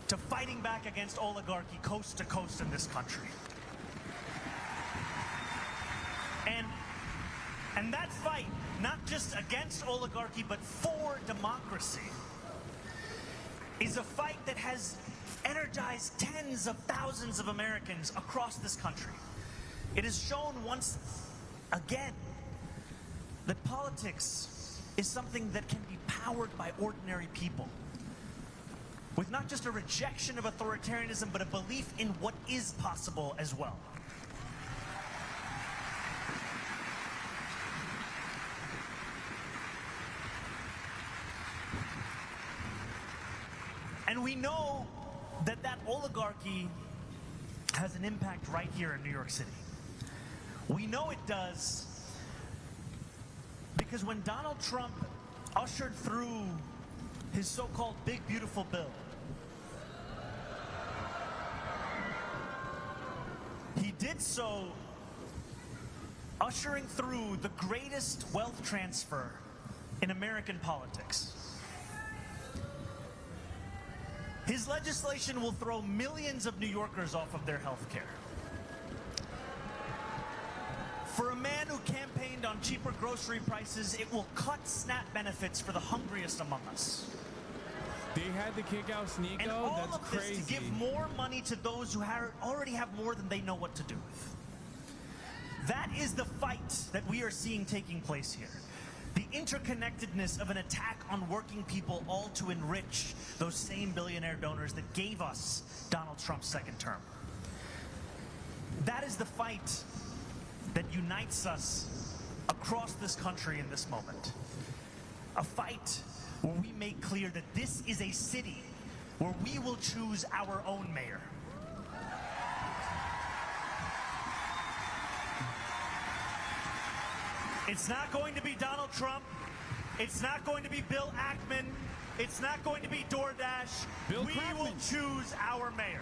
to fighting back against oligarchy coast to coast in this country. And that fight, not just against oligarchy, but for democracy, is a fight that has energized tens of thousands of Americans across this country. It has shown once again that politics is something that can be powered by ordinary people. with not just a rejection of authoritarianism, but a belief in what is possible as well. And we know that that oligarchy has an impact right here in New York City. We know it does because when Donald Trump ushered through his so-called big beautiful bill, he did so ushering through the greatest wealth transfer in American politics. His legislation will throw millions of New Yorkers off of their health care. For a man who campaigned on cheaper grocery prices, it will cut SNAP benefits for the hungriest among us. They had to kick out Sneeko? And all That's of crazy. this to give more money to those who already have more than they know what to do with. That is the fight that we are seeing taking place here. The interconnectedness of an attack on working people, all to enrich those same billionaire donors that gave us Donald Trump's second term. That is the fight that unites us across this country in this moment. A fight where we make clear that this is a city where we will choose our own mayor. It's not going to be Donald Trump. It's not going to be Bill Ackman. It's not going to be DoorDash. We will choose our mayor.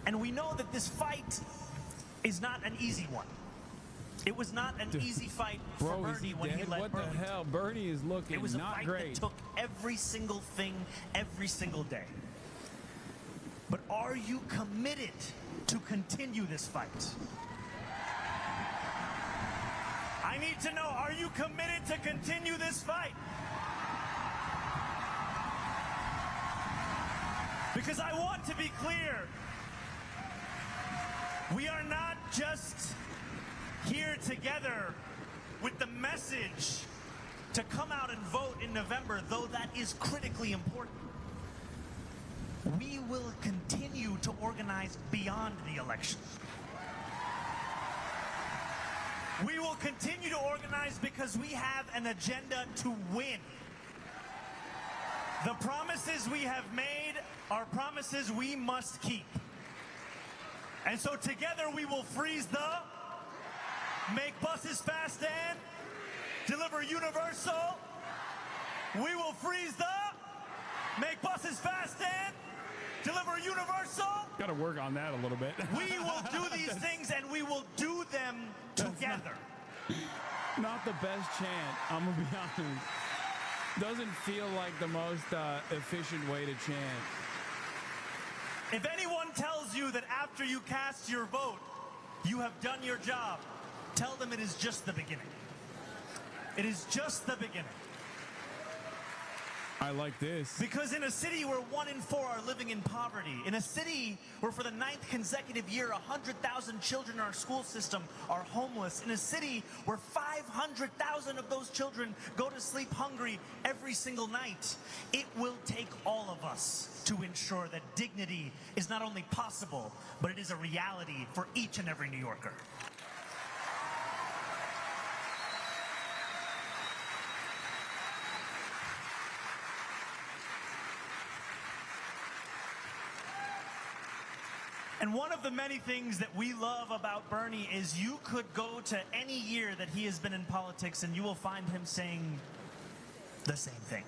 And we know that this fight is not an easy one. It was not an easy fight for Bernie when he led Burlington. What the hell? Bernie is looking It was a not fight great. that took every single thing, every single day. But are you committed to continue this fight? I need to know, are you committed to continue this fight? Because I want to be clear, we are not just here together with the message to come out and vote in November, though that is critically important. We will continue to organize beyond the election. We will continue to organize because we have an agenda to win. The promises we have made are promises we must keep. And so together we will freeze the, make buses fast and deliver universal. We will freeze the, make buses fast and deliver universal. Got to work on that a little bit. We will do these things and we will do them together. Not the best chant, I'm going to be honest. Doesn't feel like the most efficient way to chant. If anyone tells you that after you cast your vote, you have done your job, tell them it is just the beginning. It is just the beginning. I like this. Because in a city where 1 in 4 are living in poverty, in a city where for the 9th consecutive year 100,000 children in our school system are homeless, in a city where 500,000 of those children go to sleep hungry every single night, it will take all of us to ensure that dignity is not only possible, but it is a reality for each and every New Yorker. And one of the many things that we love about Bernie is you could go to any year that he has been in politics and you will find him saying the same thing.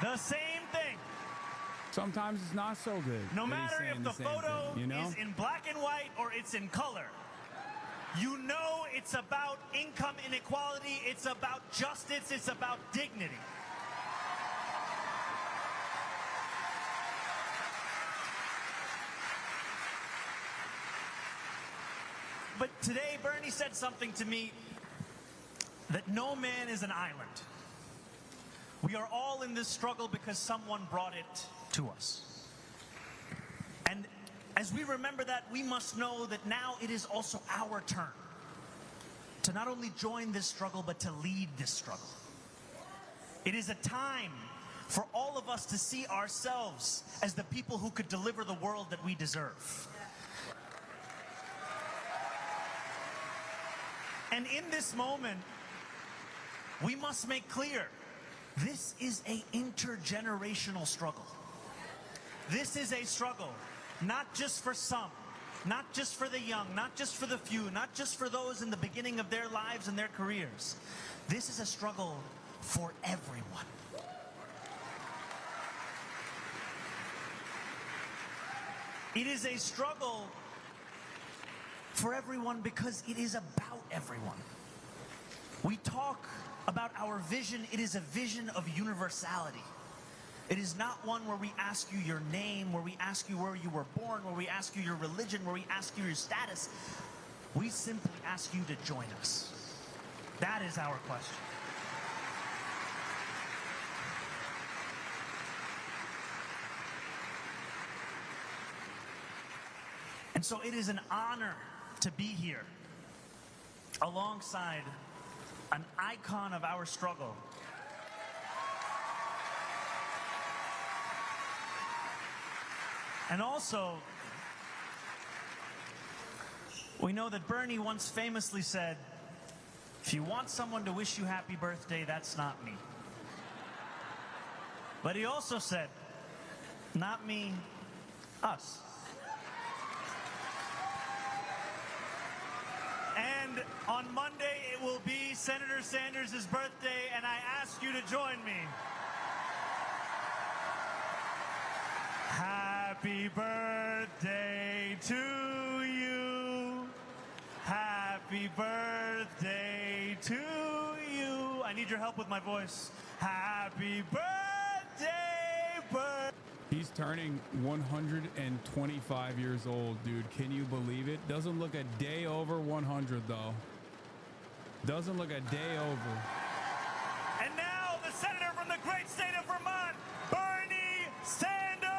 The same thing. Sometimes it's not so good. No that he's matter saying if the same photo thing, you know? is in black and white or it's in color, you know it's about income inequality, it's about justice, it's about dignity. But today, Bernie said something to me that no man is an island. We are all in this struggle because someone brought it to us. And as we remember that, we must know that now it is also our turn to not only join this struggle, but to lead this struggle. It is a time for all of us to see ourselves as the people who could deliver the world that we deserve. And in this moment, we must make clear, this is an intergenerational struggle. This is a struggle, not just for some, not just for the young, not just for the few, not just for those in the beginning of their lives and their careers. This is a struggle for everyone. It is a struggle for everyone because it is about everyone. We talk about our vision. It is a vision of universality. It is not one where we ask you your name, where we ask you where you were born, where we ask you your religion, where we ask you your status. We simply ask you to join us. That is our question. And so it is an honor to be here alongside an icon of our struggle. And also, we know that Bernie once famously said, if you want someone to wish you happy birthday, that's not me. But he also said, not me, us. And on Monday, it will be Senator Sanders' birthday, and I ask you to join me. Happy birthday to you. Happy birthday to you. I need your help with my voice. Happy birthday, He's turning 125 years old, dude. Can you believe it? Doesn't look a day over 100, though. Doesn't look a day over. And now the senator from the great state of Vermont, Bernie Sanders!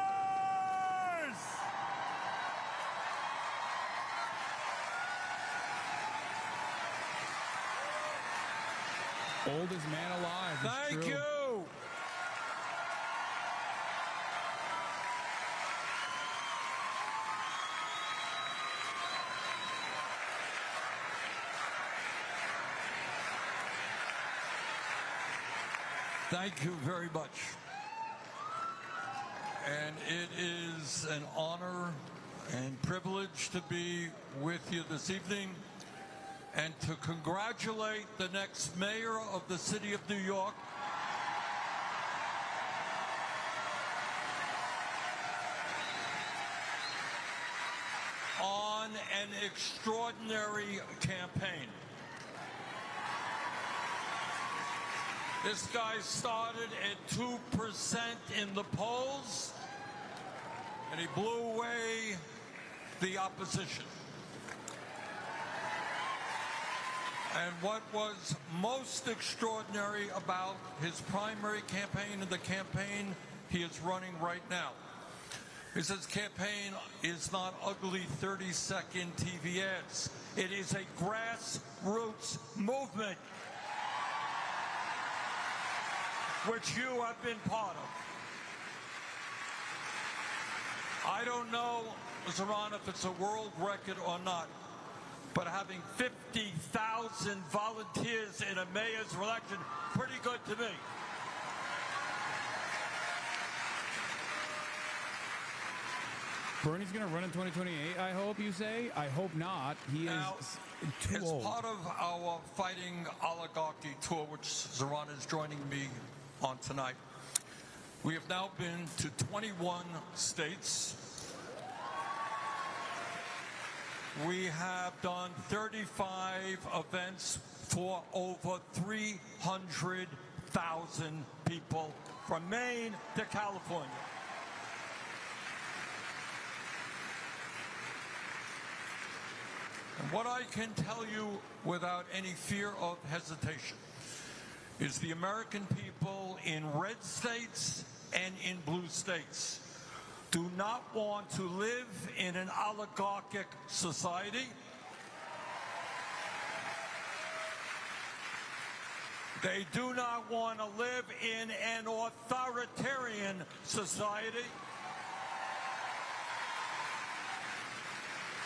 Oldest man alive. Thank you. Thank you very much. And it is an honor and privilege to be with you this evening and to congratulate the next mayor of the city of New York, on an extraordinary campaign. This guy started at 2% in the polls, and he blew away the opposition. And what was most extraordinary about his primary campaign and the campaign he is running right now is his campaign is not ugly 30-second TV ads. It is a grassroots movement, which you have been part of. I don't know, Zaran, if it's a world record or not, but having 50,000 volunteers in a mayor's election, pretty good to me. Bernie's going to run in 2028, I hope you say? I hope not. He Now, is too as old. part of our Fighting Oligarchy tour, which Zaran is joining me on tonight, we have now been to 21 states. We have done 35 events for over 300,000 people from Maine to California. And what I can tell you without any fear of hesitation is the American people in red states and in blue states do not want to live in an oligarchic society. They do not want to live in an authoritarian society.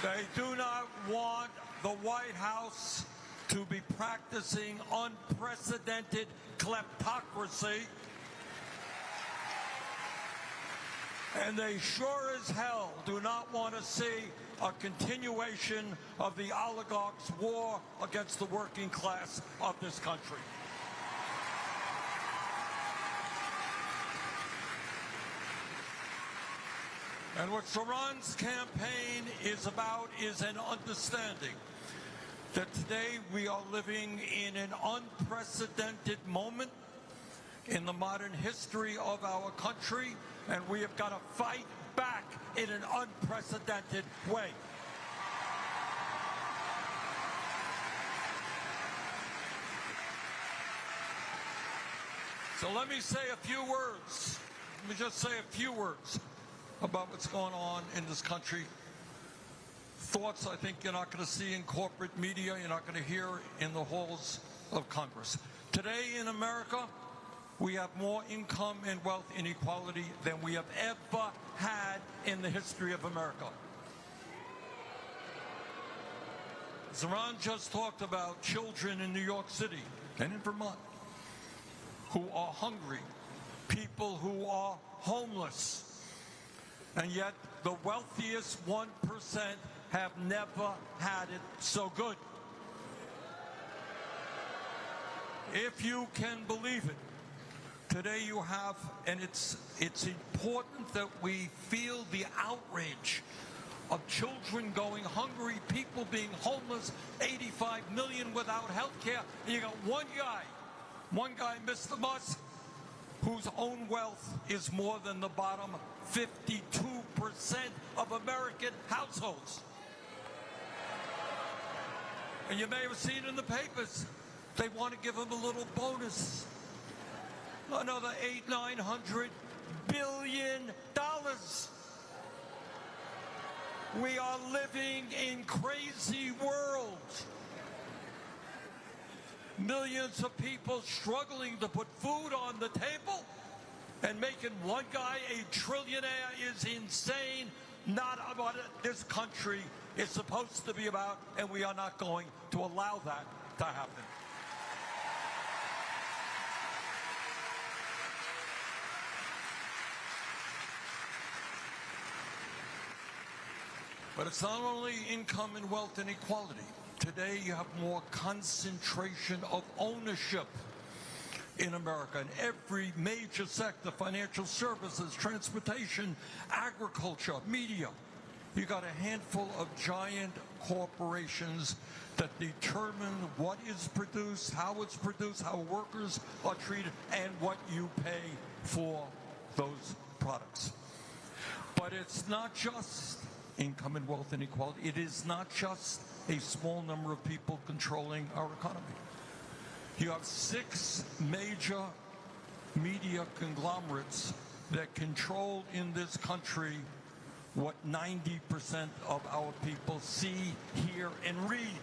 They do not want the White House to be practicing unprecedented kleptocracy. And they sure as hell do not want to see a continuation of the oligarchs' war against the working class of this country. And what Saran's campaign is about is an understanding that today we are living in an unprecedented moment in the modern history of our country, and we have got to fight back in an unprecedented way. So let me say a few words. Let me just say a few words about what's going on in this country. Thoughts I think you're not going to see in corporate media, you're not going to hear in the halls of Congress. Today in America, we have more income and wealth inequality than we have ever had in the history of America. Saran just talked about children in New York City and in Vermont who are hungry, people who are homeless. And yet the wealthiest 1% have never had it so good. If you can believe it, today you have, and it's important that we feel the outrage of children going hungry, people being homeless, 85 million without health care, and you got one guy, Mr. Musk, whose own wealth is more than the bottom 52% of American households. And you may have seen in the papers, they want to give him a little bonus. Another $800–900 billion. We are living in crazy worlds. Millions of people struggling to put food on the table, and making one guy a trillionaire is insane. Not what this country is supposed to be about, and we are not going to allow that to happen. But it's not only income and wealth inequality. Today you have more concentration of ownership in America in every major sector: financial services, transportation, agriculture, media. You got a handful of giant corporations that determine what is produced, how it's produced, how workers are treated, and what you pay for those products. But it's not just income and wealth inequality. It is not just a small number of people controlling our economy. You have 6 major media conglomerates that control in this country what 90% of our people see, hear, and read.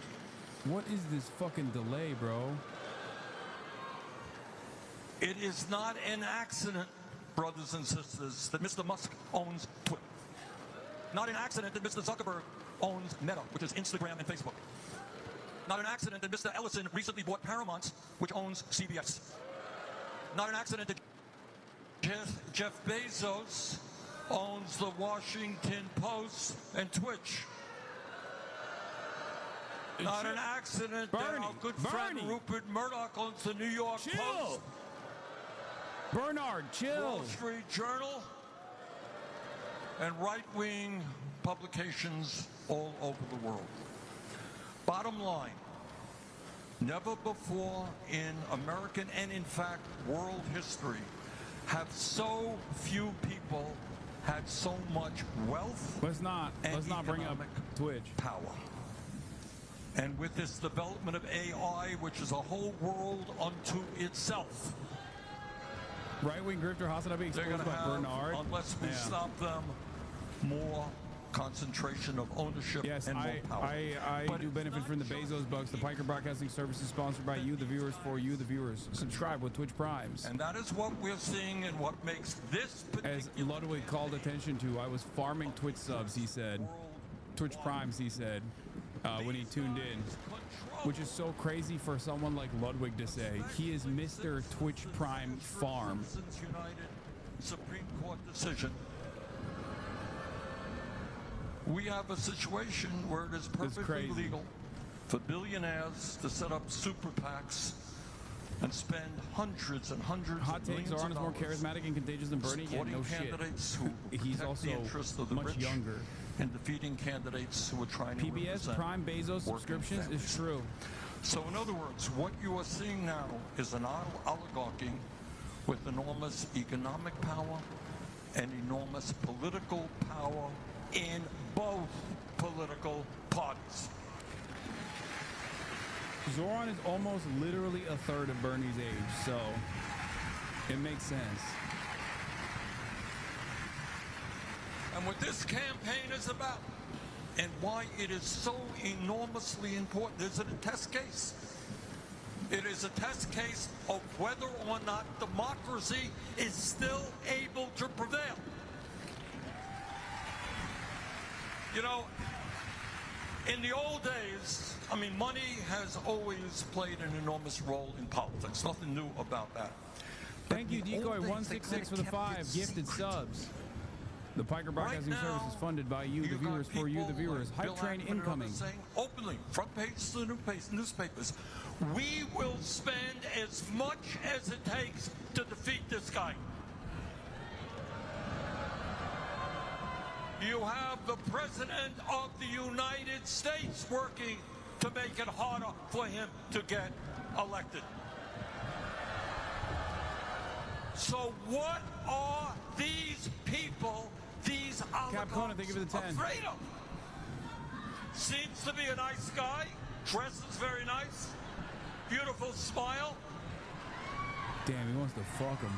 What is this fucking delay, bro? It is not an accident, brothers and sisters, that Mr. Musk owns Twitter. Not an accident that Mr. Zuckerberg owns Meta, which is Instagram and Facebook. Not an accident that Mr. Ellison recently bought Paramount, which owns CBS. Not an accident that Jeff Bezos owns the Washington Post and Twitch. Not an accident that our good friend Rupert Murdoch owns the New York Post. Bernard, chill. Wall Street Journal, and right-wing publications all over the world. Bottom line, never before in American and in fact world history have so few people had so much wealth. Let's not bring up Twitch power. And with this development of AI, which is a whole world unto itself, right-wing grifter Hasanabi they're going exposed to by have, Bernard. unless we stop them, more concentration of ownership yes, and more power. I do benefit from the Bezos bucks. The Piker Broadcasting Service is sponsored by you, the viewers, for you, the viewers. Subscribe with Twitch Primes. And that is what we're seeing and what makes this particular... As Ludwig called attention to, I was farming Twitch subs, he said. Twitch Primes, he said, when he tuned in. Which is so crazy for someone like Ludwig to say. He is Mr. Twitch Prime Farm. United Supreme Court decision. We have a situation where it is perfectly legal for billionaires to set up super PACs and spend hundreds and hundreds Hot of takes millions are of more dollars charismatic and contagious than Bernie. Yeah, no shit. Candidates who He's protect also the interests of the much rich younger. and defeating candidates who are trying to PBS represent Prime Bezos working subscriptions families. is true. So in other words, what you are seeing now is an oligarchy with enormous economic power and enormous political power in both political parties. Zoran is almost literally a third of Bernie's age, so it makes sense. And what this campaign is about and why it is so enormously important, is it a test case? It is a test case of whether or not democracy is still able to prevail. You know, in the old days, I mean, money has always played an enormous role in politics. Nothing new about that. Thank you, Decoy166 for the 5 gifted subs. The Piker Broadcasting Service is funded by you, the viewers, for you, the viewers. Hype train incoming. Saying openly, front page of the newspapers, we will spend as much as it takes to defeat this guy. You have the President of the United States working to make it harder for him to get elected. So what are these people, these oligarchs, thank you for the 10. afraid of? Seems to be a nice guy, dresses very nice, beautiful smile. Damn, he wants to fuck him.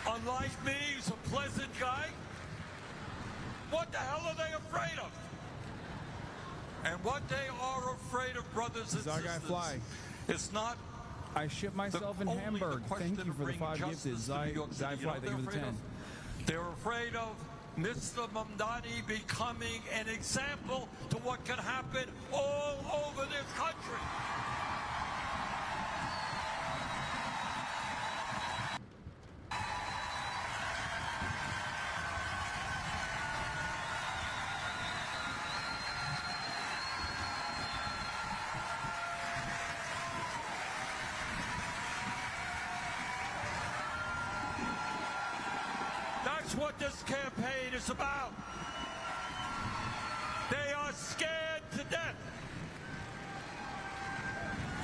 Unlike me, he's a pleasant guy. What the hell are they afraid of? And what they are afraid of, brothers and sisters, it's not. I ship myself in Hamburg. Thank you for the 5 gifted. Zy Fly, thank you for the 10. They're afraid of Mr. Mamdani becoming an example to what can happen all over this country. That's what this campaign is about. They are scared to death.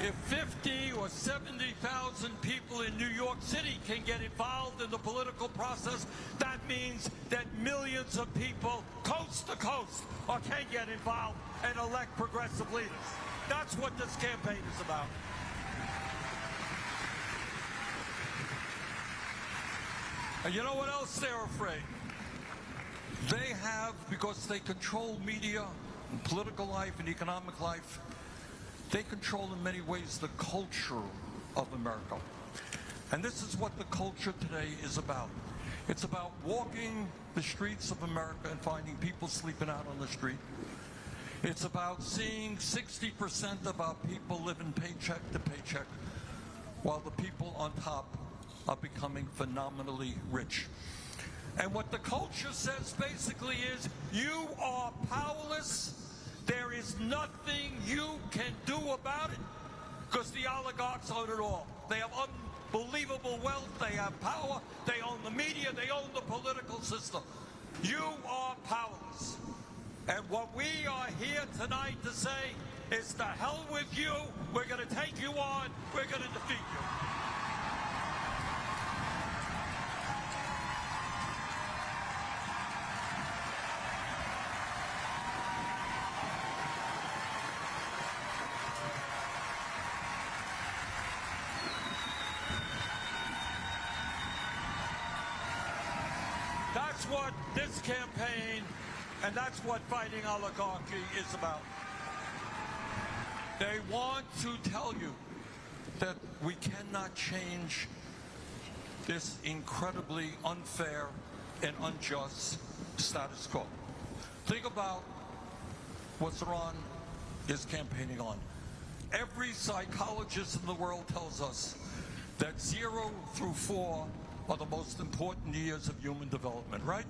If 50 or 70,000 people in New York City can get involved in the political process, that means that millions of people coast to coast can get involved and elect progressive leaders. That's what this campaign is about. And you know what else they're afraid? They have, because they control media, and political life, and economic life, they control in many ways the culture of America. And this is what the culture today is about. It's about walking the streets of America and finding people sleeping out on the street. It's about seeing 60% of our people living paycheck to paycheck, while the people on top are becoming phenomenally rich. And what the culture says basically is, you are powerless. There is nothing you can do about it, because the oligarchs own it all. They have unbelievable wealth. They have power. They own the media. They own the political system. You are powerless. And what we are here tonight to say is, to hell with you. We're going to take you on. We're going to defeat you. what this campaign and that's what fighting oligarchy is about. They want to tell you that we cannot change this incredibly unfair and unjust status quo. Think about what Saran is campaigning on. Every psychologist in the world tells us that 0 through 4 are the most important years of human development, right?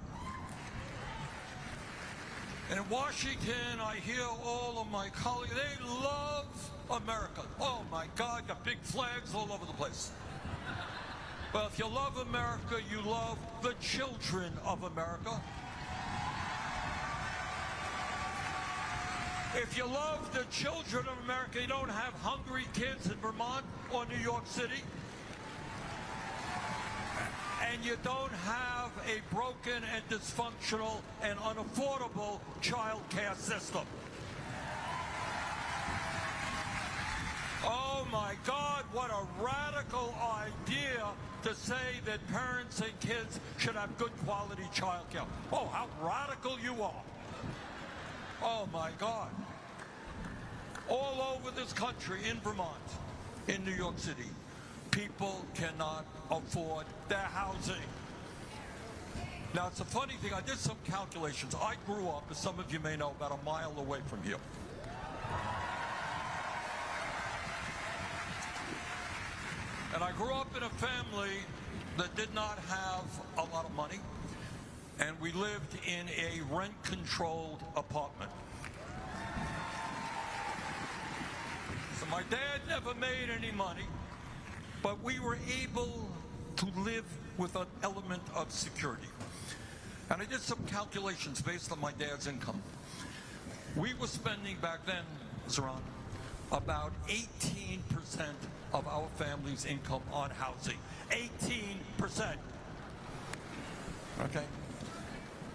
And in Washington, I hear all of my colleagues, they love America. Oh my God, got big flags all over the place. Well, if you love America, you love the children of America. If you love the children of America, you don't have hungry kids in Vermont or New York City. And you don't have a broken and dysfunctional and unaffordable child care system. Oh my God, what a radical idea to say that parents and kids should have good quality child care. Oh, how radical you are. Oh my God. All over this country, in Vermont, in New York City, people cannot afford their housing. Now, it's a funny thing. I did some calculations. I grew up, as some of you may know, about a mile away from here. And I grew up in a family that did not have a lot of money, and we lived in a rent-controlled apartment. So my dad never made any money, but we were able to live with an element of security. And I did some calculations based on my dad's income. We were spending back then, Saran, about 18% of our family's income on housing. 18%. Okay.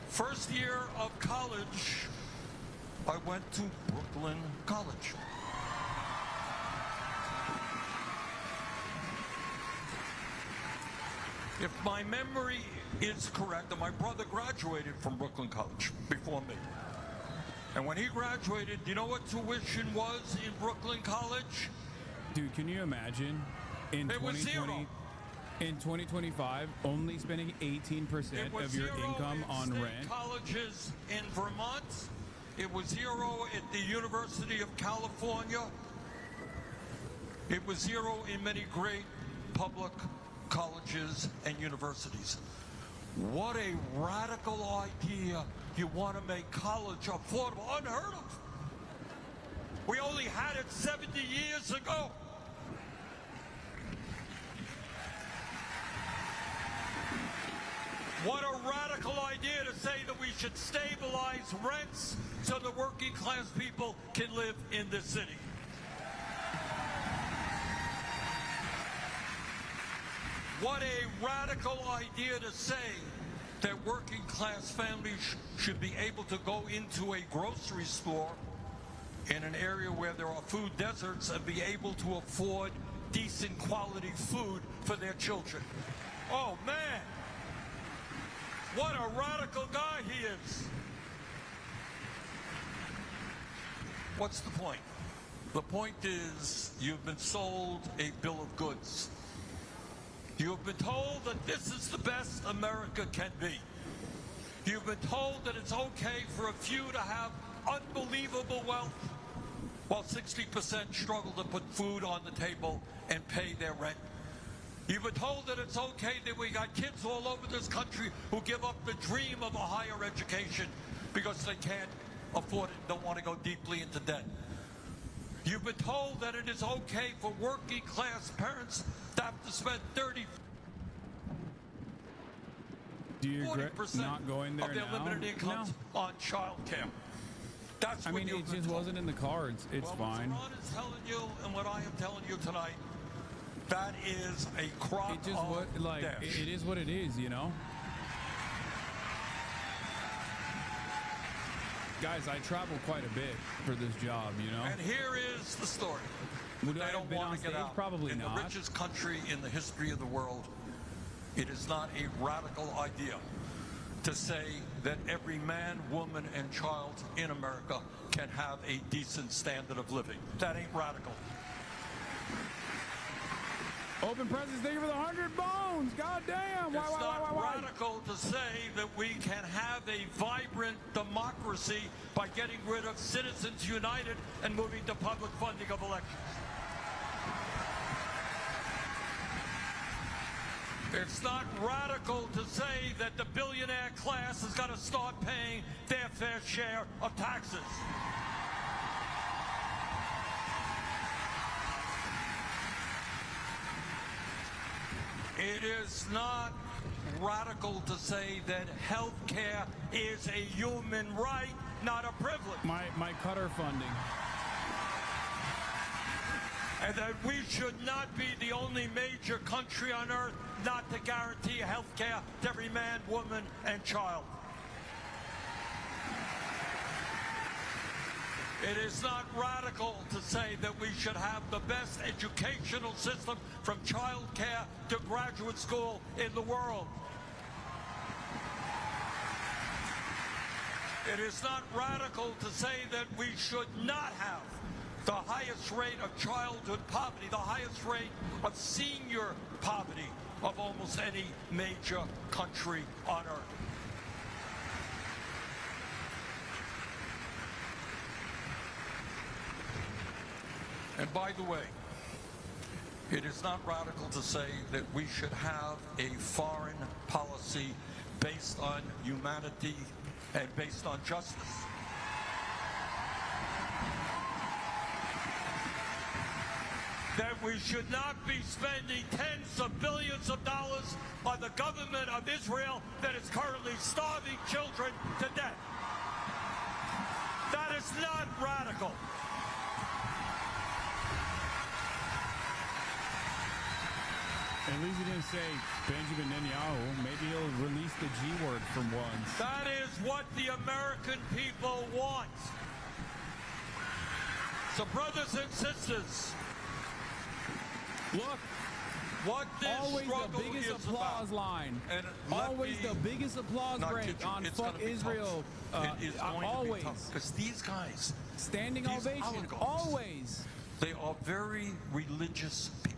First year of college, I went to Brooklyn College. If my memory is correct, and my brother graduated from Brooklyn College before me. And when he graduated, do you know what tuition was in Brooklyn College? Dude, can you imagine in 2020, in 2025, only spending 18% of your income on rent? Colleges in Vermont. It was 0 at the University of California. It was 0 in many great public colleges and universities. What a radical idea. You want to make college affordable. Unheard of. We only had it 70 years ago. What a radical idea to say that we should stabilize rents so the working class people can live in this city. What a radical idea to say that working class families should be able to go into a grocery store in an area where there are food deserts and be able to afford decent quality food for their children. Oh man, what a radical guy he is. What's the point? The point is you've been sold a bill of goods. You've been told that this is the best America can be. You've been told that it's okay for a few to have unbelievable wealth, while 60% struggle to put food on the table and pay their rent. You've been told that it's okay that we got kids all over this country who give up the dream of a higher education because they can't afford it, don't want to go deeply into debt. You've been told that it is okay for working class parents to have to spend 30, Do you regret 40% not going there of their now? limited incomes on child care. That's I what mean, it just wasn't in the cards. It's fine. What Ron is telling you and what I am telling you tonight, that is a crop It just of what like death. it is what it is, you know. Guys, I travel quite a bit for this job, you know. And here is the story. Would They I have don't been want on to get stage? out. Probably in not. the richest country in the history of the world, it is not a radical idea to say that every man, woman, and child in America can have a decent standard of living. That ain't radical. Open presents, thank you for the 100 bones. God damn. It's not radical to say that we can have a vibrant democracy by getting rid of Citizens United and moving to public funding of elections. It's not radical to say that the billionaire class has got to start paying their fair share of taxes. It is not radical to say that health care is a human right, not a privilege. My Qatar funding. And that we should not be the only major country on earth not to guarantee health care to every man, woman, and child. It is not radical to say that we should have the best educational system from child care to graduate school in the world. It is not radical to say that we should not have the highest rate of childhood poverty, the highest rate of senior poverty of almost any major country on earth. And by the way, it is not radical to say that we should have a foreign policy based on humanity and based on justice. That we should not be spending tens of billions of dollars on the government of Israel that is currently starving children to death. That is not radical. At least he didn't say Benjamin Netanyahu. Maybe he'll release the G word from once. That is what the American people want. So brothers and sisters, look, what this always the struggle biggest is applause about. line. And Always the biggest applause break on fuck Israel. It is going always. because these guys, standing these ovation. oligarchs, Always. They are very religious people.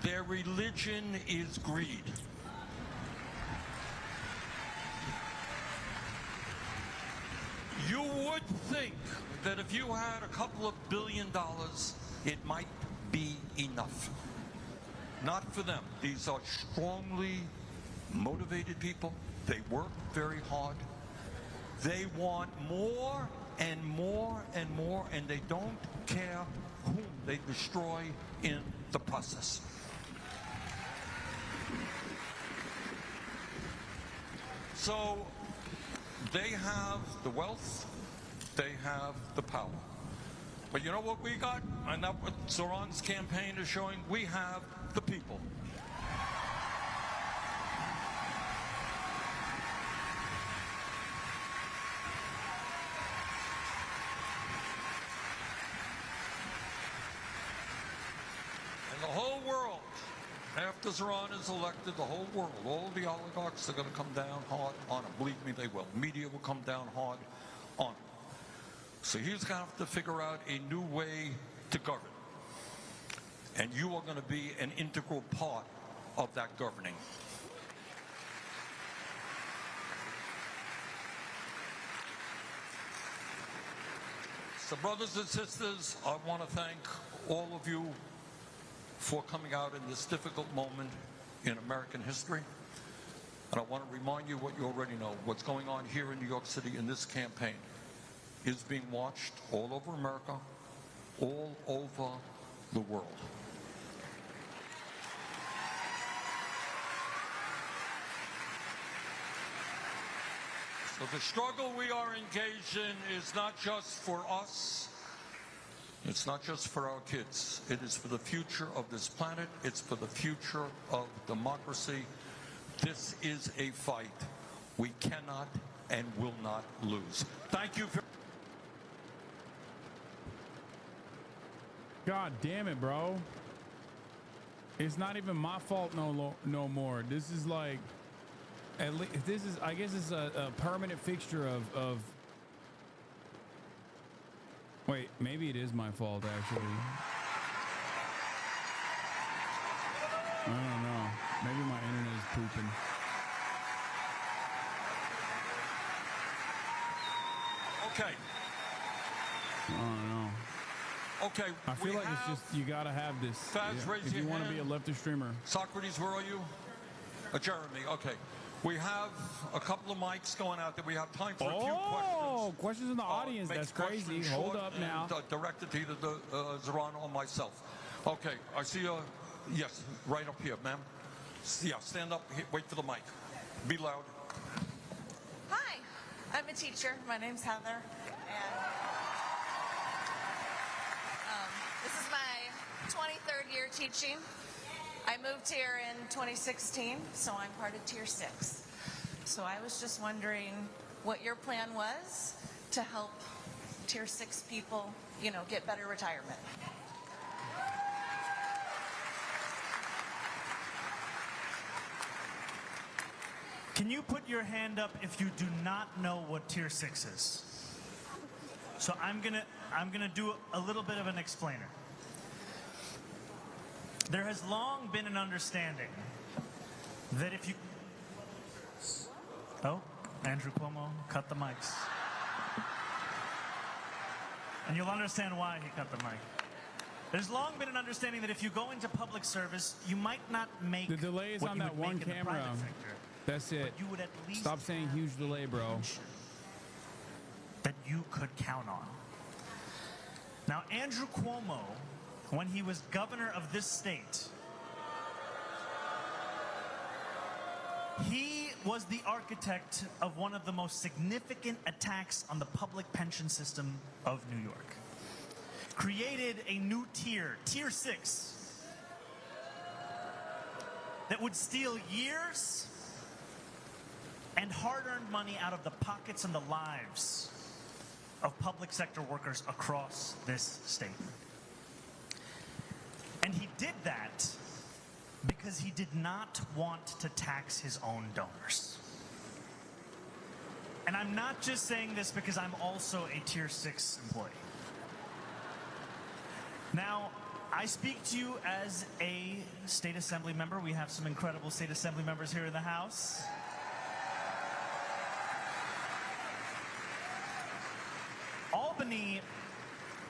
Their religion is greed. You would think that if you had a couple of $1 billion, it might be enough. Not for them. These are strongly motivated people. They work very hard. They want more and more and more, and they don't care whom they destroy in the process. So they have the wealth, they have the power. But you know what we got? And that's what Zoran's campaign is showing. We have the people. And the whole world, after Zoran is elected, the whole world, all the oligarchs are going to come down hard on him. Believe me, they will. Media will come down hard on him. So he's going to have to figure out a new way to govern. And you are going to be an integral part of that governing. So brothers and sisters, I want to thank all of you for coming out in this difficult moment in American history. And I want to remind you what you already know. What's going on here in New York City in this campaign is being watched all over America, all over the world. So the struggle we are engaged in is not just for us. It's not just for our kids. It is for the future of this planet. It's for the future of democracy. This is a fight we cannot and will not lose. Thank you for... God damn it, bro. It's not even my fault no more. This is like at least this is, I guess, it's a permanent fixture of. Wait, maybe it is my fault actually. I don't know. Maybe my internet is pooping. Okay. I don't know. Okay. I feel like it's just, you gotta have this. If you want to be a leftist streamer. Socrates, where are you? Jeremy, okay. We have a couple of mics going out there. We have time for a few questions. Oh, questions in the audience. That's crazy. Hold up now. Directed to either Zoran or myself. Okay, I see you. Yes, right up here, ma'am. Yeah, stand up. Wait for the mic. Be loud. Hi, I'm a teacher. My name's Heather, and this is my 23rd year teaching. I moved here in 2016, so I'm part of Tier 6. So I was just wondering what your plan was to help Tier 6 people, you know, get better retirement. Can you put your hand up if you do not know what Tier 6 is? So I'm gonna do a little bit of an explainer. There has long been an understanding that if you... Oh, Andrew Cuomo cut the mics. And you'll understand why he cut the mic. There's long been an understanding that if you go into public service, you might not make The delay is what on you that would one make in the camera. private sector, That's it. but you would at least Stop saying huge delay, bro. that you could count on. Now, Andrew Cuomo, when he was governor of this state, he was the architect of one of the most significant attacks on the public pension system of New York. Created a new tier, Tier 6, that would steal years and hard-earned money out of the pockets and the lives of public sector workers across this state. And he did that because he did not want to tax his own donors. And I'm not just saying this because I'm also a Tier 6 employee. Now, I speak to you as a state assembly member. We have some incredible state assembly members here in the House. Albany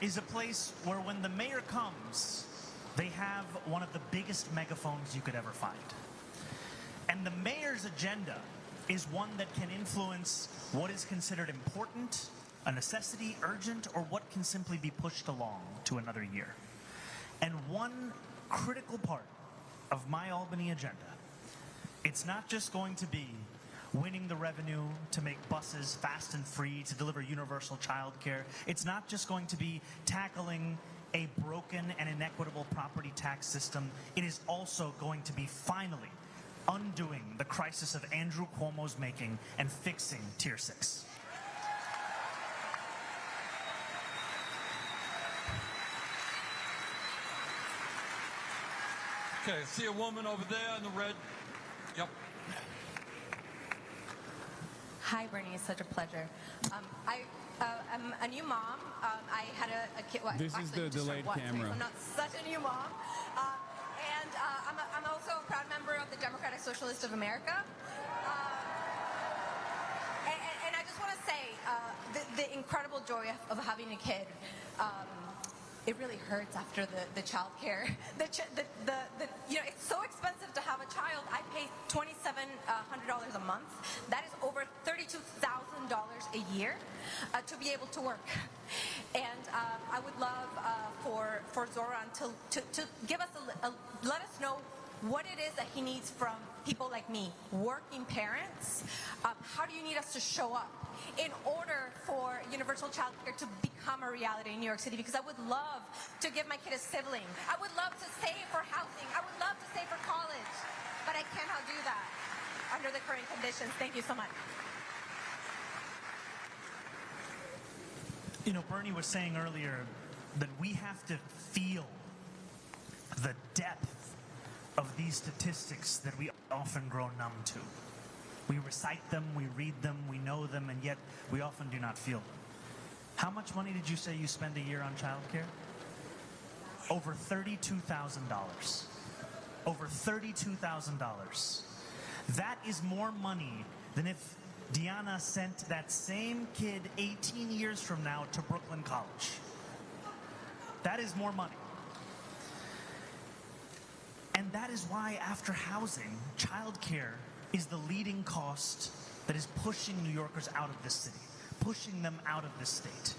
is a place where when the mayor comes, they have one of the biggest megaphones you could ever find. And the mayor's agenda is one that can influence what is considered important, a necessity, urgent, or what can simply be pushed along to another year. And one critical part of my Albany agenda, it's not just going to be winning the revenue to make buses fast and free, to deliver universal child care. It's not just going to be tackling a broken and inequitable property tax system. It is also going to be finally undoing the crisis of Andrew Cuomo's making and fixing Tier 6. Okay, I see a woman over there in the red. Yep. Hi, Bernie. It's such a pleasure. I'm a new mom. I had a kid. Well, This is the delayed camera. I'm not such a new mom. And I'm also a proud member of the Democratic Socialists of America. And I just want to say the incredible joy of having a kid. It really hurts after the child care. You know, it's so expensive to have a child. I pay $2,700 a month. That is over $32,000 a year to be able to work. And I would love for Zoran to give us let us know what it is that he needs from people like me, working parents. How do you need us to show up in order for universal child care to become a reality in New York City? Because I would love to give my kid a sibling. I would love to save for housing. I would love to save for college. But I cannot do that under the current conditions. Thank you so much. You know, Bernie was saying earlier that we have to feel the depth of these statistics that we often grow numb to. We recite them, we read them, we know them, and yet we often do not feel them. How much money did you say you spend a year on childcare? Over $32,000. Over $32,000. That is more money than if Deanna sent that same kid 18 years from now to Brooklyn College. That is more money. And that is why, after housing, childcare is the leading cost that is pushing New Yorkers out of this city, pushing them out of this state.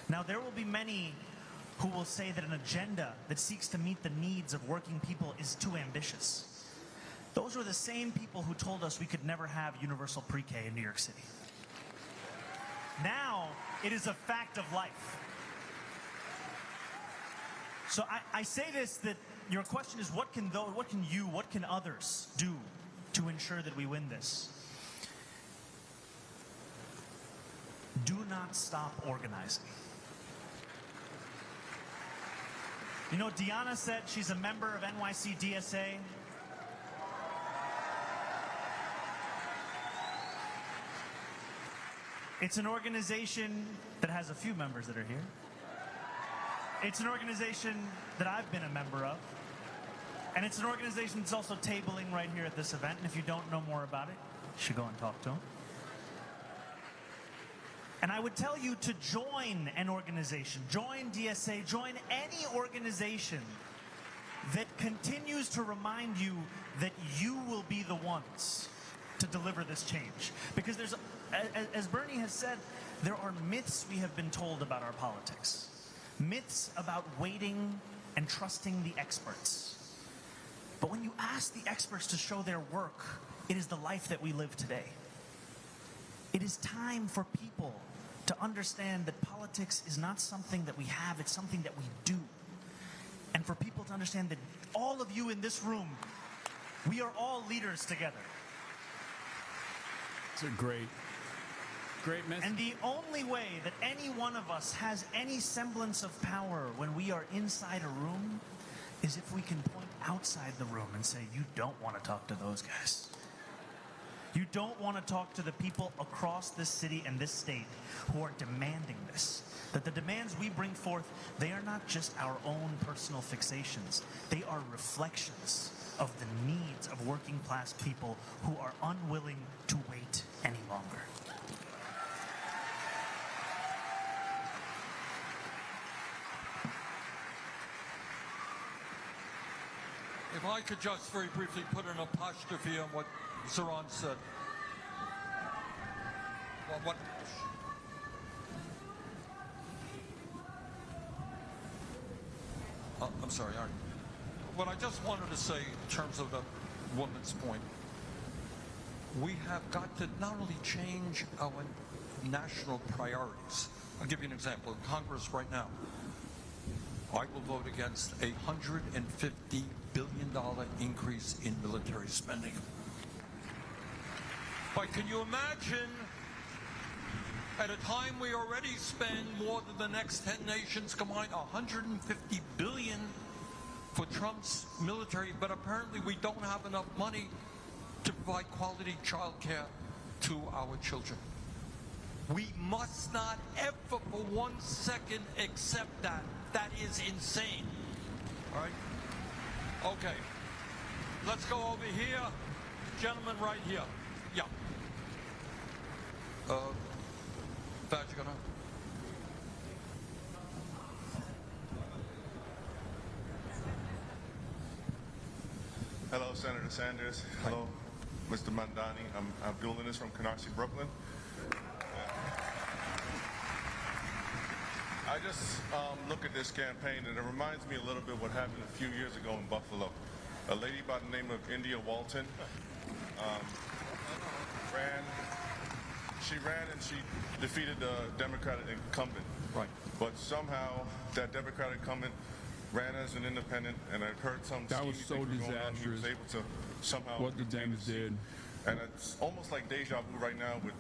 Now, there will be many who will say that an agenda that seeks to meet the needs of working people is too ambitious. Those were the same people who told us we could never have universal pre-K in New York City. Now, it is a fact of life. So I say this, that your question is, what can others do to ensure that we win this? Do not stop organizing. You know, Deanna said she's a member of NYC DSA. It's an organization that has a few members that are here. It's an organization that I've been a member of. And it's an organization that's also tabling right here at this event. And if you don't know more about it, you should go and talk to them. And I would tell you to join an organization, join DSA, join any organization that continues to remind you that you will be the ones to deliver this change. Because there's, as Bernie has said, there are myths we have been told about our politics. Myths about waiting and trusting the experts. But when you ask the experts to show their work, it is the life that we live today. It is time for people to understand that politics is not something that we have, it's something that we do. And for people to understand that all of you in this room, we are all leaders together. It's a great message. And the only way that any one of us has any semblance of power when we are inside a room is if we can point outside the room and say, you don't want to talk to those guys. You don't want to talk to the people across this city and this state who are demanding this. That the demands we bring forth, they are not just our own personal fixations. They are reflections of the needs of working class people who are unwilling to wait any longer. If I could just very briefly put an apostrophe on what Saran said. Well, I'm sorry. What I just wanted to say in terms of the woman's point, we have got to not only change our national priorities. I'll give you an example. In Congress right now, I will vote against a $150 billion increase in military spending. But can you imagine, at a time we already spend more than the next 10 nations combined, $150 billion for Trump's military, but apparently we don't have enough money to provide quality child care to our children. We must not ever for 1 second accept that. That is insane. All right? Okay. Let's go over here. Gentleman right here. Yeah. Thad, you gonna? Hello, Senator Sanders. Hello, Mr. Mandani. I'm Abdul Linus from Canarsie, Brooklyn. I just look at this campaign and it reminds me a little bit what happened a few years ago in Buffalo. A lady by the name of India Walton ran and she defeated the Democratic incumbent. Right. But somehow that Democratic incumbent ran as an independent, and I've heard some that was so disastrous. He was able to somehow what the Dems did. And it's almost like deja vu right now with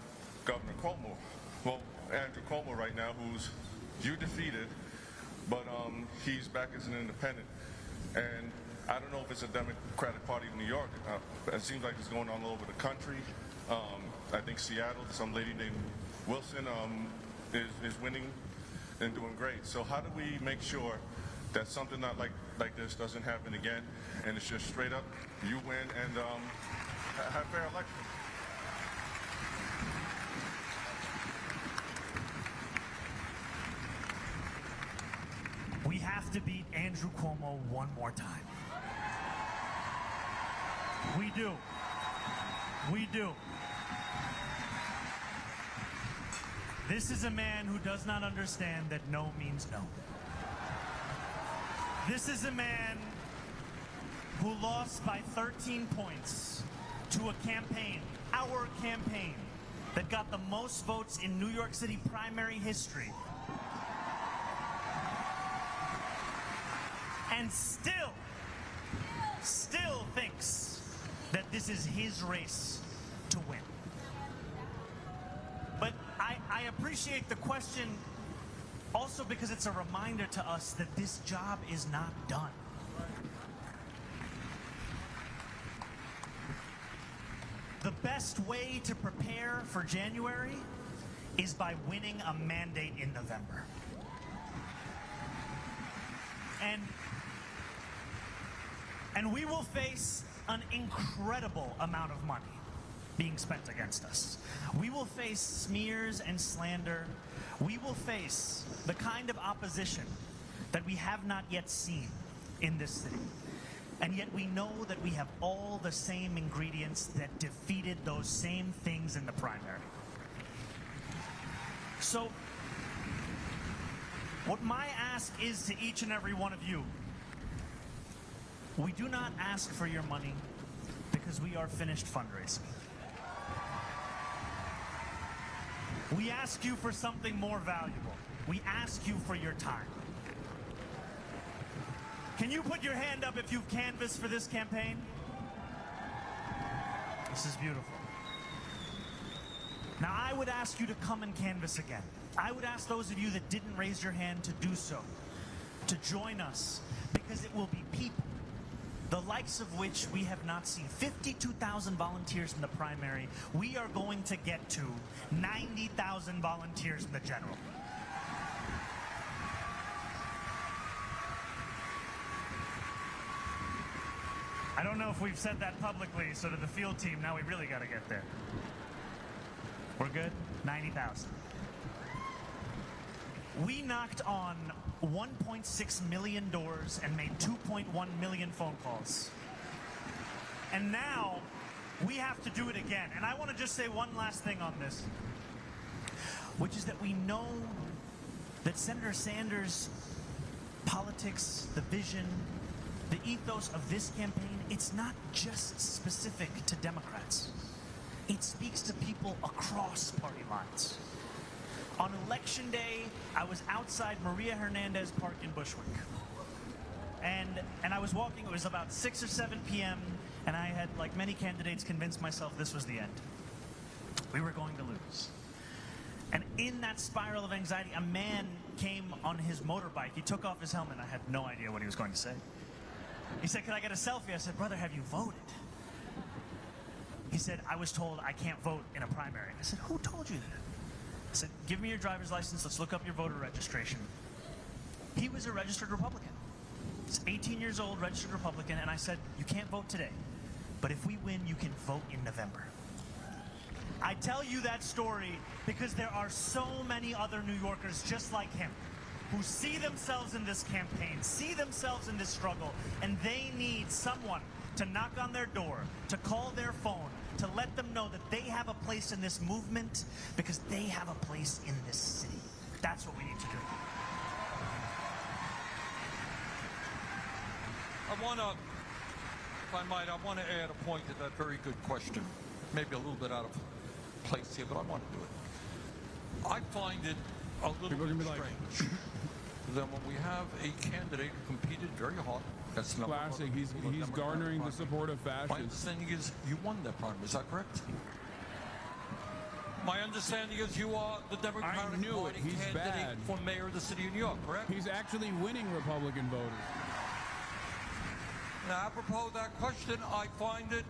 Governor Cuomo. Well, Andrew Cuomo right now, who's you defeated, but he's back as an independent. And I don't know if it's a Democratic Party in New York. It seems like it's going on all over the country. I think Seattle, some lady named Wilson is winning and doing great. So how do we make sure that something not like this doesn't happen again, and it's just straight up, you win and have fair elections? We have to beat Andrew Cuomo one more time. We do. We do. This is a man who does not understand that no means no. This is a man who lost by 13 points to a campaign, our campaign, that got the most votes in New York City primary history. And still thinks that this is his race to win. But I appreciate the question also because it's a reminder to us that this job is not done. The best way to prepare for January is by winning a mandate in November. And we will face an incredible amount of money being spent against us. We will face smears and slander. We will face the kind of opposition that we have not yet seen in this city. And yet we know that we have all the same ingredients that defeated those same things in the primary. So, what my ask is to each and every one of you, we do not ask for your money because we are finished fundraising. We ask you for something more valuable. We ask you for your time. Can you put your hand up if you've canvassed for this campaign? This is beautiful. Now, I would ask you to come and canvass again. I would ask those of you that didn't raise your hand to do so, to join us, because it will be people, the likes of which we have not seen. 52,000 volunteers in the primary. We are going to get to 90,000 volunteers in the general. I don't know if we've said that publicly, so to the field team, now we really got to get there. We're good? 90,000. We knocked on 1.6 million doors and made 2.1 million phone calls. And now we have to do it again. And I want to just say one last thing on this, which is that we know that Senator Sanders' politics, the vision, the ethos of this campaign, it's not just specific to Democrats. It speaks to people across party lines. On Election Day, I was outside Maria Hernandez Park in Bushwick. And I was walking, it was about 6 or 7 p.m., and I had, like many candidates, convinced myself this was the end. We were going to lose. And in that spiral of anxiety, a man came on his motorbike. He took off his helmet. I had no idea what he was going to say. He said, "Can I get a selfie?" I said, "Brother, have you voted?" He said, "I was told I can't vote in a primary." I said, "Who told you that?" I said, "Give me your driver's license. Let's look up your voter registration." He was a registered Republican. He's 18 years old, registered Republican. And I said, "You can't vote today, but if we win, you can vote in November." I tell you that story because there are so many other New Yorkers just like him who see themselves in this campaign, see themselves in this struggle, and they need someone to knock on their door, to call their phone, to let them know that they have a place in this movement because they have a place in this city. That's what we need to do. I want to, if I might, I want to add a point to that very good question. Maybe a little bit out of place here, but I want to do it. I find it a little bit strange that when we have a candidate who competed very hard, that's the number classic. He's garnering the support of fascists. My understanding is you won that primary. Is that correct? My understanding is you are the Democratic Party candidate for mayor of the city of New York, correct? He's actually winning Republican voters. Now, apropos of that question, I find it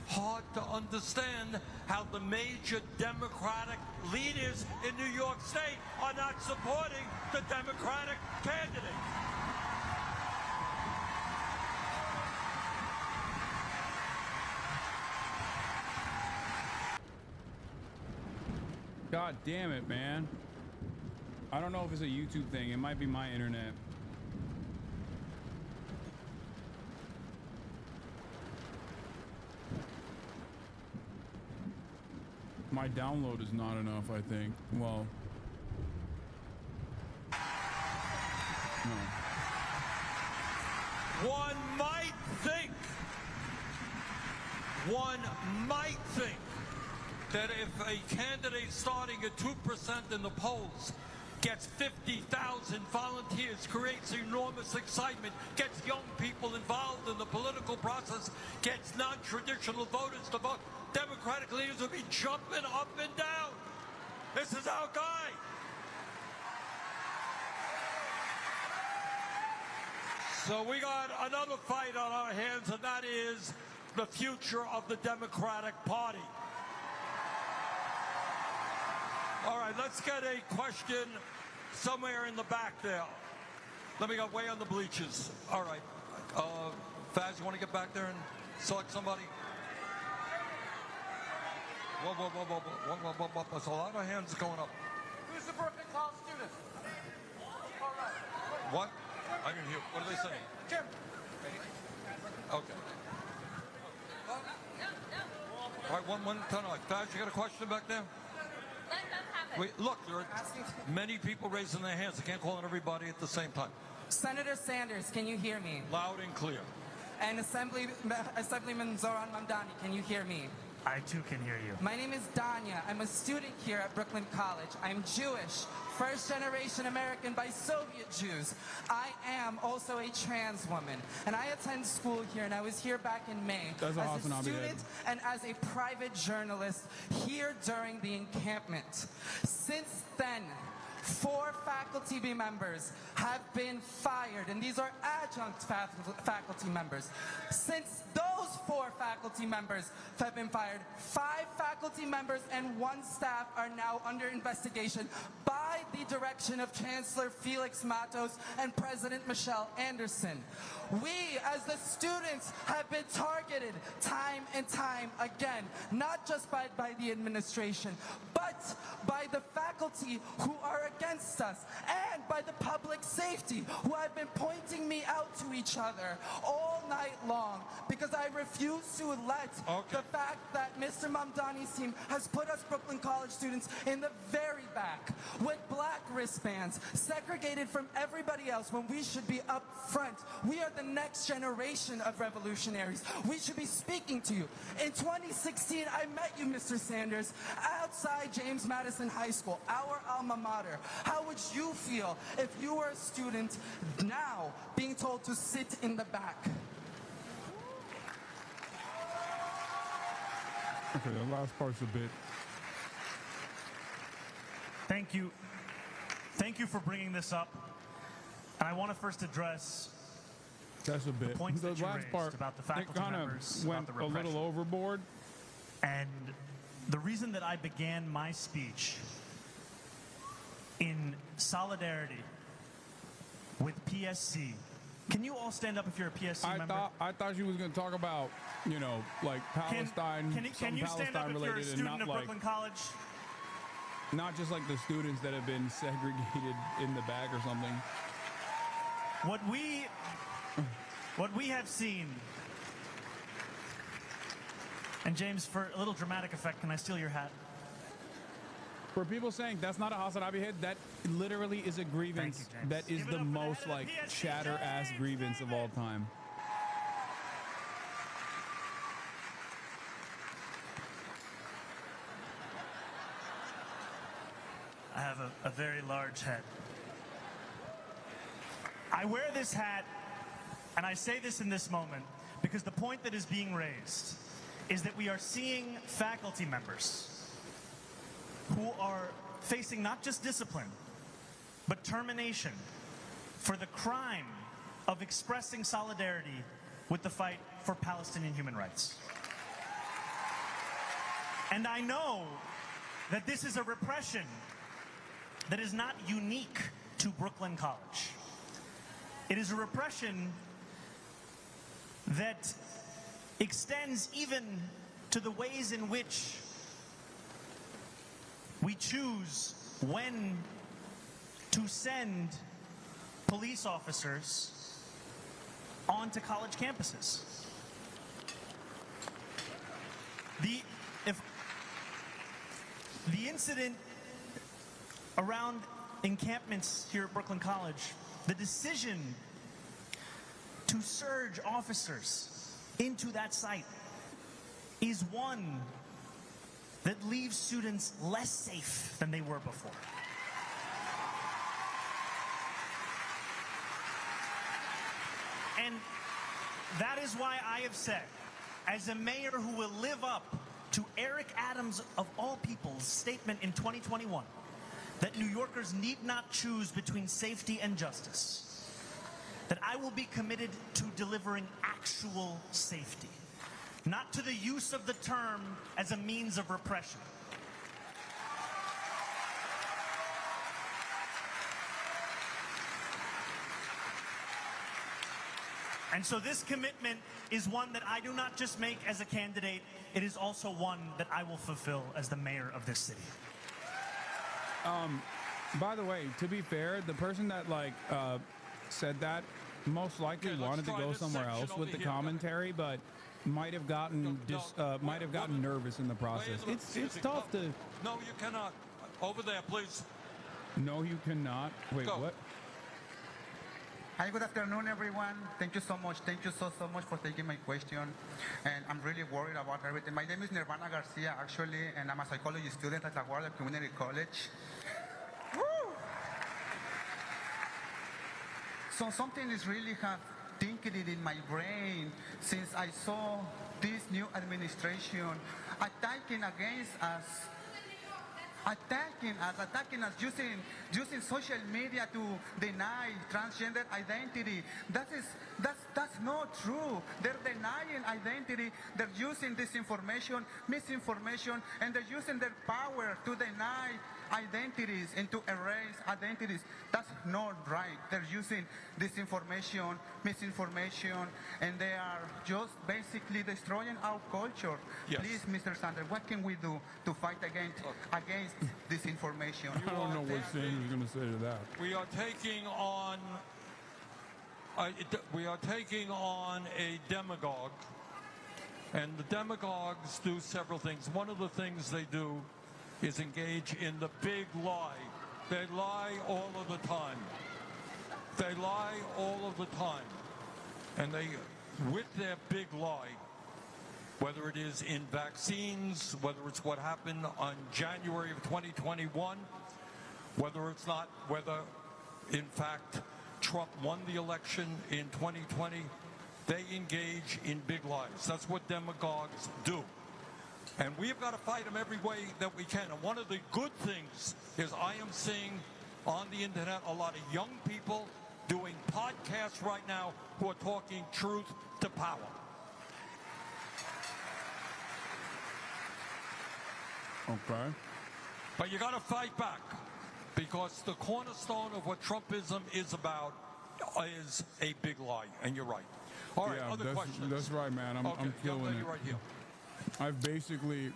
hard to understand how the major Democratic leaders in New York State are not supporting the Democratic candidate. God damn it, man. I don't know if it's a YouTube thing. It might be my internet. My download is not enough, I think. Well, no. One might think that if a candidate starting at 2% in the polls gets 50,000 volunteers, creates enormous excitement, gets young people involved in the political process, gets non-traditional voters to vote, Democratic leaders will be jumping up and down. This is our guy. So we got another fight on our hands, and that is the future of the Democratic Party. All right, let's get a question somewhere in the back there. Let me go way on the bleachers. All right. Faz, you want to get back there and select somebody? Whoa. There's a lot of hands going up. Who's the Brooklyn College student? All right. What? I didn't hear. What are they saying? Jim. Okay. All right, one turn on. Faz, you got a question back there? Wait, look, there are many people raising their hands. I can't call on everybody at the same time. Senator Sanders, can you hear me? Loud and clear. And Assemblyman Zoran Mamdani, can you hear me? I too can hear you. My name is Danya. I'm a student here at Brooklyn College. I'm Jewish, first-generation American by Soviet Jews. I am also a trans woman, and I attend school here, and I was here back in May as a Hasanabi student and as a private journalist here during the encampment. Since then, 4 faculty members have been fired, and these are adjunct faculty members. Since those 4 faculty members have been fired, 5 faculty members and 1 staff are now under investigation by the direction of Chancellor Felix Matos and President Michelle Anderson. We, as the students, have been targeted time and time again, not just by the administration, but by the faculty who are against us, and by the public safety who have been pointing me out to each other all night long, because I refuse to let the fact that Mr. Mamdani's team has put us Brooklyn College students in the very back with black wristbands, segregated from everybody else when we should be up front. We are the next generation of revolutionaries. We should be speaking to you. In 2016, I met you, Mr. Sanders, outside James Madison High School, our alma mater. How would you feel if you were a student now being told to sit in the back? Okay, the last part's a bit. Thank you. Thank you for bringing this up. And I want to first address That's a bit. the points that you last raised part, about the it faculty kind members, of went about the a repression. little overboard. And the reason that I began my speech in solidarity with PSC. Can you all stand up if you're a PSC member? I thought you was going to talk about, you know, like Palestine, Can you stand up if you're a student of Brooklyn College? Not just like the students that have been segregated in the back or something. What we have seen, and James, for a little dramatic effect, can I steal your hat? For people saying that's not a Hasanabi head, that literally is a grievance. That is the most like chatter-ass grievance of all time. I have a very large head. I wear this hat, and I say this in this moment, because the point that is being raised is that we are seeing faculty members who are facing not just discipline, but termination for the crime of expressing solidarity with the fight for Palestinian human rights. And I know that this is a repression that is not unique to Brooklyn College. It is a repression that extends even to the ways in which we choose when to send police officers onto college campuses. The incident around encampments here at Brooklyn College, the decision to surge officers into that site is one that leaves students less safe than they were before. And that is why I have said, as a mayor who will live up to Eric Adams, of all people's, statement in 2021, that New Yorkers need not choose between safety and justice, that I will be committed to delivering actual safety, not to the use of the term as a means of repression. And so this commitment is one that I do not just make as a candidate, it is also one that I will fulfill as the mayor of this city. By the way, to be fair, the person that said that most likely wanted to go somewhere else with the commentary, but might have gotten nervous in the process. It's tough to. No, you cannot. Over there, please. No, you cannot. Wait, Go. what? Hi, good afternoon, everyone. Thank you so much. Thank you so much for taking my question. And I'm really worried about everything. My name is Nirvana Garcia, actually, and I'm a psychology student at La Guardia Community College. Woo! So something is really thinking it in my brain since I saw this new administration attacking against us. Attacking us using social media to deny transgender identity. That's not true. They're denying identity. They're using disinformation, misinformation, and they're using their power to deny identities and to erase identities. That's not right. They're using disinformation, misinformation, and they are just basically destroying our culture. Yes. Please, Mr. Sanders, what can we do to fight against disinformation? I don't know what Sanders is going to say to that. We are taking on a demagogue, and the demagogues do several things. One of the things they do is engage in the big lie. They lie all of the time. They lie all of the time. And they, with their big lie, whether it is in vaccines, whether it's what happened on January of 2021, whether in fact Trump won the election in 2020, they engage in big lies. That's what demagogues do. And we've got to fight them every way that we can. And one of the good things is I am seeing on the internet a lot of young people doing podcasts right now who are talking truth to power. Okay. But you got to fight back, because the cornerstone of what Trumpism is about is a big lie, and you're right. All right, Yeah, other questions? that's right, man. I'm Okay, killing young lady it. right here. I've basically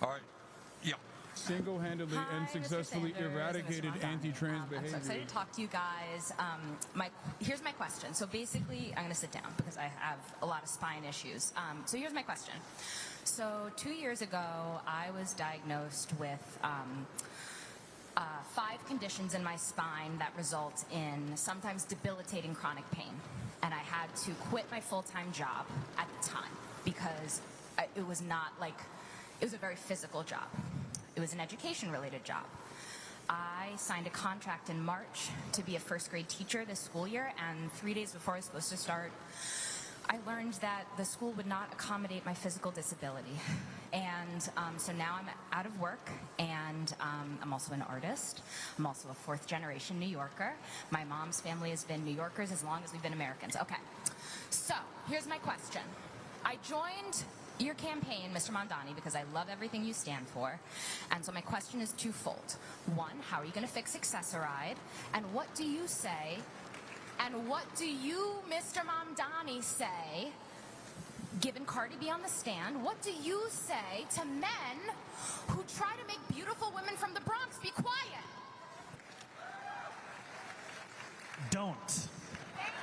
All right. Yeah. single-handedly and successfully eradicated anti-trans I'm behavior. so excited to talk to you guys. Here's my question. So basically, I'm going to sit down because I have a lot of spine issues. So here's my question. So 2 years ago, I was diagnosed with 5 conditions in my spine that result in sometimes debilitating chronic pain. And I had to quit my full-time job at the time because it was not like, it was a very physical job. It was an education-related job. I signed a contract in March to be a first-grade teacher this school year, and 3 days before I was supposed to start, I learned that the school would not accommodate my physical disability. And so now I'm out of work, and I'm also an artist. I'm also a fourth-generation New Yorker. My mom's family has been New Yorkers as long as we've been Americans. Okay, so here's my question. I joined your campaign, Mr. Mamdani, because I love everything you stand for. And so my question is twofold. One, how are you going to fix Accessoride? And what do you say? And what do you, Mr. Mamdani, say, given Cardi B on the stand, what do you say to men who try to make beautiful women from the Bronx be quiet? Don't. Thank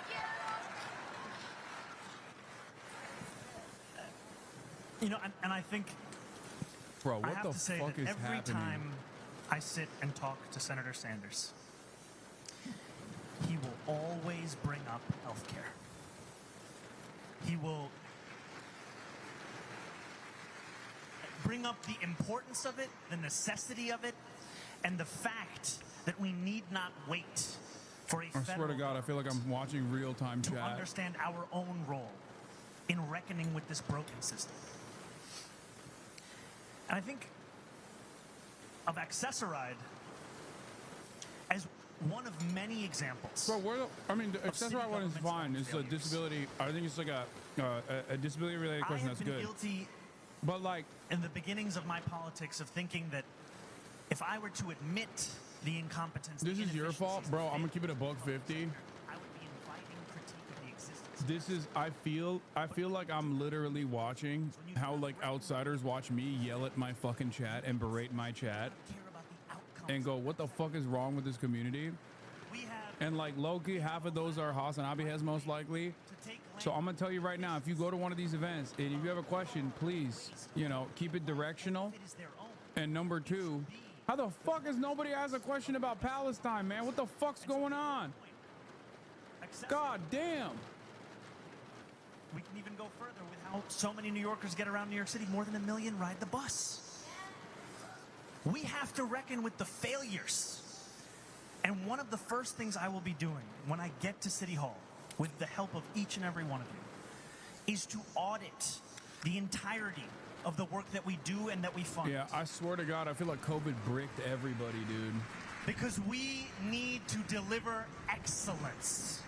you. You know, and I think, Bro, what I have the to say fuck that is every happening? time I sit and talk to Senator Sanders, he will always bring up healthcare. He will bring up the importance of it, the necessity of it, and the fact that we need not wait for a I federal swear to God, I feel like I'm watching real-time to chat. understand our own role in reckoning with this broken system. And I think of Accessoride as one of many examples. Bro, I mean, the Accessoride one is fine. It's a disability. I think it's like a disability-related question. That's good. Guilty, but like in the beginnings of my politics, of thinking that if I were to admit the incompetence, this is your fault, bro. I'm gonna keep it a $1.50. I would be inviting critique of the existence. This is. I feel like I'm literally watching how like outsiders watch me yell at my fucking chat and berate my chat and go, "What the fuck is wrong with this community?" And like low-key, half of those are Hasanabi heads most likely. So I'm gonna tell you right now, if you go to one of these events and if you have a question, please, you know, keep it directional. And number two, how the fuck is nobody has a question about Palestine, man? What the fuck's going on? God damn. We can even go further with how so many New Yorkers get around New York City. More than 1 million ride the bus. We have to reckon with the failures. And one of the first things I will be doing when I get to City Hall, with the help of each and every one of you, is to audit the entirety of the work that we do and that we fund. Yeah, I swear to God, I feel like COVID bricked everybody, dude. Because we need to deliver excellence.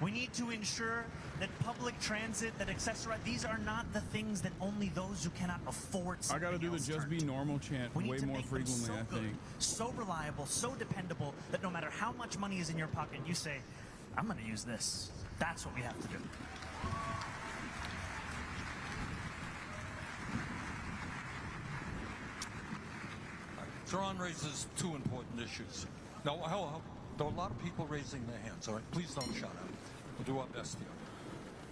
We need to ensure that public transit, that Accessoride, these are not the things that only those who cannot afford I gotta do the else just turn be to. normal chant We need way to more make them frequently, so I good, think. so reliable, so dependable that no matter how much money is in your pocket, you say, I'm going to use this. That's what we have to do. Zoran raises two important issues. Now, there are a lot of people raising their hands, all right? Please don't shout out. We'll do our best here.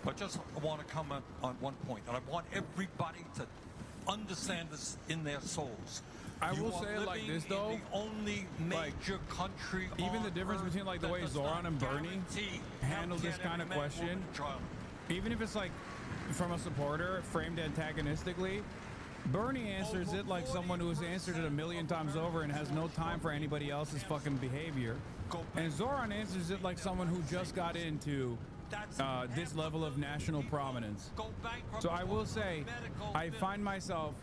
But just I want to comment on one point, and I want everybody to understand this in their souls. I You will are say it like living this, though. in the only major country Even on the difference Earth between like the that way does Zoran not and Bernie guarantee handle this healthcare kind to of every man, question, woman, and child. even if it's like from a supporter framed antagonistically, Bernie answers it like someone who has answered it 1,000,000 times over and has no time for anybody else's fucking behavior. And Zoran answers it like someone who just got into this level of national prominence. So I will say, I find myself,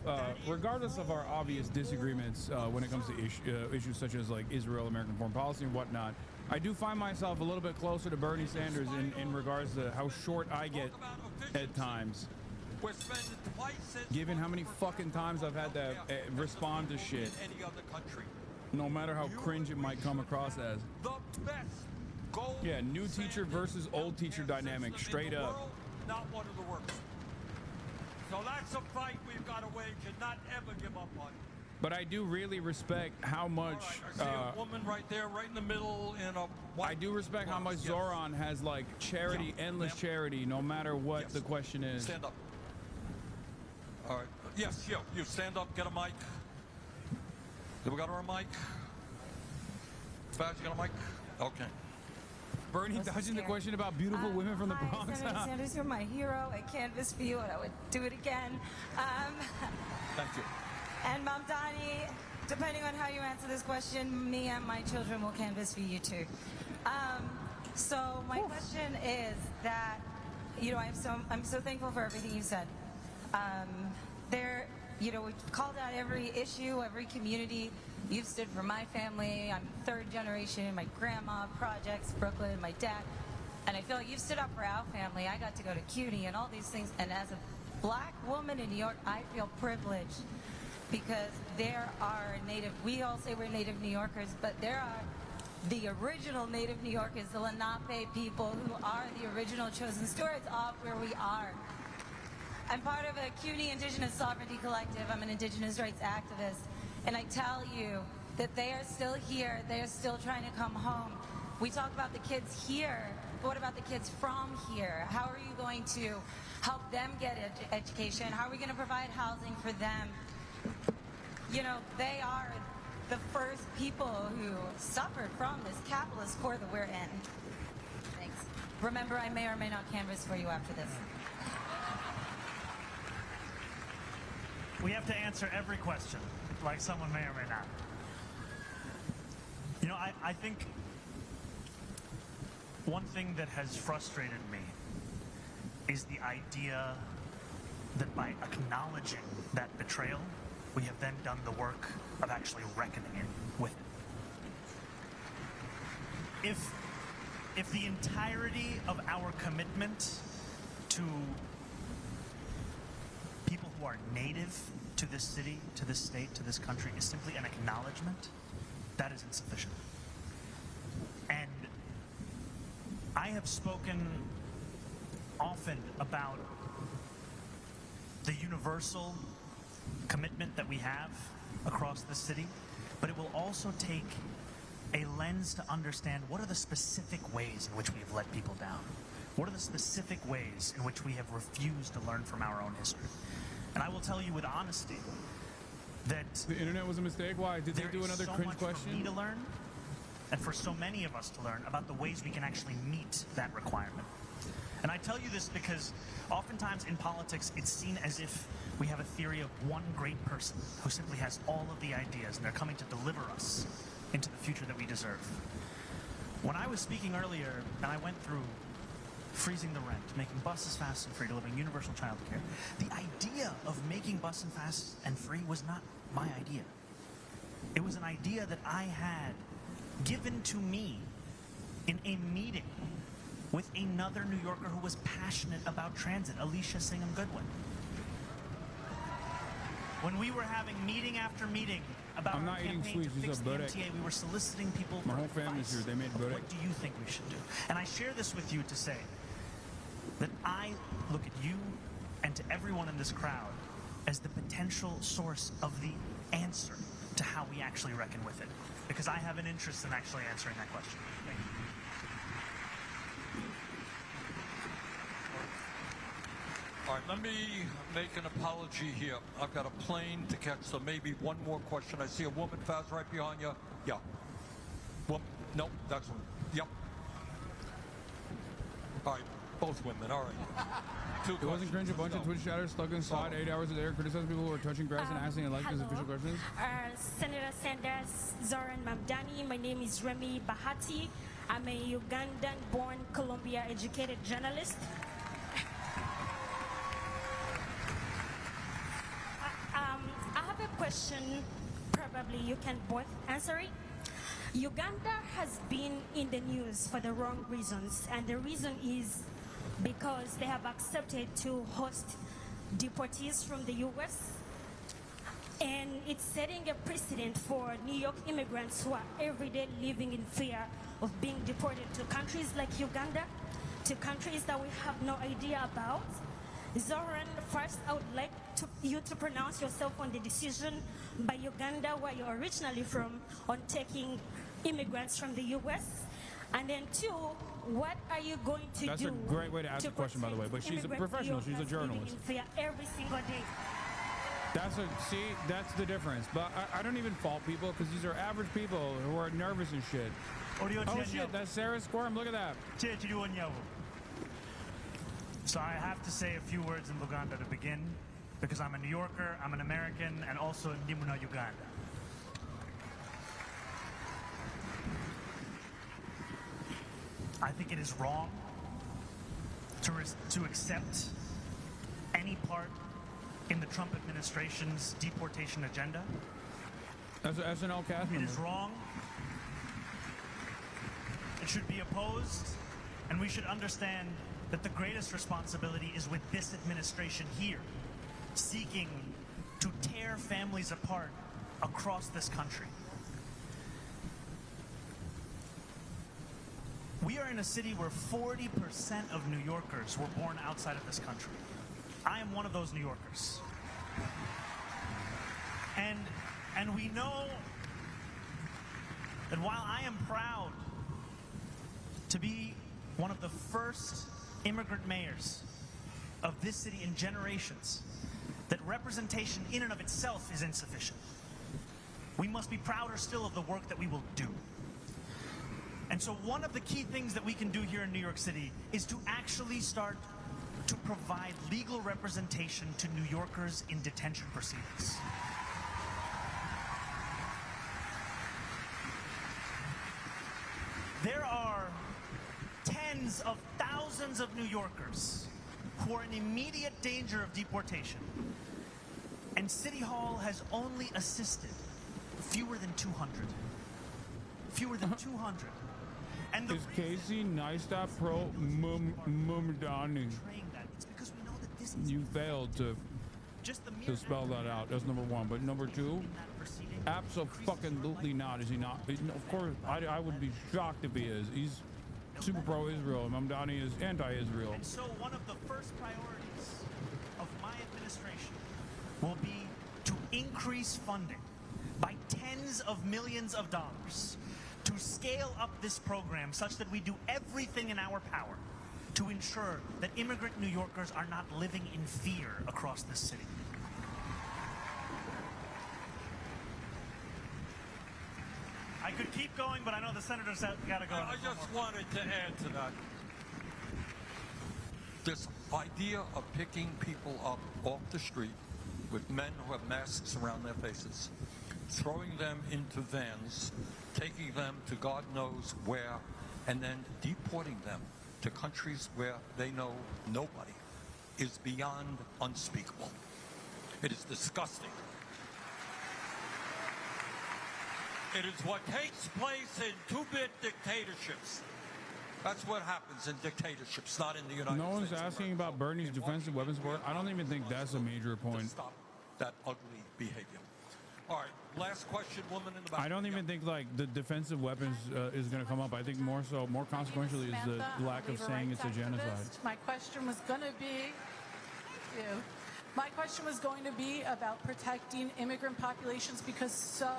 regardless of our obvious disagreements when it comes to issues such as like Israel, American foreign policy and whatnot, I do find myself a little bit closer to Bernie Sanders in regards to how short I get at times. Given how many fucking times I've had to respond to shit, no matter how cringe it might come across as. Yeah, new teacher versus old teacher dynamic, straight up. Not one of the worst. So that's a fight we've got to wage and not ever give up on. But I do really respect how much. I see a woman right there, right in the middle, in a white. I do respect how much Zoran has like charity, endless charity, no matter what the question is. Stand up. All right. Yes, you stand up, get a mic. Do we got her a mic? Spaz, you got a mic? Okay. Bernie dodging the question about beautiful women from the Bronx. Senator Sanders, you're my hero. I canvass for you, and I would do it again. Thank you. And Mamdani, depending on how you answer this question, me and my children will canvass for you too. So my question is that, you know, I'm so thankful for everything you said. We've called out every issue, every community. You've stood for my family. I'm third generation. My grandma, projects, Brooklyn, my dad. And I feel like you've stood up for our family. I got to go to CUNY and all these things. And as a black woman in New York, I feel privileged because there are we all say we're native New Yorkers, but there are the original native New Yorkers, the Lenape people who are the original chosen stewards of where we are. I'm part of a CUNY Indigenous Sovereignty Collective. I'm an Indigenous rights activist. And I tell you that they are still here. They are still trying to come home. We talk about the kids here, but what about the kids from here? How are you going to help them get education? How are we going to provide housing for them? You know, they are the first people who suffered from this capitalist core that we're in. Thanks. Remember, I may or may not canvass for you after this. We have to answer every question, like someone may or may not. You know, I think one thing that has frustrated me is the idea that by acknowledging that betrayal, we have then done the work of actually reckoning with it. If the entirety of our commitment to people who are native to this city, to this state, to this country is simply an acknowledgement, that is insufficient. And I have spoken often about the universal commitment that we have across the city, but it will also take a lens to understand what are the specific ways in which we have let people down. What are the specific ways in which we have refused to learn from our own history? And I will tell you with honesty that the internet was a mistake. Why? Did they do another cringe question? For me to learn, and for so many of us to learn about the ways we can actually meet that requirement. And I tell you this because oftentimes in politics, it's seen as if we have a theory of one great person who simply has all of the ideas and they're coming to deliver us into the future that we deserve. When I was speaking earlier and I went through freezing the rent, making buses fast and free, delivering universal child care, the idea of making buses fast and free was not my idea. It was an idea that I had given to me in a meeting with another New Yorker who was passionate about transit, Alicia Singham Goodwin. When we were having meeting after meeting about our campaign to fix the MTA, we were soliciting people for whole family's here. They made what do you think we should do? And I share this with you to say that I look at you and to everyone in this crowd as the potential source of the answer to how we actually reckon with it. Because I have an interest in actually answering that question. Thank you. All right, let me make an apology here. I've got a plane to catch, so maybe one more question. I see a woman fast right behind you. Yeah. Well, no, that's one. Yep. All right, both women. All right. It wasn't cringe. A bunch of Twitch chatters stuck inside 8 hours a day, criticizing people who are touching grass and asking electors official questions. Senator Sanders, Zoran Mamdani. My name is Remy Bahati. I'm a Ugandan-born, Columbia-educated journalist. I have a question. Probably you can both answer it. Uganda has been in the news for the wrong reasons, and the reason is because they have accepted to host deportees from the US, and it's setting a precedent for New York immigrants who are every day living in fear of being deported to countries like Uganda, to countries that we have no idea about. Zoran, first I would like you to pronounce yourself on the decision by Uganda, where you're originally from, on taking immigrants from the US. And then two, what are you going to do? That's a great way to ask a question, by the way. But she's a professional. She's a journalist. Every single day. That's the difference. But I don't even fault people because these are average people who are nervous and shit. Oh shit, that's Sarah Squirm. Look at that. So I have to say a few words in Luganda to begin, because I'm a New Yorker, I'm an American, and also Ndimuna Uganda. I think it is wrong to accept any part in the Trump administration's deportation agenda. As an SNL cast member. It is wrong. It should be opposed, and we should understand that the greatest responsibility is with this administration here, seeking to tear families apart across this country. We are in a city where 40% of New Yorkers were born outside of this country. I am one of those New Yorkers. And we know that while I am proud to be one of the first immigrant mayors of this city in generations, that representation in and of itself is insufficient. We must be prouder still of the work that we will do. And so one of the key things that we can do here in New York City is to actually start to provide legal representation to New Yorkers in detention proceedings. There are tens of thousands of New Yorkers who are in immediate danger of deportation. And City Hall has only assisted fewer than 200. Fewer than 200. And the is Casey Neistat pro Mumdani? You failed to spell that out. That's number one. But number two, absolutely not. Is he not? Of course, I would be shocked if he is. He's super pro-Israel. Mamdani is anti-Israel. And so one of the first priorities of my administration will be to increase funding by tens of millions of dollars to scale up this program such that we do everything in our power to ensure that immigrant New Yorkers are not living in fear across this city. I could keep going, but I know the senators have got to go. I just wanted to add to that. This idea of picking people up off the street with men who have masks around their faces, throwing them into vans, taking them to God knows where, and then deporting them to countries where they know nobody, is beyond unspeakable. It is disgusting. It is what takes place in two-bit dictatorships. That's what happens in dictatorships, not in the United States. No one's asking about Bernie's defensive weapons support. I don't even think that's a major point. Stop that ugly behavior. All right, last question, woman in the back. I don't even think like the defensive weapons is going to come up. I think more consequentially is the lack of saying it's a genocide. My question was going to be, my question was going to be about protecting immigrant populations because so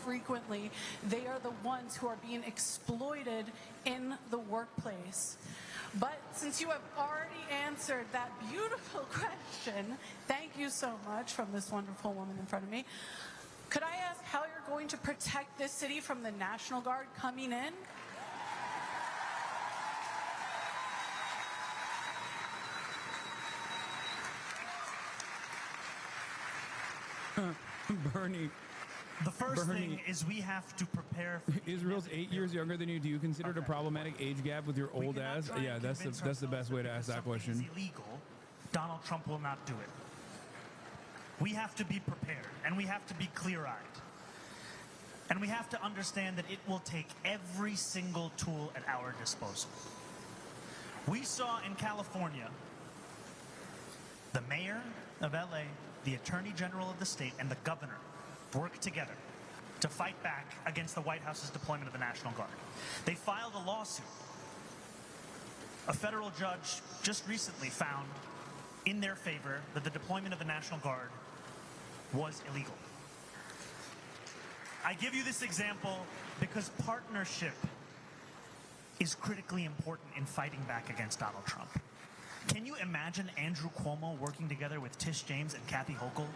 frequently they are the ones who are being exploited in the workplace. But since you have already answered that beautiful question, thank you so much, from this wonderful woman in front of me. Could I ask how you're going to protect this city from the National Guard coming in? Bernie. The first thing is we have to prepare for Israel's 8 years younger than you. Do you consider it a problematic age gap with your old ass? Yeah, that's the best way to ask that question. Illegal, Donald Trump will not do it. We have to be prepared, and we have to be clear-eyed. And we have to understand that it will take every single tool at our disposal. We saw in California the mayor of LA, the attorney general of the state, and the governor work together to fight back against the White House's deployment of the National Guard. They filed a lawsuit. A federal judge just recently found in their favor that the deployment of the National Guard was illegal. I give you this example because partnership is critically important in fighting back against Donald Trump. Can you imagine Andrew Cuomo working together with Tish James and Kathy Hochul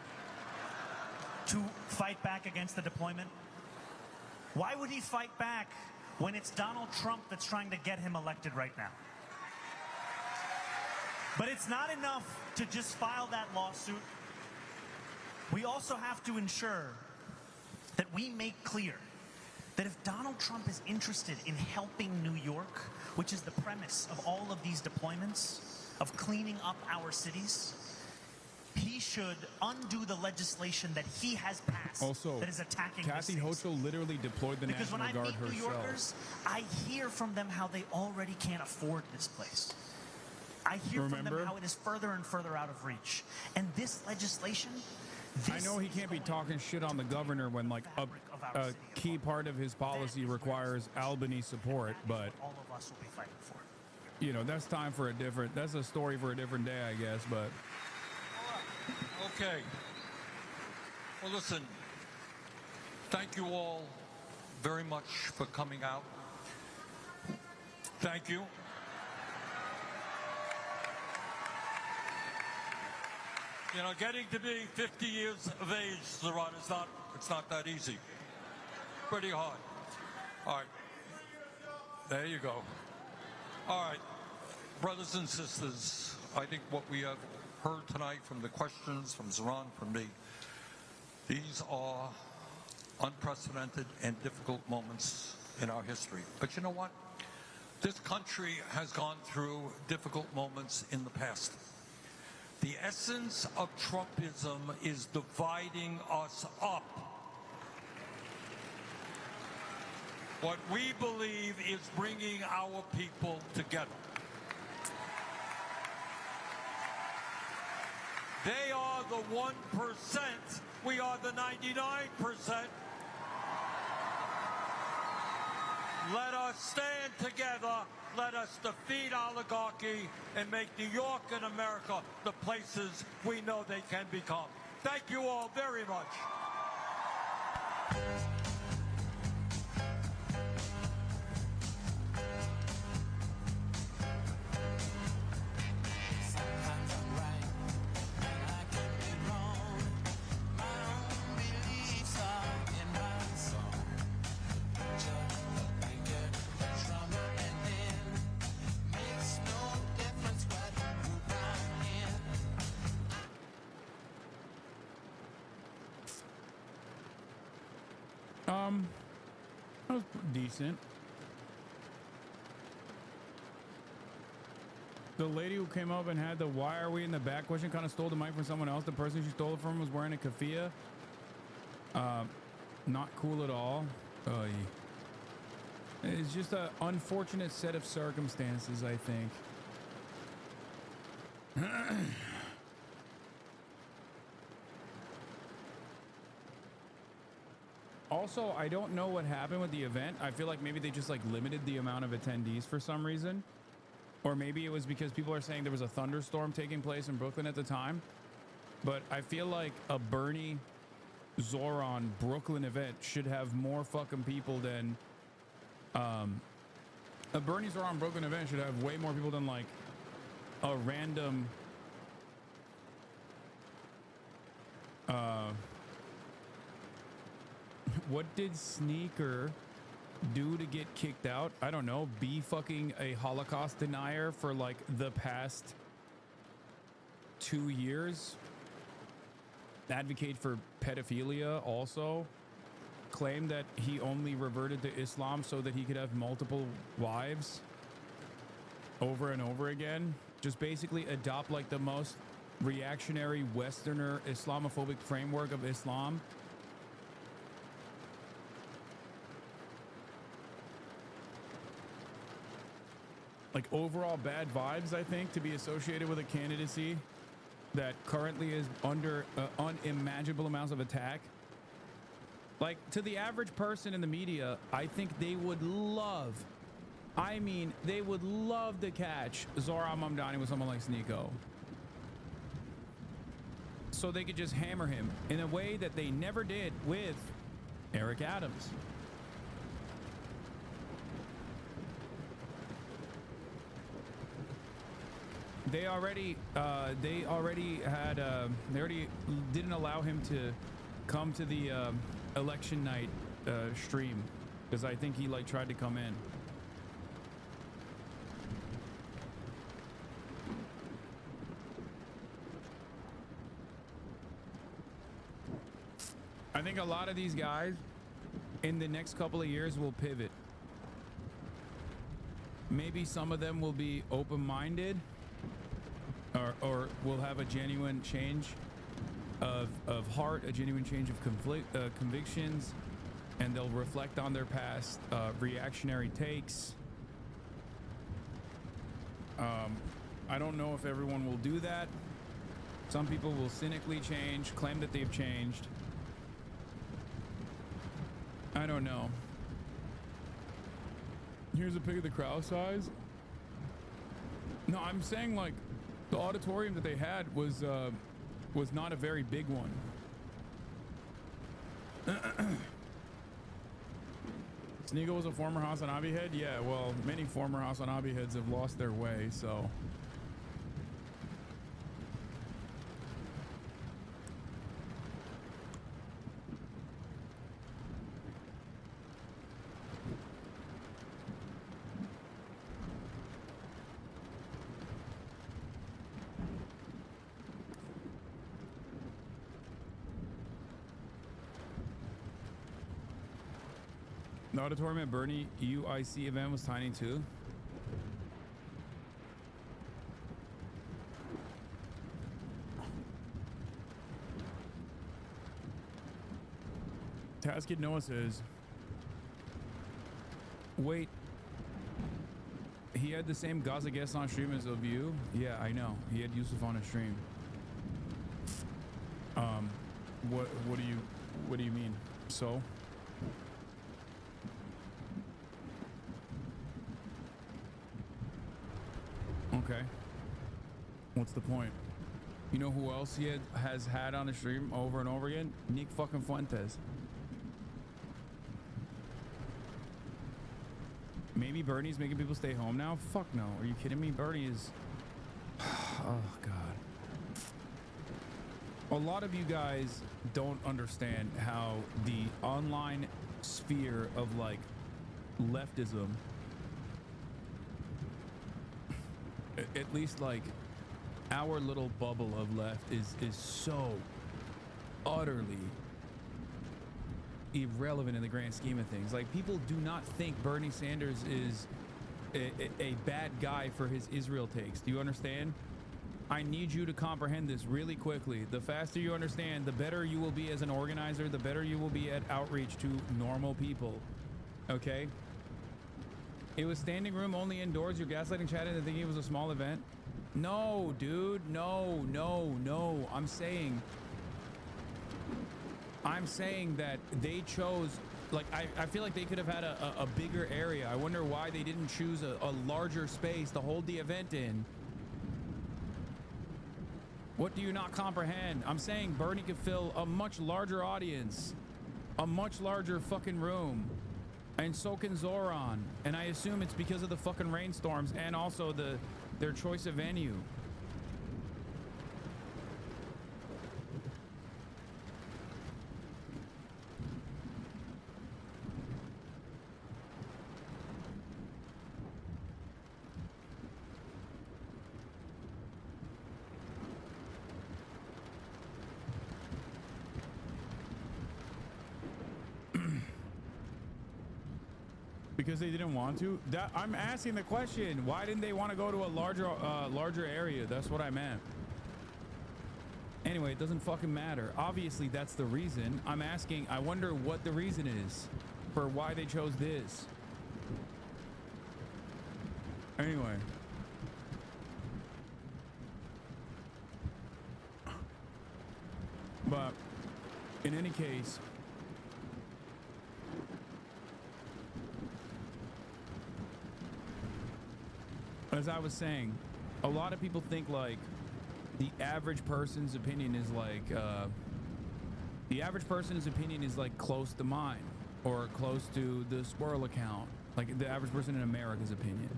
to fight back against the deployment? Why would he fight back when it's Donald Trump that's trying to get him elected right now? But it's not enough to just file that lawsuit. We also have to ensure that we make clear that if Donald Trump is interested in helping New York, which is the premise of all of these deployments, of cleaning up our cities, he should undo the legislation that he has passed that is attacking Kathy Hochul literally deployed the because National Guard when I meet herself. New Yorkers, I hear from them how they already can't afford this place. I hear from Remember? them how it is further and further out of reach. And this legislation, I know he can't be talking shit on the governor when like a key part of his policy requires Albany support, but all of us will be fighting for. you know, that's a story for a different day, I guess, but Okay. Well, listen, thank you all very much for coming out. Thank you. You know, getting to be 50 years of age, Zeron, it's not that easy. Pretty hard. All right. There you go. All right. Brothers and sisters, I think what we have heard tonight from the questions, from Zeron, from me, these are unprecedented and difficult moments in our history. But you know what? This country has gone through difficult moments in the past. The essence of Trumpism is dividing us up. What we believe is bringing our people together. They are the 1%. We are the 99%. Let us stand together. Let us defeat oligarchy and make New York and America the places we know they can become. Thank you all very much. That was decent. The lady who came up and had the "why are we in the back" question kind of stole the mic from someone else. The person she stole it from was wearing a keffiyeh. Not cool at all. It's just an unfortunate set of circumstances, I think. Also, I don't know what happened with the event. I feel like maybe they just like limited the amount of attendees for some reason. Or maybe it was because people are saying there was a thunderstorm taking place in Brooklyn at the time. But I feel like a Bernie Zoran Brooklyn event should have more fucking people than a Bernie Zoran Brooklyn event should have way more people than like a random what did Sneaker do to get kicked out? I don't know. Be fucking a Holocaust denier for like the past 2 years. Advocate for pedophilia also. Claim that he only reverted to Islam so that he could have multiple wives over and over again. Just basically adopt like the most reactionary Westerner Islamophobic framework of Islam. Like overall bad vibes, I think, to be associated with a candidacy that currently is under unimaginable amounts of attack. Like to the average person in the media, I think they would love, I mean, they would love to catch Zohran Mamdani with someone like Sneeko. So they could just hammer him in a way that they never did with Eric Adams. They already didn't allow him to come to the election night stream because I think he like tried to come in. I think a lot of these guys in the next couple of years will pivot. Maybe some of them will be open-minded or will have a genuine change of heart, a genuine change of convictions, and they'll reflect on their past reactionary takes. I don't know if everyone will do that. Some people will cynically change, claim that they've changed. I don't know. Here's a pic of the crowd size. No, I'm saying like the auditorium that they had was not a very big one. Sneagle was a former Hasanabi head? Yeah, well, many former Hasanabi heads have lost their way, so. The auditorium at Bernie UIC event was tiny too. Taskid Noah says, wait, he had the same Gaza guest on stream as of you? Yeah, I know. He had Yusuf on his stream. What do you mean? So? Okay. What's the point? You know who else he has had on the stream over and over again? Nick fucking Fuentes. Maybe Bernie's making people stay home now? Fuck no. Are you kidding me? Bernie is... Oh, God. A lot of you guys don't understand how the online sphere of, like, leftism... At least, like, our little bubble of left is so utterly irrelevant in the grand scheme of things. Like, people do not think Bernie Sanders is a bad guy for his Israel takes. Do you understand? I need you to comprehend this really quickly. The faster you understand, the better you will be as an organizer, the better you will be at outreach to normal people. Okay? It was standing room only indoors. You're gaslighting chat into thinking it was a small event. No, dude. No. I'm saying that they chose, like, I feel like they could have had a bigger area. I wonder why they didn't choose a larger space to hold the event in. What do you not comprehend? I'm saying Bernie could fill a much larger audience, a much larger fucking room. And so can Zoran. And I assume it's because of the fucking rainstorms and also their choice of venue. Because they didn't want to? I'm asking the question. Why didn't they want to go to a larger area? That's what I meant. Anyway, it doesn't fucking matter. Obviously, that's the reason. I'm asking, I wonder what the reason is for why they chose this. Anyway. But in any case, as I was saying, a lot of people think like the average person's opinion is like close to mine or close to the squirrel account, like the average person in America's opinion.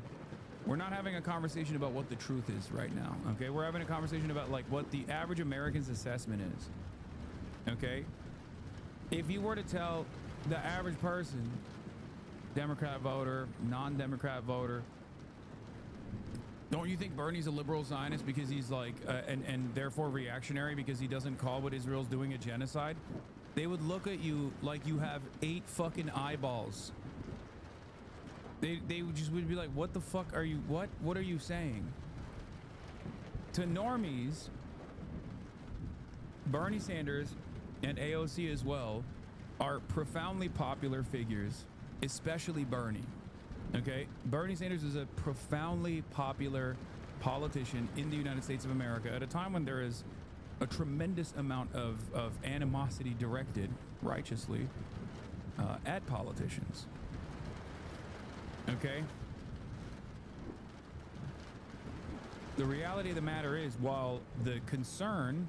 We're not having a conversation about what the truth is right now, okay? We're having a conversation about like what the average American's assessment is, okay? If you were to tell the average person, Democrat voter, non-Democrat voter, don't you think Bernie's a liberal Zionist because he's like, and therefore reactionary because he doesn't call what Israel's doing a genocide? They would look at you like you have 8 fucking eyeballs. They would be like, what the fuck are you, what are you saying? To normies, Bernie Sanders and AOC as well are profoundly popular figures, especially Bernie. Okay, Bernie Sanders is a profoundly popular politician in the United States of America at a time when there is a tremendous amount of animosity directed righteously at politicians. Okay? The reality of the matter is, while the concern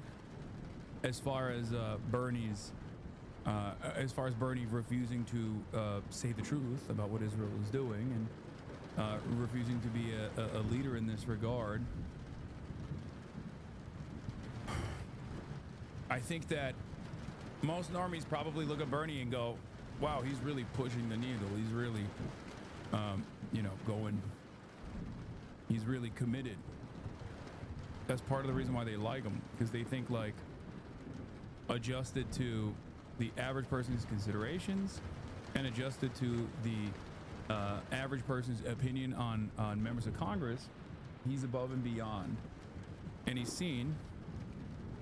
as far as Bernie refusing to say the truth about what Israel is doing and refusing to be a leader in this regard, I think that most normies probably look at Bernie and go, wow, he's really pushing the needle. He's really, he's really committed. That's part of the reason why they like him, because they think, like, adjusted to the average person's considerations and adjusted to the average person's opinion on members of Congress, he's above and beyond. And he's seen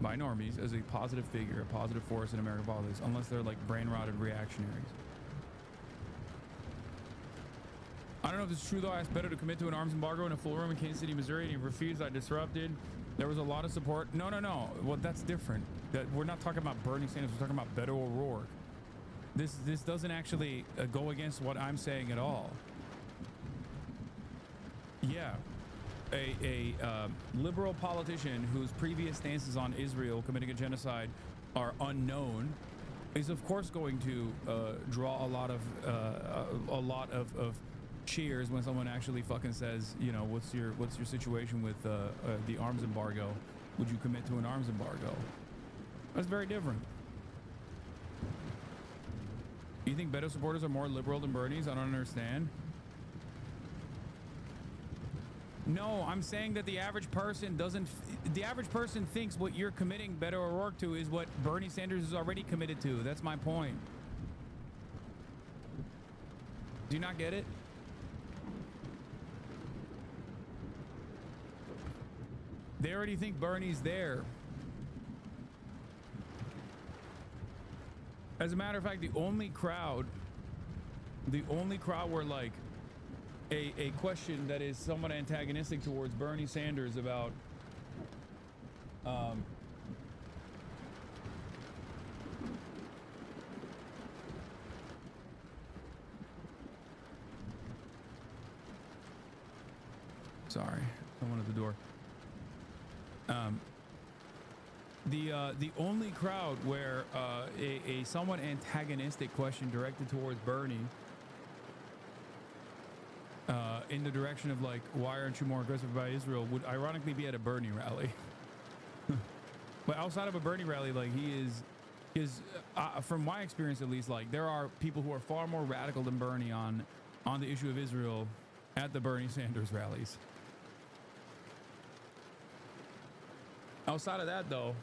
by normies as a positive figure, a positive force in American politics, unless they're like brain-rotted reactionaries. I don't know if it's true, though. I asked Beto to commit to an arms embargo in a full room in Kansas City, Missouri, and he refused. I disrupted. There was a lot of support. No. Well, that's different. We're not talking about Bernie Sanders. We're talking about Beto O'Rourke. This doesn't actually go against what I'm saying at all. Yeah. A liberal politician whose previous stances on Israel committing a genocide are unknown is, of course, going to draw a lot of cheers when someone actually fucking says, you know, what's your situation with the arms embargo? Would you commit to an arms embargo? That's very different. You think Beto supporters are more liberal than Bernie's? I don't understand. No, I'm saying that the average person doesn't. The average person thinks what you're committing Beto O'Rourke to is what Bernie Sanders is already committed to. That's my point. Do you not get it? They already think Bernie's there. As a matter of fact, the only crowd where, like, a question that is somewhat antagonistic towards Bernie Sanders about sorry, someone at the door. The only crowd where a somewhat antagonistic question directed towards Bernie in the direction of, like, why aren't you more aggressive about Israel, would ironically be at a Bernie rally. But outside of a Bernie rally, like, he is from my experience at least, like, there are people who are far more radical than Bernie on the issue of Israel at the Bernie Sanders rallies. Outside of that, though,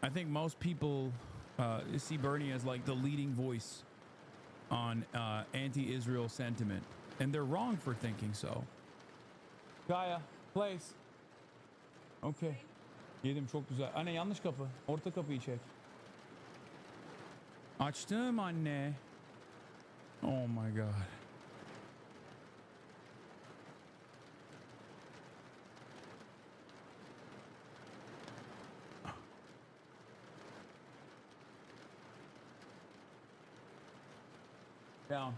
I think most people see Bernie as, like, the leading voice on anti-Israel sentiment, and they're wrong for thinking so. Gaia, place. Okay. Yedim çok güzel. Anne, yanlış kapı. Orta kapıyı çek. Açtım anne. Oh my god. Down.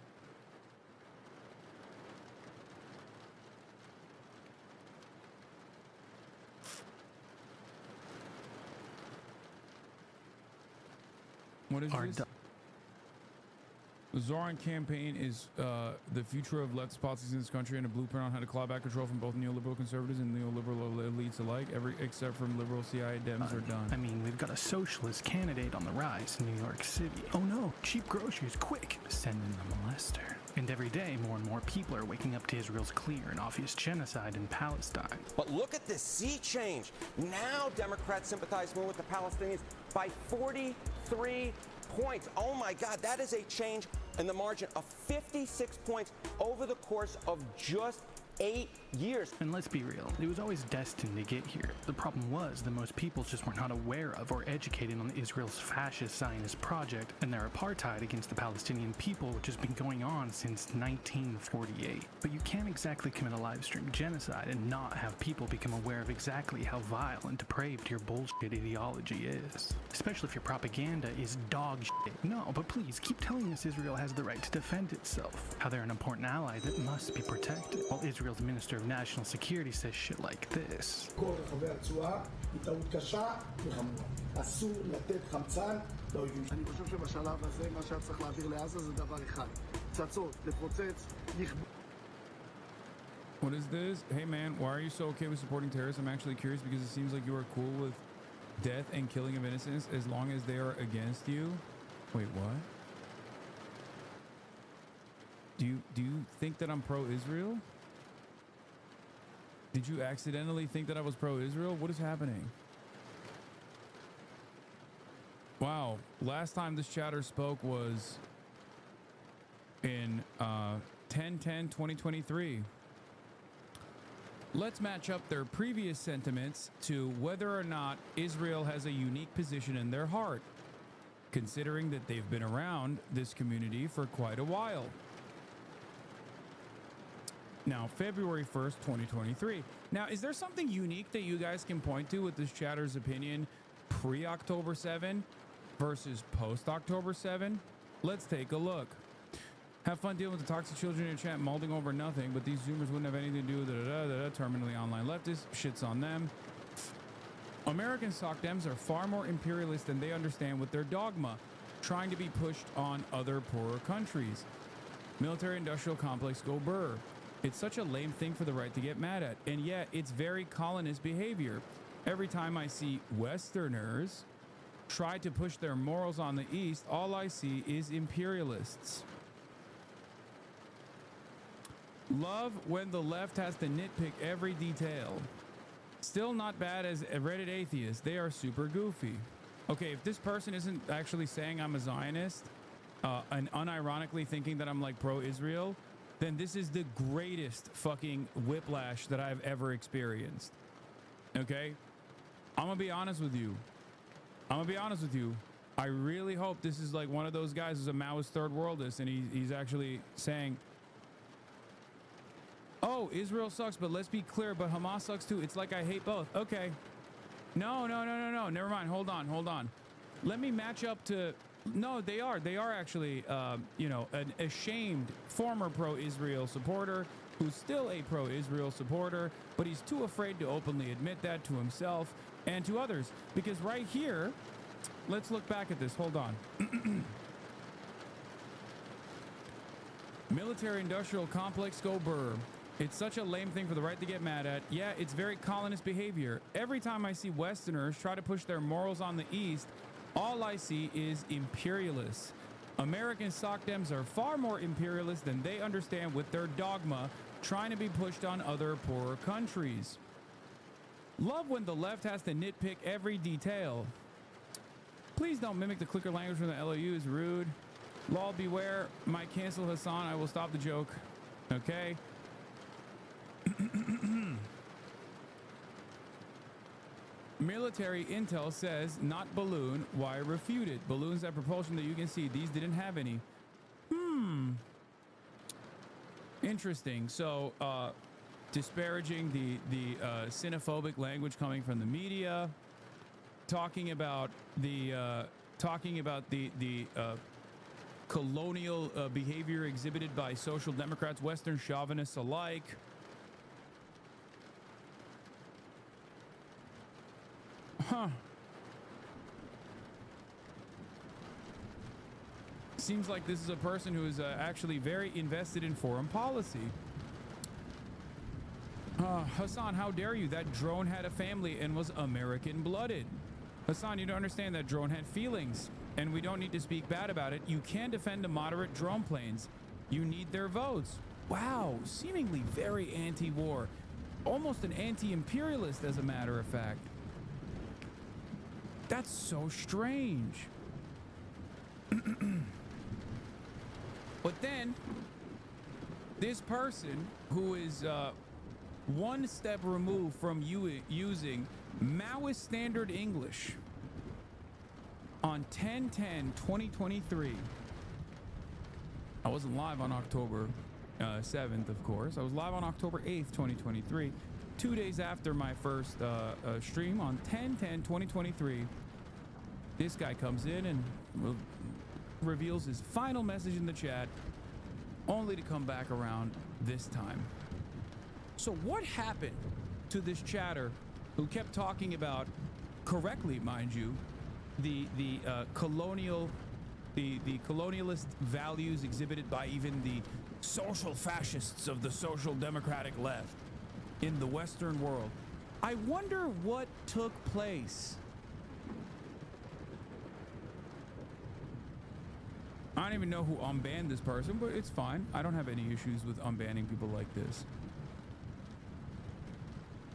What is this? The Zoran campaign is the future of leftist politics in this country and a blueprint on how to claw back control from both neoliberal conservatives and neoliberal elites alike. Except from liberal CIA Dems are done. I mean, we've got a socialist candidate on the rise in New York City. Oh no, cheap groceries, quick! Send in the molester. And every day, more and more people are waking up to Israel's clear and obvious genocide in Palestine. But look at this sea change. Now Democrats sympathize more with the Palestinians by 43 points. Oh my God, that is a change in the margin of 56 points over the course of just 8 years. And let's be real, it was always destined to get here. The problem was that most people just were not aware of or educated on Israel's fascist Zionist project and their apartheid against the Palestinian people, which has been going on since 1948. But you can't exactly commit a live stream genocide and not have people become aware of exactly how vile and depraved your bullshit ideology is. Especially if your propaganda is dog shit. No, but please keep telling us Israel has the right to defend itself, how they're an important ally that must be protected, while Israel's Minister of National Security says shit like this. כל רחבי הרצועה היא טעות קשה וחמורה. אסור לתת חמצן לאויבים. אני חושב שבשלב הזה מה שהיה צריך להעביר לעזה זה דבר אחד. פצצות, לפוצץ, What is this? Hey man, why are you so okay with supporting terrorists? I'm actually curious because it seems like you are cool with death and killing of innocents as long as they are against you. Wait, what? Do you think that I'm pro-Israel? Did you accidentally think that I was pro-Israel? What is happening? Wow, last time this chatter spoke was in 10/10/2023. Let's match up their previous sentiments to whether or not Israel has a unique position in their heart, considering that they've been around this community for quite a while. Now, February 1st, 2023. Now, is there something unique that you guys can point to with this chatter's opinion pre-October 7 versus post-October 7? Let's take a look. Have fun dealing with the toxic children in your chat, mauling over nothing, but these Zoomers wouldn't have anything to do with it. Terminally online leftists, shits on them. American sock dems are far more imperialist than they understand with their dogma, trying to be pushed on other poorer countries. Military-industrial complex go burr. It's such a lame thing for the right to get mad at, and yet it's very colonist behavior. Every time I see Westerners try to push their morals on the East, all I see is imperialists. Love when the left has to nitpick every detail. Still not bad as a Reddit atheist. They are super goofy. Okay, if this person isn't actually saying I'm a Zionist and unironically thinking that I'm like pro-Israel, then this is the greatest fucking whiplash that I've ever experienced. Okay? I'm gonna be honest with you. I really hope this is like one of those guys who's a Maoist third worldist and he's actually saying, oh, Israel sucks, but let's be clear, but Hamas sucks too. It's like I hate both. Okay. No. Never mind. Hold on. Let me match up to... No, they are actually, you know, an ashamed former pro-Israel supporter who's still a pro-Israel supporter, but he's too afraid to openly admit that to himself and to others. Because right here, let's look back at this. Hold on. Military-industrial complex go burr. It's such a lame thing for the right to get mad at. Yeah, it's very colonist behavior. Every time I see Westerners try to push their morals on the East, all I see is imperialists. American sock dems are far more imperialist than they understand with their dogma, trying to be pushed on other poorer countries. Love when the left has to nitpick every detail. Please don't mimic the clicker language from the LOU is rude. Lol, beware. Might cancel Hasan. I will stop the joke. Okay. Military intel says not balloon. Why refuted? Balloons have propulsion that you can see. These didn't have any. Interesting. So disparaging the xenophobic language coming from the media, talking about the colonial behavior exhibited by social democrats, Western chauvinists alike. Seems like this is a person who is actually very invested in foreign policy. Hasan, how dare you? That drone had a family and was American blooded. Hasan, you don't understand that drone had feelings, and we don't need to speak bad about it. You can defend the moderate drone planes. You need their votes. Wow, seemingly very anti-war. Almost an anti-imperialist, as a matter of fact. That's so strange. But then, this person who is one step removed from using Maoist standard English on 10/10/2023. I wasn't live on October 7th, of course. I was live on October 8th, 2023, 2 days after my first stream on 10/10/2023. This guy comes in and reveals his final message in the chat, only to come back around this time. So what happened to this chatter who kept talking about, correctly, mind you, the colonialist values exhibited by even the social fascists of the social democratic left in the Western world? I wonder what took place. I don't even know who unbanned this person, but it's fine. I don't have any issues with unbanning people like this.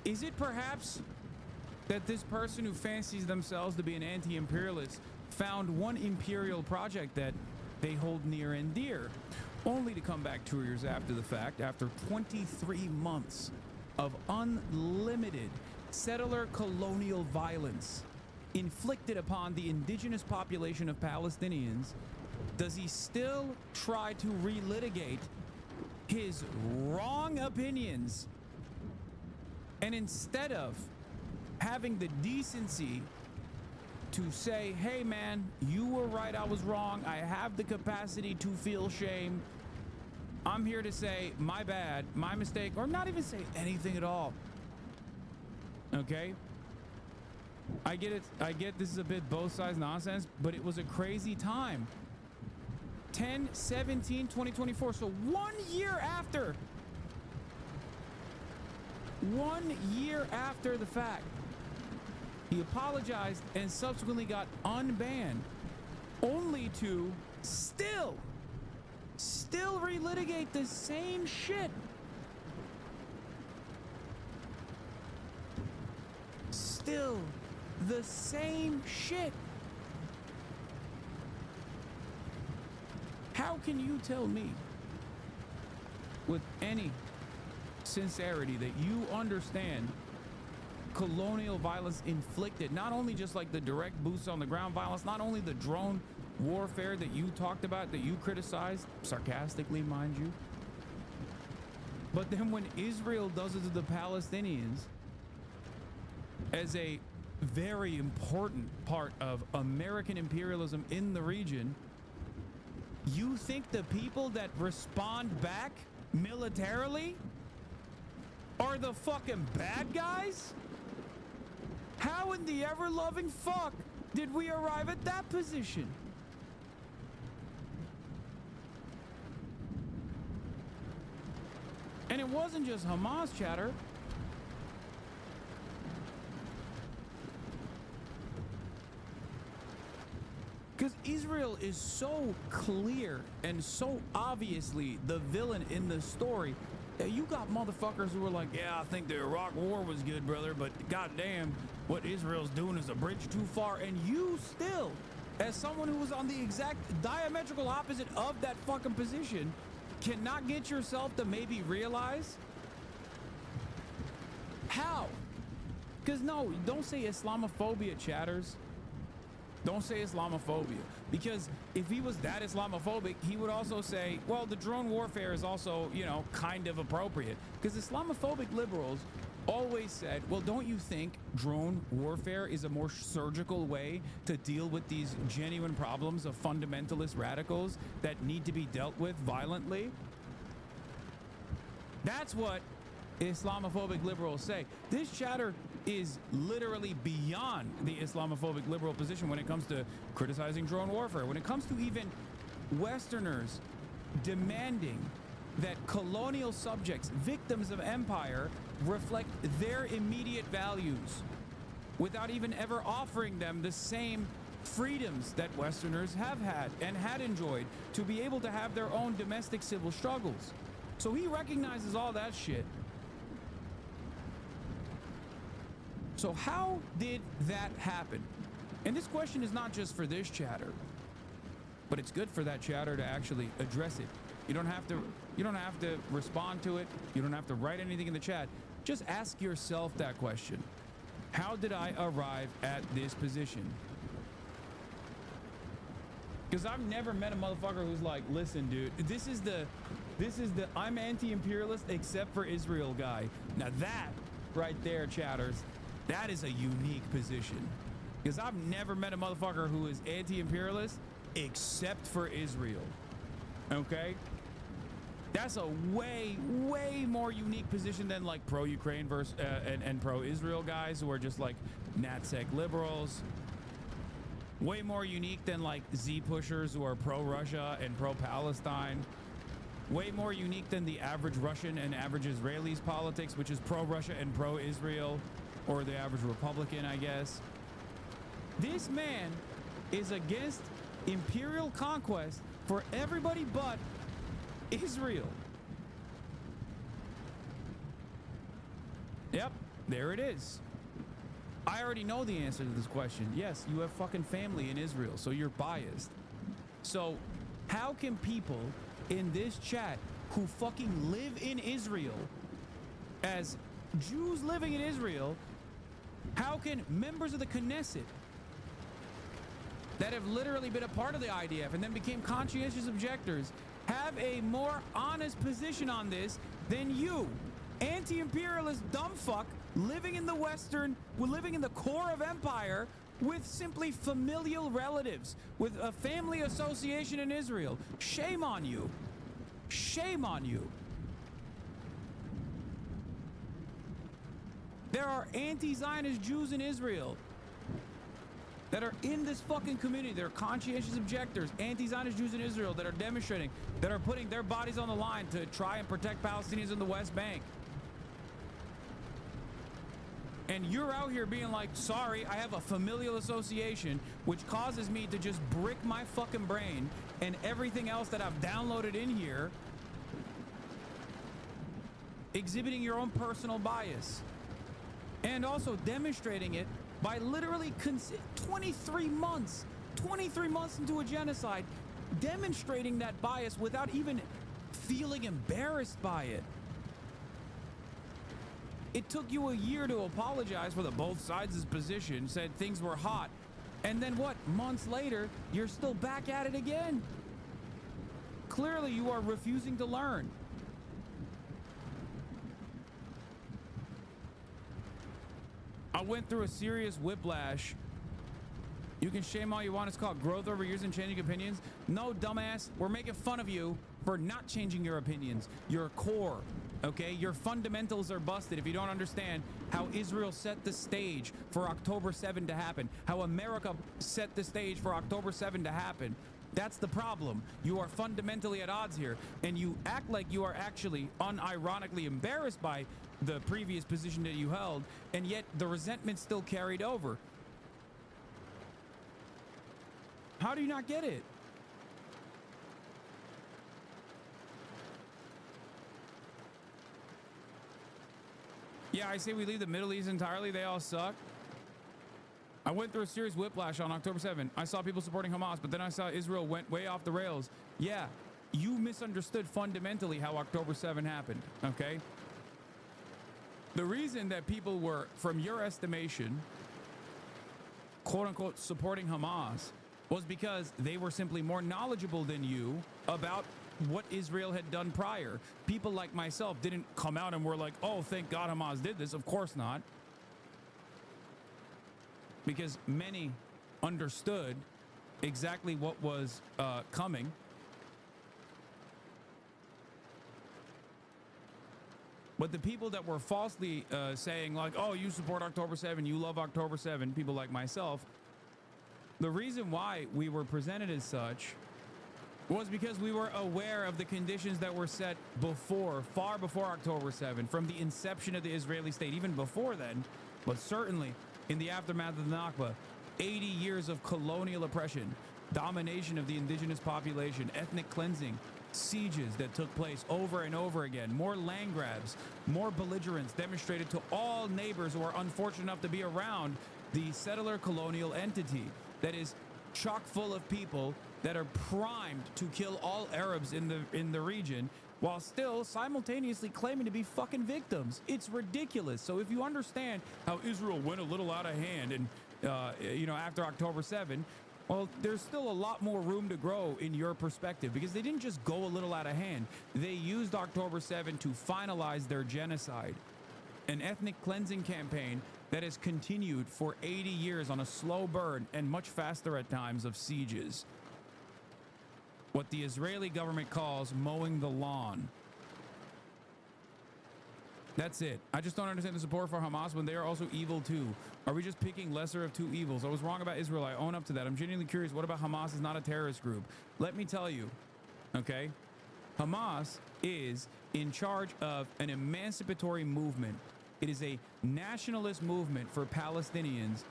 Is it perhaps that this person who fancies themselves to be an anti-imperialist found one imperial project that they hold near and dear, only to come back 2 years after the fact, after 23 months of unlimited settler colonial violence inflicted upon the indigenous population of Palestinians? Does he still try to relitigate his wrong opinions? And instead of having the decency to say, hey man, you were right, I was wrong, I have the capacity to feel shame, I'm here to say my bad, my mistake, or not even say anything at all. Okay? I get it. I get this is a bit both sides nonsense, but it was a crazy time. 10/17/2024. So 1 year after. 1 year after the fact. He apologized and subsequently got unbanned, only to still relitigate the same shit. Still the same shit. How can you tell me with any sincerity that you understand colonial violence inflicted, not only just like the direct boots on the ground violence, not only the drone warfare that you talked about, that you criticized, sarcastically, mind you, but then when Israel does it to the Palestinians as a very important part of American imperialism in the region, you think the people that respond back militarily are the fucking bad guys? How in the ever-loving fuck did we arrive at that position? And it wasn't just Hamas chatter. Because Israel is so clear and so obviously the villain in the story that you got motherfuckers who are like, yeah, I think the Iraq war was good, brother, but goddamn, what Israel's doing is a bridge too far. And you still, as someone who was on the exact diametrical opposite of that fucking position, cannot get yourself to maybe realize how. Because no, don't say Islamophobia, chatters. Don't say Islamophobia, because if he was that Islamophobic, he would also say, well, the drone warfare is also, you know, kind of appropriate. Because Islamophobic liberals always said, well, don't you think drone warfare is a more surgical way to deal with these genuine problems of fundamentalist radicals that need to be dealt with violently? That's what Islamophobic liberals say. This chatter is literally beyond the Islamophobic liberal position when it comes to criticizing drone warfare, when it comes to even Westerners demanding that colonial subjects, victims of empire, reflect their immediate values without even ever offering them the same freedoms that Westerners have had and had enjoyed to be able to have their own domestic civil struggles. So he recognizes all that shit. So how did that happen? And this question is not just for this chatter, but it's good for that chatter to actually address it. You don't have to respond to it. You don't have to write anything in the chat. Just ask yourself that question. How did I arrive at this position? Because I've never met a motherfucker who's like, listen, dude, this is the I'm anti-imperialist except for Israel guy. Now that right there, chatters, that is a unique position. Because I've never met a motherfucker who is anti-imperialist except for Israel. Okay? That's a way, way more unique position than like pro-Ukraine versus and pro-Israel guys who are just like NatSec liberals. Way more unique than like Z pushers who are pro-Russia and pro-Palestine. Way more unique than the average Russian and average Israelis politics, which is pro-Russia and pro-Israel, or the average Republican, I guess. This man is against imperial conquest for everybody but Israel. Yep, there it is. I already know the answer to this question. Yes, you have fucking family in Israel, so you're biased. So how can people in this chat who fucking live in Israel as Jews living in Israel, how can members of the Knesset that have literally been a part of the IDF and then became conscientious objectors have a more honest position on this than you, anti-imperialist dumb fuck, living in the living in the core of empire with simply familial relatives, with a family association in Israel? Shame on you. Shame on you. There are anti-Zionist Jews in Israel that are in this fucking community. They're conscientious objectors, anti-Zionist Jews in Israel that are demonstrating, that are putting their bodies on the line to try and protect Palestinians in the West Bank. And you're out here being like, sorry, I have a familial association, which causes me to just brick my fucking brain and everything else that I've downloaded in here, exhibiting your own personal bias. And also demonstrating it by literally 23 months into a genocide, demonstrating that bias without even feeling embarrassed by it. It took you a year to apologize for the both sides' position, said things were hot. And then what? Months later, you're still back at it again. Clearly, you are refusing to learn. I went through a serious whiplash. You can shame all you want. It's called growth over years and changing opinions. No, dumbass. We're making fun of you for not changing your opinions. Your core, okay? Your fundamentals are busted if you don't understand how Israel set the stage for October 7 to happen. How America set the stage for October 7 to happen. That's the problem. You are fundamentally at odds here, and you act like you are actually unironically embarrassed by the previous position that you held, and yet the resentment still carried over. How do you not get it? Yeah, I say we leave the Middle East entirely. They all suck. I went through a serious whiplash on October 7. I saw people supporting Hamas, but then I saw Israel went way off the rails. Yeah, you misunderstood fundamentally how October 7 happened, okay? The reason that people were, from your estimation, quote unquote, supporting Hamas was because they were simply more knowledgeable than you about what Israel had done prior. People like myself didn't come out and were like, oh, thank God Hamas did this. Of course not. Because many understood exactly what was coming. But the people that were falsely saying like, oh, you support October 7, you love October 7, people like myself, the reason why we were presented as such was because we were aware of the conditions that were set before, far before October 7, from the inception of the Israeli state, even before then, but certainly in the aftermath of the Nakba, 80 years of colonial oppression, domination of the indigenous population, ethnic cleansing, sieges that took place over and over again, more land grabs, more belligerence demonstrated to all neighbors who are unfortunate enough to be around the settler colonial entity that is chock full of people that are primed to kill all Arabs in the region, while still simultaneously claiming to be fucking victims. It's ridiculous. So if you understand how Israel went a little out of hand and, you know, after October 7, well, there's still a lot more room to grow in your perspective, because they didn't just go a little out of hand. They used October 7 to finalize their genocide, an ethnic cleansing campaign that has continued for 80 years on a slow burn and much faster at times of sieges. What the Israeli government calls mowing the lawn. That's it. I just don't understand the support for Hamas when they are also evil too. Are we just picking lesser of two evils? I was wrong about Israel. I own up to that. I'm genuinely curious. What about Hamas is not a terrorist group? Let me tell you, okay? Hamas is in charge of an emancipatory movement. It is a nationalist movement for Palestinians.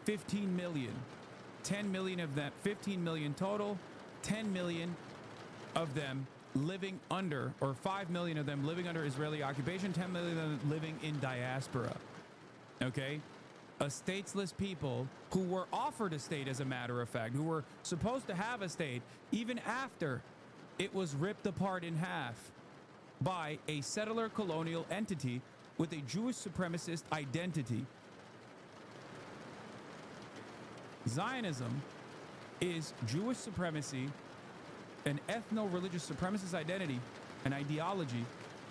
15 million. 10 million of that, 15 million total, 10 million of them living under, or 5 million of them living under Israeli occupation, 10 million of them living in diaspora. Okay? A stateless people who were offered a state, as a matter of fact, who were supposed to have a state even after it was ripped apart in half by a settler colonial entity with a Jewish supremacist identity. Zionism is Jewish supremacy, an ethno-religious supremacist identity, an ideology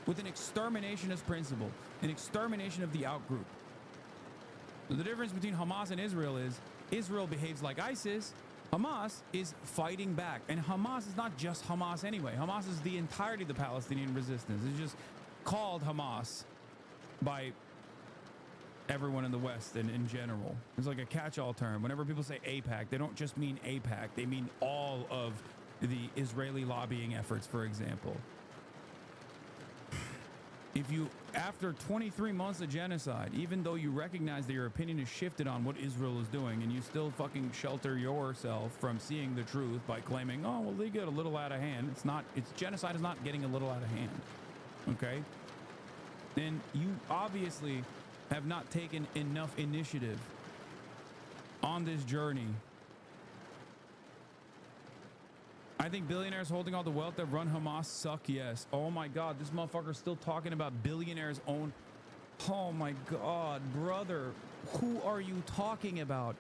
with an exterminationist principle, an extermination of the outgroup. The difference between Hamas and Israel is Israel behaves like ISIS. Hamas is fighting back. And Hamas is not just Hamas anyway. Hamas is the entirety of the Palestinian resistance. It's just called Hamas by everyone in the West and in general. It's like a catch-all term. Whenever people say AIPAC, they don't just mean AIPAC. They mean all of the Israeli lobbying efforts, for example. If you, after 23 months of genocide, even though you recognize that your opinion is shifted on what Israel is doing, and you still fucking shelter yourself from seeing the truth by claiming, oh, well, they get a little out of hand. It's genocide is not getting a little out of hand. Okay? Then you obviously have not taken enough initiative on this journey. I think billionaires holding all the wealth that run Hamas suck, yes. Oh my God, this motherfucker's still talking about billionaires own. Oh my God, brother, who are you talking about?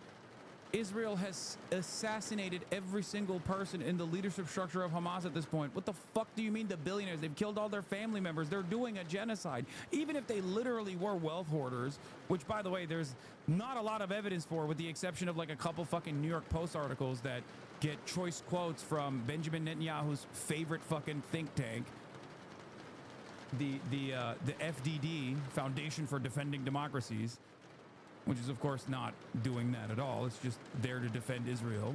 Israel has assassinated every single person in the leadership structure of Hamas at this point. What the fuck do you mean the billionaires? They've killed all their family members. They're doing a genocide. Even if they literally were wealth hoarders, which, by the way, there's not a lot of evidence for, with the exception of like a couple fucking New York Post articles that get choice quotes from Benjamin Netanyahu's favorite fucking think tank, the FDD, Foundation for Defending Democracies, which is, of course, not doing that at all. It's just there to defend Israel.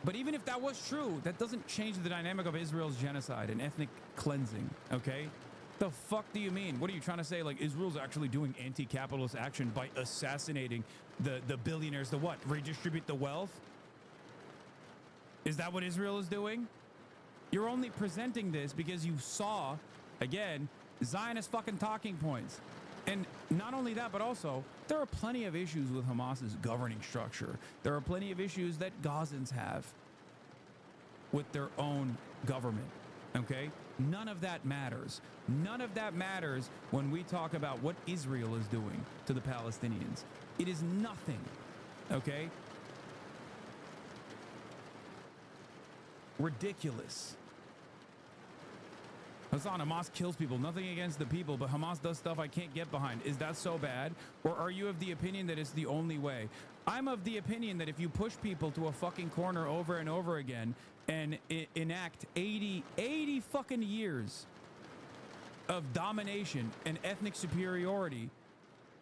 But even if that was true, that doesn't change the dynamic of Israel's genocide and ethnic cleansing, okay? The fuck do you mean? What are you trying to say? Like, Israel's actually doing anti-capitalist action by assassinating the billionaires to what? Redistribute the wealth? Is that what Israel is doing? You're only presenting this because you saw, again, Zionist fucking talking points. And not only that, but also, there are plenty of issues with Hamas's governing structure. There are plenty of issues that Gazans have with their own government, okay? None of that matters. None of that matters when we talk about what Israel is doing to the Palestinians. It is nothing, okay? Ridiculous. Hasan, Hamas kills people. Nothing against the people, but Hamas does stuff I can't get behind. Is that so bad? Or are you of the opinion that it's the only way? I'm of the opinion that if you push people to a fucking corner over and over again and enact 80 fucking years of domination and ethnic superiority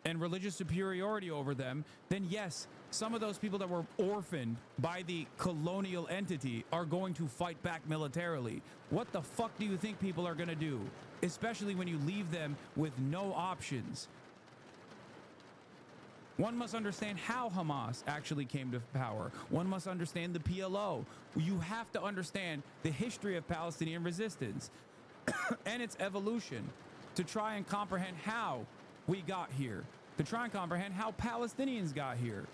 and religious superiority over them, then yes, some of those people that were orphaned by the colonial entity are going to fight back militarily. What the fuck do you think people are going to do? Especially when you leave them with no options. One must understand how Hamas actually came to power. One must understand the PLO. You have to understand the history of Palestinian resistance and its evolution to try and comprehend how we got here, to try and comprehend how Palestinians got here.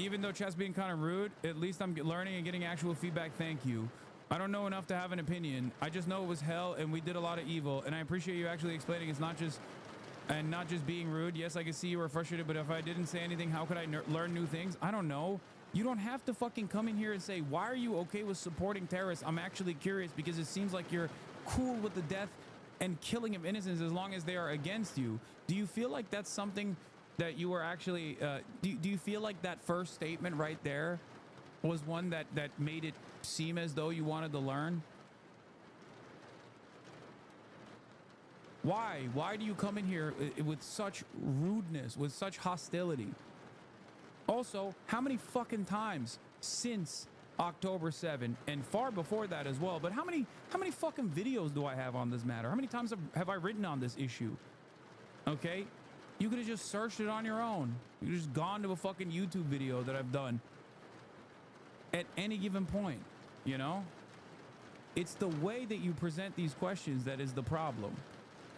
Even though chat's being kind of rude, at least I'm learning and getting actual feedback. Thank you. I don't know enough to have an opinion. I just know it was hell and we did a lot of evil. And I appreciate you actually explaining it's not just being rude. Yes, I can see you were frustrated, but if I didn't say anything, how could I learn new things? I don't know. You don't have to fucking come in here and say, why are you okay with supporting terrorists? I'm actually curious because it seems like you're cool with the death and killing of innocents as long as they are against you. Do you feel like that's something that you were actually, do you feel like that first statement right there was one that made it seem as though you wanted to learn? Why? Why do you come in here with such rudeness, with such hostility? Also, how many fucking times since October 7 and far before that as well, but how many fucking videos do I have on this matter? How many times have I written on this issue? Okay? You could have just searched it on your own. You could have just gone to a fucking YouTube video that I've done at any given point, you know? It's the way that you present these questions that is the problem.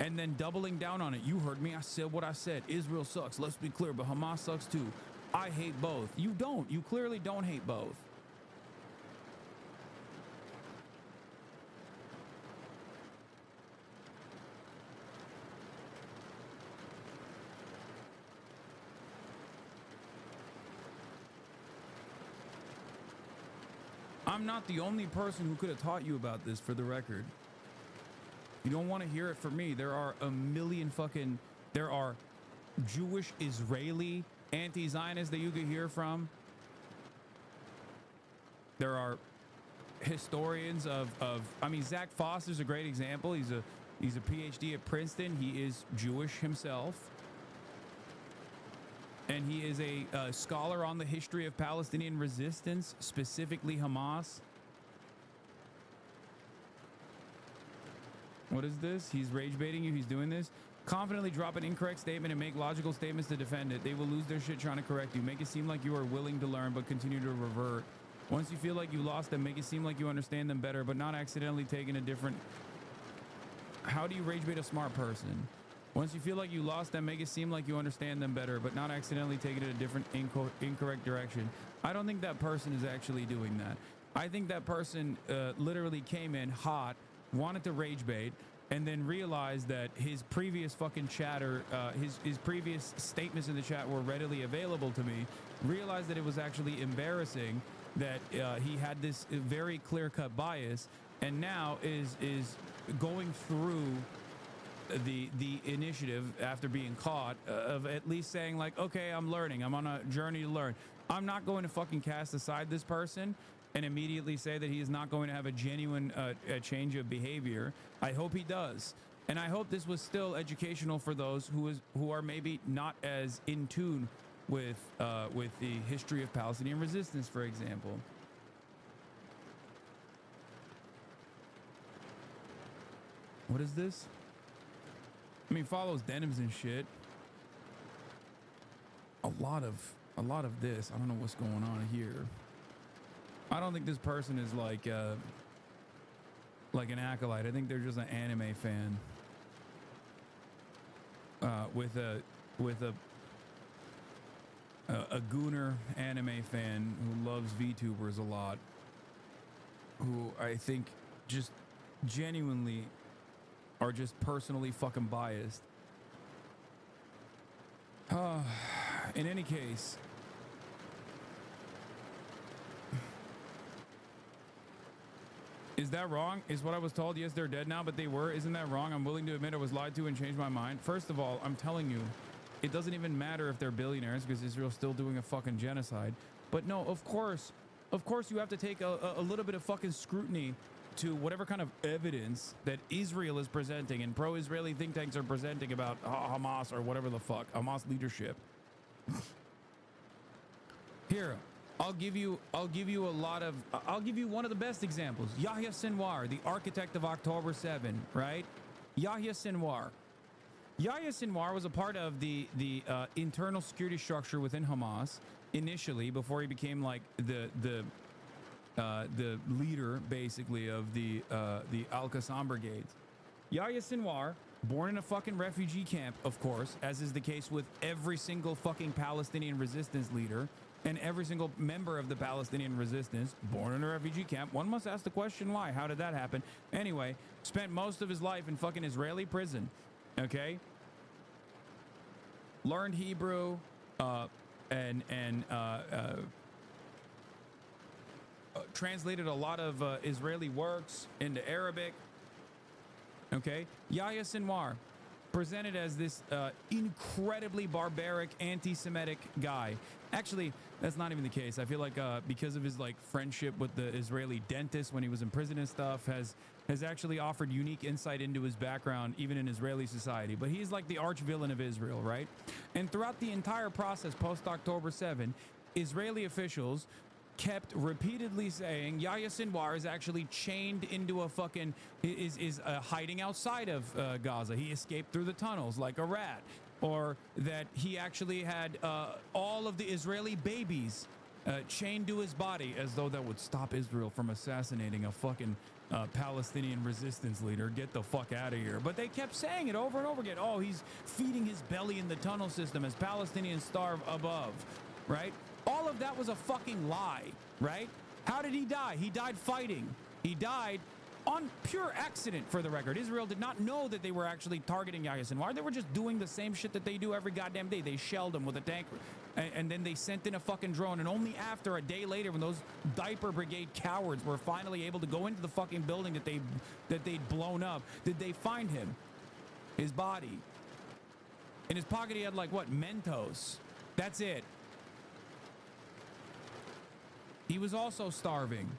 And then doubling down on it. You heard me. I said what I said. Israel sucks. Let's be clear, but Hamas sucks too. I hate both. You don't. You clearly don't hate both. I'm not the only person who could have taught you about this, for the record. You don't want to hear it from me. There are a million fucking... There are Jewish, Israeli, anti-Zionists that you could hear from. There are historians of I mean, Zach Foster's a great example. He's a PhD at Princeton. He is Jewish himself. And he is a scholar on the history of Palestinian resistance, specifically Hamas. What is this? He's rage baiting you. He's doing this. Confidently drop an incorrect statement and make logical statements to defend it. They will lose their shit trying to correct you. Make it seem like you are willing to learn, but continue to revert. Once you feel like you lost them, make it seem like you understand them better, but not accidentally taking a different... How do you rage bait a smart person? Once you feel like you lost them, make it seem like you understand them better, but not accidentally taking it a different incorrect direction. I don't think that person is actually doing that. I think that person literally came in hot, wanted to rage bait, and then realized that his previous fucking chatter, his previous statements in the chat were readily available to me, realized that it was actually embarrassing that he had this very clear-cut bias, and now is going through the initiative after being caught of at least saying like, okay, I'm learning. I'm on a journey to learn. I'm not going to fucking cast aside this person and immediately say that he is not going to have a genuine change of behavior. I hope he does. And I hope this was still educational for those who are maybe not as in tune with the history of Palestinian resistance, for example. What is this? I mean, follows denims and shit. A lot of this. I don't know what's going on here. I don't think this person is like an acolyte. I think they're just an anime fan with a gooner anime fan who loves VTubers a lot, who I think just genuinely are just personally fucking biased. In any case, is that wrong? Is what I was told? Yes, they're dead now, but they were. Isn't that wrong? I'm willing to admit I was lied to and changed my mind. First of all, I'm telling you, it doesn't even matter if they're billionaires because Israel's still doing a fucking genocide. But no, of course you have to take a little bit of fucking scrutiny to whatever kind of evidence that Israel is presenting and pro-Israeli think tanks are presenting about Hamas or whatever the fuck, Hamas leadership. Here, I'll give you one of the best examples. Yahya Sinwar, the architect of October 7, right? Yahya Sinwar was a part of the internal security structure within Hamas initially, before he became like the leader basically of the Al-Qassam brigades. Yahya Sinwar, born in a fucking refugee camp, of course, as is the case with every single fucking Palestinian resistance leader, and every single member of the Palestinian resistance born in a refugee camp. One must ask the question, why? How did that happen? Anyway, spent most of his life in fucking Israeli prison, okay? Learned Hebrew, translated a lot of Israeli works into Arabic, okay? Yahya Sinwar, presented as this incredibly barbaric, anti-Semitic guy. Actually, that's not even the case. I feel like because of his like friendship with the Israeli dentist when he was in prison and stuff, has actually offered unique insight into his background, even in Israeli society. But he's like the arch villain of Israel, right? And throughout the entire process post-October 7, Israeli officials kept repeatedly saying Yahya Sinwar is actually chained into a fucking is hiding outside of Gaza. He escaped through the tunnels like a rat, or that he actually had all of the Israeli babies chained to his body, as though that would stop Israel from assassinating a fucking Palestinian resistance leader. Get the fuck out of here. But they kept saying it over and over again. Oh, he's feeding his belly in the tunnel system as Palestinians starve above, right? All of that was a fucking lie, right? How did he die? He died fighting. He died on pure accident, for the record. Israel did not know that they were actually targeting Yahya Sinwar. They were just doing the same shit that they do every goddamn day. They shelled him with a tank, and then they sent in a fucking drone. And only after, a day later, when those diaper brigade cowards were finally able to go into the fucking building that they'd blown up, did they find him, his body. In his pocket, he had like, what, Mentos. That's it. He was also starving.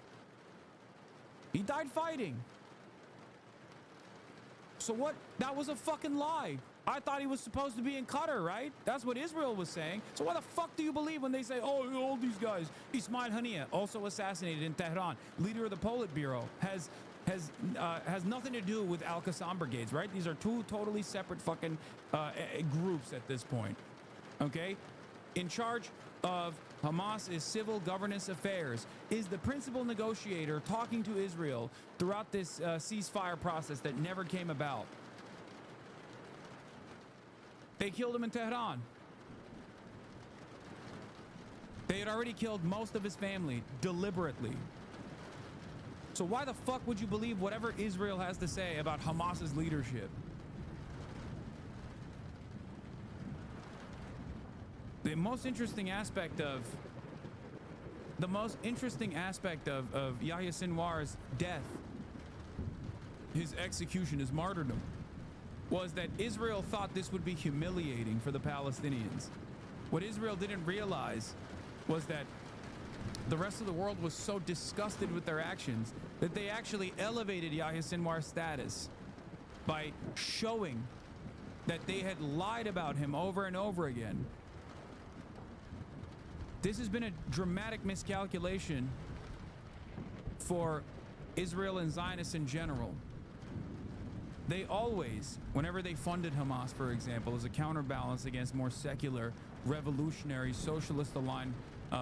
He died fighting. So what? That was a fucking lie. I thought he was supposed to be in Qatar, right? That's what Israel was saying. So why the fuck do you believe when they say, oh, all these guys? Ismail Haniyeh, also assassinated in Tehran, leader of the Politburo, has nothing to do with Al-Qassam brigades, right? These are two totally separate fucking groups at this point. Okay? In charge of Hamas is civil governance affairs, is the principal negotiator talking to Israel throughout this ceasefire process that never came about. They killed him in Tehran. They had already killed most of his family deliberately. So why the fuck would you believe whatever Israel has to say about Hamas's leadership? The most interesting aspect of Yahya Sinwar's death, his execution, his martyrdom, was that Israel thought this would be humiliating for the Palestinians. What Israel didn't realize was that the rest of the world was so disgusted with their actions that they actually elevated Yahya Sinwar's status by showing that they had lied about him over and over again. This has been a dramatic miscalculation for Israel and Zionists in general. They always, whenever they funded Hamas, for example, as a counterbalance against more secular, revolutionary, socialist-aligned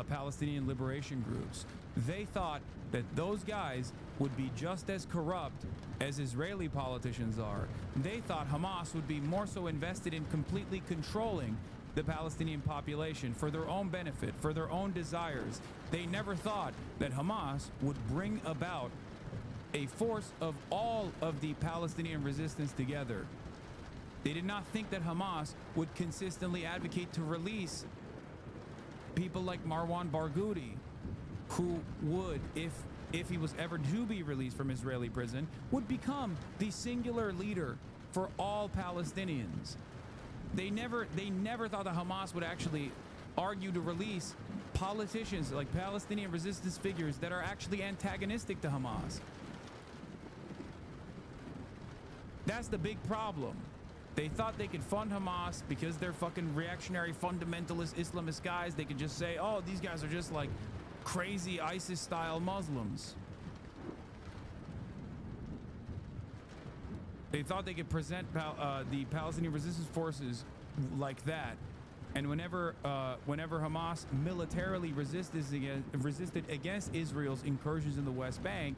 Palestinian liberation groups, they thought that those guys would be just as corrupt as Israeli politicians are. They thought Hamas would be more so invested in completely controlling the Palestinian population for their own benefit, for their own desires. They never thought that Hamas would bring about a force of all of the Palestinian resistance together. They did not think that Hamas would consistently advocate to release people like Marwan Barghouti, who would, if he was ever to be released from Israeli prison, would become the singular leader for all Palestinians. They never thought that Hamas would actually argue to release politicians like Palestinian resistance figures that are actually antagonistic to Hamas. That's the big problem. They thought they could fund Hamas because they're fucking reactionary, fundamentalist, Islamist guys. They could just say, oh, these guys are just like crazy ISIS-style Muslims. They thought they could present the Palestinian resistance forces like that, and whenever Hamas militarily resisted against Israel's incursions in the West Bank,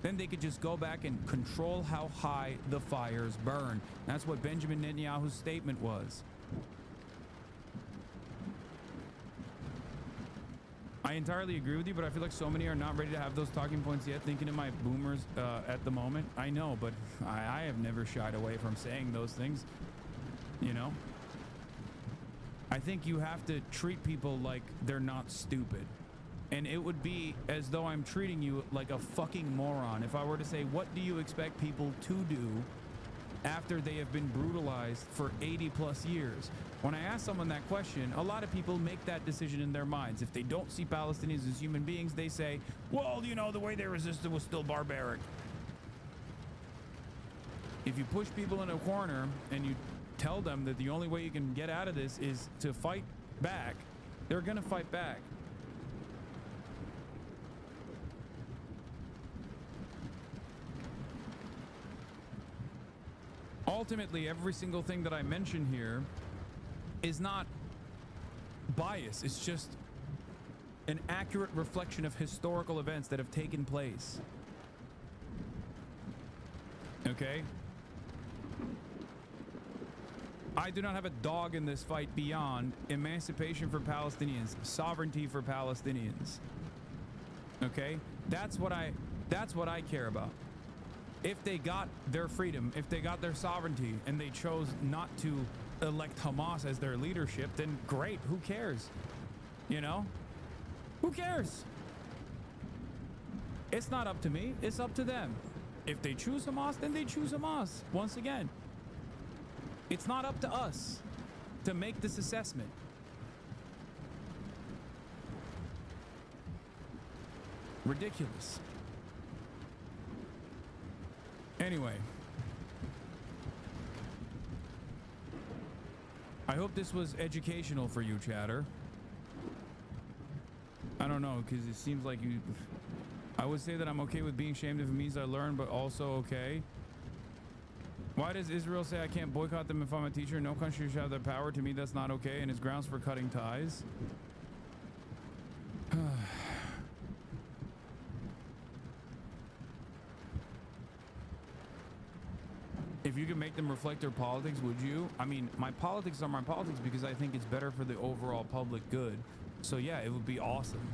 then they could just go back and control how high the fires burn. That's what Benjamin Netanyahu's statement was. entirely agree with you, but I feel like so many are not ready to have those talking points yet. Thinking of my boomers at the moment. I know, but I have never shied away from saying those things. You know? I think you have to treat people like they're not stupid. And it would be as though I'm treating you like a fucking moron if I were to say, what do you expect people to do after they have been brutalized for 80 plus years? When I ask someone that question, a lot of people make that decision in their minds. If they don't see Palestinians as human beings, they say, well, you know, the way they resisted was still barbaric. If you push people in a corner and you tell them that the only way you can get out of this is to fight back, they're gonna fight back. Ultimately, every single thing that I mention here is not bias. It's just an accurate reflection of historical events that have taken place. Okay? I do not have a dog in this fight beyond emancipation for Palestinians, sovereignty for Palestinians. Okay? That's what I care about. If they got their freedom, if they got their sovereignty, and they chose not to elect Hamas as their leadership, then great, who cares? You know? Who cares? It's not up to me, it's up to them. If they choose Hamas, then they choose Hamas. Once again, it's not up to us to make this assessment. Ridiculous. Anyway, I hope this was educational for you, chatter. I don't know, because it seems like you... I would say that I'm okay with being shamed if it means I learn, but also okay. Why does Israel say I can't boycott them if I'm a teacher? No country should have the power. To me, that's not okay, and it's grounds for cutting ties. If you could make them reflect their politics, would you? I mean, my politics are my politics because I think it's better for the overall public good. So yeah, it would be awesome.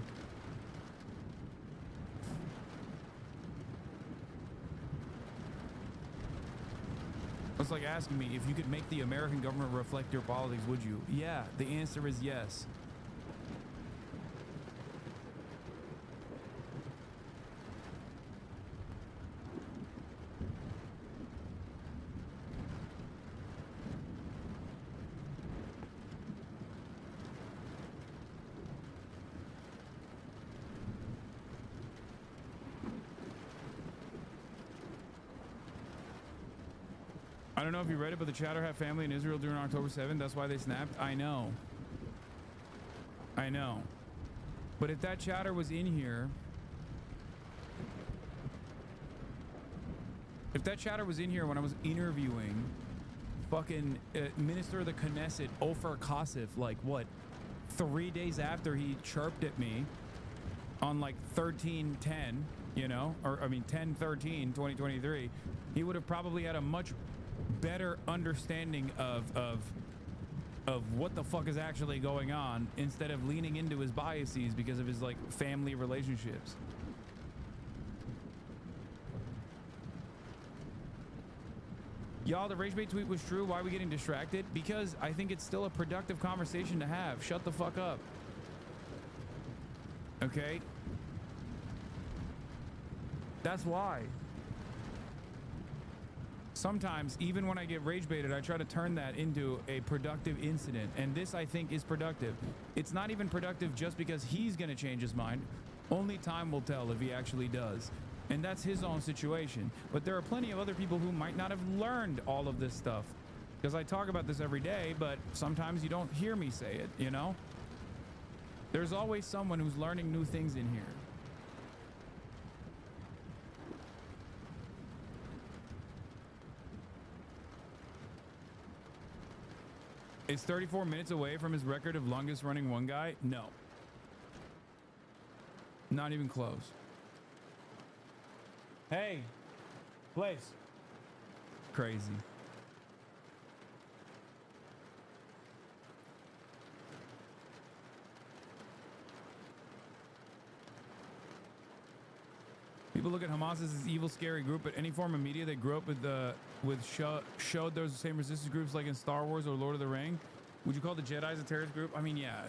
It's like asking me if you could make the American government reflect your politics, would you? Yeah, the answer is yes. I don't know if you read it, but the chatter had family in Israel during October 7th. That's why they snapped. I know. I know. But if that chatter was in here... If that chatter was in here when I was interviewing fucking Minister of the Knesset, Ofer Kasif, like, what, 3 days after he chirped at me on, like, 13-10, you know? Or, I mean, 10-13, 2023, he would have probably had a much better understanding of what the fuck is actually going on instead of leaning into his biases because of his like family relationships. Y'all, the rage bait tweet was true. Why are we getting distracted? Because I think it's still a productive conversation to have. Shut the fuck up. Okay? That's why. Sometimes, even when I get rage baited, I try to turn that into a productive incident. And this, I think, is productive. It's not even productive just because he's going to change his mind. Only time will tell if he actually does. And that's his own situation. But there are plenty of other people who might not have learned all of this stuff. Because I talk about this every day, but sometimes you don't hear me say it, you know? There's always someone who's learning new things in here. Is 34 minutes away from his record of longest running one guy? No. Not even close. Hey, place. Crazy. People look at Hamas as this evil, scary group, but any form of media they grew up with showed those same resistance groups like in Star Wars or Lord of the Ring. Would you call the Jedis a terrorist group? I mean, yeah.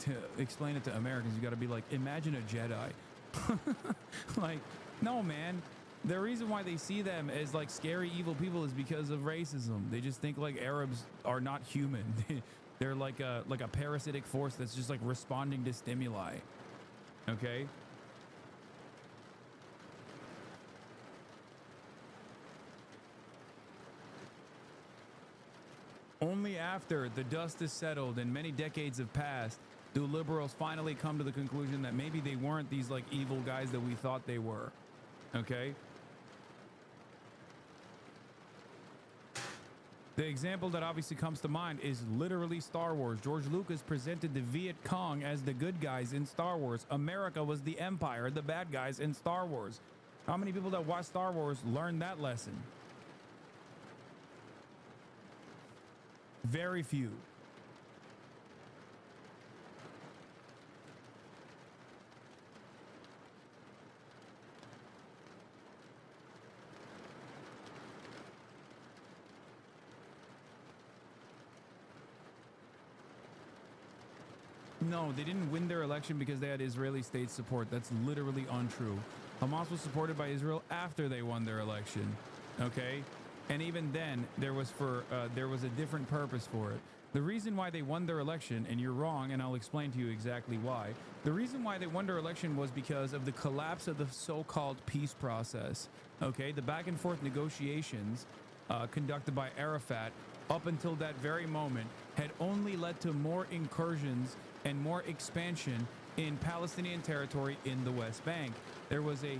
To explain it to Americans, you got to be like, imagine a Jedi. Like, no, man. The reason why they see them as like scary, evil people is because of racism. They just think like Arabs are not human. They're like a parasitic force that's just like responding to stimuli. Okay. Only after the dust is settled and many decades have passed do liberals finally come to the conclusion that maybe they weren't these like evil guys that we thought they were. Okay. The example that obviously comes to mind is literally Star Wars. George Lucas presented the Viet Cong as the good guys in Star Wars. America was the Empire, the bad guys in Star Wars. How many people that watch Star Wars learned that lesson? Very few. No, they didn't win their election because they had Israeli state support. That's literally untrue. Hamas was supported by Israel after they won their election. Okay? And even then, there was a different purpose for it. The reason why they won their election, and you're wrong, and I'll explain to you exactly why. The reason why they won their election was because of the collapse of the so-called peace process. Okay? The back and forth negotiations conducted by Arafat up until that very moment had only led to more incursions and more expansion in Palestinian territory in the West Bank. There was a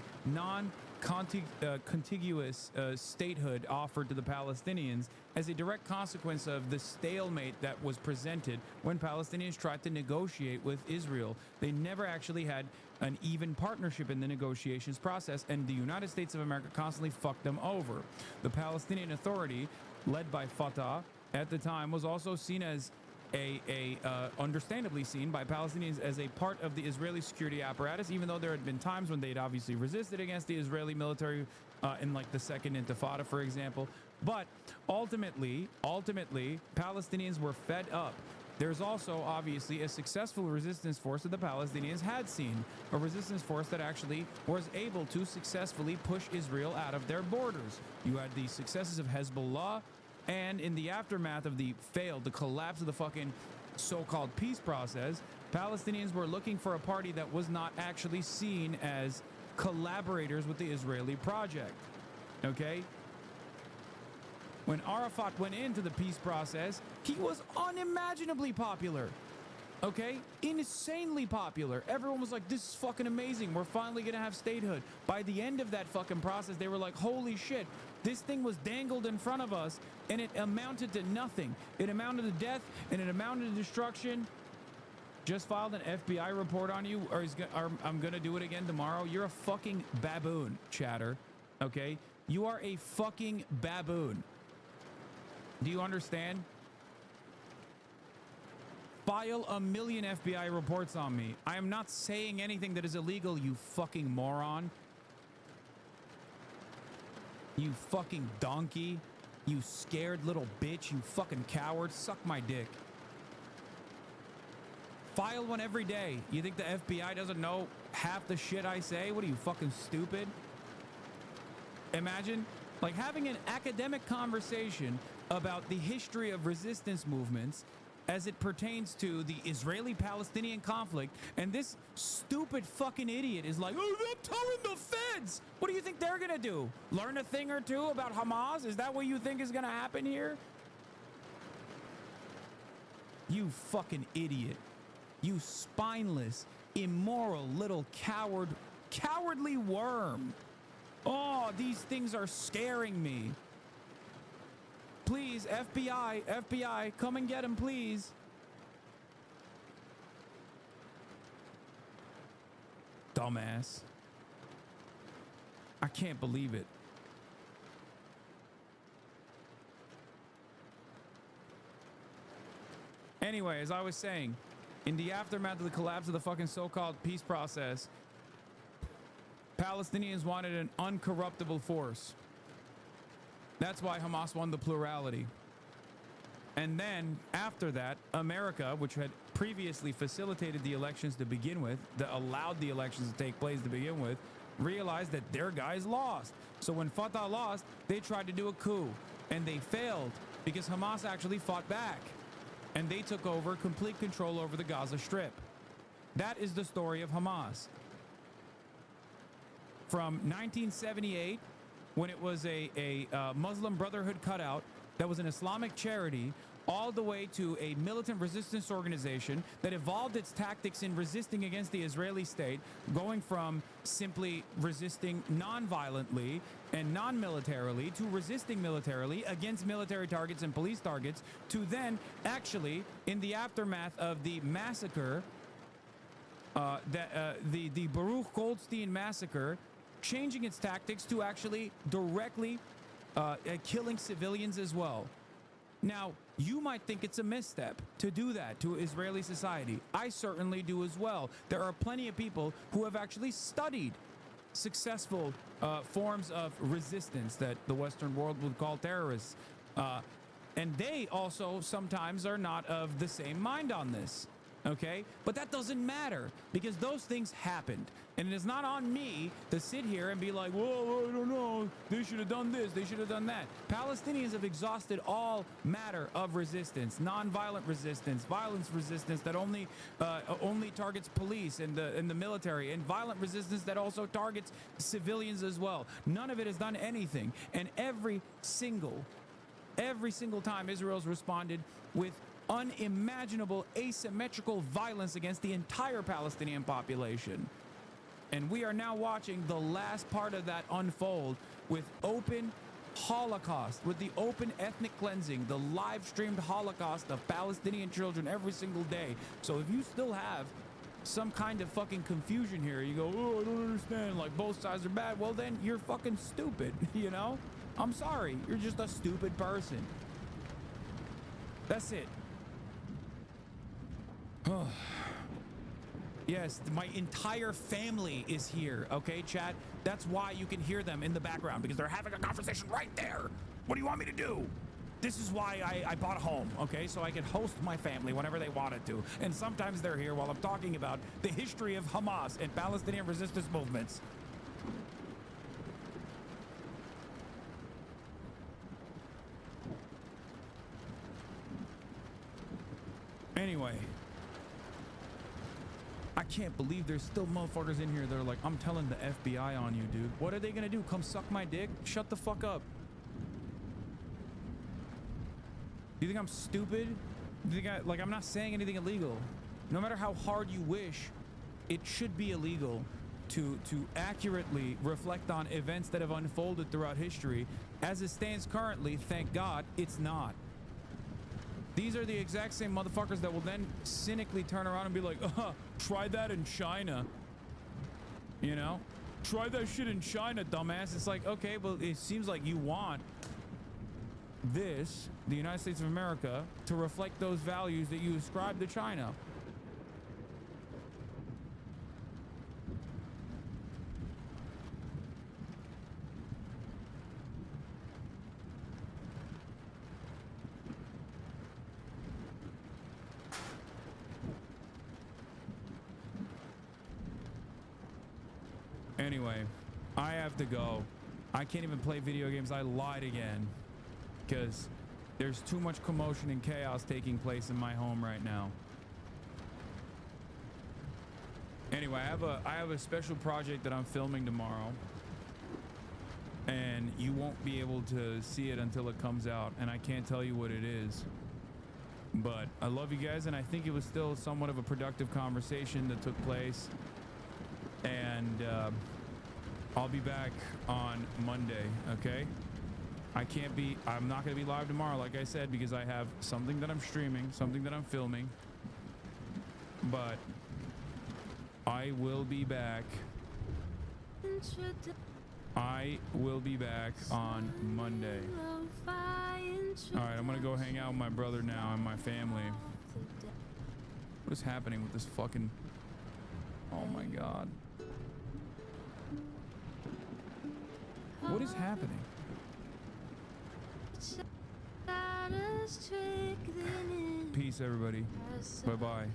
contiguous statehood offered to the Palestinians as a direct consequence of the stalemate that was presented when Palestinians tried to negotiate with Israel. They never actually had an even partnership in the negotiations process, and the United States of America constantly fucked them over. The Palestinian Authority, led by Fatah at the time, was also seen as understandably seen by Palestinians as a part of the Israeli security apparatus, even though there had been times when they'd obviously resisted against the Israeli military in like the Second Intifada, for example. But ultimately, Palestinians were fed up. There's also obviously a successful resistance force that the Palestinians had seen, a resistance force that actually was able to successfully push Israel out of their borders. You had the successes of Hezbollah, and in the aftermath of the collapse of the fucking so-called peace process, Palestinians were looking for a party that was not actually seen as collaborators with the Israeli project. Okay? When Arafat went into the peace process, he was unimaginably popular. Okay? Insanely popular. Everyone was like, this is fucking amazing. We're finally gonna have statehood. By the end of that fucking process, they were like, holy shit. This thing was dangled in front of us, and it amounted to nothing. It amounted to death, and it amounted to destruction. Just filed an FBI report on you, or I'm gonna do it again tomorrow. You're a fucking baboon, chatter. Okay? You are a fucking baboon. Do you understand? File 1 million FBI reports on me. I am not saying anything that is illegal, you fucking moron. You fucking donkey. You scared little bitch. You fucking coward. Suck my dick. File one every day. You think the FBI doesn't know half the shit I say? What are you, fucking stupid? Imagine, like, having an academic conversation about the history of resistance movements as it pertains to the Israeli-Palestinian conflict, and this stupid fucking idiot is like, oh, I'm telling the feds. What do you think they're gonna do? Learn a thing or two about Hamas? Is that what you think is gonna happen here? You fucking idiot. You spineless, immoral little cowardly worm. Oh, these things are scaring me. Please, FBI, come and get him, please. Dumbass. I can't believe it. Anyway, as I was saying, in the aftermath of the collapse of the fucking so-called peace process, Palestinians wanted an uncorruptible force. That's why Hamas won the plurality. And then after that, America, which had previously facilitated the elections to begin with, that allowed the elections to take place to begin with, realized that their guys lost. So when Fatah lost, they tried to do a coup, and they failed because Hamas actually fought back, and they took over complete control over the Gaza Strip. That is the story of Hamas. From 1978, when it was a Muslim Brotherhood cutout that was an Islamic charity, all the way to a militant resistance organization that evolved its tactics in resisting against the Israeli state, going from simply resisting non-violently and non-militarily to resisting militarily against military targets and police targets, to then actually, in the aftermath of the massacre, the Baruch Goldstein massacre, changing its tactics to actually directly killing civilians as well. Now, you might think it's a misstep to do that to Israeli society. I certainly do as well. There are plenty of people who have actually studied successful forms of resistance that the Western world would call terrorists. And they also sometimes are not of the same mind on this. Okay? But that doesn't matter because those things happened. And it is not on me to sit here and be like, whoa, I don't know. They should have done this. They should have done that. Palestinians have exhausted all matter of resistance, nonviolent resistance, violence resistance that only targets police and the military, and violent resistance that also targets civilians as well. None of it has done anything. And every single time Israel's responded with unimaginable asymmetrical violence against the entire Palestinian population. And we are now watching the last part of that unfold with open Holocaust, with the open ethnic cleansing, the live streamed Holocaust of Palestinian children every single day. So if you still have some kind of fucking confusion here, you go, oh, I don't understand, like both sides are bad, well then you're fucking stupid, you know? I'm sorry, you're just a stupid person. That's it. Yes, my entire family is here, okay, chat? That's why you can hear them in the background, because they're having a conversation right there. What do you want me to do? This is why I bought a home, okay? So I can host my family whenever they wanted to. And sometimes they're here while I'm talking about the history of Hamas and Palestinian resistance movements. Anyway, I can't believe there's still motherfuckers in here that are like, I'm telling the FBI on you, dude. What are they gonna do? Come suck my dick? Shut the fuck up. Do you think I'm stupid? Do you think I'm not saying anything illegal? No matter how hard you wish, it should be illegal to accurately reflect on events that have unfolded throughout history. As it stands currently, thank God, it's not. These are the exact same motherfuckers that will then cynically turn around and be like, try that in China. You know? Try that shit in China, dumbass. It's like, okay, well, it seems like you want this, the United States of America, to reflect those values that you ascribe to China. Anyway, I have to go. I can't even play video games. I lied again because there's too much commotion and chaos taking place in my home right now. Anyway, I have a special project that I'm filming tomorrow, and you won't be able to see it until it comes out, and I can't tell you what it is. But I love you guys, and I think it was still somewhat of a productive conversation that took place. And I'll be back on Monday, okay? I'm not gonna be live tomorrow, like I said, because I have something that I'm streaming, something that I'm filming. But I will be back. I will be back on Monday. All right, I'm gonna go hang out with my brother now and my family. What is happening with this fucking... Oh my God. What is happening? Peace, everybody. Bye-bye.